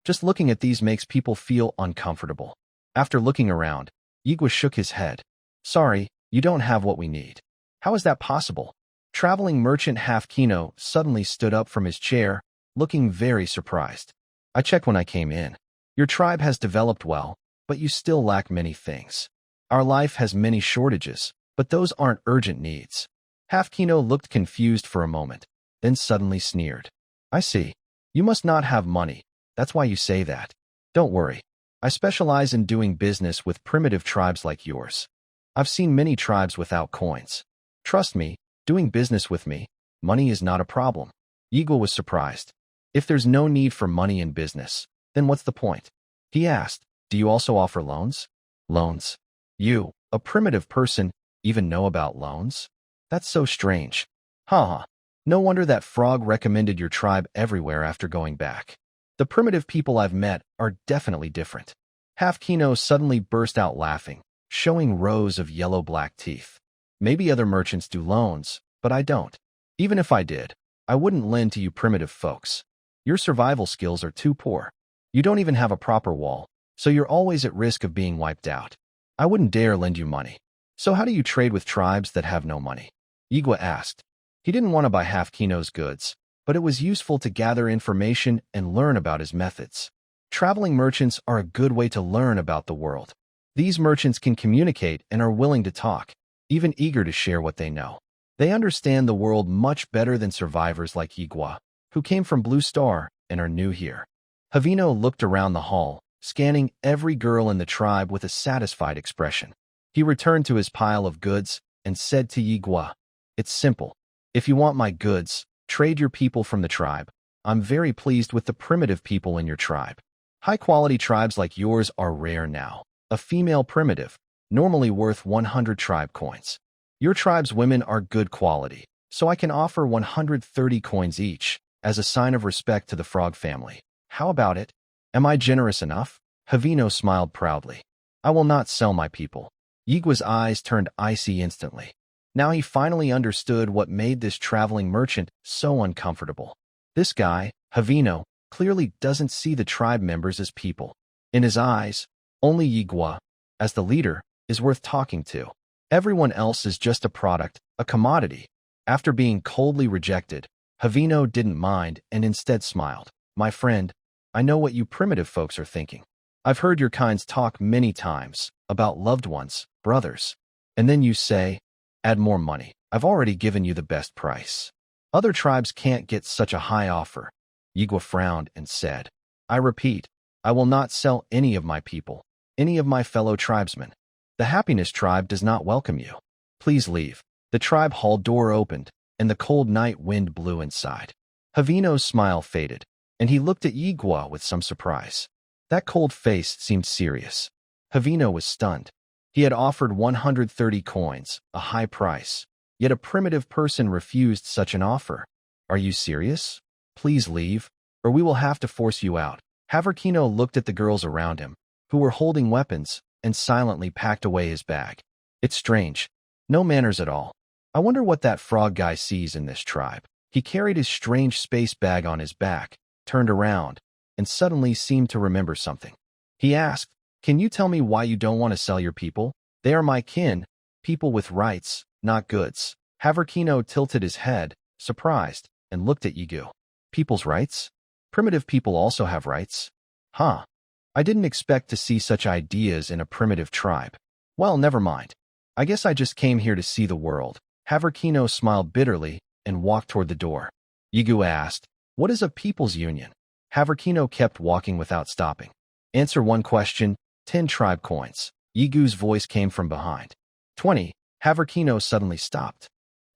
Just looking at these makes people feel uncomfortable. After looking around, Yigu shook his head. "Sorry, you don't have what we need." "How is that possible?" Traveling merchant Haverkino suddenly stood up from his chair, looking very surprised. "I checked when I came in. Your tribe has developed well, but you still lack many things. Our life has many shortages, but those aren't urgent needs." Haverkino looked confused for a moment, then suddenly sneered. "I see. You must not have money. That's why you say that. Don't worry. I specialize in doing business with primitive tribes like yours. I've seen many tribes without coins. Trust me, doing business with me, money is not a problem." Yigu was surprised. If there's no need for money in business, then what's the point? He asked, "Do you also offer loans?" "Loans? You, a primitive person, even know about loans? That's so strange." Haha. No wonder that frog recommended your tribe everywhere after going back. The primitive people I've met are definitely different. Haverkino suddenly burst out laughing, showing rows of yellow-black teeth. "Maybe other merchants do loans, but I don't. Even if I did, I wouldn't lend to you primitive folks. Your survival skills are too poor. You don't even have a proper wall, so you're always at risk of being wiped out. I wouldn't dare lend you money." "So how do you trade with tribes that have no money?" Yigu asked. He didn't want to buy Haverkino's goods, but it was useful to gather information and learn about his methods. Traveling merchants are a good way to learn about the world. These merchants can communicate and are willing to talk, even eager to share what they know. They understand the world much better than survivors like Yigu, who came from Blue Star and are new here. Havino looked around the hall, scanning every girl in the tribe with a satisfied expression. He returned to his pile of goods and said to Yigu, "It's simple. If you want my goods, trade your people from the tribe. I'm very pleased with the primitive people in your tribe. High-quality tribes like yours are rare now. A female primitive, normally worth 100 tribe coins. Your tribe's women are good quality, so I can offer 130 coins each, as a sign of respect to the frog family. How about it? Am I generous enough? Havino smiled proudly. I will not sell my people. Yigua's eyes turned icy instantly. Now he finally understood what made this traveling merchant so uncomfortable. This guy, Havino, clearly doesn't see the tribe members as people. In his eyes, only Yigua, as the leader, is worth talking to. Everyone else is just a product, a commodity. After being coldly rejected, Havino didn't mind and instead smiled. My friend, I know what you primitive folks are thinking. I've heard your kinds talk many times about loved ones, brothers. And then you say, add more money. I've already given you the best price. Other tribes can't get such a high offer. Yigua frowned and said, I repeat, I will not sell any of my people, any of my fellow tribesmen. The Happiness tribe does not welcome you. Please leave. The tribe hall door opened, and the cold night wind blew inside. Havino's smile faded, and he looked at Yigua with some surprise. That cold face seemed serious. Havino was stunned. He had offered 130 coins, a high price, yet a primitive person refused such an offer. Are you serious? Please leave, or we will have to force you out. Haverkino looked at the girls around him, who were holding weapons, and silently packed away his bag. It's strange. No manners at all. I wonder what that frog guy sees in this tribe. He carried his strange space bag on his back, turned around, and suddenly seemed to remember something. He asked, Can you tell me why you don't want to sell your people? They are my kin, people with rights, not goods. Haverkino tilted his head, surprised, and looked at Yigu. People's rights? Primitive people also have rights? Huh. I didn't expect to see such ideas in a primitive tribe. Well, never mind. I guess I just came here to see the world. Haverkino smiled bitterly and walked toward the door. Yigu asked, What is a people's union? Haverkino kept walking without stopping. Answer one question, 10 tribe coins. Yigu's voice came from behind. 20. Haverkino suddenly stopped.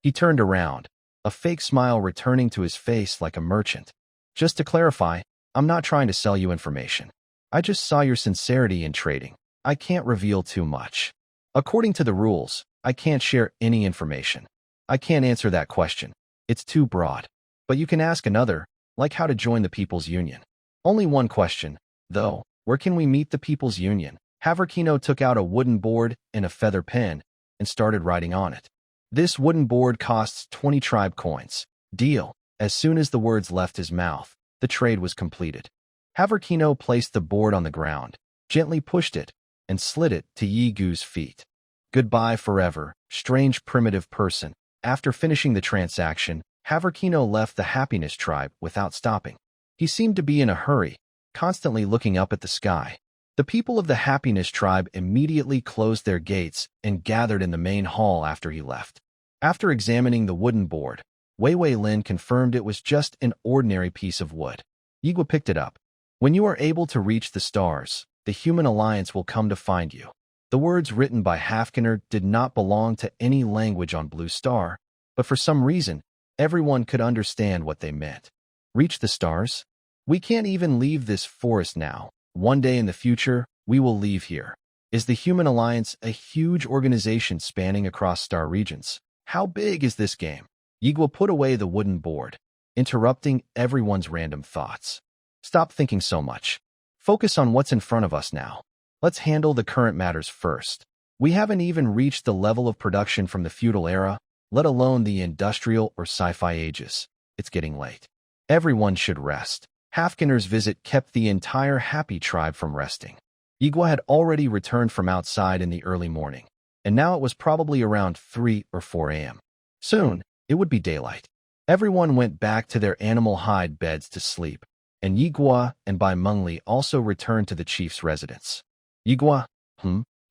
He turned around, a fake smile returning to his face like a merchant. Just to clarify, I'm not trying to sell you information. I just saw your sincerity in trading. I can't reveal too much. According to the rules, I can't share any information. I can't answer that question. It's too broad. But you can ask another, like how to join the People's Union. Only one question, though. Where can we meet the People's Union? Haverkino took out a wooden board and a feather pen and started writing on it. This wooden board costs 20 tribe coins. Deal. As soon as the words left his mouth, the trade was completed. Haverkino placed the board on the ground, gently pushed it, and slid it to Yigu's feet. Goodbye forever, strange primitive person. After finishing the transaction, Haverkino left the Happiness tribe without stopping. He seemed to be in a hurry, constantly looking up at the sky. The people of the Happiness tribe immediately closed their gates and gathered in the main hall after he left. After examining the wooden board, Wei Wei Lin confirmed it was just an ordinary piece of wood. Yigua picked it up. When you are able to reach the stars, the human alliance will come to find you. The words written by Hafkiner did not belong to any language on Blue Star, but for some reason, everyone could understand what they meant. Reach the stars? We can't even leave this forest now. One day in the future, we will leave here. Is the Human Alliance a huge organization spanning across star regions? How big is this game? Yigua put away the wooden board, interrupting everyone's random thoughts. Stop thinking so much. Focus on what's in front of us now. Let's handle the current matters first. We haven't even reached the level of production from the feudal era, let alone the industrial or sci-fi ages. It's getting late. Everyone should rest. Hafkiner's visit kept the entire Happy tribe from resting. Yigua had already returned from outside in the early morning, and now it was probably around 3 or 4 a.m. Soon, it would be daylight. Everyone went back to their animal hide beds to sleep, and Yigua and Bai Mengli also returned to the chief's residence. Yigua,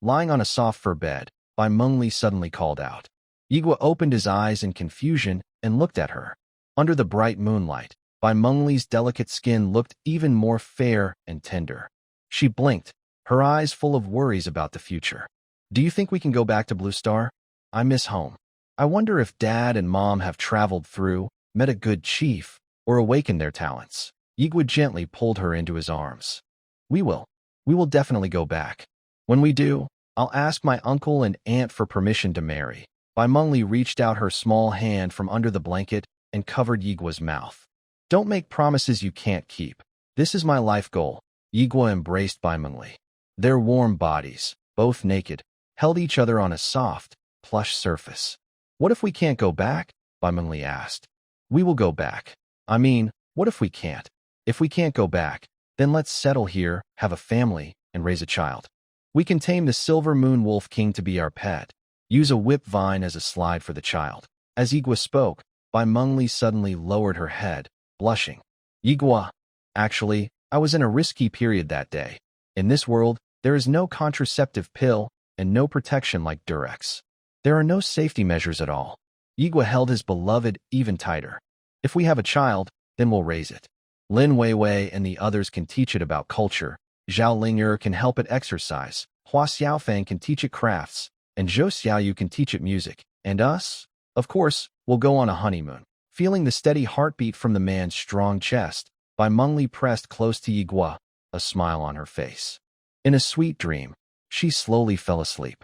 lying on a soft fur bed, Bai Mengli suddenly called out. Yigua opened his eyes in confusion and looked at her. Under the bright moonlight, Bai Mengli's delicate skin looked even more fair and tender. She blinked, her eyes full of worries about the future. Do you think we can go back to Blue Star? I miss home. I wonder if Dad and Mom have traveled through, met a good chief, or awakened their talents. Yigua gently pulled her into his arms. We will definitely go back. When we do, I'll ask my uncle and aunt for permission to marry. Bai Mengli reached out her small hand from under the blanket and covered Yigua's mouth. Don't make promises you can't keep. This is my life goal. Yigua embraced Bai Mengli. Their warm bodies, both naked, held each other on a soft, plush surface. What if we can't go back? Bai Mengli asked. We will go back. I mean, what if we can't? If we can't go back, then let's settle here, have a family, and raise a child. We can tame the silver moon wolf king to be our pet. Use a whip vine as a slide for the child. As Yigua spoke, Bai Mengli suddenly lowered her head, blushing. Yigua, actually, I was in a risky period that day. In this world, there is no contraceptive pill and no protection like Durex. There are no safety measures at all. Yigua held his beloved even tighter. If we have a child, then we'll raise it. Lin Weiwei and the others can teach it about culture. Zhao Ling'er can help it exercise. Hua Xiaofang can teach it crafts. And Zhou Xiaoyu can teach it music. And us? Of course, we'll go on a honeymoon. Feeling the steady heartbeat from the man's strong chest, Bai Mengli pressed close to Yigua, a smile on her face. In a sweet dream, she slowly fell asleep.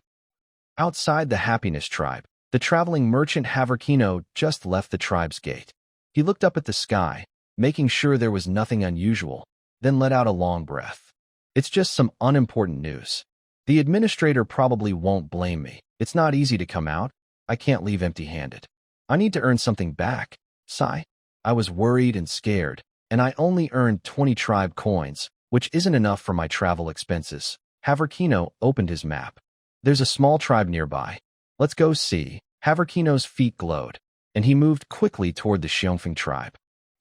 Outside the Happiness Tribe, the traveling merchant Haverkino just left the tribe's gate. He looked up at the sky, making sure there was nothing unusual, then let out a long breath. It's just some unimportant news. The administrator probably won't blame me. It's not easy to come out. I can't leave empty-handed. I need to earn something back. Sigh. I was worried and scared, and I only earned 20 tribe coins, which isn't enough for my travel expenses. Haverkino opened his map. There's a small tribe nearby. Let's go see. Haverkino's feet glowed, and he moved quickly toward the Xiongfeng tribe.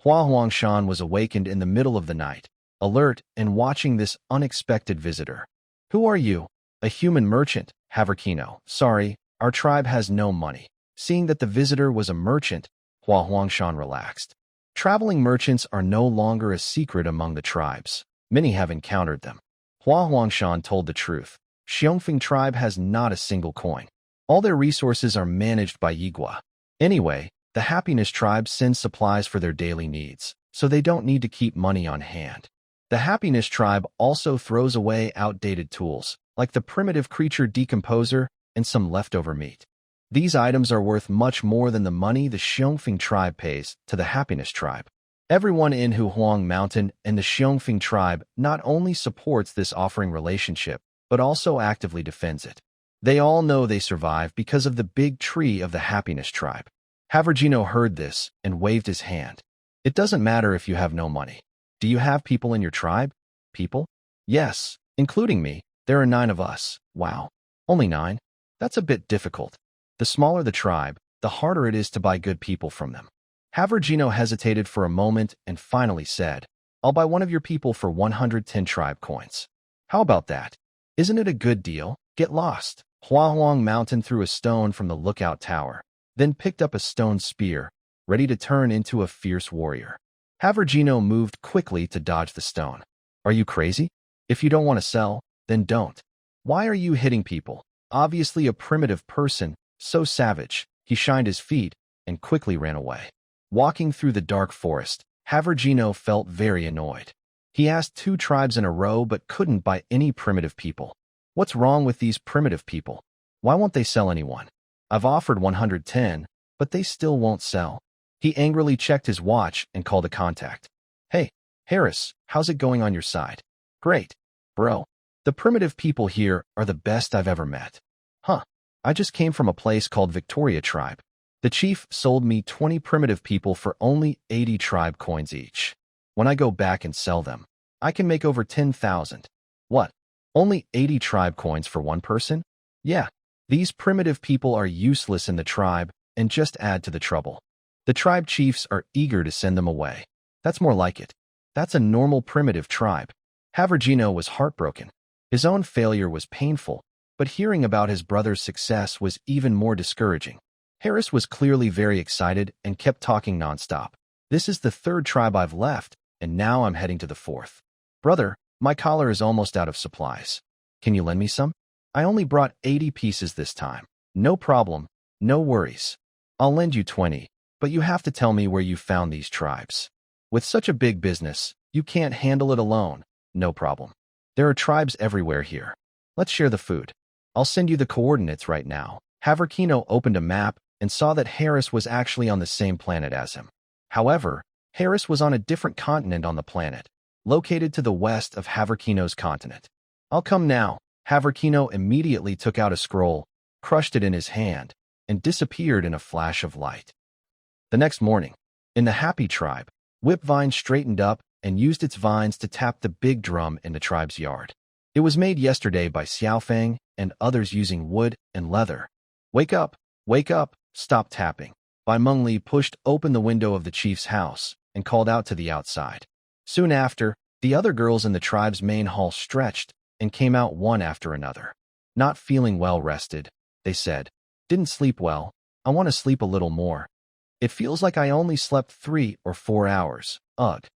Hua Huangshan was awakened in the middle of the night, alert and watching this unexpected visitor. Who are you? A human merchant, Haverkino. Sorry, our tribe has no money. Seeing that the visitor was a merchant, Hua Huangshan relaxed. Traveling merchants are no longer a secret among the tribes. Many have encountered them. Hua Huangshan told the truth. Xiongfeng tribe has not a single coin. All their resources are managed by Yigua. Anyway, the Happiness tribe sends supplies for their daily needs, so they don't need to keep money on hand. The Happiness tribe also throws away outdated tools, like the primitive creature decomposer and some leftover meat. These items are worth much more than the money the Xiongfeng tribe pays to the Happiness tribe. Everyone in Huhuang Mountain and the Xiongfeng tribe not only supports this offering relationship, but also actively defends it. They all know they survive because of the big tree of the Happiness tribe. Havergino heard this and waved his hand. It doesn't matter if you have no money. Do you have people in your tribe? People? Yes, including me. There are 9 of us. Wow. Only 9? That's a bit difficult. The smaller the tribe, the harder it is to buy good people from them. Havergino hesitated for a moment and finally said, I'll buy one of your people for 110 tribe coins. How about that? Isn't it a good deal? Get lost. Huahuang Mountain threw a stone from the lookout tower, then picked up a stone spear, ready to turn into a fierce warrior. Havergino moved quickly to dodge the stone. Are you crazy? If you don't want to sell, then don't. Why are you hitting people? Obviously a primitive person, so savage. He shined his feet and quickly ran away. Walking through the dark forest, Havergino felt very annoyed. He asked 2 tribes in a row but couldn't buy any primitive people. What's wrong with these primitive people? Why won't they sell anyone? I've offered 110, but they still won't sell. He angrily checked his watch and called a contact. Hey, Harris, how's it going on your side? Great, bro. The primitive people here are the best I've ever met. Huh, I just came from a place called Victoria Tribe. The chief sold me 20 primitive people for only 80 tribe coins each. When I go back and sell them, I can make over 10,000. What? Only 80 tribe coins for one person? Yeah, these primitive people are useless in the tribe and just add to the trouble. The tribe chiefs are eager to send them away. That's more like it. That's a normal primitive tribe. Havergino was heartbroken. His own failure was painful, but hearing about his brother's success was even more discouraging. Harris was clearly very excited and kept talking nonstop. This is the 3rd tribe I've left, and now I'm heading to the 4th. Brother, my collar is almost out of supplies. Can you lend me some? I only brought 80 pieces this time. No problem, no worries. I'll lend you 20, but you have to tell me where you found these tribes. With such a big business, you can't handle it alone. No problem. There are tribes everywhere here. Let's share the food. I'll send you the coordinates right now. Haverkino opened a map and saw that Harris was actually on the same planet as him. However, Harris was on a different continent on the planet, located to the west of Haverkino's continent. "I'll come now." Haverkino immediately took out a scroll, crushed it in his hand, and disappeared in a flash of light. The next morning, in the Happy Tribe, Whipvine straightened up and used its vines to tap the big drum in the tribe's yard. It was made yesterday by Xiaofeng and others using wood and leather. Wake up! Wake up! Stop tapping." Bai Mengli pushed open the window of the chief's house and called out to the outside. Soon after, the other girls in the tribe's main hall stretched and came out one after another. "Not feeling well rested," they said. "Didn't sleep well. I want to sleep a little more. It feels like I only slept 3 or 4 hours. Ugh."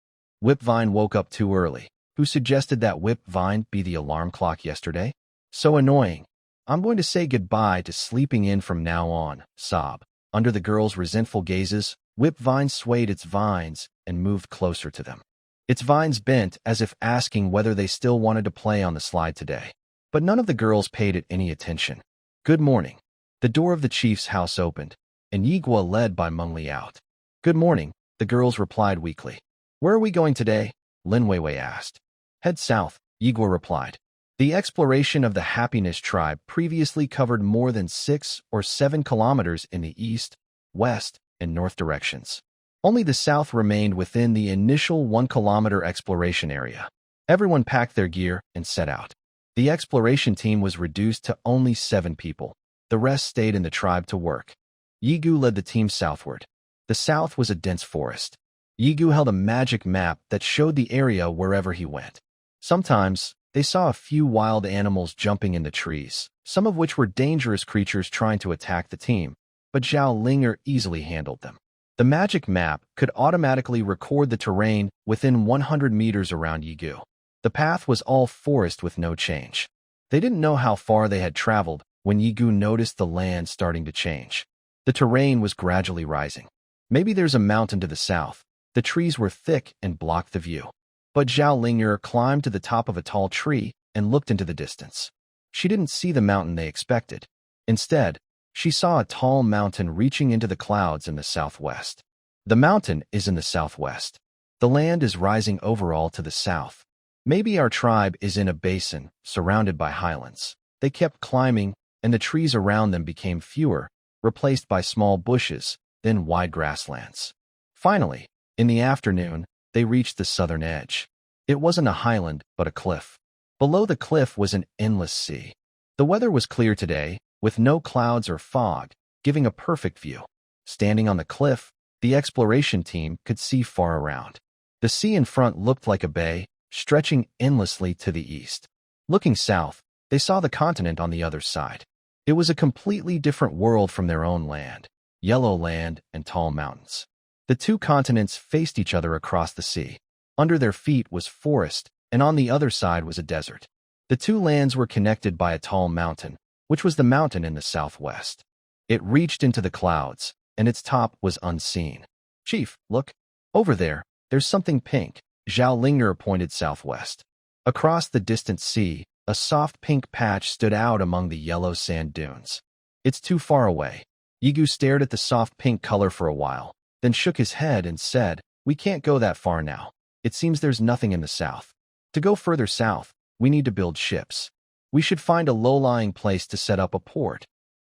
Whipvine woke up too early. Who suggested that Whipvine be the alarm clock yesterday? So annoying. "I'm going to say goodbye to sleeping in from now on," sob. Under the girls' resentful gazes, Whipvine swayed its vines and moved closer to them. Its vines bent as if asking whether they still wanted to play on the slide today. But none of the girls paid it any attention. "Good morning." The door of the chief's house opened, and Yigua led Bai Mengli out. "Good morning," the girls replied weakly. "Where are we going today?" Lin Weiwei asked. "Head south," Yigua replied. The exploration of the Happiness Tribe previously covered more than 6 or 7 kilometers in the east, west, and north directions. Only the south remained within the initial 1-kilometer exploration area. Everyone packed their gear and set out. The exploration team was reduced to only 7 people. The rest stayed in the tribe to work. Yigu led the team southward. The south was a dense forest. Yigu held a magic map that showed the area wherever he went. Sometimes, they saw a few wild animals jumping in the trees, some of which were dangerous creatures trying to attack the team, but Zhao Linger easily handled them. The magic map could automatically record the terrain within 100 meters around Yigu. The path was all forest with no change. They didn't know how far they had traveled when Yigu noticed the land starting to change. The terrain was gradually rising. "Maybe there's a mountain to the south." The trees were thick and blocked the view. But Zhao Linger climbed to the top of a tall tree and looked into the distance. She didn't see the mountain they expected. Instead, she saw a tall mountain reaching into the clouds in the southwest. "The mountain is in the southwest. The land is rising overall to the south. Maybe our tribe is in a basin surrounded by highlands." They kept climbing, and the trees around them became fewer, replaced by small bushes, then wide grasslands. Finally, in the afternoon, they reached the southern edge. It wasn't a highland, but a cliff. Below the cliff was an endless sea. The weather was clear today, with no clouds or fog, giving a perfect view. Standing on the cliff, the exploration team could see far around. The sea in front looked like a bay, stretching endlessly to the east. Looking south, they saw the continent on the other side. It was a completely different world from their own land, yellow land and tall mountains. The 2 continents faced each other across the sea. Under their feet was forest, and on the other side was a desert. The 2 lands were connected by a tall mountain, which was the mountain in the southwest. It reached into the clouds, and its top was unseen. "Chief, look. Over there, there's something pink." Zhao Linger pointed southwest. Across the distant sea, a soft pink patch stood out among the yellow sand dunes. "It's too far away." Yigu stared at the soft pink color for a while, then shook his head and said, "We can't go that far now. It seems there's nothing in the south. To go further south, we need to build ships. We should find a low-lying place to set up a port.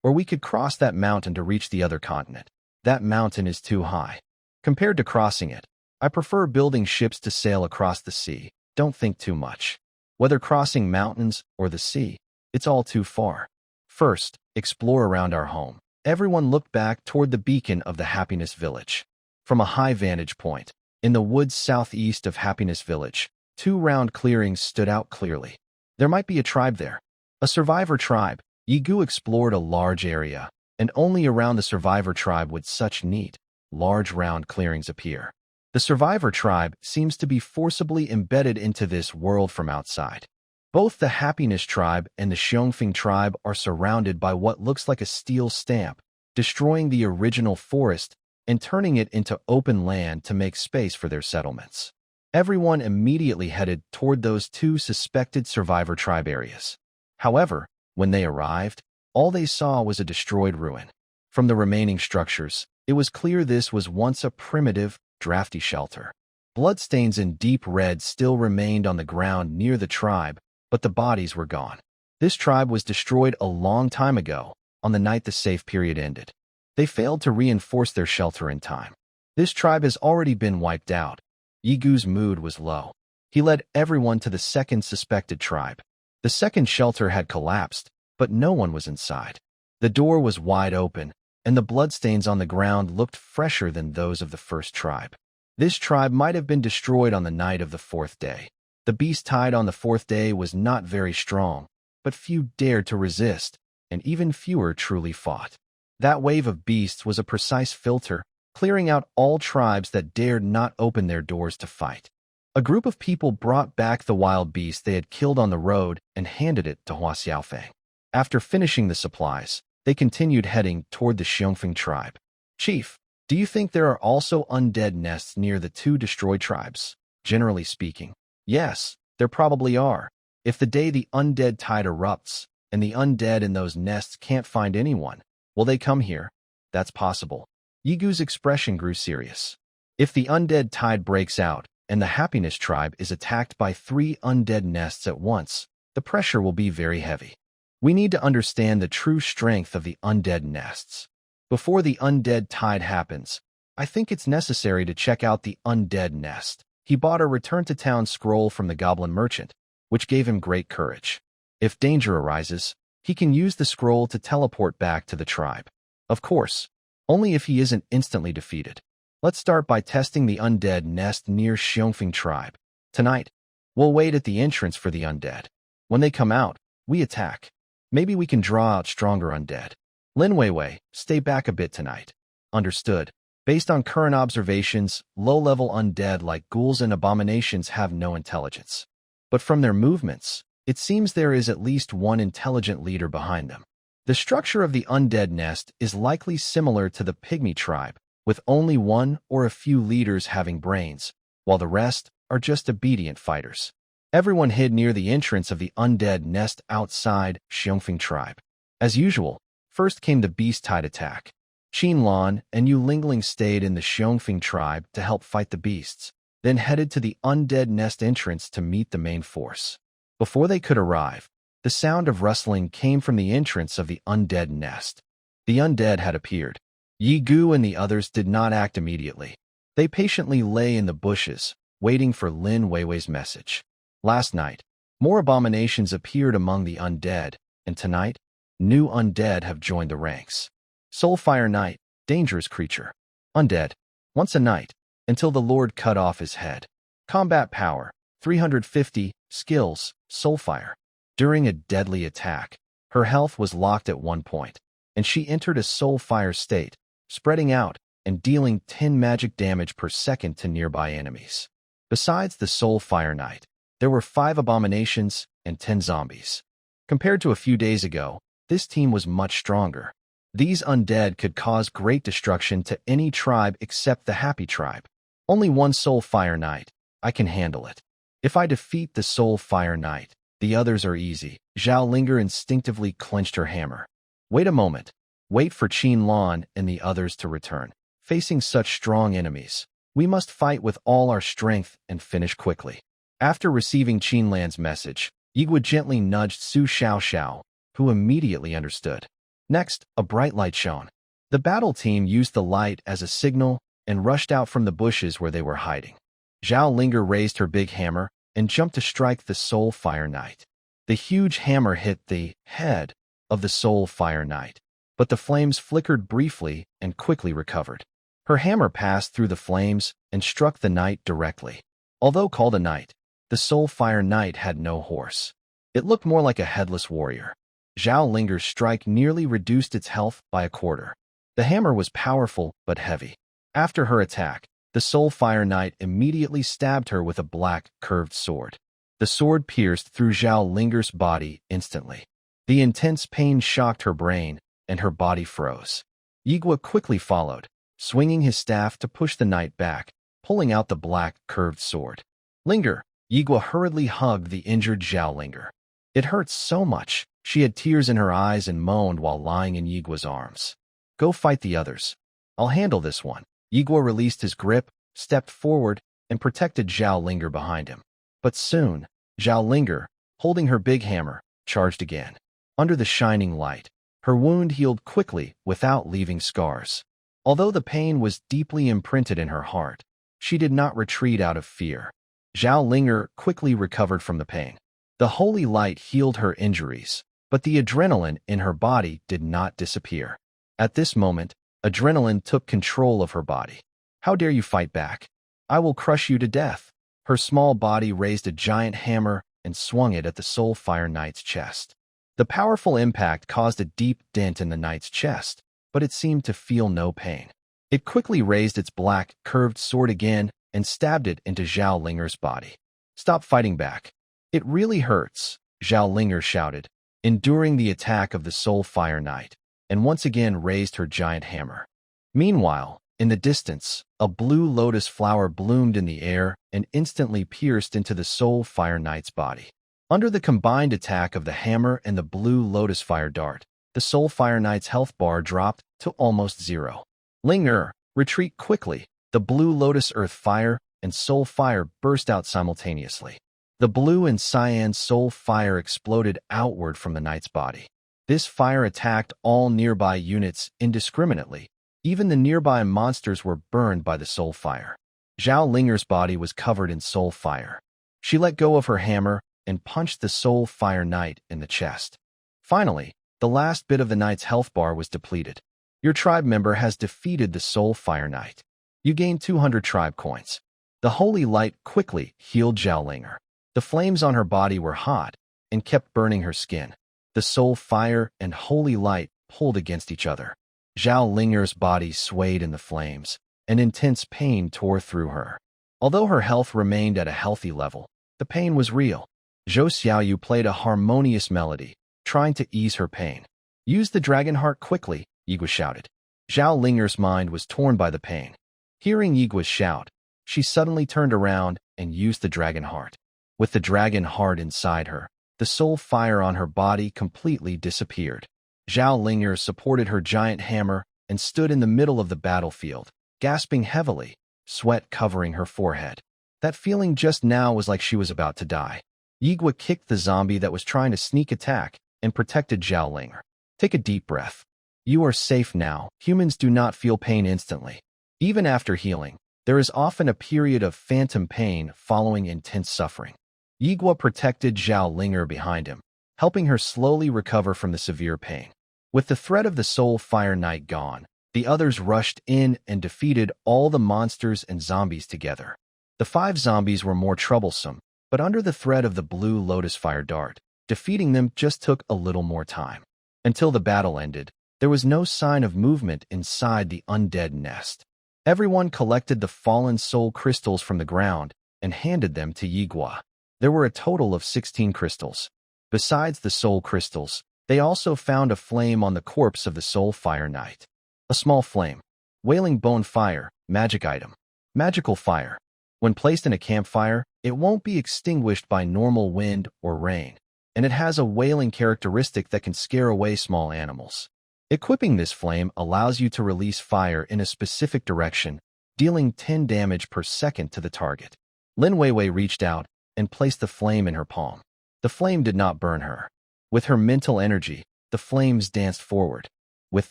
Or we could cross that mountain to reach the other continent. That mountain is too high. Compared to crossing it, I prefer building ships to sail across the sea. Don't think too much. Whether crossing mountains or the sea, it's all too far. First, explore around our home." Everyone looked back toward the beacon of the Happiness Village. From a high vantage point, in the woods southeast of Happiness Village, 2 round clearings stood out clearly. There might be a tribe there. A survivor tribe. Yigu explored a large area, and only around the survivor tribe would such neat, large round clearings appear. The survivor tribe seems to be forcibly embedded into this world from outside. Both the Happiness Tribe and the Xiongfeng Tribe are surrounded by what looks like a steel stamp, destroying the original forest and turning it into open land to make space for their settlements. Everyone immediately headed toward those 2 suspected survivor tribe areas. However, when they arrived, All they saw was a destroyed ruin. From the remaining structures, it was clear this was once a primitive, drafty shelter. Bloodstains in deep red still remained on the ground near the tribe, but the bodies were gone. This tribe was destroyed a long time ago, on the night the safe period ended. They failed to reinforce their shelter in time. This tribe has already been wiped out. Yigu's mood was low. He led everyone to the second suspected tribe. The second shelter had collapsed, but no one was inside. The door was wide open, and the bloodstains on the ground looked fresher than those of the first tribe. This tribe might have been destroyed on the night of the fourth day. The beast tide on the fourth day was not very strong, but few dared to resist, and even fewer truly fought. That wave of beasts was a precise filter, clearing out all tribes that dared not open their doors to fight. A group of people brought back the wild beast they had killed on the road and handed it to Hua Xiaofeng. After finishing the supplies, they continued heading toward the Xiongfeng tribe. Chief, do you think there are also undead nests near the two destroyed tribes? Generally speaking, yes, there probably are. If the day the undead tide erupts, and the undead in those nests can't find anyone, will they come here? That's possible. Yigu's expression grew serious. If the undead tide breaks out, and the Happiness tribe is attacked by 3 undead nests at once, the pressure will be very heavy. We need to understand the true strength of the undead nests. Before the undead tide happens, I think it's necessary to check out the undead nest. He bought a return-to-town scroll from the goblin merchant, which gave him great courage. If danger arises, he can use the scroll to teleport back to the tribe. Of course, only if he isn't instantly defeated. Let's start by testing the undead nest near Xiongfeng tribe. Tonight, we'll wait at the entrance for the undead. When they come out, we attack. Maybe we can draw out stronger undead. Lin Weiwei, stay back a bit tonight. Understood. Based on current observations, low-level undead like ghouls and abominations have no intelligence. But from their movements, it seems there is at least one intelligent leader behind them. The structure of the undead nest is likely similar to the pygmy tribe, with only one or a few leaders having brains, while the rest are just obedient fighters. Everyone hid near the entrance of the undead nest outside Xiongfeng tribe. As usual, first came the beast tide attack. Qin Lan and Yu Lingling stayed in the Xiongfeng tribe to help fight the beasts, then headed to the undead nest entrance to meet the main force. Before they could arrive, the sound of rustling came from the entrance of the undead nest. The undead had appeared. Yi Gu and the others did not act immediately. They patiently lay in the bushes, waiting for Lin Weiwei's message. Last night, more abominations appeared among the undead, and tonight, new undead have joined the ranks. Soulfire Knight, dangerous creature. Undead, once a knight, until the Lord cut off his head. Combat power, 350, skills, Soulfire. During a deadly attack, her health was locked at one point, and she entered a Soulfire state, spreading out and dealing 10 magic damage per second to nearby enemies. Besides the Soulfire Knight, there were 5 abominations and 10 zombies. Compared to a few days ago, this team was much stronger. These undead could cause great destruction to any tribe except the Happy tribe. Only one Soulfire Knight. I can handle it. If I defeat the Soulfire Knight, the others are easy. Zhao Linger instinctively clenched her hammer. Wait a moment. Wait for Qin Lan and the others to return. Facing such strong enemies, we must fight with all our strength and finish quickly. After receiving Qin Lan's message, Yigua gently nudged Su Xiaoxiao, who immediately understood. Next, a bright light shone. The battle team used the light as a signal and rushed out from the bushes where they were hiding. Zhao Linger raised her big hammer and jumped to strike the Soulfire Knight. The huge hammer hit the head of the Soulfire Knight, but the flames flickered briefly and quickly recovered. Her hammer passed through the flames and struck the knight directly. Although called a knight, the Soulfire Knight had no horse. It looked more like a headless warrior. Zhao Linger's strike nearly reduced its health by a quarter. The hammer was powerful but heavy. After her attack, the Soulfire Knight immediately stabbed her with a black, curved sword. The sword pierced through Zhao Linger's body instantly. The intense pain shocked her brain, and her body froze. Yigua quickly followed, swinging his staff to push the knight back, pulling out the black, curved sword. Linger, Yigua hurriedly hugged the injured Zhao Linger. It hurts so much. She had tears in her eyes and moaned while lying in Yigua's arms. Go fight the others. I'll handle this one. Yigua released his grip, stepped forward, and protected Zhao Linger behind him. But soon, Zhao Linger, holding her big hammer, charged again. Under the shining light, her wound healed quickly without leaving scars. Although the pain was deeply imprinted in her heart, she did not retreat out of fear. Zhao Linger quickly recovered from the pain. The holy light healed her injuries, but the adrenaline in her body did not disappear. At this moment, adrenaline took control of her body. How dare you fight back? I will crush you to death. Her small body raised a giant hammer and swung it at the Soul Fire Knight's chest. The powerful impact caused a deep dent in the knight's chest, but it seemed to feel no pain. It quickly raised its black, curved sword again and stabbed it into Zhao Linger's body. Stop fighting back. It really hurts, Zhao Linger shouted, enduring the attack of the Soul Fire Knight, and once again raised her giant hammer. Meanwhile, in the distance, a blue lotus flower bloomed in the air and instantly pierced into the Soul Fire Knight's body. Under the combined attack of the hammer and the blue lotus fire dart, the Soul Fire Knight's health bar dropped to almost zero. Linger, retreat quickly. The blue lotus earth fire and soul fire burst out simultaneously. The blue and cyan soul fire exploded outward from the knight's body. This fire attacked all nearby units indiscriminately. Even the nearby monsters were burned by the soul fire. Zhao Linger's body was covered in soul fire. She let go of her hammer and punched the Soul Fire Knight in the chest. Finally, the last bit of the knight's health bar was depleted. Your tribe member has defeated the Soul Fire Knight. You gained 200 tribe coins. The holy light quickly healed Zhao Linger. The flames on her body were hot and kept burning her skin. The soul fire and holy light pulled against each other. Zhao Linger's body swayed in the flames, and intense pain tore through her. Although her health remained at a healthy level, the pain was real. Zhou Xiaoyu played a harmonious melody, trying to ease her pain. Use the dragon heart quickly, Yigua shouted. Zhao Linger's mind was torn by the pain. Hearing Yigua's shout, she suddenly turned around and used the dragon heart. With the dragon heart inside her, the soul fire on her body completely disappeared. Zhao Linger supported her giant hammer and stood in the middle of the battlefield, gasping heavily, sweat covering her forehead. That feeling just now was like she was about to die. Yigua kicked the zombie that was trying to sneak attack and protected Zhao Linger. Take a deep breath. You are safe now. Humans do not feel pain instantly. Even after healing, there is often a period of phantom pain following intense suffering. Yigua protected Zhao Linger behind him, helping her slowly recover from the severe pain. With the threat of the Soul Fire Knight gone, the others rushed in and defeated all the monsters and zombies together. The 5 zombies were more troublesome, but under the threat of the blue lotus fire dart, defeating them just took a little more time. Until the battle ended, there was no sign of movement inside the undead nest. Everyone collected the fallen soul crystals from the ground and handed them to Yigua. There were a total of 16 crystals. Besides the soul crystals, they also found a flame on the corpse of the Soul Fire Knight. A small flame. Wailing bone fire, magic item. Magical fire. When placed in a campfire, it won't be extinguished by normal wind or rain, and it has a wailing characteristic that can scare away small animals. Equipping this flame allows you to release fire in a specific direction, dealing 10 damage per second to the target. Lin Weiwei reached out and placed the flame in her palm. The flame did not burn her. With her mental energy, the flames danced forward. With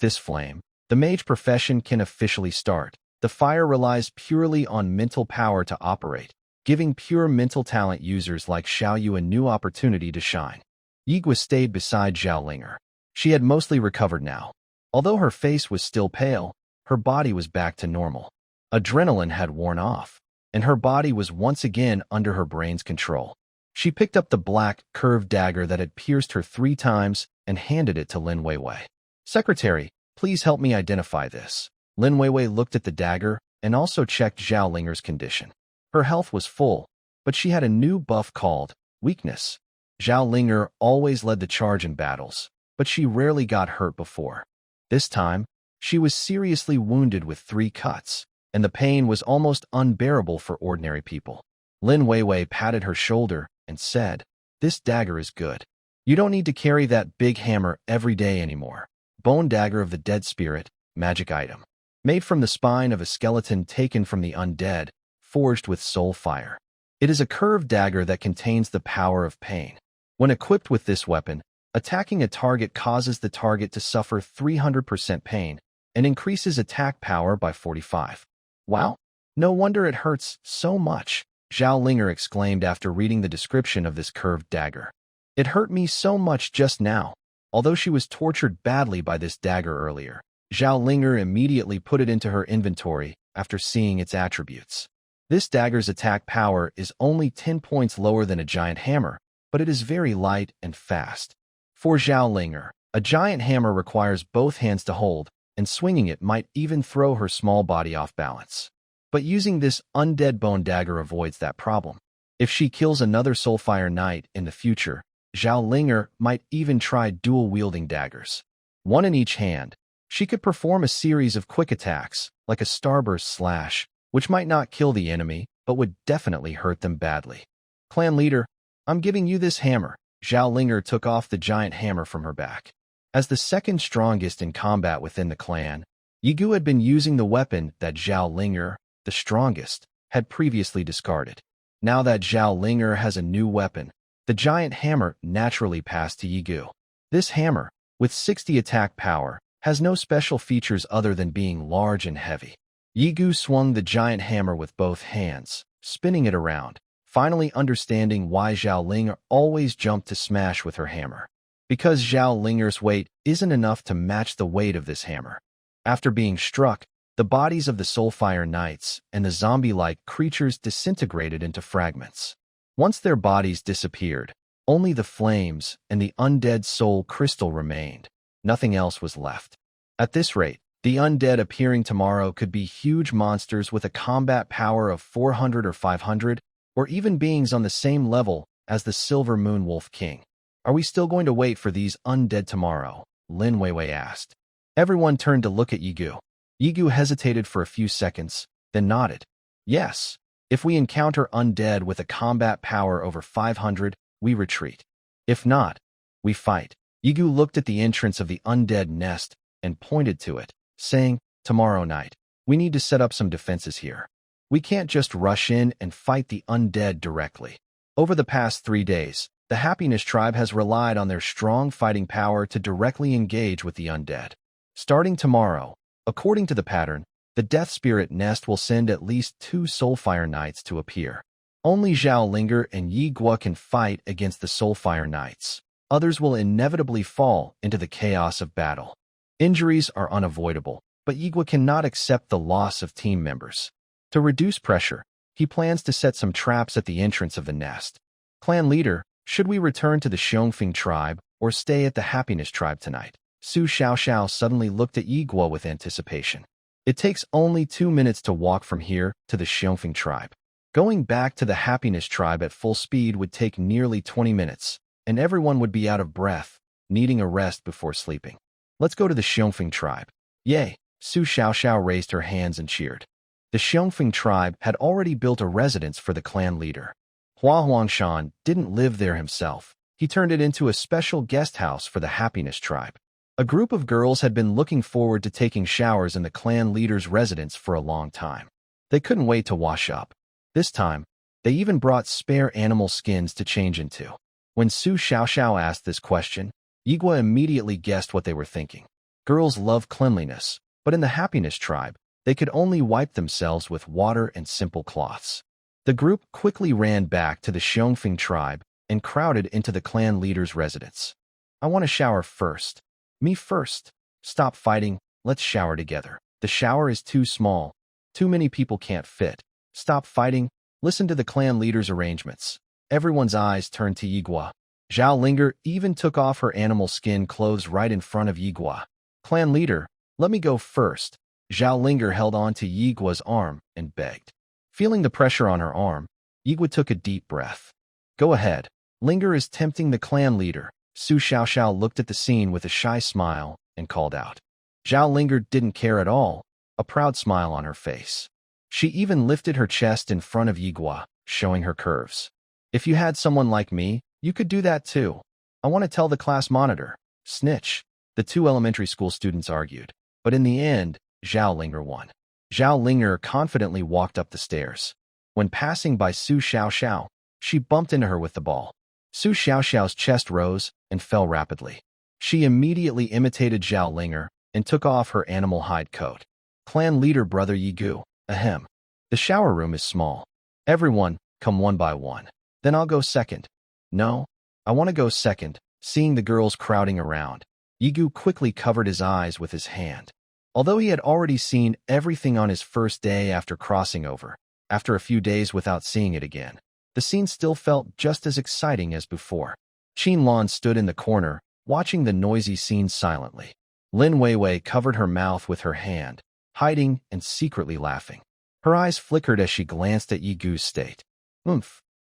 this flame, the mage profession can officially start. The fire relies purely on mental power to operate, giving pure mental talent users like Xiaoyu a new opportunity to shine. Yigua stayed beside Zhao Linger. She had mostly recovered now. Although her face was still pale, her body was back to normal. Adrenaline had worn off, and her body was once again under her brain's control. She picked up the black, curved dagger that had pierced her 3 times and handed it to Lin Weiwei. Secretary, please help me identify this. Lin Weiwei looked at the dagger and also checked Zhao Linger's condition. Her health was full, but she had a new buff called weakness. Zhao Linger always led the charge in battles, but she rarely got hurt before. This time, she was seriously wounded with 3 cuts, and the pain was almost unbearable for ordinary people. Lin Weiwei patted her shoulder and said, "This dagger is good. You don't need to carry that big hammer every day anymore. Bone dagger of the dead spirit, magic item. Made from the spine of a skeleton taken from the undead, forged with soul fire. It is a curved dagger that contains the power of pain. When equipped with this weapon, attacking a target causes the target to suffer 300% pain and increases attack power by 45. Wow, no wonder it hurts so much, Zhao Linger exclaimed after reading the description of this curved dagger. It hurt me so much just now. Although she was tortured badly by this dagger earlier, Zhao Linger immediately put it into her inventory after seeing its attributes. This dagger's attack power is only 10 points lower than a giant hammer, but it is very light and fast. For Zhao Linger, a giant hammer requires both hands to hold, and swinging it might even throw her small body off balance. But using this undead bone dagger avoids that problem. If she kills another Soulfire Knight in the future, Zhao Linger might even try dual-wielding daggers. One in each hand, she could perform a series of quick attacks, like a starburst slash, which might not kill the enemy, but would definitely hurt them badly. Clan leader, I'm giving you this hammer. Zhao Linger took off the giant hammer from her back. As the second strongest in combat within the clan, Yigu had been using the weapon that Zhao Linger, the strongest, had previously discarded. Now that Zhao Linger has a new weapon, the giant hammer naturally passed to Yigu. This hammer, with 60 attack power, has no special features other than being large and heavy. Yigu swung the giant hammer with both hands, spinning it around, finally understanding why Zhao Linger always jumped to smash with her hammer. Because Zhao Linger's weight isn't enough to match the weight of this hammer. After being struck, the bodies of the Soulfire Knights and the zombie-like creatures disintegrated into fragments. Once their bodies disappeared, only the flames and the undead soul crystal remained. Nothing else was left. At this rate, the undead appearing tomorrow could be huge monsters with a combat power of 400 or 500, or even beings on the same level as the Silver Moon Wolf King. Are we still going to wait for these undead tomorrow? Lin Weiwei asked. Everyone turned to look at Yigu. Yigu hesitated for a few seconds, then nodded. Yes. If we encounter undead with a combat power over 500, we retreat. If not, we fight. Yigu looked at the entrance of the undead nest and pointed to it, saying, Tomorrow night, we need to set up some defenses here. We can't just rush in and fight the undead directly. Over the past 3 days, the Happiness Tribe has relied on their strong fighting power to directly engage with the undead. Starting tomorrow, according to the pattern, the Death Spirit Nest will send at least 2 Soulfire Knights to appear. Only Zhao Linger and Yi Guo can fight against the Soulfire Knights. Others will inevitably fall into the chaos of battle. Injuries are unavoidable, but Yi Guo cannot accept the loss of team members. To reduce pressure, he plans to set some traps at the entrance of the nest. Clan leader, should we return to the Xiongfeng tribe or stay at the Happiness Tribe tonight? Su Xiaoxiao suddenly looked at Yi Guo with anticipation. It takes only 2 minutes to walk from here to the Xiongfeng tribe. Going back to the Happiness Tribe at full speed would take nearly 20 minutes, and everyone would be out of breath, needing a rest before sleeping. Let's go to the Xiongfeng tribe. Yay! Su Xiaoxiao raised her hands and cheered. The Xiongfeng tribe had already built a residence for the clan leader. Hua Huangshan didn't live there himself. He turned it into a special guest house for the Happiness Tribe. A group of girls had been looking forward to taking showers in the clan leader's residence for a long time. They couldn't wait to wash up. This time, they even brought spare animal skins to change into. When Su Xiaoxiao asked this question, Yi Guo immediately guessed what they were thinking. Girls love cleanliness, but in the Happiness Tribe, they could only wipe themselves with water and simple cloths. The group quickly ran back to the Xiongfeng tribe and crowded into the clan leader's residence. I want to shower first. Me first. Stop fighting, let's shower together. The shower is too small. Too many people can't fit. Stop fighting, listen to the clan leader's arrangements. Everyone's eyes turned to Yi Guo. Zhao Linger even took off her animal skin clothes right in front of Yi Guo. Clan leader, let me go first. Zhao Linger held on to Yi Guo's arm and begged. Feeling the pressure on her arm, Yi Guo took a deep breath. Go ahead. Linger is tempting the clan leader. Su Xiaoxiao looked at the scene with a shy smile and called out. Zhao Linger didn't care at all, a proud smile on her face. She even lifted her chest in front of Yi Guo, showing her curves. If you had someone like me, you could do that too. I want to tell the class monitor. Snitch. The two elementary school students argued. But in the end, Zhao Linger won. Zhao Linger confidently walked up the stairs. When passing by Su Xiaoxiao, she bumped into her with the ball. Su Xiaoxiao's chest rose and fell rapidly. She immediately imitated Zhao Linger and took off her animal hide coat. Clan leader Brother Yigu, ahem. The shower room is small. Everyone, come one by one. Then I'll go second. No, I want to go second. Seeing the girls crowding around, Yigu quickly covered his eyes with his hand. Although he had already seen everything on his first day after crossing over, after a few days without seeing it again, the scene still felt just as exciting as before. Qinlan stood in the corner, watching the noisy scene silently. Lin Weiwei covered her mouth with her hand, hiding and secretly laughing. Her eyes flickered as she glanced at Yigu's state.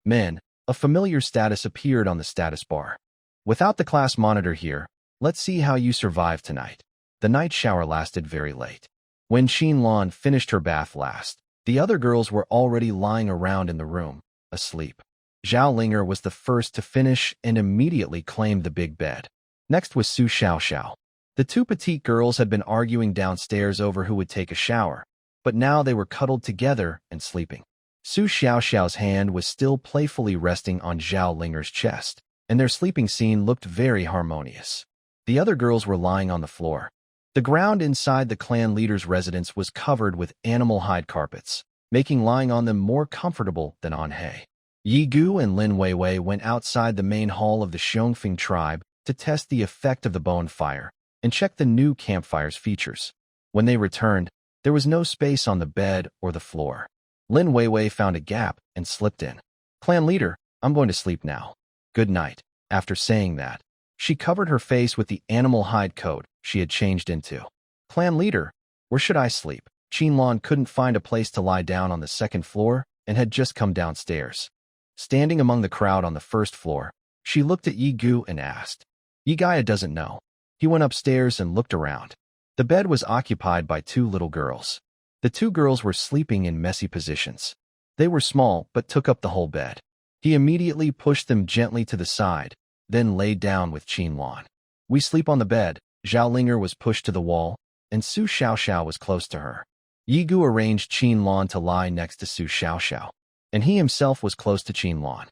Men, a familiar status appeared on the status bar. Without the class monitor here, let's see how you survive tonight. The night shower lasted very late. When Qinlan finished her bath last, the other girls were already lying around in the room, asleep. Zhao Linger was the first to finish and immediately claimed the big bed. Next was Su Xiaoxiao. The two petite girls had been arguing downstairs over who would take a shower, but now they were cuddled together and sleeping. Su Xiaoxiao's hand was still playfully resting on Zhao Linger's chest, and their sleeping scene looked very harmonious. The other girls were lying on the floor. The ground inside the clan leader's residence was covered with animal hide carpets, making lying on them more comfortable than on hay. Yigu and Lin Weiwei went outside the main hall of the Xiongfeng tribe to test the effect of the bonfire and check the new campfire's features. When they returned, there was no space on the bed or the floor. Lin Weiwei found a gap and slipped in. Clan leader, I'm going to sleep now. Good night. After saying that, she covered her face with the animal hide coat she had changed into. Clan leader, where should I sleep? Qinlan couldn't find a place to lie down on the second floor and had just come downstairs. Standing among the crowd on the first floor, she looked at Yigu and asked. Yigaya doesn't know. He went upstairs and looked around. The bed was occupied by two little girls. The two girls were sleeping in messy positions. They were small but took up the whole bed. He immediately pushed them gently to the side, then laid down with Qinlan. We sleep on the bed. Zhao Linger was pushed to the wall, and Su Xiaoxiao was close to her. Yigu arranged Qinlan to lie next to Su Xiaoxiao, and he himself was close to Qinlan.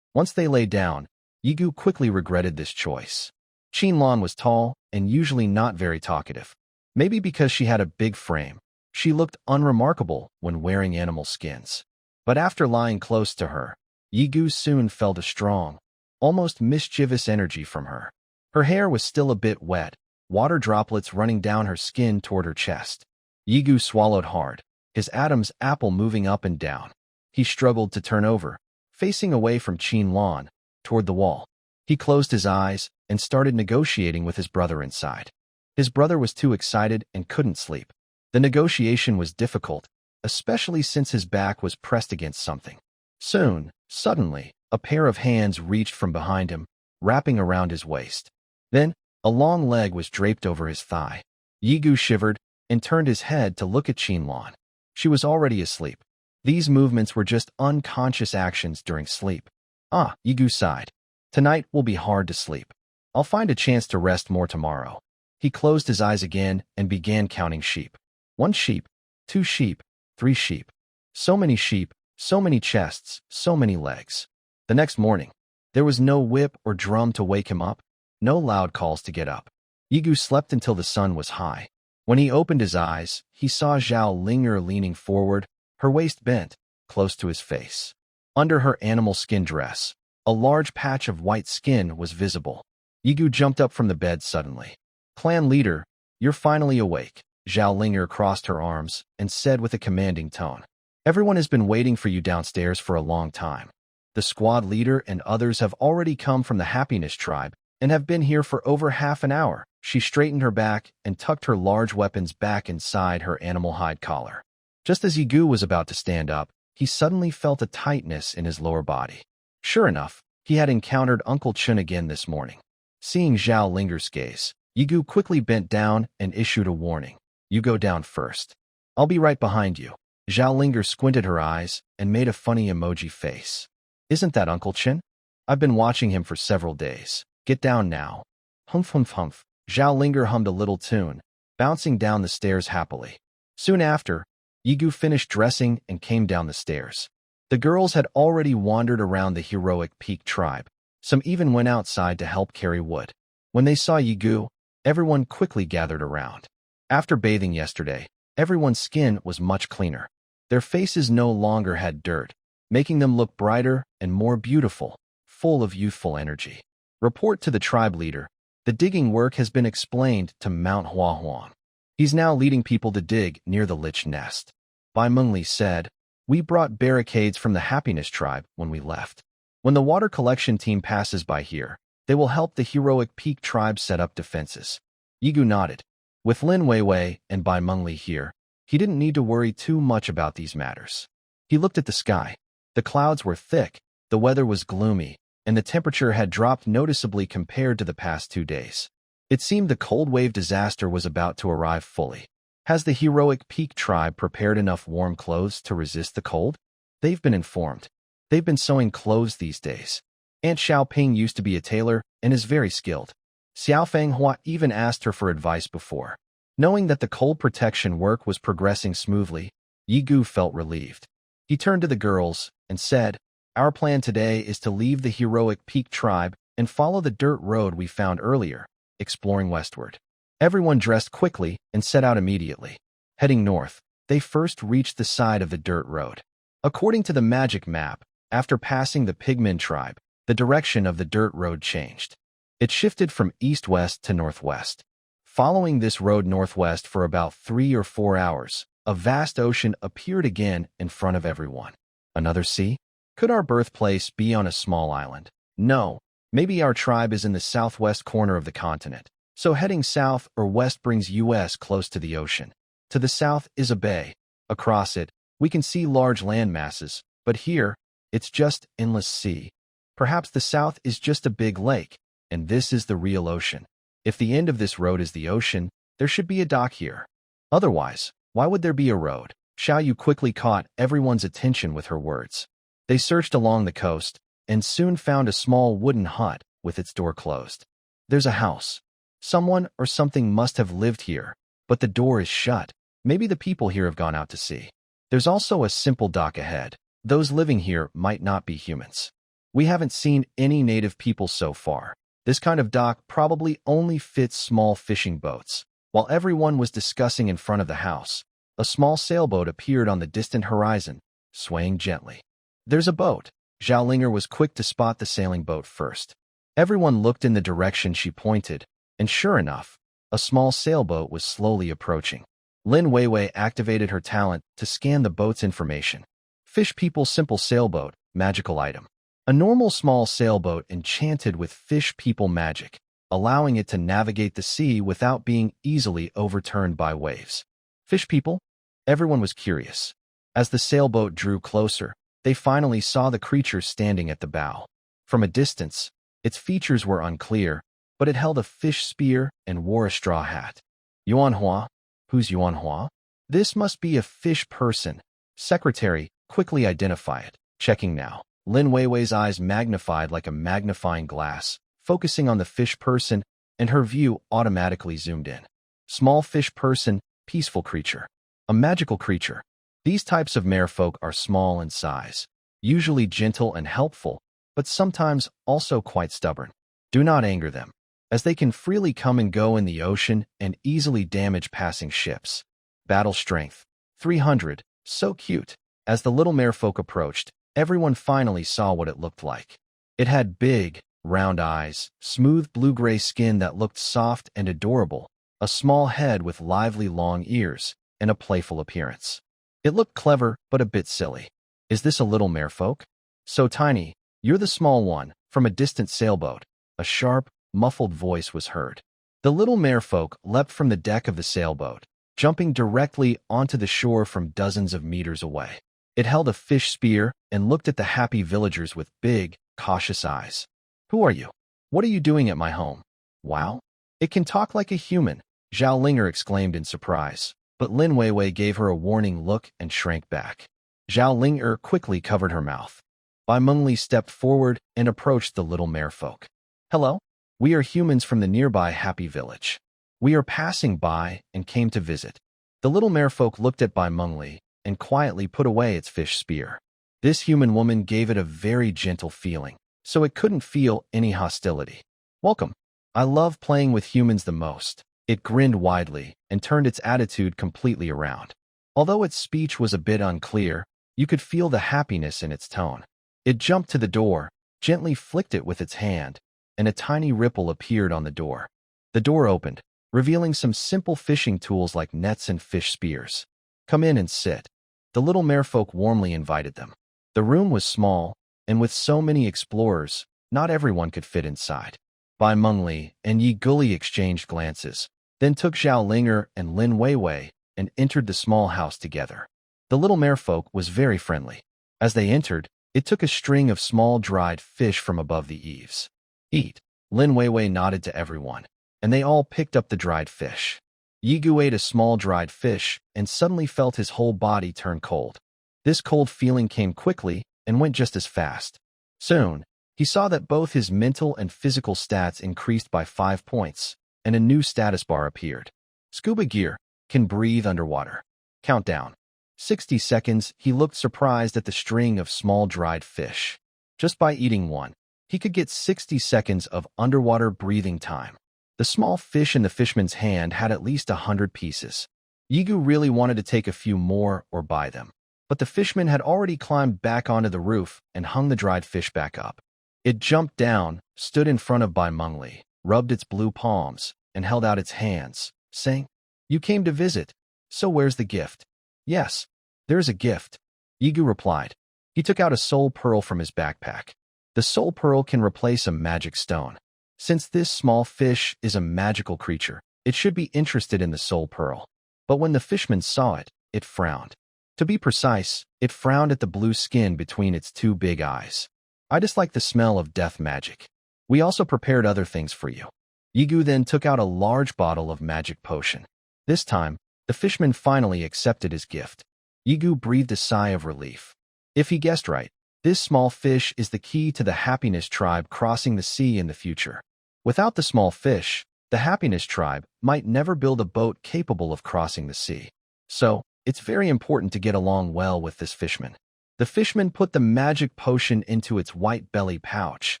Once they lay down, Yigu quickly regretted this choice. Qinlan was tall and usually not very talkative. Maybe because she had a big frame, she looked unremarkable when wearing animal skins. But after lying close to her, Yigu soon felt a strong, almost mischievous energy from her. Her hair was still a bit wet, water droplets running down her skin toward her chest. Yigu swallowed hard, his Adam's apple moving up and down. He struggled to turn over, facing away from Qinlan, toward the wall. He closed his eyes and started negotiating with his brother inside. His brother was too excited and couldn't sleep. The negotiation was difficult, especially since his back was pressed against something. Soon, suddenly, a pair of hands reached from behind him, wrapping around his waist. Then, a long leg was draped over his thigh. Yigu shivered and turned his head to look at Qinlan. She was already asleep. These movements were just unconscious actions during sleep. Yigu sighed. Tonight will be hard to sleep. I'll find a chance to rest more tomorrow. He closed his eyes again and began counting sheep. 1 sheep, 2 sheep, 3 sheep. So many sheep, so many chests, so many legs. The next morning, there was no whip or drum to wake him up, no loud calls to get up. Yigu slept until the sun was high. When he opened his eyes, he saw Zhao Linger leaning forward, her waist bent, close to his face. Under her animal skin dress, a large patch of white skin was visible. Yigu jumped up from the bed suddenly. Clan leader, you're finally awake. Zhao Linger crossed her arms and said with a commanding tone. Everyone has been waiting for you downstairs for a long time. The squad leader and others have already come from the Happiness tribe and have been here for over half an hour. She straightened her back and tucked her large weapons back inside her animal hide collar. Just as Yigu was about to stand up, he suddenly felt a tightness in his lower body. Sure enough, he had encountered Uncle Chen again this morning. Seeing Zhao Linger's gaze, Yigu quickly bent down and issued a warning. You go down first. I'll be right behind you. Zhao Linger squinted her eyes and made a funny emoji face. Isn't that Uncle Chen? I've been watching him for several days. Get down now. Humph humph humph. Zhao Linger hummed a little tune, bouncing down the stairs happily. Soon after, Yigu finished dressing and came down the stairs. The girls had already wandered around the heroic Peak tribe. Some even went outside to help carry wood. When they saw Yigu, everyone quickly gathered around. After bathing yesterday, everyone's skin was much cleaner. Their faces no longer had dirt, making them look brighter and more beautiful, full of youthful energy. Report to the tribe leader. The digging work has been explained to Mount Hua Huang. He's now leading people to dig near the Lich Nest. Bai Mengli said, "We brought barricades from the Happiness tribe when we left. When the water collection team passes by here, they will help the heroic Peak tribe set up defenses." Yigu nodded. With Lin Weiwei and Bai Mengli here, he didn't need to worry too much about these matters. He looked at the sky. The clouds were thick, the weather was gloomy, and the temperature had dropped noticeably compared to the past 2 days. It seemed the cold wave disaster was about to arrive fully. Has the heroic Peak tribe prepared enough warm clothes to resist the cold? They've been informed. They've been sewing clothes these days. Aunt Xiaoping used to be a tailor and is very skilled. Xiao Fanghua even asked her for advice before. Knowing that the cold protection work was progressing smoothly, Yigu felt relieved. He turned to the girls and said, "Our plan today is to leave the heroic Peak tribe and follow the dirt road we found earlier, exploring westward." Everyone dressed quickly and set out immediately. Heading north, they first reached the side of the dirt road. According to the magic map, after passing the Pigmen tribe, the direction of the dirt road changed. It shifted from east-west to northwest. Following this road northwest for about 3 or 4 hours, a vast ocean appeared again in front of everyone. Another sea? Could our birthplace be on a small island? No, maybe our tribe is in the southwest corner of the continent. So heading south or west brings us close to the ocean. To the south is a bay. Across it, we can see large land masses, but here, it's just endless sea. Perhaps the south is just a big lake, and this is the real ocean. If the end of this road is the ocean, there should be a dock here. Otherwise, why would there be a road? Xiao Yu quickly caught everyone's attention with her words. They searched along the coast, and soon found a small wooden hut with its door closed. There's a house. Someone or something must have lived here, but the door is shut. Maybe the people here have gone out to sea. There's also a simple dock ahead. Those living here might not be humans. We haven't seen any native people so far. This kind of dock probably only fits small fishing boats. While everyone was discussing in front of the house, a small sailboat appeared on the distant horizon, swaying gently. There's a boat. Zhao Linger was quick to spot the sailing boat first. Everyone looked in the direction she pointed, and sure enough, a small sailboat was slowly approaching. Lin Weiwei activated her talent to scan the boat's information. Fish People Simple Sailboat, magical item. A normal small sailboat enchanted with Fish People magic, allowing it to navigate the sea without being easily overturned by waves. Fish People? Everyone was curious. As the sailboat drew closer, they finally saw the creature standing at the bow. From a distance, its features were unclear, but it held a fish spear and wore a straw hat. Yuanhua? Who's Yuanhua? This must be a fish person. Secretary, quickly identify it. Checking now. Lin Weiwei's eyes magnified like a magnifying glass, focusing on the fish person, and her view automatically zoomed in. Small fish person, peaceful creature. A magical creature. These types of merfolk are small in size, usually gentle and helpful, but sometimes also quite stubborn. Do not anger them, as they can freely come and go in the ocean and easily damage passing ships. Battle strength. 300. So cute. As the little merfolk approached, everyone finally saw what it looked like. It had big, round eyes, smooth blue-gray skin that looked soft and adorable, a small head with lively long ears, and a playful appearance. It looked clever, but a bit silly. Is this a little merfolk? So tiny, you're the small one, from a distant sailboat. A sharp, muffled voice was heard. The little merfolk leapt from the deck of the sailboat, jumping directly onto the shore from dozens of meters away. It held a fish spear and looked at the happy villagers with big, cautious eyes. Who are you? What are you doing at my home? Wow. It can talk like a human, Zhao Linger exclaimed in surprise, but Lin Weiwei gave her a warning look and shrank back. Zhao Linger quickly covered her mouth. Bai Mengli stepped forward and approached the little merfolk. Hello? We are humans from the nearby happy village. We are passing by and came to visit. The little merfolk looked at Bai Mengli and quietly put away its fish spear. This human woman gave it a very gentle feeling, so it couldn't feel any hostility. Welcome. I love playing with humans the most. It grinned widely and turned its attitude completely around. Although its speech was a bit unclear, you could feel the happiness in its tone. It jumped to the door, gently flicked it with its hand, and a tiny ripple appeared on the door. The door opened, revealing some simple fishing tools like nets and fish spears. Come in and sit. The little merfolk warmly invited them. The room was small, and with so many explorers, not everyone could fit inside. Bai Mengli and Yi Guli exchanged glances, then took Zhao Linger and Lin Weiwei and entered the small house together. The little merfolk was very friendly. As they entered, it took a string of small dried fish from above the eaves. Eat. Lin Weiwei nodded to everyone, and they all picked up the dried fish. Yigu ate a small dried fish and suddenly felt his whole body turn cold. This cold feeling came quickly and went just as fast. Soon, he saw that both his mental and physical stats increased by 5 points, and a new status bar appeared. Scuba gear, can breathe underwater. Countdown. 60 seconds. He looked surprised at the string of small dried fish. Just by eating one, he could get 60 seconds of underwater breathing time. The small fish in the fishman's hand had at least 100 pieces. Yigu really wanted to take a few more or buy them, but the fishman had already climbed back onto the roof and hung the dried fish back up. It jumped down, stood in front of Bai Mengli, rubbed its blue palms, and held out its hands, saying, "You came to visit, so where's the gift?" "Yes, there's a gift," Yigu replied. He took out a soul pearl from his backpack. The soul pearl can replace a magic stone. Since this small fish is a magical creature, it should be interested in the soul pearl. But when the fishman saw it, it frowned. To be precise, it frowned at the blue skin between its two big eyes. "I dislike the smell of death magic. We also prepared other things for you." Yigu then took out a large bottle of magic potion. This time, the fishman finally accepted his gift. Yigu breathed a sigh of relief. If he guessed right, this small fish is the key to the happiness tribe crossing the sea in the future. Without the small fish, the happiness tribe might never build a boat capable of crossing the sea. So, it's very important to get along well with this fishman. The fishman put the magic potion into its white belly pouch,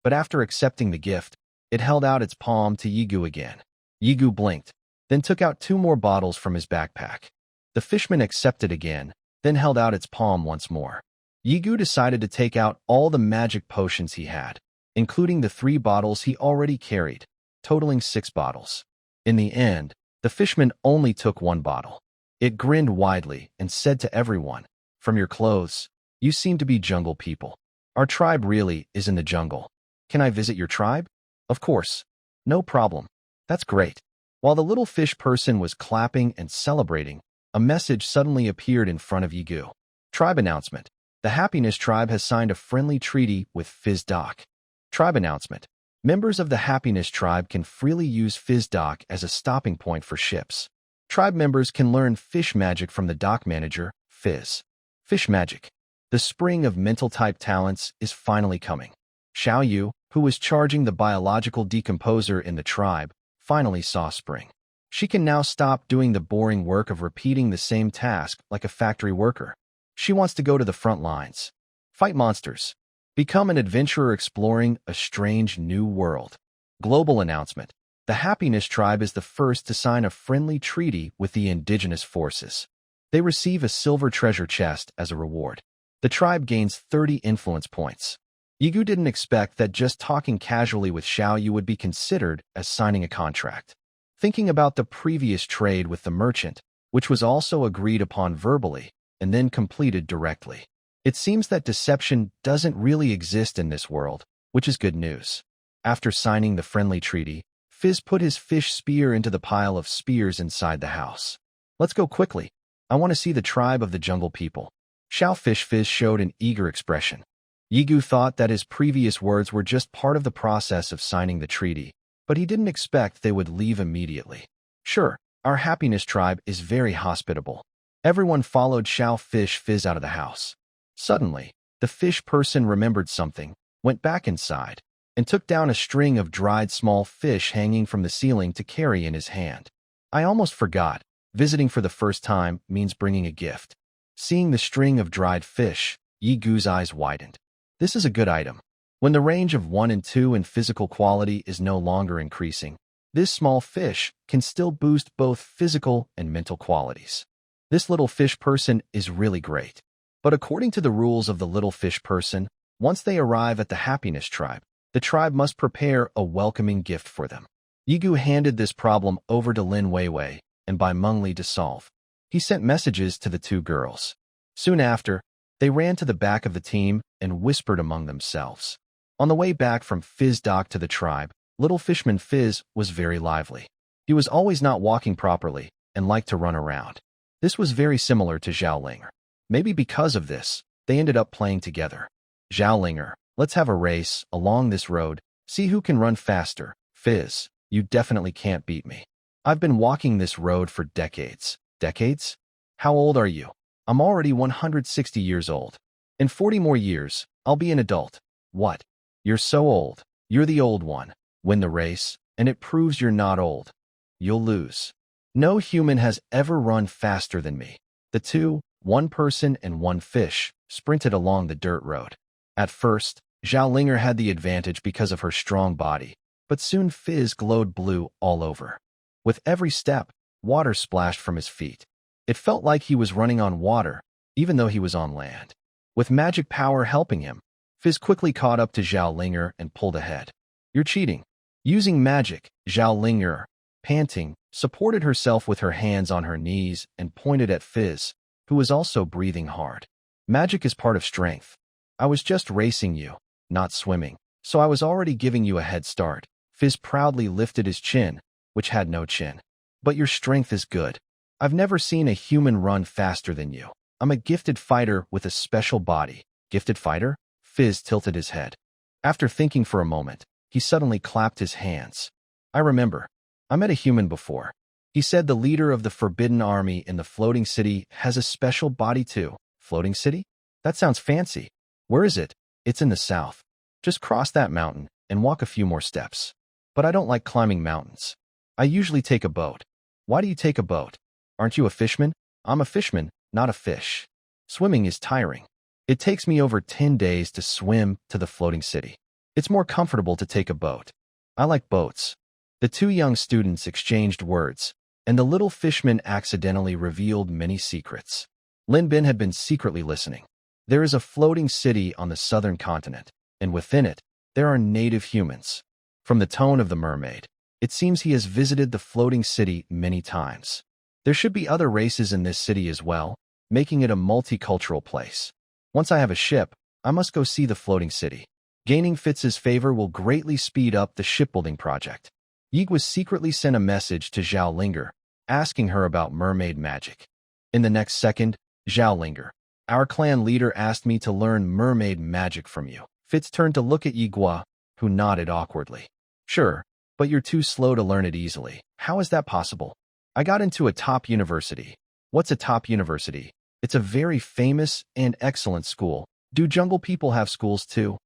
but after accepting the gift, it held out its palm to Yigu again. Yigu blinked, then took out 2 more bottles from his backpack. The fishman accepted again, then held out its palm once more. Yigu decided to take out all the magic potions he had, including the 3 bottles he already carried, totaling 6 bottles. In the end, the fishman only took 1 bottle. It grinned widely and said to everyone, "From your clothes, you seem to be jungle people. Our tribe really is in the jungle. Can I visit your tribe?" "Of course. No problem. That's great." While the little fish person was clapping and celebrating, a message suddenly appeared in front of Yigu. Tribe announcement. The Happiness Tribe has signed a friendly treaty with Fizz Dock. Tribe announcement. Members of the Happiness Tribe can freely use Fizz Dock as a stopping point for ships. Tribe members can learn fish magic from the dock manager, Fizz. Fish magic. The spring of mental-type talents is finally coming. Xiao Yu, who was charging the biological decomposer in the tribe, finally saw spring. She can now stop doing the boring work of repeating the same task like a factory worker. She wants to go to the front lines. Fight monsters. Become an adventurer exploring a strange new world. Global announcement. The Happiness Tribe is the first to sign a friendly treaty with the indigenous forces. They receive a silver treasure chest as a reward. The tribe gains 30 influence points. Yigu didn't expect that just talking casually with Xiao Yu would be considered as signing a contract. Thinking about the previous trade with the merchant, which was also agreed upon verbally and then completed directly. It seems that deception doesn't really exist in this world, which is good news. After signing the friendly treaty, Fizz put his fish spear into the pile of spears inside the house. "Let's go quickly. I want to see the tribe of the jungle people." Xiao Fish Fizz showed an eager expression. Yigu thought that his previous words were just part of the process of signing the treaty, but he didn't expect they would leave immediately. "Sure, our Happiness Tribe is very hospitable." Everyone followed Xiao Fish Fizz out of the house. Suddenly, the fish person remembered something, went back inside, and took down a string of dried small fish hanging from the ceiling to carry in his hand. I almost forgot. Visiting for the first time means bringing a gift. Seeing the string of dried fish, Yi Gu's eyes widened. This is a good item. When the range of 1 and 2 in physical quality is no longer increasing, this small fish can still boost both physical and mental qualities. This little fish person is really great. But according to the rules of the little fish person, once they arrive at the happiness tribe, the tribe must prepare a welcoming gift for them. Yi Gu handed this problem over to Lin Weiwei and Bai Mengli to solve. He sent messages to the two girls. Soon after, they ran to the back of the team and whispered among themselves. On the way back from Fizz Dock to the tribe, little fishman Fizz was very lively. He was always not walking properly and liked to run around. This was very similar to Zhaolinger. Maybe because of this, they ended up playing together. Zhaolinger, let's have a race along this road, see who can run faster. Fizz, you definitely can't beat me. I've been walking this road for decades. Decades? How old are you? I'm already 160 years old. In 40 more years, I'll be an adult. What? You're so old. You're the old one. Win the race, and it proves you're not old. You'll lose. No human has ever run faster than me. The two, one person and one fish, sprinted along the dirt road. At first, Zhaolinger had the advantage because of her strong body, but soon Fizz glowed blue all over. With every step, water splashed from his feet. It felt like he was running on water, even though he was on land. With magic power helping him, Fizz quickly caught up to Zhaolinger and pulled ahead. You're cheating. Using magic, Zhaolinger, panting, supported herself with her hands on her knees and pointed at Fizz, who was also breathing hard. Magic is part of strength. I was just racing you, not swimming, so I was already giving you a head start. Fizz proudly lifted his chin, which had no chin. But your strength is good. I've never seen a human run faster than you. I'm a gifted fighter with a special body. Gifted fighter? Fizz tilted his head. After thinking for a moment, he suddenly clapped his hands. I remember. I met a human before. He said the leader of the Forbidden Army in the Floating City has a special body too. Floating City? That sounds fancy. Where is it? It's in the south. Just cross that mountain and walk a few more steps. But I don't like climbing mountains. I usually take a boat. Why do you take a boat? Aren't you a fishman? I'm a fishman, not a fish. Swimming is tiring. It takes me over 10 days to swim to the floating city. It's more comfortable to take a boat. I like boats. The two young students exchanged words, and the little fishman accidentally revealed many secrets. Lin Bin had been secretly listening. There is a floating city on the southern continent, and within it, there are native humans. From the tone of the mermaid, it seems he has visited the floating city many times. There should be other races in this city as well, making it a multicultural place. Once I have a ship, I must go see the floating city. Gaining Fitz's favor will greatly speed up the shipbuilding project. Yigwa secretly sent a message to Zhaolinger, asking her about mermaid magic. In the next second, Zhaolinger, our clan leader, asked me to learn mermaid magic from you. Fitz turned to look at Yigwa, who nodded awkwardly. Sure, but you're too slow to learn it easily. How is that possible? I got into a top university. What's a top university? It's a very famous and excellent school. Do jungle people have schools too?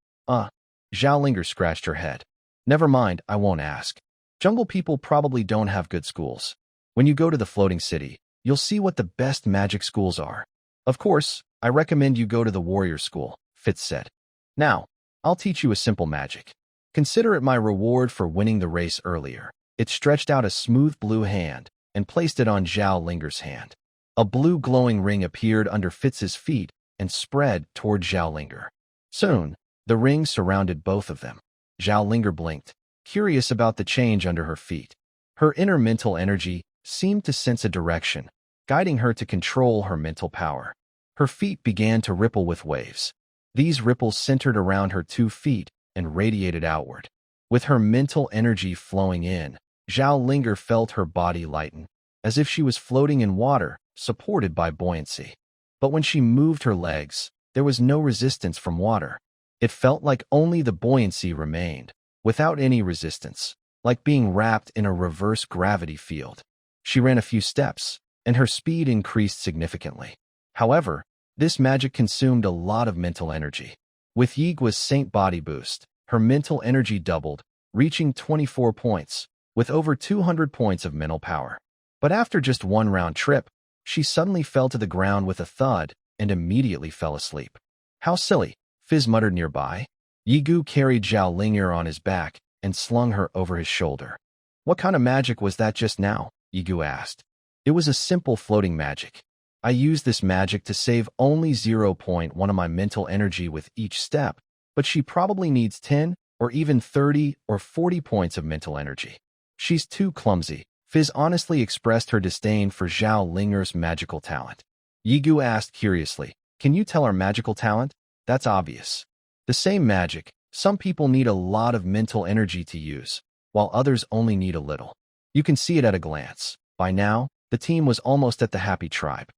Zhaolinger scratched her head. Never mind, I won't ask. Jungle people probably don't have good schools. When you go to the floating city, you'll see what the best magic schools are. Of course, I recommend you go to the warrior school, Fitz said. Now, I'll teach you a simple magic. Consider it my reward for winning the race earlier. It stretched out a smooth blue hand and placed it on Zhaolinger's hand. A blue glowing ring appeared under Fitz's feet and spread toward Zhaolinger. Soon, the ring surrounded both of them. Zhaolinger blinked, curious about the change under her feet. Her inner mental energy seemed to sense a direction, guiding her to control her mental power. Her feet began to ripple with waves. These ripples centered around her 2 feet and radiated outward. With her mental energy flowing in, Zhaolinger felt her body lighten, as if she was floating in water, supported by buoyancy. But when she moved her legs, there was no resistance from water. It felt like only the buoyancy remained, without any resistance, like being wrapped in a reverse gravity field. She ran a few steps, and her speed increased significantly. However, this magic consumed a lot of mental energy. With Yigwa's Saint Body Boost, her mental energy doubled, reaching 24 points, with over 200 points of mental power. But after just one round trip, she suddenly fell to the ground with a thud and immediately fell asleep. How silly, Fizz muttered nearby. Yigu carried Zhao Ling'er on his back and slung her over his shoulder. What kind of magic was that just now? Yigu asked. It was a simple floating magic. I used this magic to save only 0.1 of my mental energy with each step, but she probably needs 10 or even 30 or 40 points of mental energy. She's too clumsy. Fizz honestly expressed her disdain for Zhao Ling'er's magical talent. Yigu asked curiously, "Can you tell our magical talent?" "That's obvious. The same magic, some people need a lot of mental energy to use, while others only need a little. You can see it at a glance." By now, the team was almost at the Happy Tribe.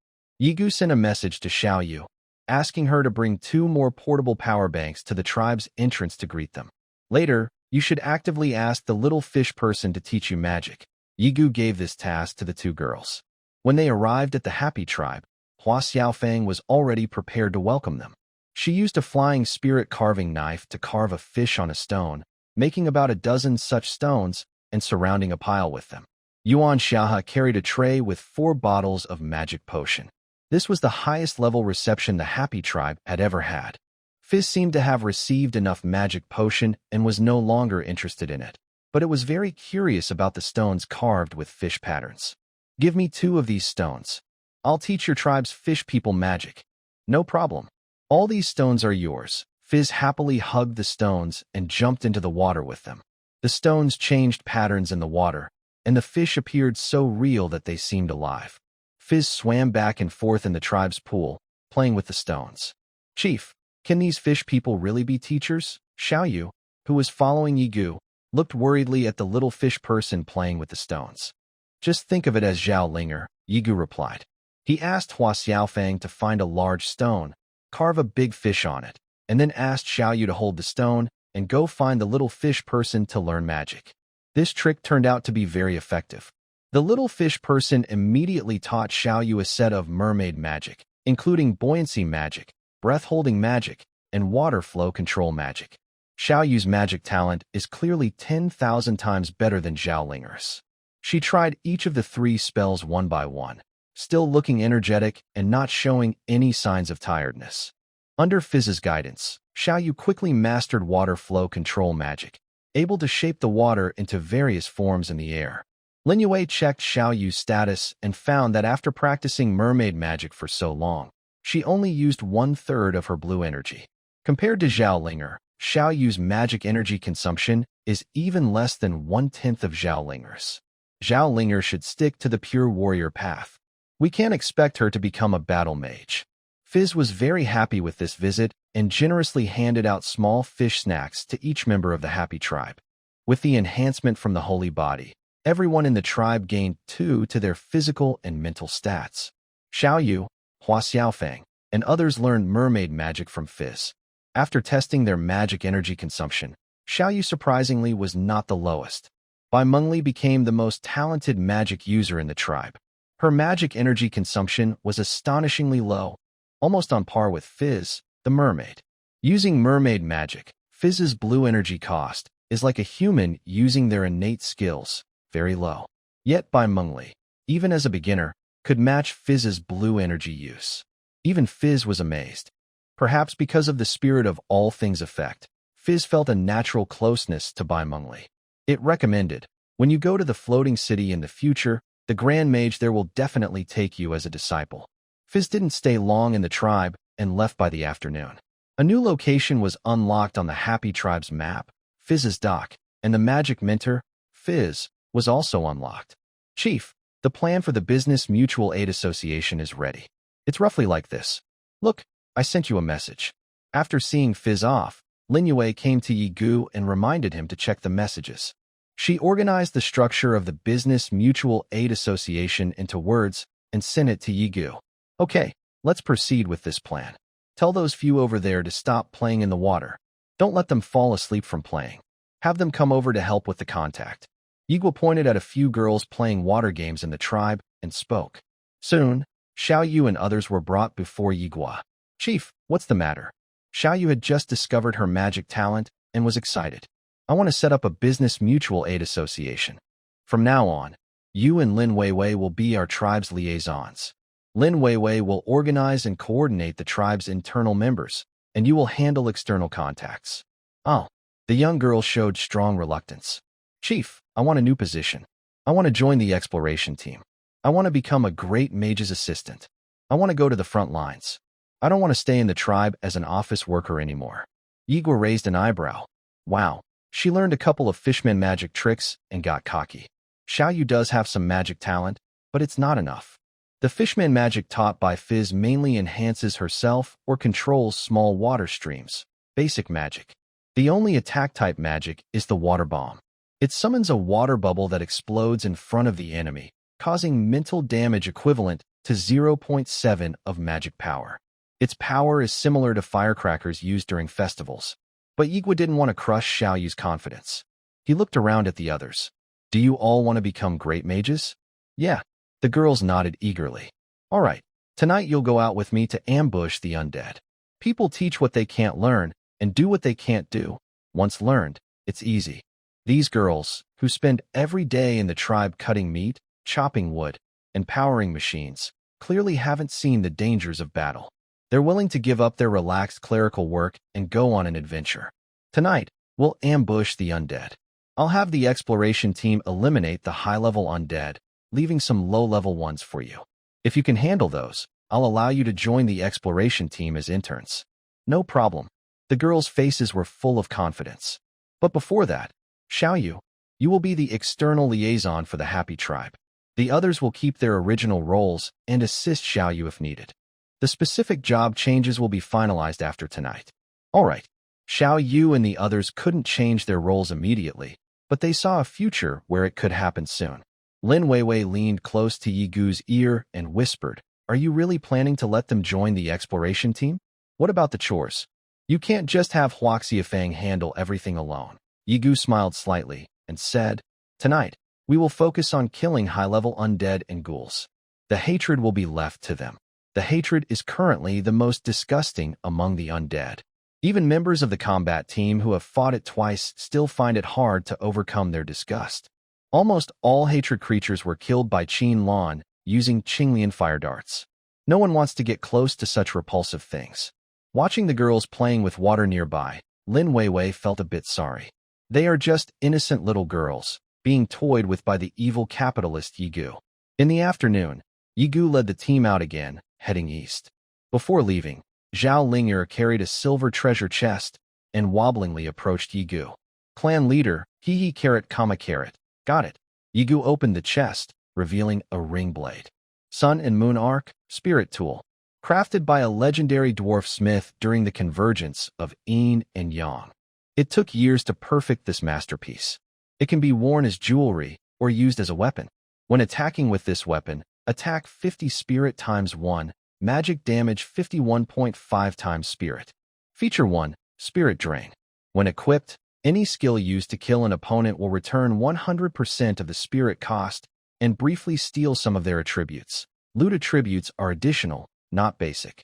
Yigu sent a message to Xiaoyu, asking her to bring 2 more portable power banks to the tribe's entrance to greet them. Later, you should actively ask the little fish person to teach you magic. Yigu gave this task to the 2 girls. When they arrived at the Happy Tribe, Hua Xiaofang was already prepared to welcome them. She used a flying spirit carving knife to carve a fish on a stone, making about a dozen such stones and surrounding a pile with them. Yuan Xiahe carried a tray with 4 bottles of magic potion. This was the highest level reception the Happy Tribe had ever had. Fizz seemed to have received enough magic potion and was no longer interested in it, but it was very curious about the stones carved with fish patterns. "Give me 2 of these stones. I'll teach your tribe's fish people magic." "No problem. All these stones are yours." Fizz happily hugged the stones and jumped into the water with them. The stones changed patterns in the water, and the fish appeared so real that they seemed alive. Fizz swam back and forth in the tribe's pool, playing with the stones. "Chief, can these fish people really be teachers?" Xiaoyu, who was following Yigu, looked worriedly at the little fish person playing with the stones. "Just think of it as Zhao Ling'er," Yigu replied. He asked Hua Xiaofang to find a large stone, carve a big fish on it, and then asked Xiaoyu to hold the stone and go find the little fish person to learn magic. This trick turned out to be very effective. The little fish person immediately taught Xiaoyu a set of mermaid magic, including buoyancy magic, breath-holding magic, and water flow control magic. Xiaoyu's magic talent is clearly 10,000 times better than Zhao Ling'er's. She tried each of the 3 spells one by one, still looking energetic and not showing any signs of tiredness. Under Fizz's guidance, Xiaoyu quickly mastered water flow control magic, able to shape the water into various forms in the air. Lin Yue checked Xiaoyu's status and found that after practicing mermaid magic for so long, she only used 1/3 of her blue energy. Compared to Zhao Ling'er, Xiaoyu's magic energy consumption is even less than 1/10 of Zhao Ling'er's. Zhao Ling'er should stick to the pure warrior path. We can't expect her to become a battle mage. Fizz was very happy with this visit and generously handed out small fish snacks to each member of the Happy Tribe. With the enhancement from the Holy Body, everyone in the tribe gained 2 to their physical and mental stats. Xiaoyu, Hua Xiaofang, and others learned mermaid magic from Fizz. After testing their magic energy consumption, Xiaoyu surprisingly was not the lowest. Bai Mengli became the most talented magic user in the tribe. Her magic energy consumption was astonishingly low, almost on par with Fizz, the mermaid. Using mermaid magic, Fizz's blue energy cost is like a human using their innate skills, very low. Yet Bai Mengli, even as a beginner, could match Fizz's blue energy use. Even Fizz was amazed. Perhaps because of the spirit of all things effect, Fizz felt a natural closeness to Bai Mengli. It recommended, when you go to the floating city in the future, the Grand Mage there will definitely take you as a disciple. Fizz didn't stay long in the tribe and left by the afternoon. A new location was unlocked on the Happy Tribe's map, Fizz's dock, and the magic mentor, Fizz, was also unlocked. "Chief, the plan for the Business Mutual Aid Association is ready. It's roughly like this. Look, I sent you a message." After seeing Fizz off, Lin Yue came to Yigu and reminded him to check the messages. She organized the structure of the Business Mutual Aid Association into words and sent it to Yigu. "Okay, let's proceed with this plan. Tell those few over there to stop playing in the water. Don't let them fall asleep from playing. Have them come over to help with the contact." Yigu pointed at a few girls playing water games in the tribe and spoke. Soon, Xiaoyu and others were brought before Yigu. "Chief, what's the matter?" Xiaoyu had just discovered her magic talent and was excited. I want to set up a business mutual aid association. From now on, you and Lin Weiwei will be our tribe's liaisons. Lin Weiwei will organize and coordinate the tribe's internal members, and you will handle external contacts. Oh, the young girl showed strong reluctance. Chief, I want a new position. I want to join the exploration team. I want to become a great mage's assistant. I want to go to the front lines. I don't want to stay in the tribe as an office worker anymore. Yigua raised an eyebrow. Wow, she learned a couple of fishman magic tricks and got cocky. Xiaoyu does have some magic talent, but it's not enough. The fishman magic taught by Fizz mainly enhances herself or controls small water streams. Basic magic. The only attack-type magic is the water bomb. It summons a water bubble that explodes in front of the enemy, causing mental damage equivalent to 0.7 of magic power. Its power is similar to firecrackers used during festivals. But Yigua didn't want to crush Xiaoyu's confidence. He looked around at the others. Do you all want to become great mages? Yeah. The girls nodded eagerly. All right, tonight you'll go out with me to ambush the undead. People teach what they can't learn and do what they can't do. Once learned, it's easy. These girls, who spend every day in the tribe cutting meat, chopping wood, and powering machines, clearly haven't seen the dangers of battle. They're willing to give up their relaxed clerical work and go on an adventure. Tonight, we'll ambush the undead. I'll have the exploration team eliminate the high-level undead, leaving some low-level ones for you. If you can handle those, I'll allow you to join the exploration team as interns. No problem. The girls' faces were full of confidence. But before that, Xiaoyu, you will be the external liaison for the Happy Tribe. The others will keep their original roles and assist Xiaoyu if needed. The specific job changes will be finalized after tonight. All right, Xiaoyu and the others couldn't change their roles immediately, but they saw a future where it could happen soon. Lin Weiwei leaned close to Yigu's ear and whispered, "Are you really planning to let them join the exploration team? What about the chores? You can't just have Huaxiafang handle everything alone." Yigu smiled slightly and said, "Tonight, we will focus on killing high-level undead and ghouls. The hatred will be left to them. The hatred is currently the most disgusting among the undead. Even members of the combat team who have fought it twice still find it hard to overcome their disgust. Almost all hatred creatures were killed by Qin Lan using Qinglian fire darts. No one wants to get close to such repulsive things." Watching the girls playing with water nearby, Lin Weiwei felt a bit sorry. They are just innocent little girls, being toyed with by the evil capitalist Yigu. In the afternoon, Yigu led the team out again, heading east. Before leaving, Zhao Linger carried a silver treasure chest and wobblingly approached Yigu. Clan leader, Hehe Carrot Kama Carrot. Got it. Yigu opened the chest, revealing a ring blade. Sun and Moon Arc, Spirit Tool. Crafted by a legendary dwarf smith during the convergence of Yin and Yang. It took years to perfect this masterpiece. It can be worn as jewelry or used as a weapon. When attacking with this weapon, attack 50 spirit times 1, magic damage 51.5 times spirit. Feature 1, Spirit Drain. When equipped, any skill used to kill an opponent will return 100% of the spirit cost and briefly steal some of their attributes. Loot attributes are additional, not basic.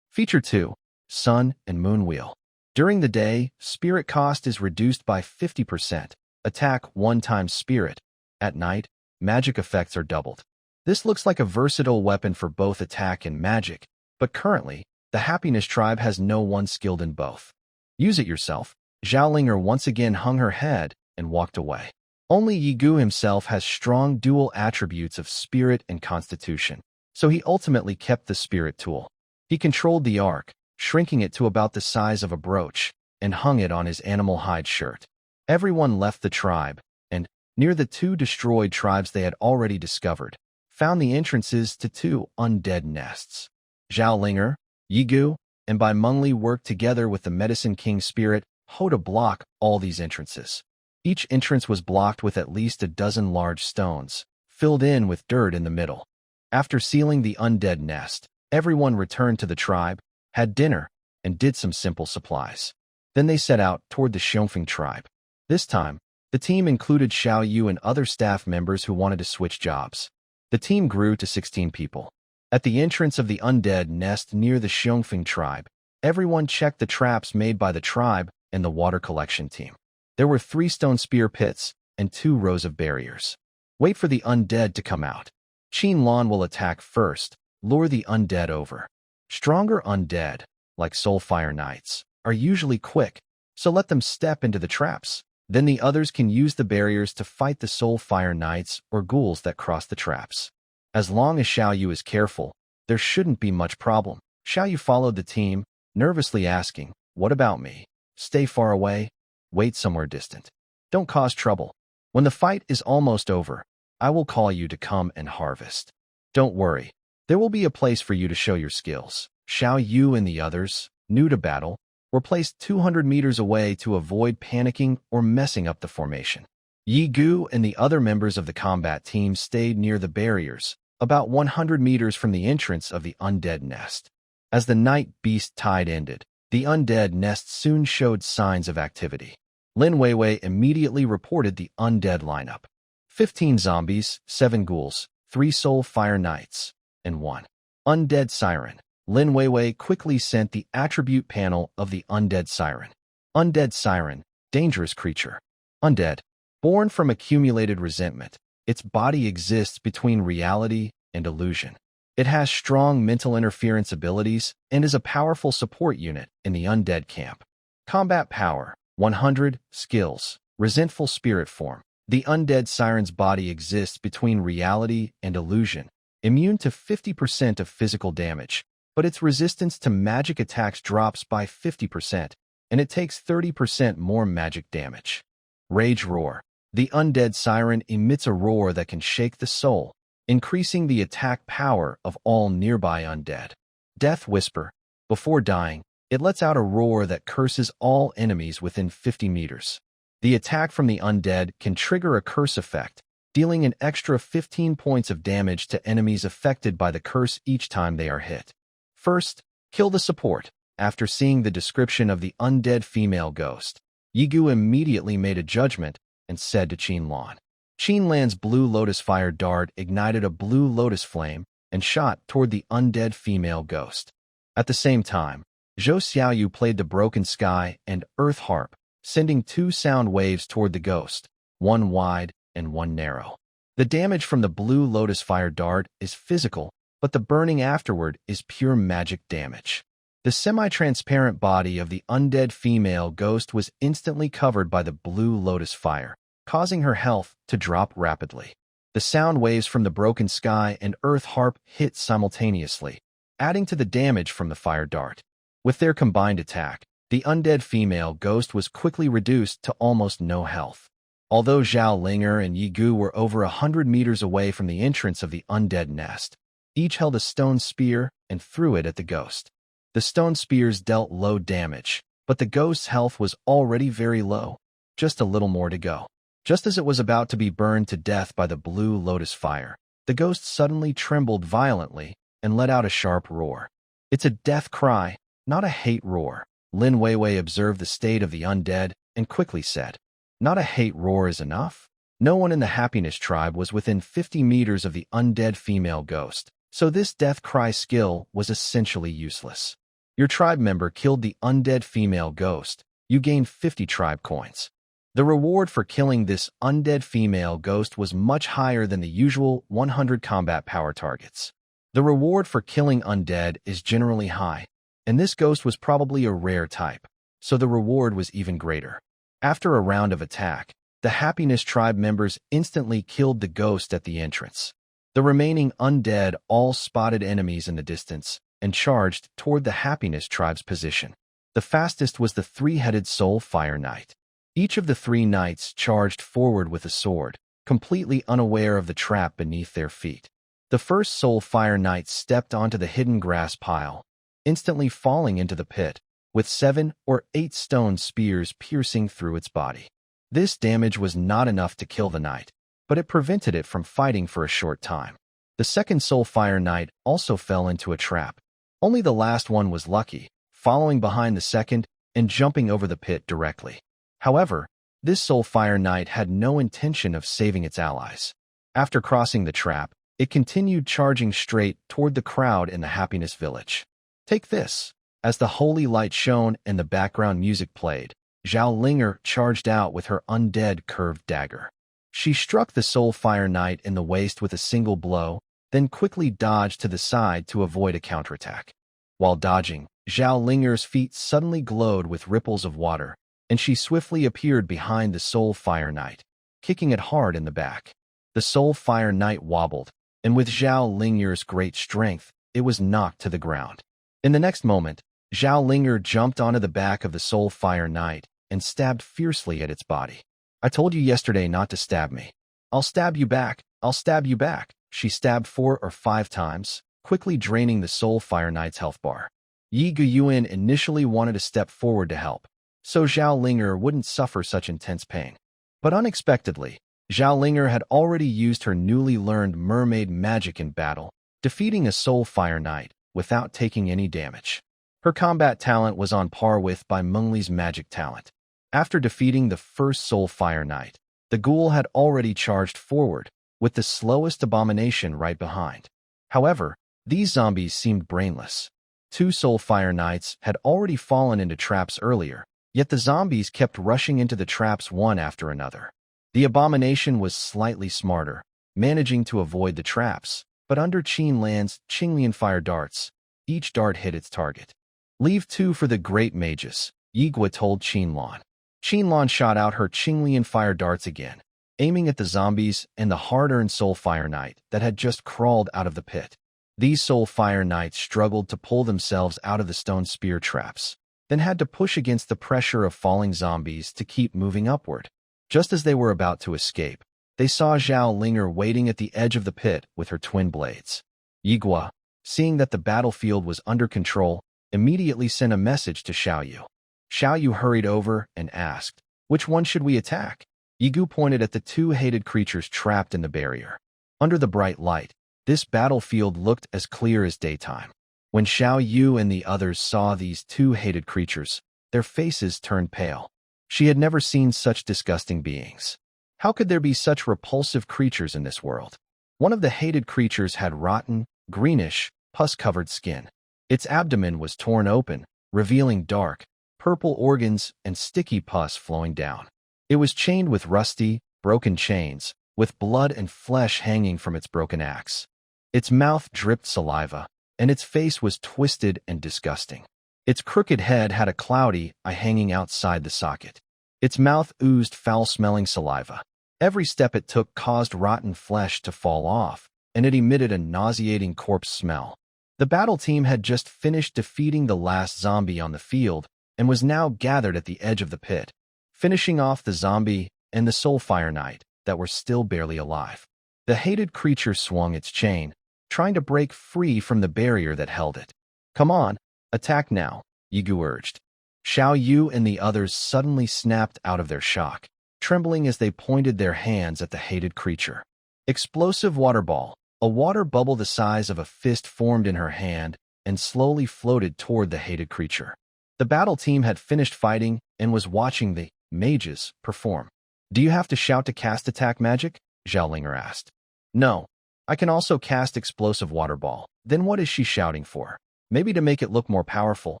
Feature 2, Sun and Moon Wheel. During the day, spirit cost is reduced by 50%. Attack 1 times spirit. At night, magic effects are doubled. This looks like a versatile weapon for both attack and magic, but currently, the Happiness Tribe has no one skilled in both. Use it yourself. Zhao Linger once again hung her head and walked away. Only Yigu himself has strong dual attributes of spirit and constitution, so he ultimately kept the spirit tool. He controlled the arc, shrinking it to about the size of a brooch, and hung it on his animal hide shirt. Everyone left the tribe, and, near the 2 destroyed tribes they had already discovered, found the entrances to 2 undead nests. Zhao Linger, Yigu, and Bai Mengli worked together with the Medicine King Spirit Ho to block all these entrances. Each entrance was blocked with at least a dozen large stones, filled in with dirt in the middle. After sealing the undead nest, everyone returned to the tribe, had dinner, and did some simple supplies. Then they set out toward the Xiongfeng tribe. This time, the team included Xiaoyu and other staff members who wanted to switch jobs. The team grew to 16 people. At the entrance of the undead nest near the Xiongfeng tribe, everyone checked the traps made by the tribe and the water collection team. There were 3 stone spear pits and 2 rows of barriers. Wait for the undead to come out. Qin will attack first, lure the undead over. Stronger undead, like Soulfire Knights, are usually quick, so let them step into the traps. Then the others can use the barriers to fight the Soulfire Knights or ghouls that cross the traps. As long as Xiaoyu is careful, there shouldn't be much problem. Xiaoyu followed the team, nervously asking, "What about me? Stay far away? Wait somewhere distant. Don't cause trouble. When the fight is almost over, I will call you to come and harvest. Don't worry, there will be a place for you to show your skills." Xiaoyu and the others, new to battle, were placed 200 meters away to avoid panicking or messing up the formation. Yi Gu and the other members of the combat team stayed near the barriers, about 100 meters from the entrance of the undead nest. As the night beast tide ended, the undead nest soon showed signs of activity. Lin Weiwei immediately reported the undead lineup. 15 zombies, 7 ghouls, 3 Soulfire Knights, and 1 undead siren. Lin Weiwei quickly sent the attribute panel of the undead siren. Undead siren, dangerous creature. Undead, born from accumulated resentment. Its body exists between reality and illusion. It has strong mental interference abilities and is a powerful support unit in the undead camp. Combat power, 100, skills, resentful spirit form. The undead siren's body exists between reality and illusion, immune to 50% of physical damage, but its resistance to magic attacks drops by 50%, and it takes 30% more magic damage. Rage Roar. The undead siren emits a roar that can shake the soul, increasing the attack power of all nearby undead. Death Whisper. Before dying, it lets out a roar that curses all enemies within 50 meters. The attack from the undead can trigger a curse effect, dealing an extra 15 points of damage to enemies affected by the curse each time they are hit. First, kill the support. After seeing the description of the undead female ghost, Yi Gu immediately made a judgment and said to Qin. Qinlan's blue lotus fire dart ignited a blue lotus flame and shot toward the undead female ghost. At the same time, Zhou Xiaoyu played the broken sky and earth harp, sending 2 sound waves toward the ghost, 1 wide and 1 narrow. The damage from the blue lotus fire dart is physical, but the burning afterward is pure magic damage. The semi-transparent body of the undead female ghost was instantly covered by the blue lotus fire, causing her health to drop rapidly. The sound waves from the broken sky and earth harp hit simultaneously, adding to the damage from the fire dart. With their combined attack, the undead female ghost was quickly reduced to almost no health. Although Zhao Linger and Yi Gu were over 100 meters away from the entrance of the undead nest, each held a stone spear and threw it at the ghost. The stone spears dealt low damage, but the ghost's health was already very low. Just a little more to go. Just as it was about to be burned to death by the blue lotus fire, the ghost suddenly trembled violently and let out a sharp roar. It's a death cry, not a hate roar. Lin Weiwei observed the state of the undead and quickly said, "Not a hate roar is enough." No one in the Happiness tribe was within 50 meters of the undead female ghost, so this death cry skill was essentially useless. Your tribe member killed the undead female ghost. You gained 50 tribe coins. The reward for killing this undead female ghost was much higher than the usual 100 combat power targets. The reward for killing undead is generally high, and this ghost was probably a rare type, so the reward was even greater. After a round of attack, the Happiness tribe members instantly killed the ghost at the entrance. The remaining undead all spotted enemies in the distance and charged toward the Happiness tribe's position. The fastest was the 3-headed Soulfire Knight. Each of the 3 knights charged forward with a sword, completely unaware of the trap beneath their feet. The first Soulfire Knight stepped onto the hidden grass pile, instantly falling into the pit, with 7 or 8 stone spears piercing through its body. This damage was not enough to kill the knight, but it prevented it from fighting for a short time. The second Soulfire Knight also fell into a trap. Only the last one was lucky, following behind the second and jumping over the pit directly. However, this Soulfire Knight had no intention of saving its allies. After crossing the trap, it continued charging straight toward the crowd in the Happiness Village. Take this! As the holy light shone and the background music played, Zhao Linger charged out with her undead curved dagger. She struck the Soul Fire Knight in the waist with a single blow, then quickly dodged to the side to avoid a counterattack. While dodging, Zhao Linger's feet suddenly glowed with ripples of water, and she swiftly appeared behind the Soul Fire Knight, kicking it hard in the back. The Soul Fire Knight wobbled, and with Zhao Linger's great strength, it was knocked to the ground. In the next moment, Zhao Linger jumped onto the back of the Soul Fire Knight and stabbed fiercely at its body. "I told you yesterday not to stab me. I'll stab you back, I'll stab you back." She stabbed 4 or 5 times, quickly draining the Soul Fire Knight's health bar. Yi Guyuan initially wanted to step forward to help, so Zhao Linger wouldn't suffer such intense pain. But unexpectedly, Zhao Linger had already used her newly learned mermaid magic in battle, defeating a Soul Fire Knight without taking any damage. Her combat talent was on par with Bai Mengli's magic talent. After defeating the first Soul Fire Knight, the ghoul had already charged forward, with the slowest abomination right behind. However, these zombies seemed brainless. 2 Soul Fire Knights had already fallen into traps earlier, yet the zombies kept rushing into the traps one after another. The abomination was slightly smarter, managing to avoid the traps, but under Qin Lan's Qinglian fire darts, each dart hit its target. "Leave 2 for the great mages," Yi Gua told Qin Lan. Qin Lan shot out her Qinglian fire darts again, aiming at the zombies and the hard-earned Soul Fire Knight that had just crawled out of the pit. These Soul Fire Knights struggled to pull themselves out of the stone spear traps, then had to push against the pressure of falling zombies to keep moving upward. Just as they were about to escape, they saw Zhao Linger waiting at the edge of the pit with her twin blades. Yi Gua, seeing that the battlefield was under control, immediately sent a message to Xiao Yu. Xiao Yu hurried over and asked, "Which one should we attack?" Yi Gu pointed at the 2 hated creatures trapped in the barrier. Under the bright light, this battlefield looked as clear as daytime. When Xiao Yu and the others saw these 2 hated creatures, their faces turned pale. She had never seen such disgusting beings. How could there be such repulsive creatures in this world? One of the hated creatures had rotten, greenish, pus-covered skin. Its abdomen was torn open, revealing dark, purple organs and sticky pus flowing down. It was chained with rusty, broken chains, with blood and flesh hanging from its broken axe. Its mouth dripped saliva, and its face was twisted and disgusting. Its crooked head had a cloudy eye hanging outside the socket. Its mouth oozed foul-smelling saliva. Every step it took caused rotten flesh to fall off, and it emitted a nauseating corpse smell. The battle team had just finished defeating the last zombie on the field and was now gathered at the edge of the pit, finishing off the zombie and the Soul Fire Knight that were still barely alive. The hated creature swung its chain, trying to break free from the barrier that held it. "Come on, attack now," Yi Gu urged. Xiao Yu and the others suddenly snapped out of their shock, trembling as they pointed their hands at the hated creature. Explosive water ball. A water bubble the size of a fist formed in her hand and slowly floated toward the hated creature. The battle team had finished fighting and was watching the mages perform. "Do you have to shout to cast attack magic?" Zhao Linger asked. "No. I can also cast explosive water ball." "Then what is she shouting for?" "Maybe to make it look more powerful."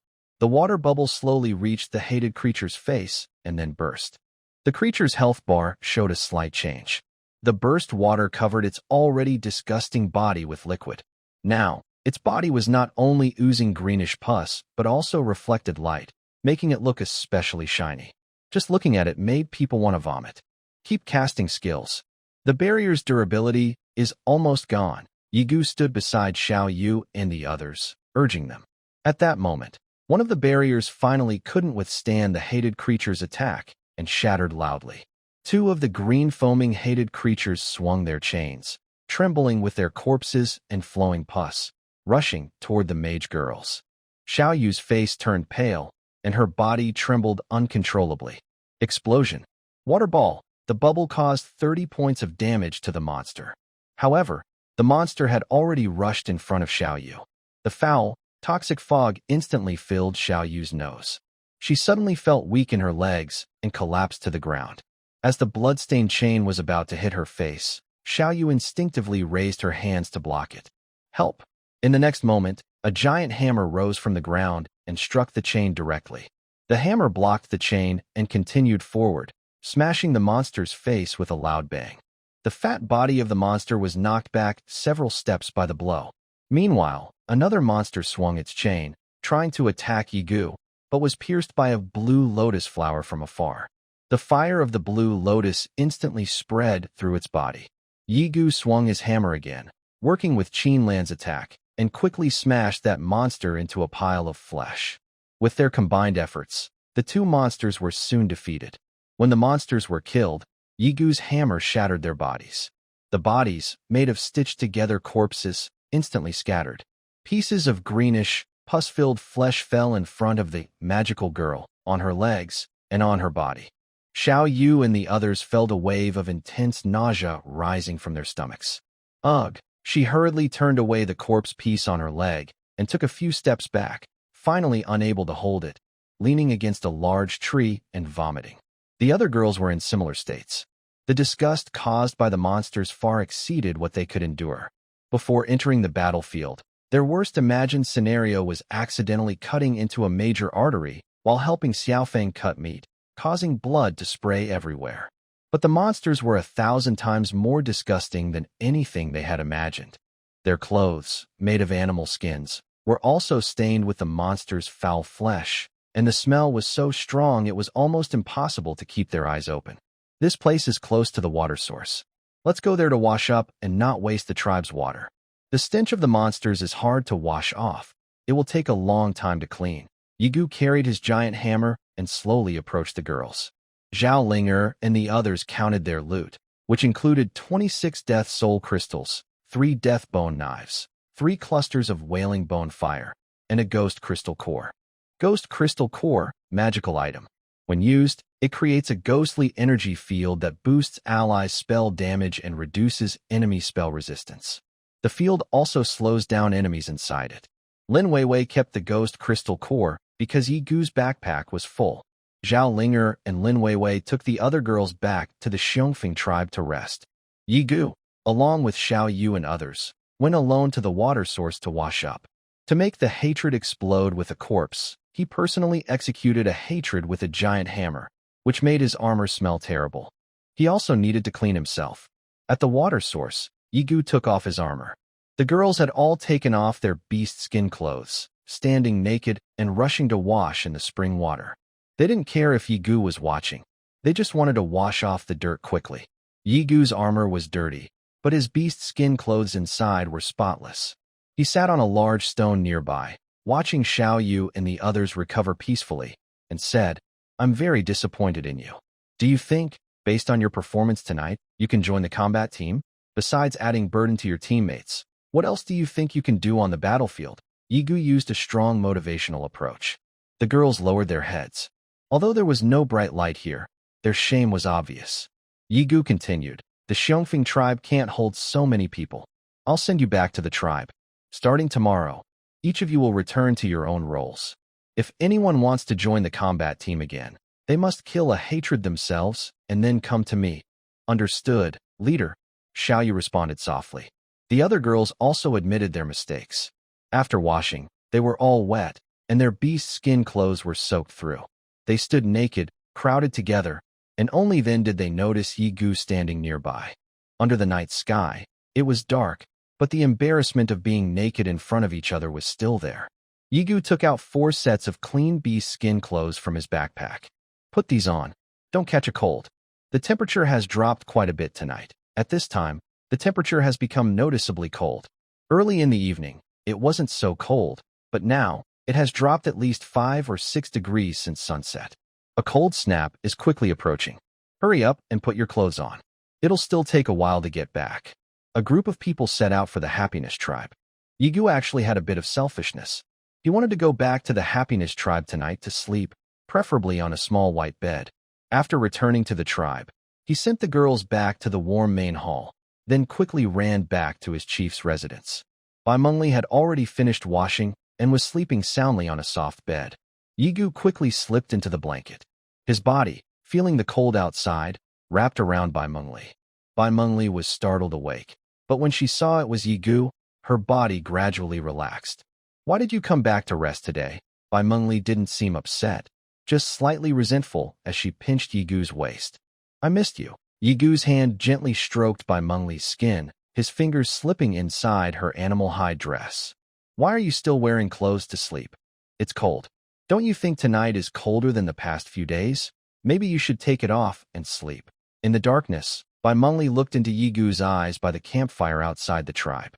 The water bubble slowly reached the hated creature's face and then burst. The creature's health bar showed a slight change. The burst water covered its already disgusting body with liquid. Now, its body was not only oozing greenish pus, but also reflected light, making it look especially shiny. Just looking at it made people want to vomit. "Keep casting skills. The barrier's durability is almost gone." Yi Gu stood beside Xiao Yu and the others, urging them. At that moment, one of the barriers finally couldn't withstand the hated creature's attack and shattered loudly. 2 of the green foaming hated creatures swung their chains, trembling with their corpses and flowing pus, rushing toward the mage girls. Xiao Yu's face turned pale, and her body trembled uncontrollably. Explosion. Water ball. The bubble caused 30 points of damage to the monster. However, the monster had already rushed in front of Xiao Yu. The foul, toxic fog instantly filled Xiao Yu's nose. She suddenly felt weak in her legs and collapsed to the ground. As the blood-stained chain was about to hit her face, Xiao Yu instinctively raised her hands to block it. "Help!" In the next moment, a giant hammer rose from the ground and struck the chain directly. The hammer blocked the chain and continued forward, smashing the monster's face with a loud bang. The fat body of the monster was knocked back several steps by the blow. Meanwhile, another monster swung its chain, trying to attack Yigu, but was pierced by a blue lotus flower from afar. The fire of the blue lotus instantly spread through its body. Yigu swung his hammer again, working with Qinlan's attack, and quickly smashed that monster into a pile of flesh. With their combined efforts, the two monsters were soon defeated. When the monsters were killed, Yigu's hammer shattered their bodies. The bodies, made of stitched-together corpses, instantly scattered. Pieces of greenish, pus-filled flesh fell in front of the magical girl, on her legs, and on her body. Xiao Yu and the others felt a wave of intense nausea rising from their stomachs. Ugh! She hurriedly turned away the corpse piece on her leg and took a few steps back, finally unable to hold it, leaning against a large tree and vomiting. The other girls were in similar states. The disgust caused by the monsters far exceeded what they could endure. Before entering the battlefield, their worst imagined scenario was accidentally cutting into a major artery while helping Xiaofeng cut meat, causing blood to spray everywhere. But the monsters were 1,000 times more disgusting than anything they had imagined. Their clothes, made of animal skins, were also stained with the monsters' foul flesh, and the smell was so strong it was almost impossible to keep their eyes open. This place is close to the water source. Let's go there to wash up and not waste the tribe's water. The stench of the monsters is hard to wash off. It will take a long time to clean. Yigu carried his giant hammer and slowly approached the girls. Zhao Linger and the others counted their loot, which included 26 death soul crystals, 3 death bone knives, 3 clusters of wailing bone fire, and a ghost crystal core. Ghost crystal core, magical item. When used, it creates a ghostly energy field that boosts allies' spell damage and reduces enemy spell resistance. The field also slows down enemies inside it. Lin Weiwei kept the ghost crystal core because Yigu's backpack was full. Zhao Linger and Lin Weiwei took the other girls back to the Xiongfeng tribe to rest. Yigu, along with Xiao Yu and others, went alone to the water source to wash up. To make the hatred explode with a corpse, he personally executed a hatred with a giant hammer, which made his armor smell terrible. He also needed to clean himself. At the water source, Yigu took off his armor. The girls had all taken off their beast skin clothes, standing naked and rushing to wash in the spring water. They didn't care if Yigu was watching. They just wanted to wash off the dirt quickly. Yigu's armor was dirty, but his beast skin clothes inside were spotless. He sat on a large stone nearby, watching Xiao Yu and the others recover peacefully, and said, "I'm very disappointed in you. Do you think, based on your performance tonight, you can join the combat team? Besides adding burden to your teammates, what else do you think you can do on the battlefield?" Yigu used a strong motivational approach. The girls lowered their heads. Although there was no bright light here, their shame was obvious. Yigu continued, "The Xiongfeng tribe can't hold so many people. I'll send you back to the tribe. Starting tomorrow, each of you will return to your own roles. If anyone wants to join the combat team again, they must kill a hatred themselves and then come to me." "Understood, leader," Xiao Yu responded softly. The other girls also admitted their mistakes. After washing, they were all wet, and their beast skin clothes were soaked through. They stood naked, crowded together, and only then did they notice Yigu standing nearby. Under the night sky, it was dark, but the embarrassment of being naked in front of each other was still there. Yigu took out 4 sets of clean beast skin clothes from his backpack. "Put these on. Don't catch a cold. The temperature has dropped quite a bit tonight. At this time, the temperature has become noticeably cold. Early in the evening, it wasn't so cold, but now, it has dropped at least 5 or 6 degrees since sunset. A cold snap is quickly approaching. Hurry up and put your clothes on. It'll still take a while to get back." A group of people set out for the Happiness Tribe. Yigu actually had a bit of selfishness. He wanted to go back to the Happiness Tribe tonight to sleep, preferably on a small white bed. After returning to the tribe, he sent the girls back to the warm main hall, then quickly ran back to his chief's residence. Bai Mengli had already finished washing and was sleeping soundly on a soft bed. Yigu quickly slipped into the blanket. His body, feeling the cold outside, wrapped around Bai Mengli. Bai Mengli was startled awake, but when she saw it was Yigu, her body gradually relaxed. "Why did you come back to rest today?" Bai Mengli didn't seem upset. just slightly resentful as she pinched Yigu's waist. I missed you. Yigu's hand gently stroked by Mengli's skin, his fingers slipping inside her animal hide dress. Why are you still wearing clothes to sleep? It's cold. Don't you think tonight is colder than the past few days? Maybe you should take it off and sleep. In the darkness, Bai Mengli looked into Yigu's eyes by the campfire outside the tribe.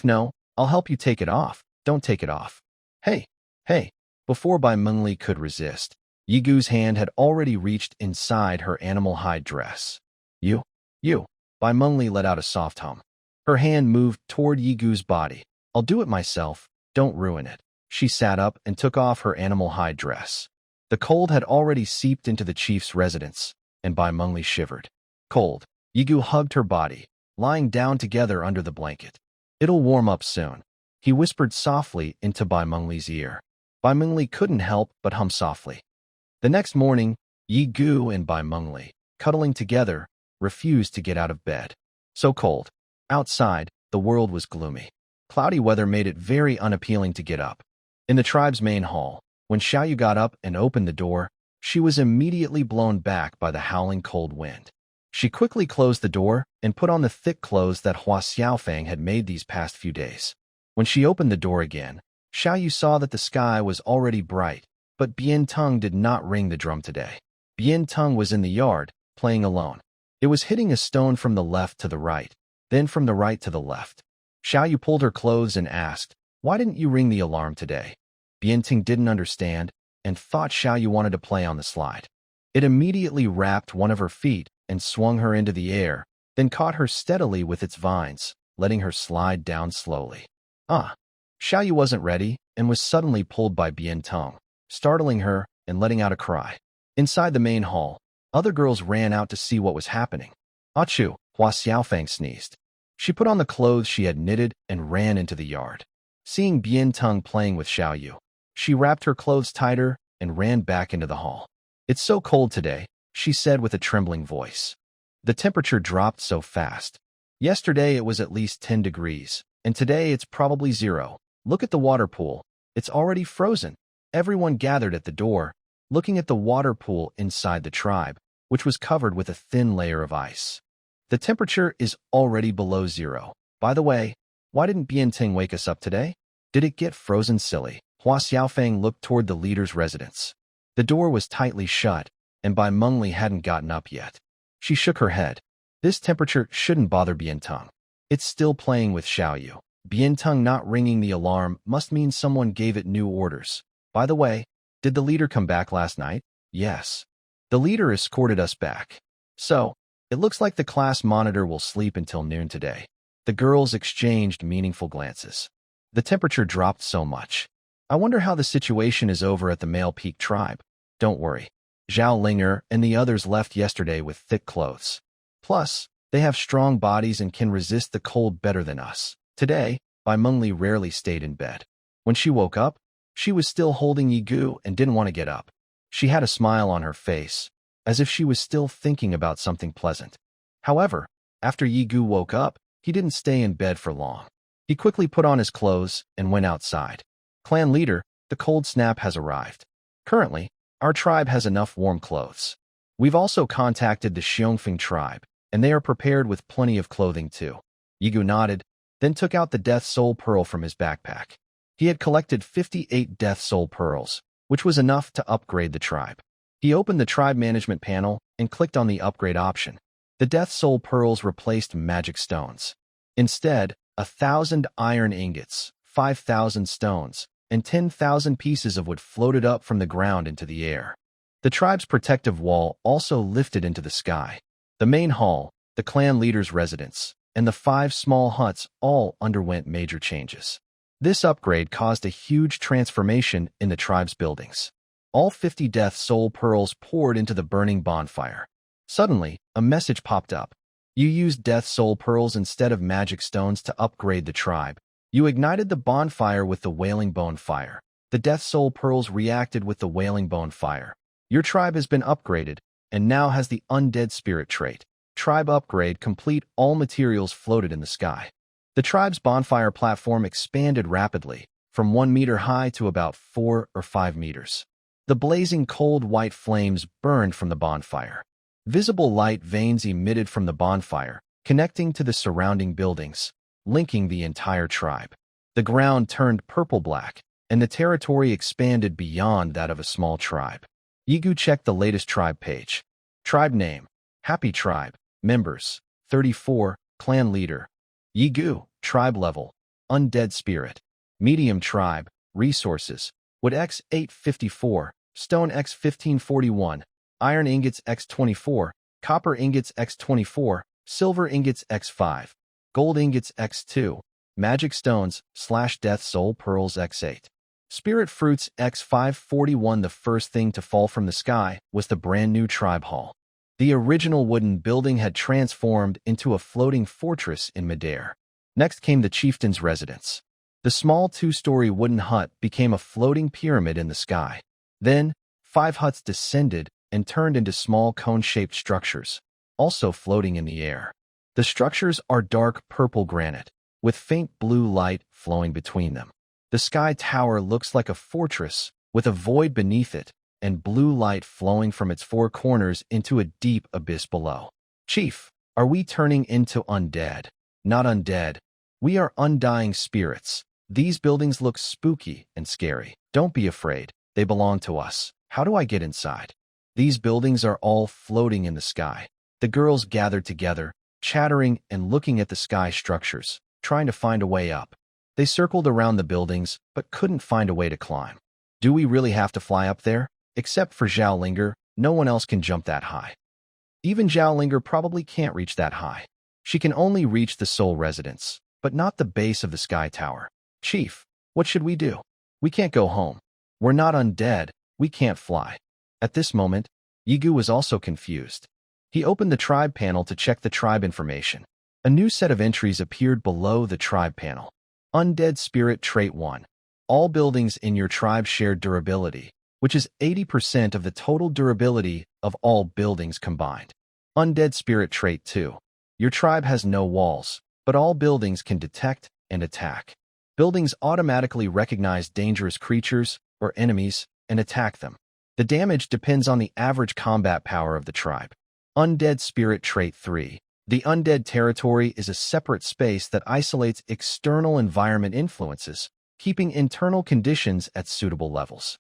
No, I'll help you take it off. Don't take it off. Hey, hey. Before Bai Mengli could resist, Yigu's hand had already reached inside her animal hide dress. You. Bai Mengli let out a soft hum. Her hand moved toward Yigu's body. I'll do it myself. Don't ruin it. She sat up and took off her animal hide dress. The cold had already seeped into the chief's residence, and Bai Mengli shivered. Cold. Yigu hugged her body, lying down together under the blanket. It'll warm up soon. He whispered softly into Bai Mengli's ear. Bai Mengli couldn't help but hum softly. The next morning, Yigu and Bai Mengli, cuddling together, refused to get out of bed. So cold. Outside, the world was gloomy. Cloudy weather made it very unappealing to get up. In the tribe's main hall, when Xiaoyu got up and opened the door, she was immediately blown back by the howling cold wind. She quickly closed the door and put on the thick clothes that Hua Xiaofang had made these past few days. When she opened the door again, Xiaoyu saw that the sky was already bright, but Bian Teng did not ring the drum today. Bian Teng was in the yard, playing alone. It was hitting a stone from the left to the right, then from the right to the left. Xiaoyu pulled her clothes and asked, "Why didn't you ring the alarm today?" Bian Teng didn't understand and thought Xiaoyu wanted to play on the slide. It immediately wrapped one of her feet and swung her into the air, then caught her steadily with its vines, letting her slide down slowly. Xiaoyu wasn't ready and was suddenly pulled by Bian Teng, startling her and letting out a cry. Inside the main hall, other girls ran out to see what was happening. Achoo, Hua Xiaofang sneezed. She put on the clothes she had knitted and ran into the yard. Seeing Bian Teng playing with Xiaoyu, she wrapped her clothes tighter and ran back into the hall. "It's so cold today," she said with a trembling voice. The temperature dropped so fast. Yesterday it was at least 10 degrees, and today it's probably 0. Look at the water pool. It's already frozen. Everyone gathered at the door, looking at the water pool inside the tribe, which was covered with a thin layer of ice. The temperature is already below 0. By the way, why didn't Bian Teng wake us up today? Did it get frozen silly? Hua Xiaofang looked toward the leader's residence. The door was tightly shut, and Bai Mengli hadn't gotten up yet. She shook her head. This temperature shouldn't bother Bian Teng. It's still playing with Xiaoyu. Bian Teng not ringing the alarm must mean someone gave it new orders. By the way, did the leader come back last night? Yes. The leader escorted us back. So, it looks like the class monitor will sleep until noon today. The girls exchanged meaningful glances. The temperature dropped so much. I wonder how the situation is over at the Male Peak tribe. Don't worry. Zhao Linger and the others left yesterday with thick clothes. Plus, they have strong bodies and can resist the cold better than us. Today, Bai Mengli rarely stayed in bed. When she woke up, she was still holding Yigu and didn't want to get up. She had a smile on her face, as if she was still thinking about something pleasant. However, after Yigu woke up, he didn't stay in bed for long. He quickly put on his clothes and went outside. Clan leader, the cold snap has arrived. Currently, our tribe has enough warm clothes. We've also contacted the Xiongfeng tribe, and they are prepared with plenty of clothing too. Yigu nodded, then took out the Death Soul Pearl from his backpack. He had collected 58 Death Soul Pearls, which was enough to upgrade the tribe. He opened the tribe management panel and clicked on the upgrade option. The Death Soul Pearls replaced magic stones. Instead, 1,000 iron ingots, 5,000 stones, and 10,000 pieces of wood floated up from the ground into the air. The tribe's protective wall also lifted into the sky. The main hall, the clan leader's residence, and the 5 small huts all underwent major changes. This upgrade caused a huge transformation in the tribe's buildings. All 50 Death Soul Pearls poured into the burning bonfire. Suddenly, a message popped up. You used Death Soul Pearls instead of magic stones to upgrade the tribe. You ignited the bonfire with the Wailing Bone Fire. The Death Soul Pearls reacted with the Wailing Bone Fire. Your tribe has been upgraded and now has the Undead Spirit trait. Tribe upgrade complete. All materials floated in the sky. The tribe's bonfire platform expanded rapidly, from 1 meter high to about 4 or 5 meters. The blazing cold white flames burned from the bonfire. Visible light veins emitted from the bonfire, connecting to the surrounding buildings, linking the entire tribe. The ground turned purple-black, and the territory expanded beyond that of a small tribe. Yigu checked the latest tribe page. Tribe name: Happy Tribe. Members: 34. Clan leader: Yigu. Tribe level: Undead Spirit. Medium tribe. Resources: Wood X 854, Stone X 1541, Iron Ingots X 24, Copper Ingots X 24, Silver Ingots X 5, Gold Ingots X 2, Magic Stones / Death Soul Pearls X 8. Spirit Fruits X 541. The first thing to fall from the sky was the brand new tribe hall. The original wooden building had transformed into a floating fortress in midair. Next came the chieftain's residence. The small 2-story wooden hut became a floating pyramid in the sky. Then, 5 huts descended and turned into small cone-shaped structures, also floating in the air. The structures are dark purple granite, with faint blue light flowing between them. The sky tower looks like a fortress, with a void beneath it, and blue light flowing from its 4 corners into a deep abyss below. Chief, are we turning into undead? Not undead. We are undying spirits. These buildings look spooky and scary. Don't be afraid. They belong to us. How do I get inside? These buildings are all floating in the sky. The girls gathered together, chattering and looking at the sky structures, trying to find a way up. They circled around the buildings, but couldn't find a way to climb. Do we really have to fly up there? Except for Zhaolinger, no one else can jump that high. Even Zhaolinger probably can't reach that high. She can only reach the Soul Residence, but not the base of the Sky Tower. Chief, what should we do? We can't go home. We're not undead. We can't fly. At this moment, Yigu was also confused. He opened the tribe panel to check the tribe information. A new set of entries appeared below the tribe panel. Undead Spirit Trait 1. All buildings in your tribe share durability, which is 80% of the total durability of all buildings combined. Undead Spirit Trait 2. Your tribe has no walls, but all buildings can detect and attack. Buildings automatically recognize dangerous creatures or enemies and attack them. The damage depends on the average combat power of the tribe. Undead Spirit Trait 3. The undead territory is a separate space that isolates external environment influences, keeping internal conditions at suitable levels.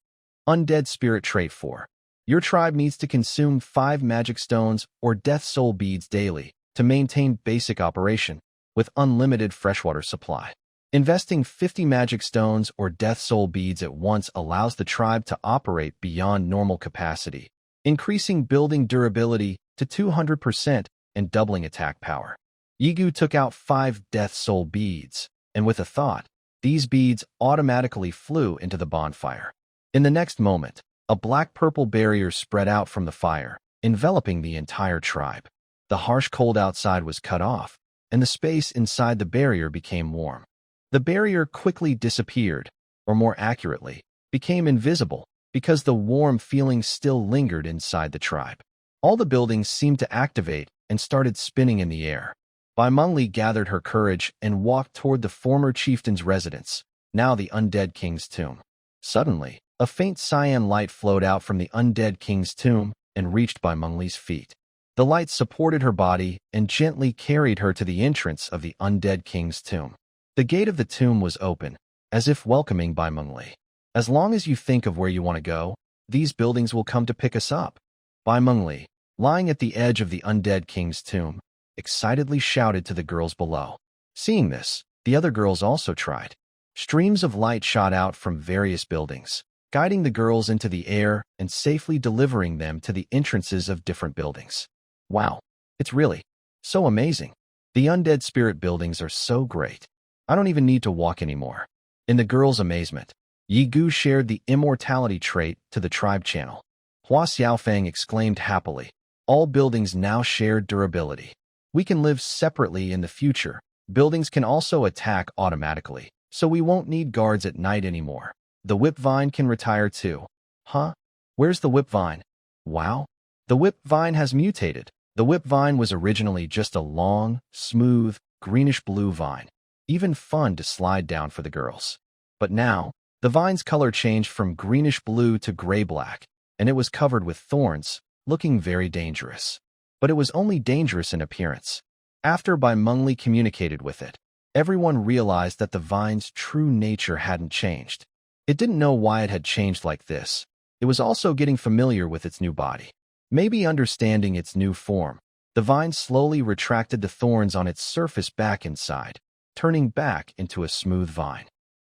Undead Spirit Trait 4. Your tribe needs to consume 5 magic stones or death soul beads daily to maintain basic operation, with unlimited freshwater supply. Investing 50 magic stones or death soul beads at once allows the tribe to operate beyond normal capacity, increasing building durability to 200% and doubling attack power. Yigu took out 5 death soul beads, and with a thought, these beads automatically flew into the bonfire. In the next moment, a black-purple barrier spread out from the fire, enveloping the entire tribe. The harsh cold outside was cut off, and the space inside the barrier became warm. The barrier quickly disappeared, or more accurately, became invisible, because the warm feeling still lingered inside the tribe. All the buildings seemed to activate and started spinning in the air. Bai Mengli gathered her courage and walked toward the former chieftain's residence, now the undead king's tomb. Suddenly, a faint cyan light flowed out from the undead king's tomb and reached Bai Mengli's feet. The light supported her body and gently carried her to the entrance of the undead king's tomb. The gate of the tomb was open, as if welcoming Bai Mengli. As long as you think of where you want to go, these buildings will come to pick us up. Bai Mengli, lying at the edge of the undead king's tomb, excitedly shouted to the girls below. Seeing this, the other girls also tried. Streams of light shot out from various buildings, guiding the girls into the air and safely delivering them to the entrances of different buildings. Wow, it's really so amazing. The undead spirit buildings are so great. I don't even need to walk anymore. In the girls' amazement, Yigu shared the immortality trait to the tribe channel. Hua Xiaofeng exclaimed happily. All buildings now share durability. We can live separately in the future. Buildings can also attack automatically, so we won't need guards at night anymore. The whipvine can retire too. Huh? Where's the whipvine? Wow. The whipvine has mutated. The whipvine was originally just a long, smooth, greenish-blue vine, even fun to slide down for the girls. But now, The vine's color changed from greenish-blue to gray-black, and it was covered with thorns, looking very dangerous. But it was only dangerous in appearance. After Bai Mengli communicated with it, everyone realized that the vine's true nature hadn't changed. It didn't know why it had changed like this. It was also getting familiar with its new body. Maybe understanding its new form, the vine slowly retracted the thorns on its surface back inside, turning back into a smooth vine.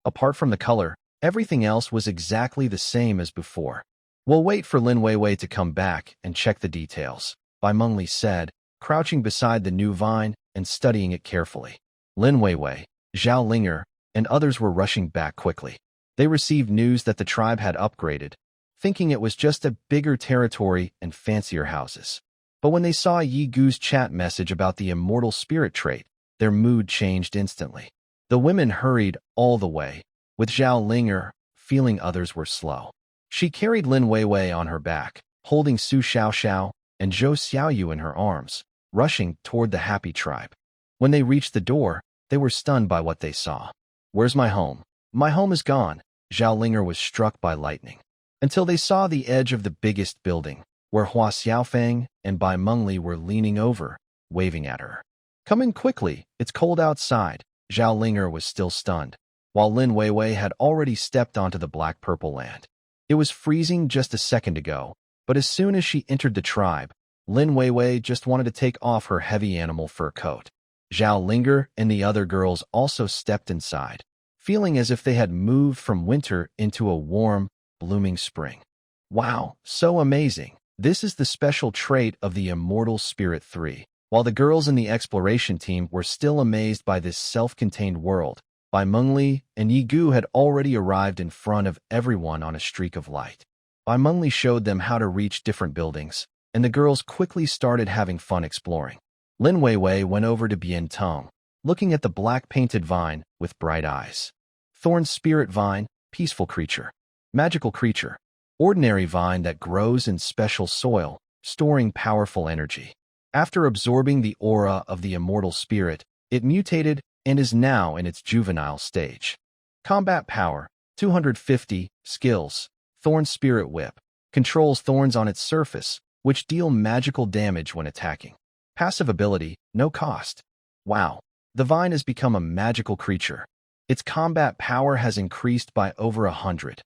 Apart from the color, everything else was exactly the same as before. "We'll wait for Lin Weiwei to come back and check the details," Bai Mengli said, crouching beside the new vine and studying it carefully. Lin Weiwei, Zhao Linger, and others were rushing back quickly. They received news that the tribe had upgraded, thinking it was just a bigger territory and fancier houses. But when they saw Yi Gu's chat message about the immortal spirit trait, their mood changed instantly. The women hurried all the way, with Zhao Linger feeling others were slow. She carried Lin Weiwei on her back, holding Su Xiaoxiao and Zhou Xiaoyu in her arms, rushing toward the happy tribe. When they reached the door, they were stunned by what they saw. "Where's my home? My home is gone." Zhao Linger was struck by lightning. Until they saw the edge of the biggest building, where Hua Xiaofeng and Bai Mengli were leaning over, waving at her. "Come in quickly, it's cold outside." Zhao Linger was still stunned, while Lin Weiwei had already stepped onto the black-purple land. It was freezing just a second ago, but as soon as she entered the tribe, Lin Weiwei just wanted to take off her heavy animal fur coat. Zhao Linger and the other girls also stepped inside, feeling as if they had moved from winter into a warm, blooming spring. "Wow, so amazing. This is the special trait of the Immortal Spirit 3. While the girls in the exploration team were still amazed by this self-contained world, Bai Mengli and Yi Gu had already arrived in front of everyone on a streak of light. Bai Mengli showed them how to reach different buildings, and the girls quickly started having fun exploring. Lin Weiwei went over to Bian Tong, looking at the black-painted vine with bright eyes. Thorn spirit vine, peaceful creature. Magical creature. Ordinary vine that grows in special soil, storing powerful energy. After absorbing the aura of the immortal spirit, it mutated and is now in its juvenile stage. Combat power, 250, skills. Thorn spirit whip. Controls thorns on its surface, which deal magical damage when attacking. Passive ability, no cost. Wow, the vine has become a magical creature. Its combat power has increased by over 100.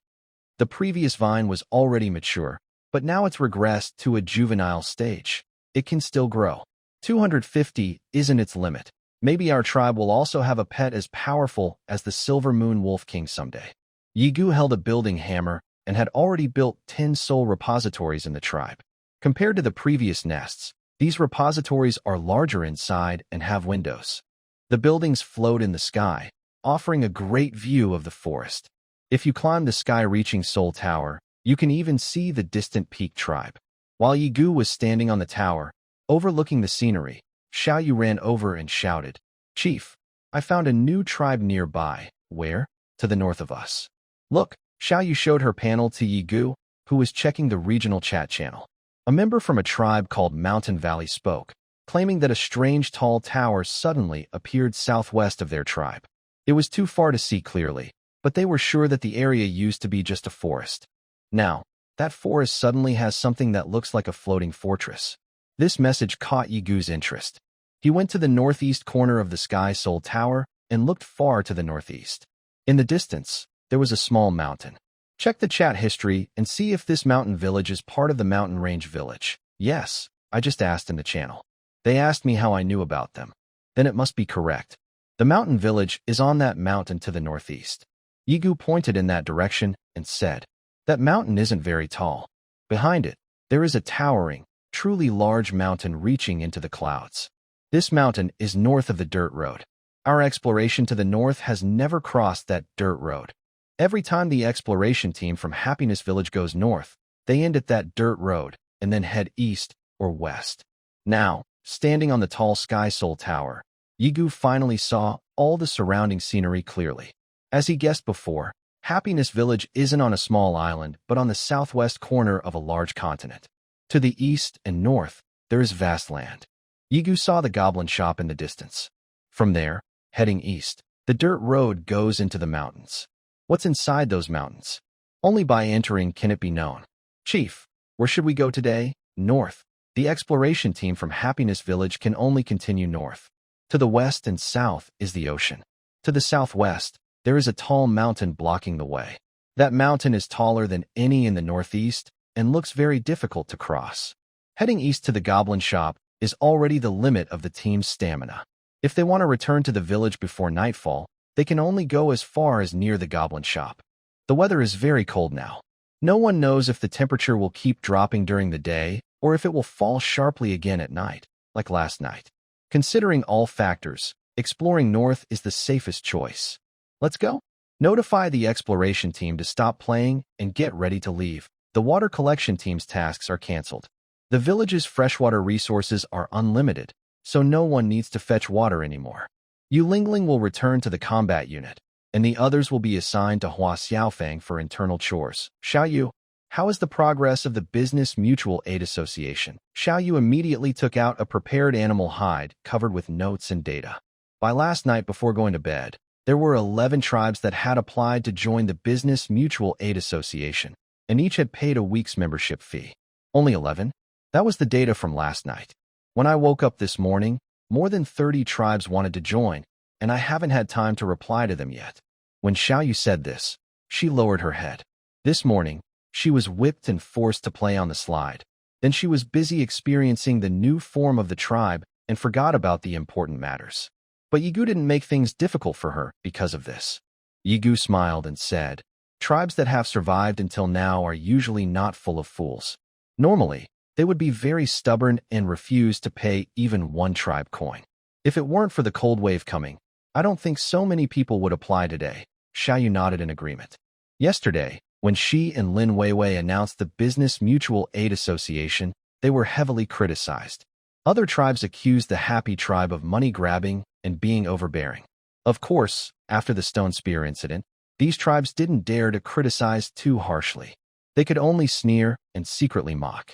The previous vine was already mature, but now it's regressed to a juvenile stage. It can still grow. 250 isn't its limit. Maybe our tribe will also have a pet as powerful as the Silver Moon Wolf King someday. Yi Gu held a building hammer and had already built 10 soul repositories in the tribe. Compared to the previous nests, these repositories are larger inside and have windows. The buildings float in the sky, offering a great view of the forest. If you climb the sky-reaching Soul Tower, you can even see the distant Peak Tribe. While Yi Gu was standing on the tower, overlooking the scenery, Xiaoyu ran over and shouted, "Chief, I found a new tribe nearby." "Where?" "To the north of us." "Look," Xiaoyu showed her panel to Yi Gu, who was checking the regional chat channel. A member from a tribe called Mountain Valley spoke, claiming that a strange tall tower suddenly appeared southwest of their tribe. It was too far to see clearly, but they were sure that the area used to be just a forest. Now, that forest suddenly has something that looks like a floating fortress. This message caught Yi Gu's interest. He went to the northeast corner of the Sky Soul Tower and looked far to the northeast. In the distance, there was a small mountain. Check the chat history and see if this mountain village is part of the mountain range village. Yes, I just asked in the channel. They asked me how I knew about them. Then it must be correct. The mountain village is on that mountain to the northeast. Yi Gu pointed in that direction and said, "That mountain isn't very tall. Behind it, there is a towering, truly large mountain reaching into the clouds. This mountain is north of the dirt road. Our exploration to the north has never crossed that dirt road. Every time the exploration team from Happiness Village goes north, they end at that dirt road and then head east or west." Now, standing on the tall Sky Soul Tower, Yi Gu finally saw all the surrounding scenery clearly. As he guessed before, Happiness Village isn't on a small island, but on the southwest corner of a large continent. To the east and north, there is vast land. Yi Gu saw the goblin shop in the distance. From there, heading east, the dirt road goes into the mountains. What's inside those mountains? Only by entering can it be known. Chief, where should we go today? North. The exploration team from Happiness Village can only continue north. To the west and south is the ocean. To the southwest, there is a tall mountain blocking the way. That mountain is taller than any in the northeast and looks very difficult to cross. Heading east to the goblin shop is already the limit of the team's stamina. If they want to return to the village before nightfall, they can only go as far as near the goblin shop. The weather is very cold now. No one knows if the temperature will keep dropping during the day or if it will fall sharply again at night, like last night. Considering all factors, exploring north is the safest choice. Let's go. Notify the exploration team to stop playing and get ready to leave. The water collection team's tasks are canceled. The village's freshwater resources are unlimited, so no one needs to fetch water anymore. Yu Lingling will return to the combat unit, and the others will be assigned to Hua Xiaofang for internal chores. Xiaoyu, how is the progress of the Business Mutual Aid Association? Xiaoyu immediately took out a prepared animal hide covered with notes and data. By last night before going to bed, there were 11 tribes that had applied to join the Business Mutual Aid Association, and each had paid a week's membership fee. Only 11? That was the data from last night. When I woke up this morning, more than 30 tribes wanted to join, and I haven't had time to reply to them yet. When Xiaoyu said this, she lowered her head. This morning, she was whipped and forced to play on the slide. Then she was busy experiencing the new form of the tribe and forgot about the important matters. But Yigu didn't make things difficult for her because of this. Yigu smiled and said, tribes that have survived until now are usually not full of fools. Normally, they would be very stubborn and refuse to pay even one tribe coin. If it weren't for the cold wave coming, I don't think so many people would apply today. Xiaoyu nodded in agreement. Yesterday, when she and Lin Weiwei announced the Business Mutual Aid Association, they were heavily criticized. Other tribes accused the Happy Tribe of money grabbing and being overbearing. Of course, after the Stone Spear incident, these tribes didn't dare to criticize too harshly. They could only sneer and secretly mock.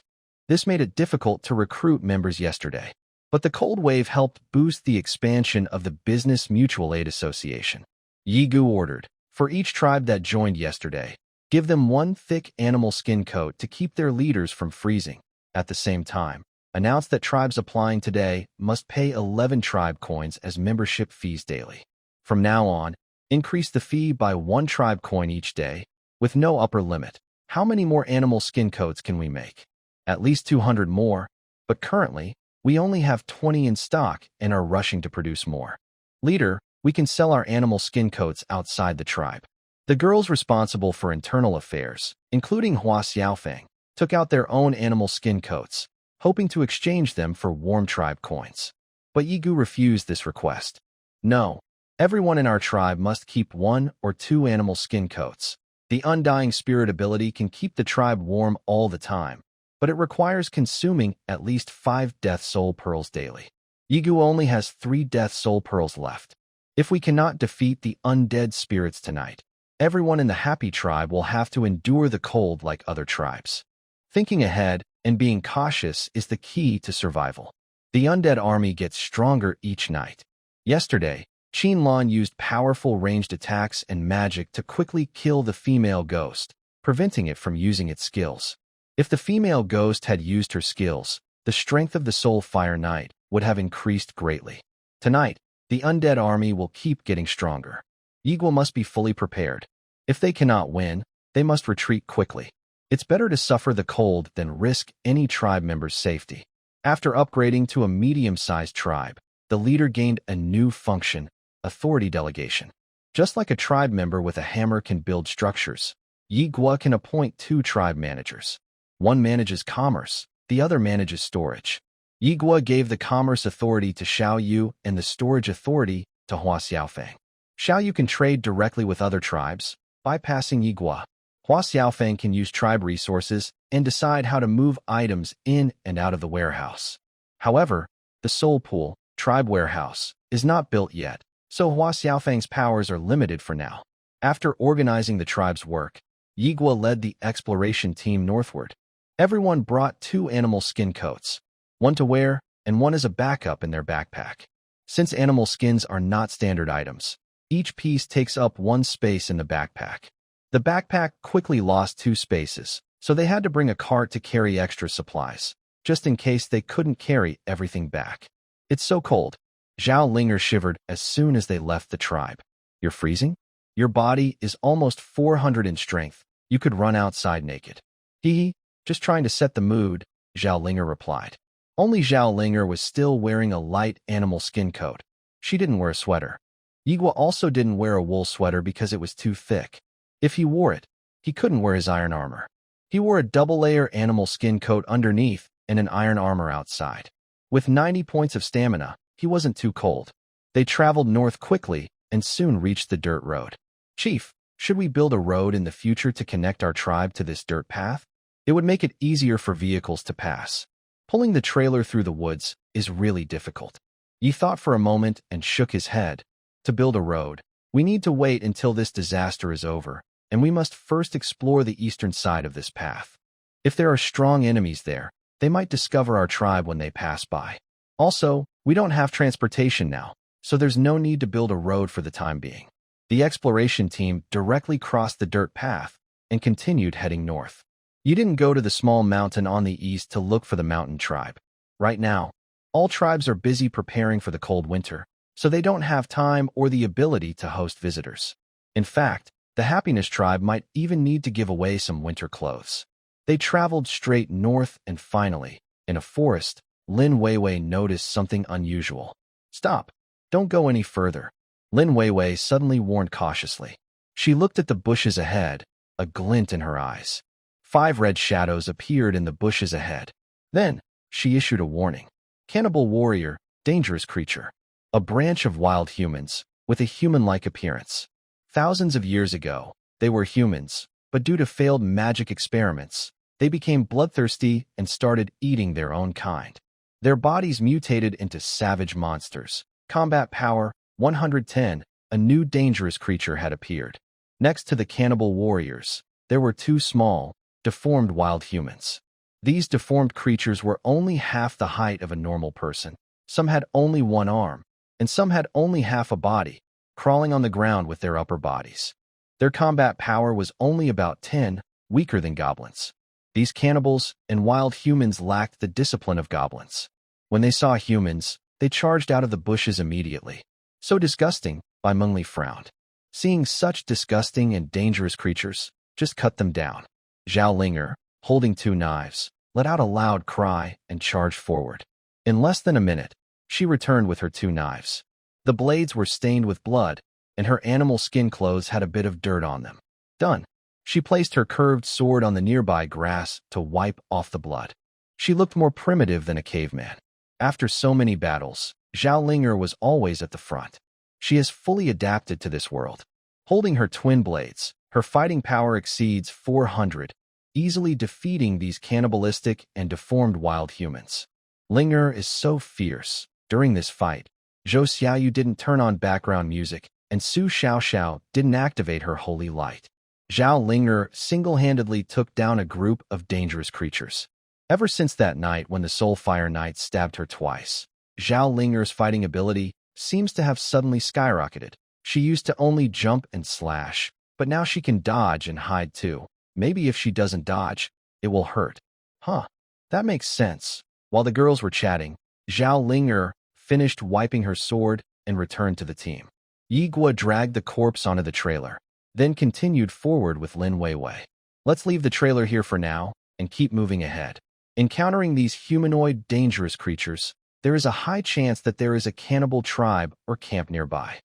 This made it difficult to recruit members yesterday. But the cold wave helped boost the expansion of the Business Mutual Aid Association. Yigu ordered, for each tribe that joined yesterday, give them one thick animal skin coat to keep their leaders from freezing. At the same time, announced that tribes applying today must pay 11 tribe coins as membership fees daily. From now on, increase the fee by 1 tribe coin each day, with no upper limit. How many more animal skin coats can we make? At least 200 more, but currently, we only have 20 in stock and are rushing to produce more. Leader, we can sell our animal skin coats outside the tribe. The girls responsible for internal affairs, including Hua Xiaofang, took out their own animal skin coats, hoping to exchange them for warm tribe coins. But Yigu refused this request. No, everyone in our tribe must keep 1 or 2 animal skin coats. The Undying Spirit ability can keep the tribe warm all the time, but it requires consuming at least 5 Death Soul Pearls daily. Yigu only has 3 Death Soul Pearls left. If we cannot defeat the undead spirits tonight, everyone in the Happy Tribe will have to endure the cold like other tribes. Thinking ahead and being cautious is the key to survival. The undead army gets stronger each night. Yesterday, Qinlan used powerful ranged attacks and magic to quickly kill the female ghost, preventing it from using its skills. If the female ghost had used her skills, the strength of the Soul Fire Knight would have increased greatly. Tonight, the undead army will keep getting stronger. Yiguo must be fully prepared. If they cannot win, they must retreat quickly. It's better to suffer the cold than risk any tribe member's safety. After upgrading to a medium-sized tribe, the leader gained a new function, authority delegation. Just like a tribe member with a hammer can build structures, Yiguo can appoint 2 tribe managers. One manages commerce, the other manages storage. Yiguo gave the commerce authority to Xiaoyu and the storage authority to Hua Xiaofang. Xiaoyu can trade directly with other tribes, bypassing Yiguo. Hua Xiaofang can use tribe resources and decide how to move items in and out of the warehouse. However, the Soul Pool, tribe warehouse, is not built yet, so Hua Xiaofang's powers are limited for now. After organizing the tribe's work, Yiguo led the exploration team northward. Everyone brought 2 animal skin coats, one to wear and one as a backup in their backpack. Since animal skins are not standard items, Each piece takes up 1 space in the backpack. The backpack quickly lost 2 spaces, so they had to bring a cart to carry extra supplies, just in case they couldn't carry everything back. It's so cold. Zhao Linger shivered as soon as they left the tribe. You're freezing? Your body is almost 400 in strength. You could run outside naked. Hee, just trying to set the mood, Zhao Linger replied. Only Zhao Linger was still wearing a light animal skin coat. She didn't wear a sweater. Yigua also didn't wear a wool sweater because it was too thick. If he wore it, he couldn't wear his iron armor. He wore a double-layer animal skin coat underneath and an iron armor outside. With 90 points of stamina, he wasn't too cold. They traveled north quickly and soon reached the dirt road. Chief, should we build a road in the future to connect our tribe to this dirt path? It would make it easier for vehicles to pass. Pulling the trailer through the woods is really difficult. Yi thought for a moment and shook his head. To build a road, we need to wait until this disaster is over, and we must first explore the eastern side of this path. If there are strong enemies there, they might discover our tribe when they pass by. Also, we don't have transportation now, so there's no need to build a road for the time being. The exploration team directly crossed the dirt path and continued heading north. You didn't go to the small mountain on the east to look for the mountain tribe. Right now, all tribes are busy preparing for the cold winter, so they don't have time or the ability to host visitors. In fact, the Happiness tribe might even need to give away some winter clothes. They traveled straight north and finally, in a forest, Lin Weiwei noticed something unusual. Stop. Don't go any further. Lin Weiwei suddenly warned cautiously. She looked at the bushes ahead, a glint in her eyes. 5 red shadows appeared in the bushes ahead. Then, she issued a warning. Cannibal warrior, dangerous creature. A branch of wild humans, with a human-like appearance. Thousands of years ago, they were humans, but due to failed magic experiments, they became bloodthirsty and started eating their own kind. Their bodies mutated into savage monsters. Combat power, 110, a new dangerous creature had appeared. Next to the cannibal warriors, there were 2 small, deformed wild humans. These deformed creatures were only half the height of a normal person. Some had only 1 arm, and some had only half a body, crawling on the ground with their upper bodies. Their combat power was only about 10, weaker than goblins. These cannibals and wild humans lacked the discipline of goblins. When they saw humans, they charged out of the bushes immediately. So disgusting, Bai Mengli frowned. Seeing such disgusting and dangerous creatures, just cut them down. Zhao Linger, holding 2 knives, let out a loud cry and charged forward. In less than a minute, she returned with her 2 knives. The blades were stained with blood, and her animal skin clothes had a bit of dirt on them. Done. She placed her curved sword on the nearby grass to wipe off the blood. She looked more primitive than a caveman. After so many battles, Zhao Linger was always at the front. She has fully adapted to this world. Holding her twin blades, her fighting power exceeds 400, easily defeating these cannibalistic and deformed wild humans. Linger is so fierce. During this fight, Zhou Xiaoyu didn't turn on background music, and Su Xiaoxiao didn't activate her holy light. Zhao Linger single-handedly took down a group of dangerous creatures. Ever since that night when the Soul Fire Knight stabbed her twice, Zhao Linger's fighting ability seems to have suddenly skyrocketed. She used to only jump and slash, but now she can dodge and hide too. Maybe if she doesn't dodge, it will hurt. Huh, that makes sense. While the girls were chatting, Zhao Linger finished wiping her sword and returned to the team. Yi Guo dragged the corpse onto the trailer, then continued forward with Lin Weiwei. Let's leave the trailer here for now and keep moving ahead. Encountering these humanoid dangerous creatures, there is a high chance that there is a cannibal tribe or camp nearby.